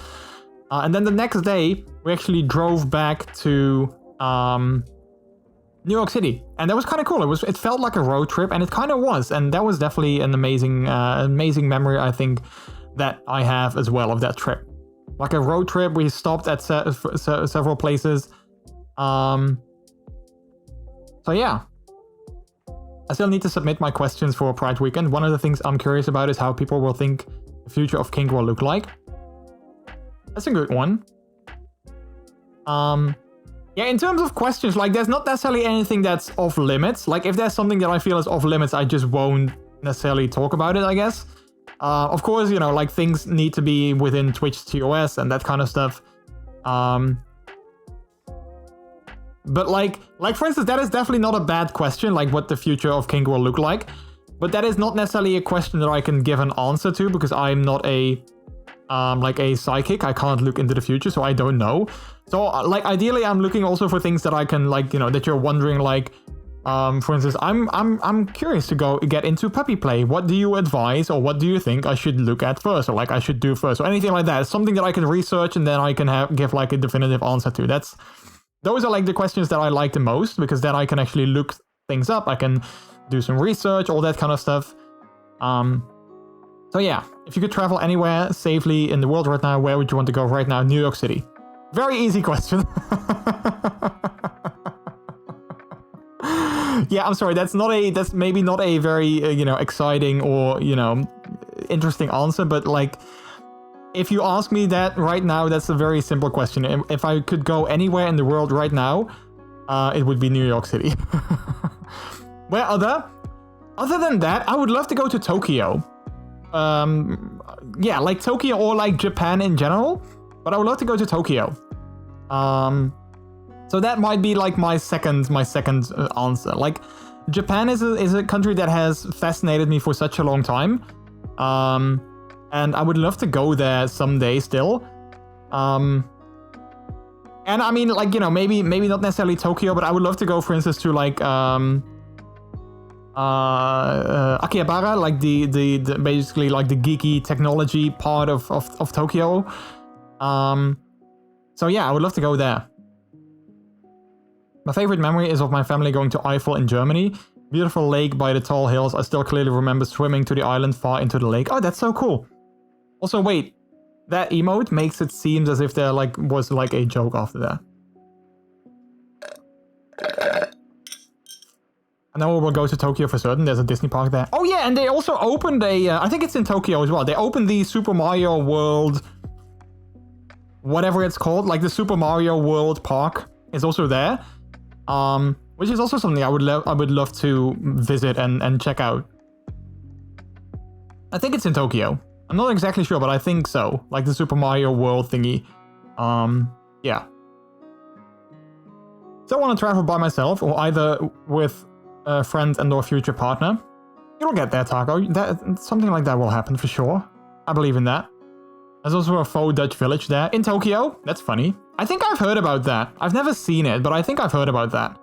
And then the next day, we actually drove back to New York City, and that was kind of cool. It felt like a road trip, and it kind of was, and that was definitely an amazing memory, I think, that I have as well of that trip. Like a road trip, we stopped at several places. So yeah, I still need to submit my questions for Pride Weekend. One of the things I'm curious about is how people will think the future of kink will look like. That's a good one. Yeah, in terms of questions, like, there's not necessarily anything that's off limits. Like, if there's something that I feel is off limits, I just won't necessarily talk about it, I guess. Of course, you know, like, things need to be within Twitch TOS and that kind of stuff. But like for instance, that is definitely not a bad question, like what the future of kink will look like. But that is not necessarily a question that I can give an answer to, because I'm not a like a psychic. I can't look into the future, so I don't know. So like ideally I'm looking also for things that I can, like, you know, that you're wondering, like for instance, I'm curious to go get into puppy play. What do you advise, or what do you think I should look at first, or like I should do first, or anything like that? It's something that I can research and then I can give like a definitive answer to. Those are like the questions that I like the most, because then I can actually look things up. I can do some research, all that kind of stuff. So yeah, if you could travel anywhere safely in the world right now, where would you want to go right now? New York City. Very easy question. Yeah, I'm sorry. That's maybe not a very you know, exciting or, you know, interesting answer, but like, if you ask me that right now, that's a very simple question. If I could go anywhere in the world right now, it would be New York City. Where other than that, I would love to go to Tokyo. Yeah, like Tokyo or like Japan in general, but I would love to go to Tokyo. So that might be like my second answer. Like, Japan is a country that has fascinated me for such a long time. And I would love to go there someday still. And I mean, like, you know, maybe not necessarily Tokyo, but I would love to go, for instance, to like Akihabara, like the basically like the geeky technology part of Tokyo. So yeah, I would love to go there. My favorite memory is of my family going to Eiffel in Germany. Beautiful lake by the tall hills. I still clearly remember swimming to the island far into the lake. Oh, that's so cool. Also, wait, that emote makes it seem as if there was a joke after that. And then we'll go to Tokyo for certain. There's a Disney park there. Oh yeah, and they also opened I think it's in Tokyo as well. They opened the Super Mario World, whatever it's called, like the Super Mario World Park is also there. Which is also something I would love to visit and check out. I think it's in Tokyo. I'm not exactly sure, but I think so. Like the Super Mario World thingy. Yeah. So I want to travel by myself, or either with a friend and or future partner. You'll get there, Taco. Something like that will happen for sure. I believe in that. There's also a faux Dutch village there in Tokyo. That's funny. I think I've heard about that. I've never seen it, but I think I've heard about that.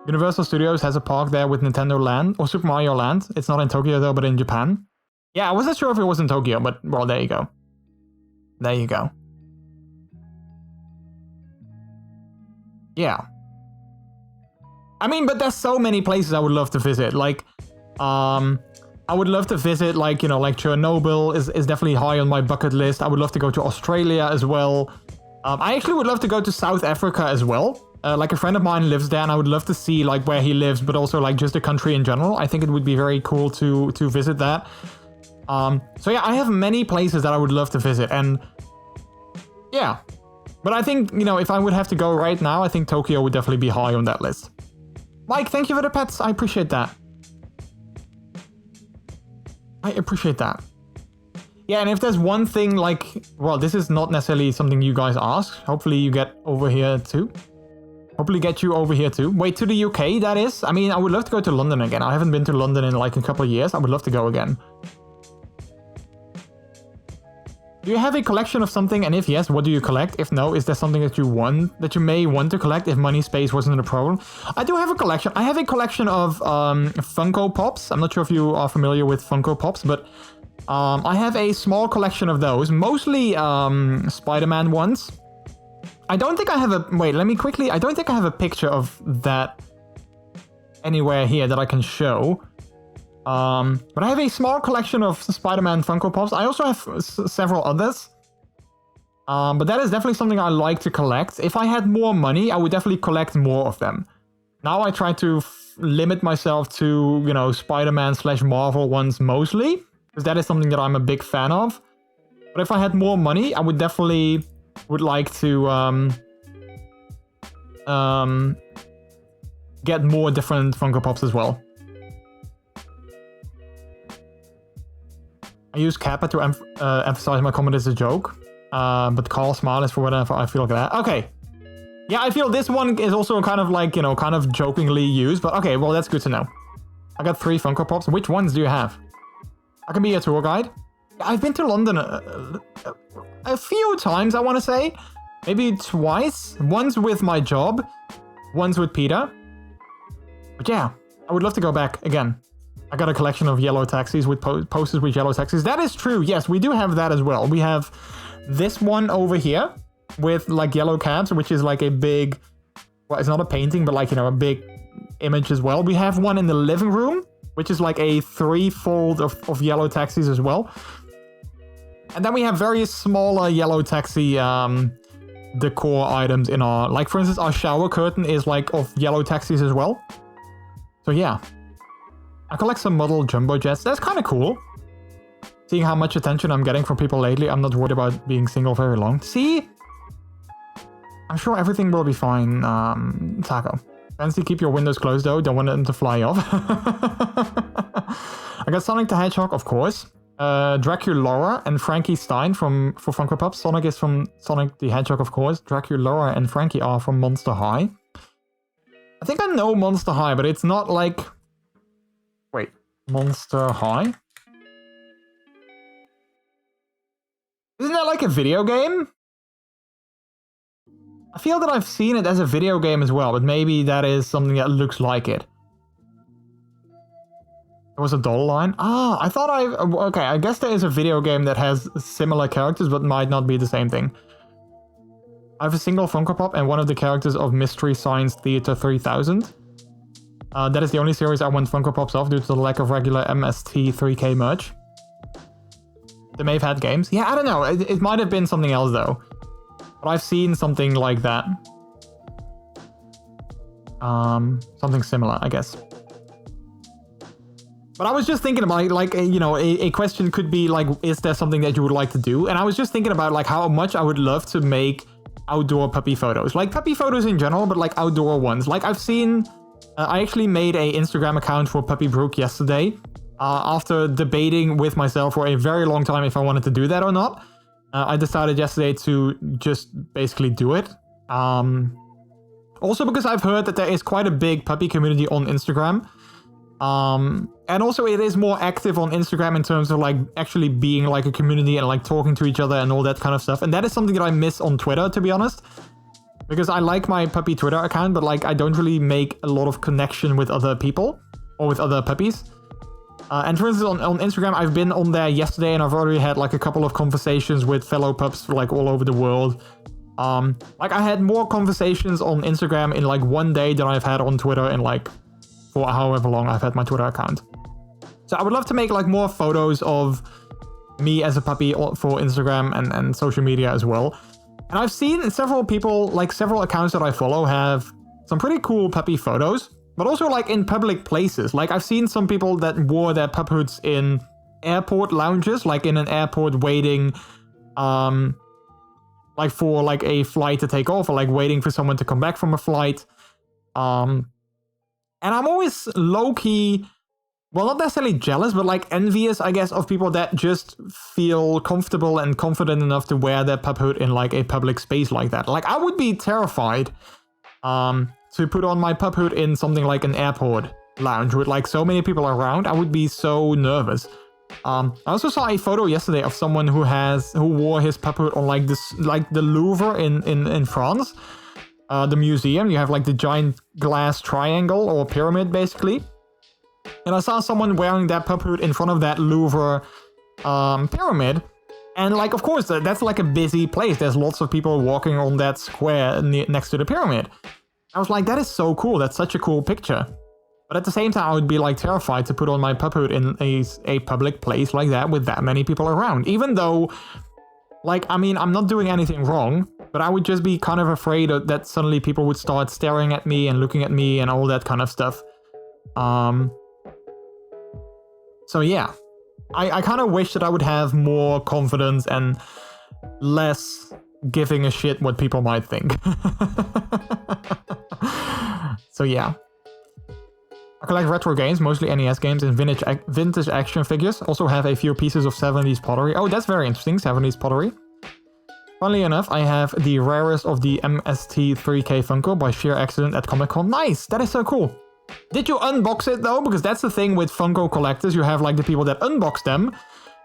Universal Studios has a park there with Nintendo Land, or Super Mario Land. It's not in Tokyo though, but in Japan. Yeah, I wasn't sure if it was in Tokyo, but well, there you go. There you go. Yeah. I mean, but there's so many places I would love to visit. Like, I would love to visit, like, you know, like Chernobyl is definitely high on my bucket list. I would love to go to Australia as well. I actually would love to go to South Africa as well. Like, a friend of mine lives there, and I would love to see, like, where he lives, but also, like, just the country in general. I think it would be very cool to visit that. So yeah, I have many places that I would love to visit, and yeah. But I think, you know, if I would have to go right now, I think Tokyo would definitely be high on that list. Mike, thank you for the pets. I appreciate that. I appreciate that. Yeah, and if there's one thing, like, well, this is not necessarily something you guys ask. Hopefully you get over here too. Hopefully get you over here too. Wait, to the UK, that is? I mean, I would love to go to London again. I haven't been to London in like a couple of years. I would love to go again. Do you have a collection of something? And if yes, what do you collect? If no, is there something that you may want to collect if money space wasn't a problem? I do have a collection. I have a collection of Funko Pops. I'm not sure if you are familiar with Funko Pops, but I have a small collection of those, mostly Spider-Man ones. I don't think I have a... Wait, let me quickly... I don't think I have a picture of that anywhere here that I can show. But I have a small collection of Spider-Man Funko Pops. I also have several others. But that is definitely something I like to collect. If I had more money, I would definitely collect more of them. Now I try to limit myself to, you know, Spider-Man / Marvel ones mostly, because that is something that I'm a big fan of. But if I had more money, I would definitely like to get more different Funko Pops as well. I use Kappa to emphasize my comment as a joke, but Carl Smile is for whatever I feel like that. Okay. Yeah, I feel this one is also kind of like, you know, kind of jokingly used, but okay, well, that's good to know. I got 3 Funko Pops. Which ones do you have? I can be a tour guide. I've been to London a few times, I want to say. Maybe twice. Once with my job, once with Peter. But yeah, I would love to go back again. I got a collection of yellow taxis with posters with yellow taxis. That is true. Yes, we do have that as well. We have this one over here with like yellow cabs, which is like a big, well, it's not a painting, but like, you know, a big image as well. We have one in the living room, which is like a 3-fold of yellow taxis as well. And then we have very smaller yellow taxi decor items in our, like for instance, our shower curtain is like of yellow taxis as well. So yeah, I collect some model jumbo jets. That's kind of cool. Seeing how much attention I'm getting from people lately, I'm not worried about being single very long. See? I'm sure everything will be fine, Taco. Fancy keep your windows closed though, don't want them to fly off. I got Sonic the Hedgehog, of course. Draculaura and Frankie Stein for Funko Pops. Sonic is from Sonic the Hedgehog, of course. Draculaura and Frankie are from Monster High. I think I know Monster High, but it's not like... Wait, Monster High? Isn't that like a video game? I feel that I've seen it as a video game as well, but maybe that is something that looks like it. There was a doll line? Ah, I thought okay, I guess there is a video game that has similar characters, but might not be the same thing. I have a single Funko Pop and one of the characters of Mystery Science Theater 3000. That is the only series I want Funko Pops of due to the lack of regular MST 3K merch. They may have had games. Yeah, I don't know. It might have been something else though. But I've seen something like that. Something similar, I guess. But I was just thinking about, like, you know, a question could be like, is there something that you would like to do? And I was just thinking about like how much I would love to make outdoor puppy photos. Like puppy photos in general, but like outdoor ones. Like I've seen, I actually made a Instagram account for Puppy Brook yesterday. After debating with myself for a very long time if I wanted to do that or not. I decided yesterday to just basically do it. Also because I've heard that there is quite a big puppy community on Instagram. And also it is more active on Instagram in terms of like actually being like a community and like talking to each other and all that kind of stuff. And that is something that I miss on Twitter, to be honest. Because I like my puppy Twitter account, but like I don't really make a lot of connection with other people or with other puppies. And for instance, on Instagram, I've been on there yesterday and I've already had like a couple of conversations with fellow pups like all over the world. Like I had more conversations on Instagram in like one day than I've had on Twitter in like for however long I've had my Twitter account. So I would love to make like more photos of me as a puppy for Instagram and social media as well. And I've seen several people, like several accounts that I follow have some pretty cool puppy photos. But also like in public places. Like I've seen some people that wore their pup hoods in airport lounges, like in an airport waiting, like for like a flight to take off or like waiting for someone to come back from a flight. And I'm always low-key, well, not necessarily jealous, but like envious, I guess, of people that just feel comfortable and confident enough to wear their pup hood in like a public space like that. Like I would be terrified, to put on my pup hood in something like an airport lounge with like so many people around. I would be so nervous. I also saw a photo yesterday of someone who wore his pup hood on like this, like the Louvre in France, the museum. You have like the giant glass triangle or pyramid basically. And I saw someone wearing that pup hood in front of that Louvre pyramid. And like, of course, that's like a busy place. There's lots of people walking on that square next to the pyramid. I was like, that is so cool. That's such a cool picture. But at the same time, I would be like terrified to put on my pup hood in a public place like that with that many people around. Even though, like, I mean, I'm not doing anything wrong, but I would just be kind of afraid that suddenly people would start staring at me and looking at me and all that kind of stuff. So yeah, I kind of wish that I would have more confidence and less giving a shit what people might think. So yeah. I collect retro games, mostly NES games and vintage action figures. Also have a few pieces of 70s pottery. Oh, that's very interesting, 70s pottery. Funnily enough, I have the rarest of the MST3K Funko by sheer accident at Comic-Con. Nice! That is so cool. Did you unbox it though? Because that's the thing with Funko collectors. You have like the people that unbox them,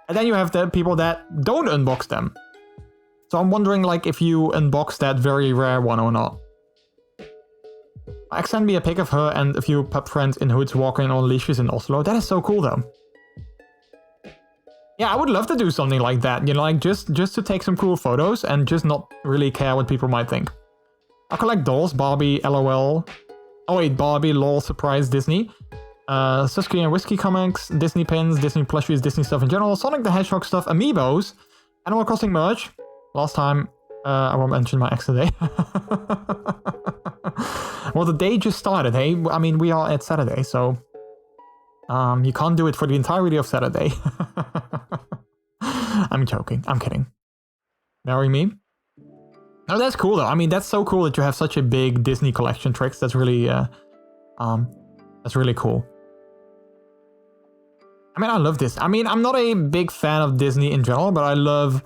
and then you have the people that don't unbox them. So I'm wondering like if you unbox that very rare one or not. Send me a pic of her and a few pup friends in hoods walking on leashes in Oslo. That is so cool though. Yeah, I would love to do something like that, you know, like just to take some cool photos and just not really care what people might think. I collect dolls, Barbie, LOL. Oh wait, Barbie, LOL, surprise, Disney. Susky and Whiskey comics, Disney pins, Disney plushies, Disney stuff in general, Sonic the Hedgehog stuff, Amiibos, Animal Crossing merch. Last time, I won't mention my ex today. Well, the day just started, hey? I mean, we are at Saturday, so... you can't do it for the entirety of Saturday. I'm joking. I'm kidding. Marry me? No, that's cool though. I mean, that's so cool that you have such a big Disney collection, Tricks. That's really, that's really cool. I mean, I love this. I mean, I'm not a big fan of Disney in general, but I love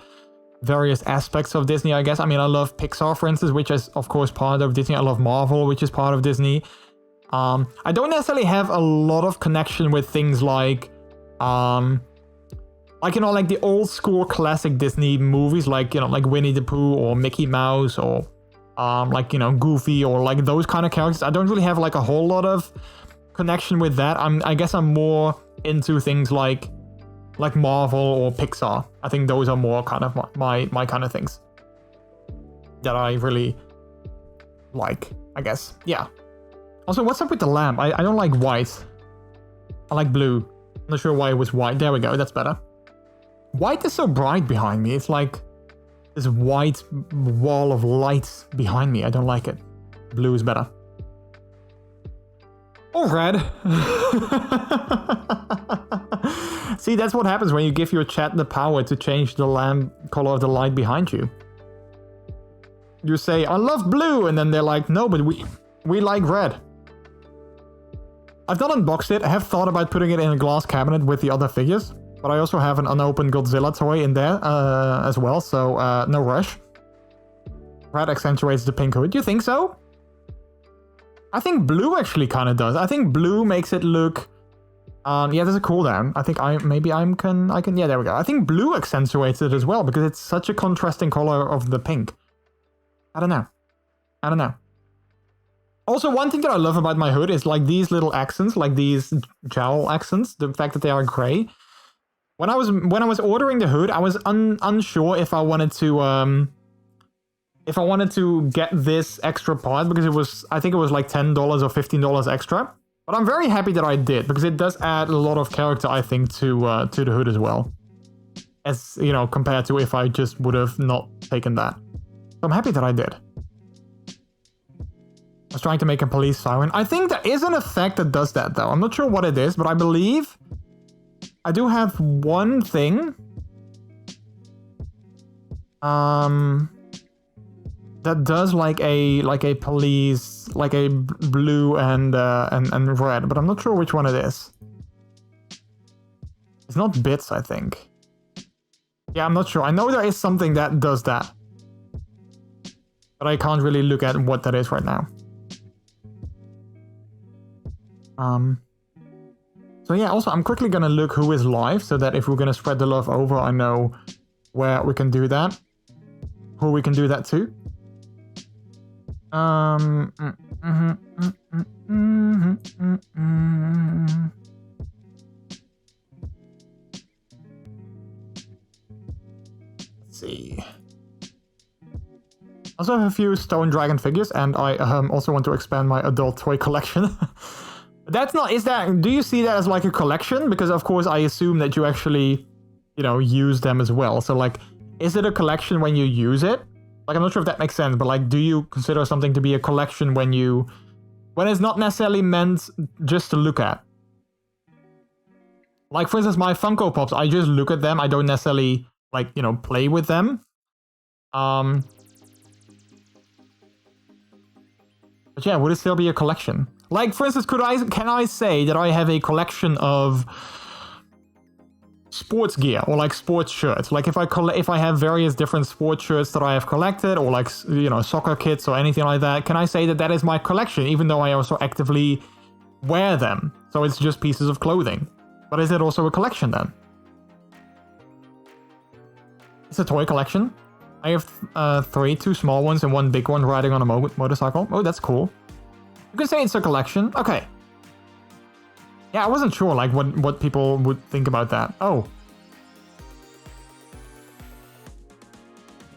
various aspects of Disney, I guess. I mean, I love Pixar, for instance, which is, of course, part of Disney. I love Marvel, which is part of Disney. I don't necessarily have a lot of connection with things like, you know, like the old school classic Disney movies, like, you know, like Winnie the Pooh or Mickey Mouse or, like, you know, Goofy or like those kind of characters. I don't really have like a whole lot of connection with that. I guess I'm more into things like Marvel or Pixar. I think those are more kind of my kind of things that I really like, I guess. Yeah. Also, what's up with the lamp? I don't like white. I like blue. I'm not sure why it was white. There we go, that's better. White is so bright behind me. It's like this white wall of light behind me. I don't like it. Blue is better. Or red. See, that's what happens when you give your chat the power to change the lamp color of the light behind you. You say, I love blue, and then they're like, no, but we like red. I've not unboxed it. I have thought about putting it in a glass cabinet with the other figures, but I also have an unopened Godzilla toy in there as well, so no rush. Red accentuates the pink hood. You think so? I think blue actually kind of does. I think blue makes it look... yeah, there's a cooldown. I think I can... Yeah, there we go. I think blue accentuates it as well, because it's such a contrasting color of the pink. I don't know. Also, one thing that I love about my hood is like these little accents, like these jowl accents, the fact that they are gray. When I was ordering the hood, I was unsure if I wanted to get this extra part, because I think it was like $10 or $15 extra. But I'm very happy that I did, because it does add a lot of character, I think, to the hood as well. As, you know, compared to if I just would have not taken that. So I'm happy that I did. I was trying to make a police siren. I think there is an effect that does that, though. I'm not sure what it is, but I believe I do have one thing. That does like a police, like a blue and red, but I'm not sure which one it is. It's not bits, I think. Yeah, I'm not sure. I know there is something that does that, but I can't really look at what that is right now. So yeah, also I'm quickly gonna look who is live, so that if we're gonna spread the love over, I know where we can do that, who we can do that to. Let's see. I also have a few Stone Dragon figures, and I also want to expand my adult toy collection. That's not, do you see that as like a collection? Because of course I assume that you actually, you know, use them as well. So like, is it a collection when you use it? Like, I'm not sure if that makes sense, but like, do you consider something to be a collection when it's not necessarily meant just to look at? Like, for instance, my Funko Pops, I just look at them. I don't necessarily, like, you know, play with them. But yeah, would it still be a collection? Like, for instance, can I say that I have a collection of sports gear or like sports shirts. Like if I have various different sports shirts that I have collected, or like, you know, soccer kits or anything like that, can I say that that is my collection, even though I also actively wear them? So it's just pieces of clothing. But is it also a collection then? It's a toy collection. I have 3, 2 small ones and 1 big one riding on a motorcycle. Oh, that's cool. You can say it's a collection. Okay. Yeah, I wasn't sure like what people would think about that. Oh.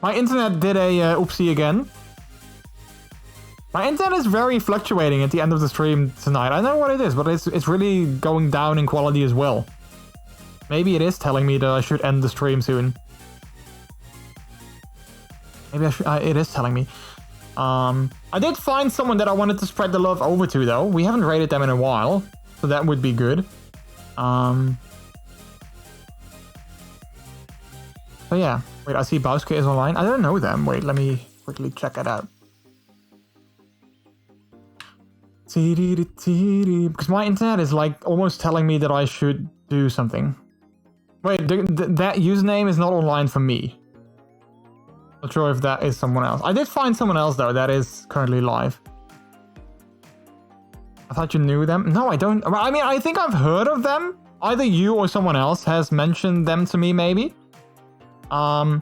My internet did a oopsie again. My internet is very fluctuating at the end of the stream tonight. I don't know what it is, but it's really going down in quality as well. Maybe it is telling me that I should end the stream soon. Maybe I should, it is telling me. I did find someone that I wanted to spread the love over to, though. We haven't rated them in a while, so that would be good. So yeah. Wait, I see Bauske is online. I don't know them. Wait, let me quickly check it out. Because my internet is like almost telling me that I should do something. Wait, that username is not online for me. Not sure if that is someone else. I did find someone else though that is currently live. I thought you knew them. No, I don't. I mean, I think I've heard of them. Either you or someone else has mentioned them to me, maybe. But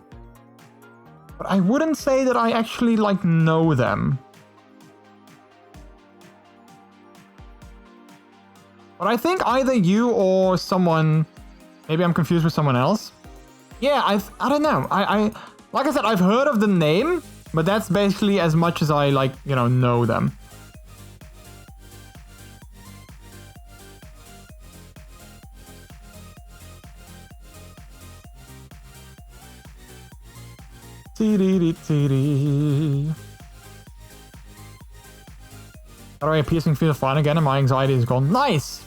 I wouldn't say that I actually like know them. But I think either you or someone, maybe I'm confused with someone else. Yeah, I don't know. I like I said, I've heard of the name, but that's basically as much as I like, you know them. By the way, piercing feels fine again and my anxiety is gone. Nice!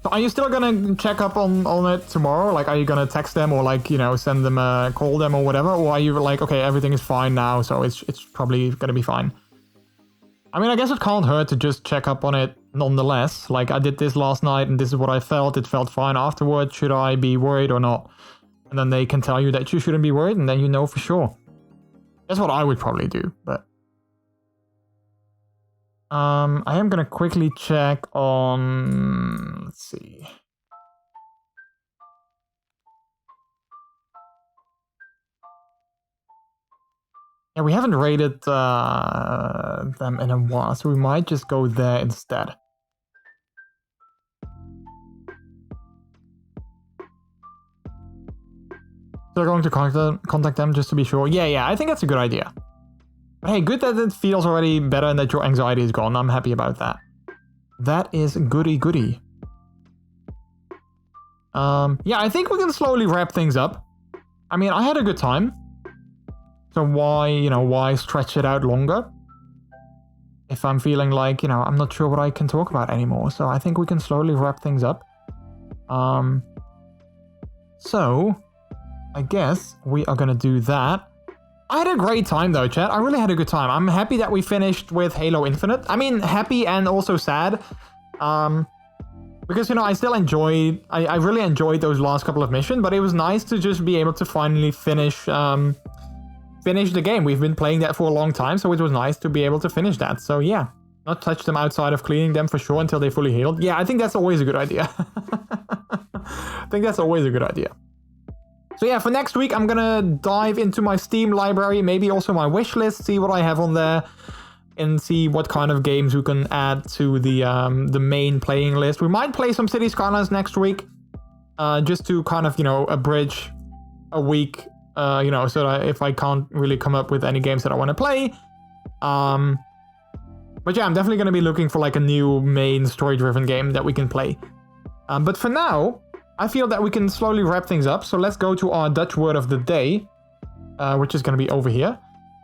So are you still gonna check up on it tomorrow? Like, are you gonna text them or like, you know, send them call them or whatever? Or are you like, okay, everything is fine now, so it's probably gonna be fine? I mean, I guess it can't hurt to just check up on it nonetheless. Like, I did this last night and this is what I felt. It felt fine afterward. Should I be worried or not? And then they can tell you that you shouldn't be worried and then you know for sure. That's what I would probably do, but... I am gonna quickly check on... Let's see. Yeah, we haven't rated them in a while, so we might just go there instead. They're going to contact them just to be sure. Yeah, I think that's a good idea. But hey, good that it feels already better and that your anxiety is gone. I'm happy about that. That is goody. Yeah, I think we can slowly wrap things up. I mean, I had a good time. So why stretch it out longer? If I'm feeling like, I'm not sure what I can talk about anymore. So I think we can slowly wrap things up. So I guess we are gonna do that. I had a great time though, chat. I really had a good time. I'm happy that we finished with Halo Infinite. I mean, happy and also sad. Because, I still enjoyed... I really enjoyed those last couple of missions, but it was nice to just be able to finally finish the game. We've been playing that for a long time, so it was nice to be able to finish that. So yeah, not touch them outside of cleaning them for sure until they fully healed. Yeah, I think that's always a good idea. I think that's always a good idea. So yeah, for next week, I'm gonna dive into my Steam library, maybe also my wish list, see what I have on there, and see what kind of games we can add to the main playing list. We might play some City Skylines next week, just to kind of, abridge a week, so that if I can't really come up with any games that I want to play. But yeah, I'm definitely gonna be looking for like a new main story-driven game that we can play. But for now, I feel that we can slowly wrap things up, so let's go to our Dutch word of the day, which is going to be over here.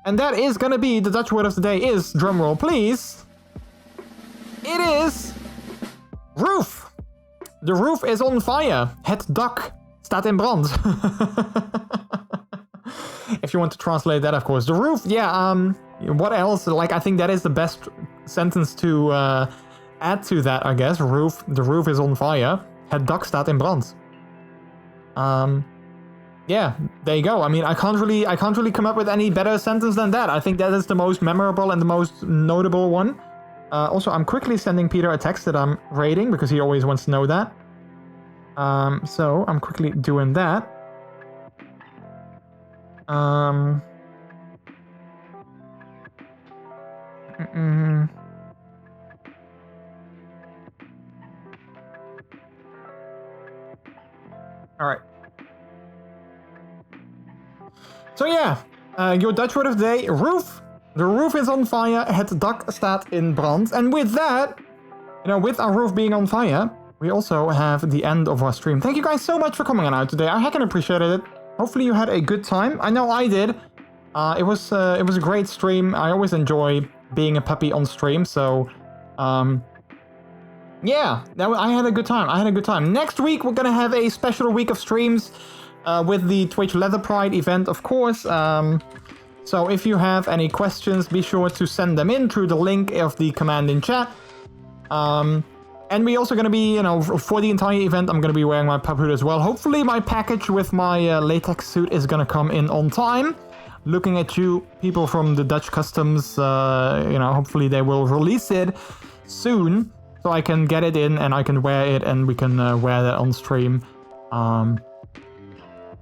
And that is going to be, the Dutch word of the day is, drumroll please, it is roof. The roof is on fire. Het dak staat in brand. If you want to translate that, of course. The roof, yeah, what else? Like, I think that is the best sentence to add to that, I guess. The roof is on fire. Het dak staat in brand. Yeah, there you go. I mean, I can't really come up with any better sentence than that. I think that is the most memorable and the most notable one. Also, I'm quickly sending Peter a text that I'm rating because he always wants to know that. So I'm quickly doing that. All right. So yeah, your Dutch word of the day, roof. The roof is on fire, het dak staat in brand. And with that, with our roof being on fire, we also have the end of our stream. Thank you guys so much for coming on out today. I heckin' appreciated it. Hopefully you had a good time. I know I did. It was a great stream. I always enjoy being a puppy on stream. So, yeah, I had a good time. Next week, we're going to have a special week of streams with the Twitch Leather Pride event, of course. So if you have any questions, be sure to send them in through the link of the command in chat. And we also going to be, for the entire event, I'm going to be wearing my pup hood as well. Hopefully my package with my latex suit is going to come in on time. Looking at you, people from the Dutch Customs, hopefully they will release it soon. So I can get it in and I can wear it and we can wear that on stream.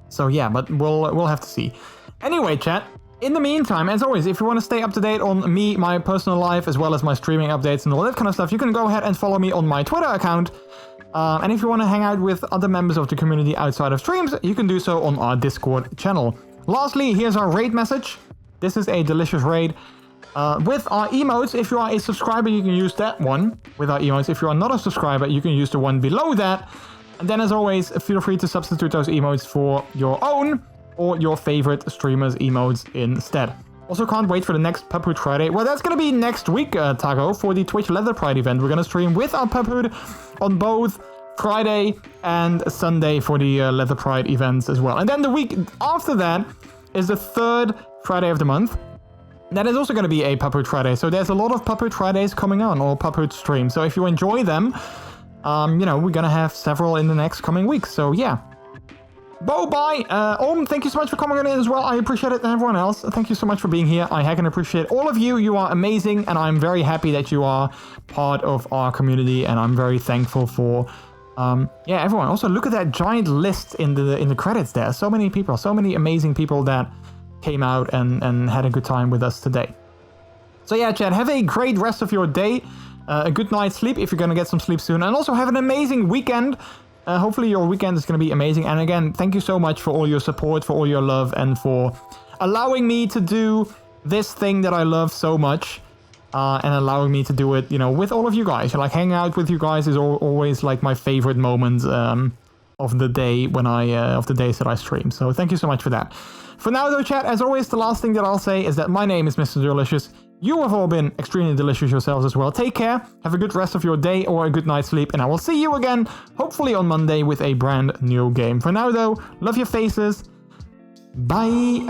So yeah, but we'll have to see. Anyway, chat. In the meantime, as always, if you want to stay up to date on me, my personal life, as well as my streaming updates and all that kind of stuff, you can go ahead and follow me on my Twitter account. And if you want to hang out with other members of the community outside of streams, you can do so on our Discord channel. Lastly, here's our raid message. This is a delicious raid. With our emotes, if you are a subscriber, you can use that one with our emotes. If you are not a subscriber, you can use the one below that. And then, as always, feel free to substitute those emotes for your own or your favorite streamers' emotes instead. Also, can't wait for the next Pup Hood Friday. Well, that's going to be next week, Tago, for the Twitch Leather Pride event. We're going to stream with our Pup Hood on both Friday and Sunday for the Leather Pride events as well. And then the week after that is the third Friday of the month. That is also going to be a Pup Hood Friday. So there's a lot of Pup Hood Fridays coming on, or Pup Hood streams. So if you enjoy them, we're going to have several in the next coming weeks. So yeah. Bye. Thank you so much for coming on in as well. I appreciate it, and everyone else. Thank you so much for being here. I heckin' appreciate all of you. You are amazing, and I'm very happy that you are part of our community, and I'm very thankful for everyone. Also, look at that giant list in the credits there. So many people, so many amazing people that came out and had a good time with us today. So yeah, chat, have a great rest of your day. A good night's sleep if you're gonna get some sleep soon, and also have an amazing weekend. Hopefully your weekend is going to be amazing. And again, thank you so much for all your support, for all your love, and for allowing me to do this thing that I love so much. And allowing me to do it, with all of you guys. Like, hanging out with you guys is always like my favorite moment of the day of the days that I stream. So thank you so much for that. For now though, chat, as always, the last thing that I'll say is that my name is MrJordilicious. You have all been extremely delicious yourselves as well. Take care, have a good rest of your day or a good night's sleep, and I will see you again, hopefully on Monday, with a brand new game. For now though, love your faces. Bye.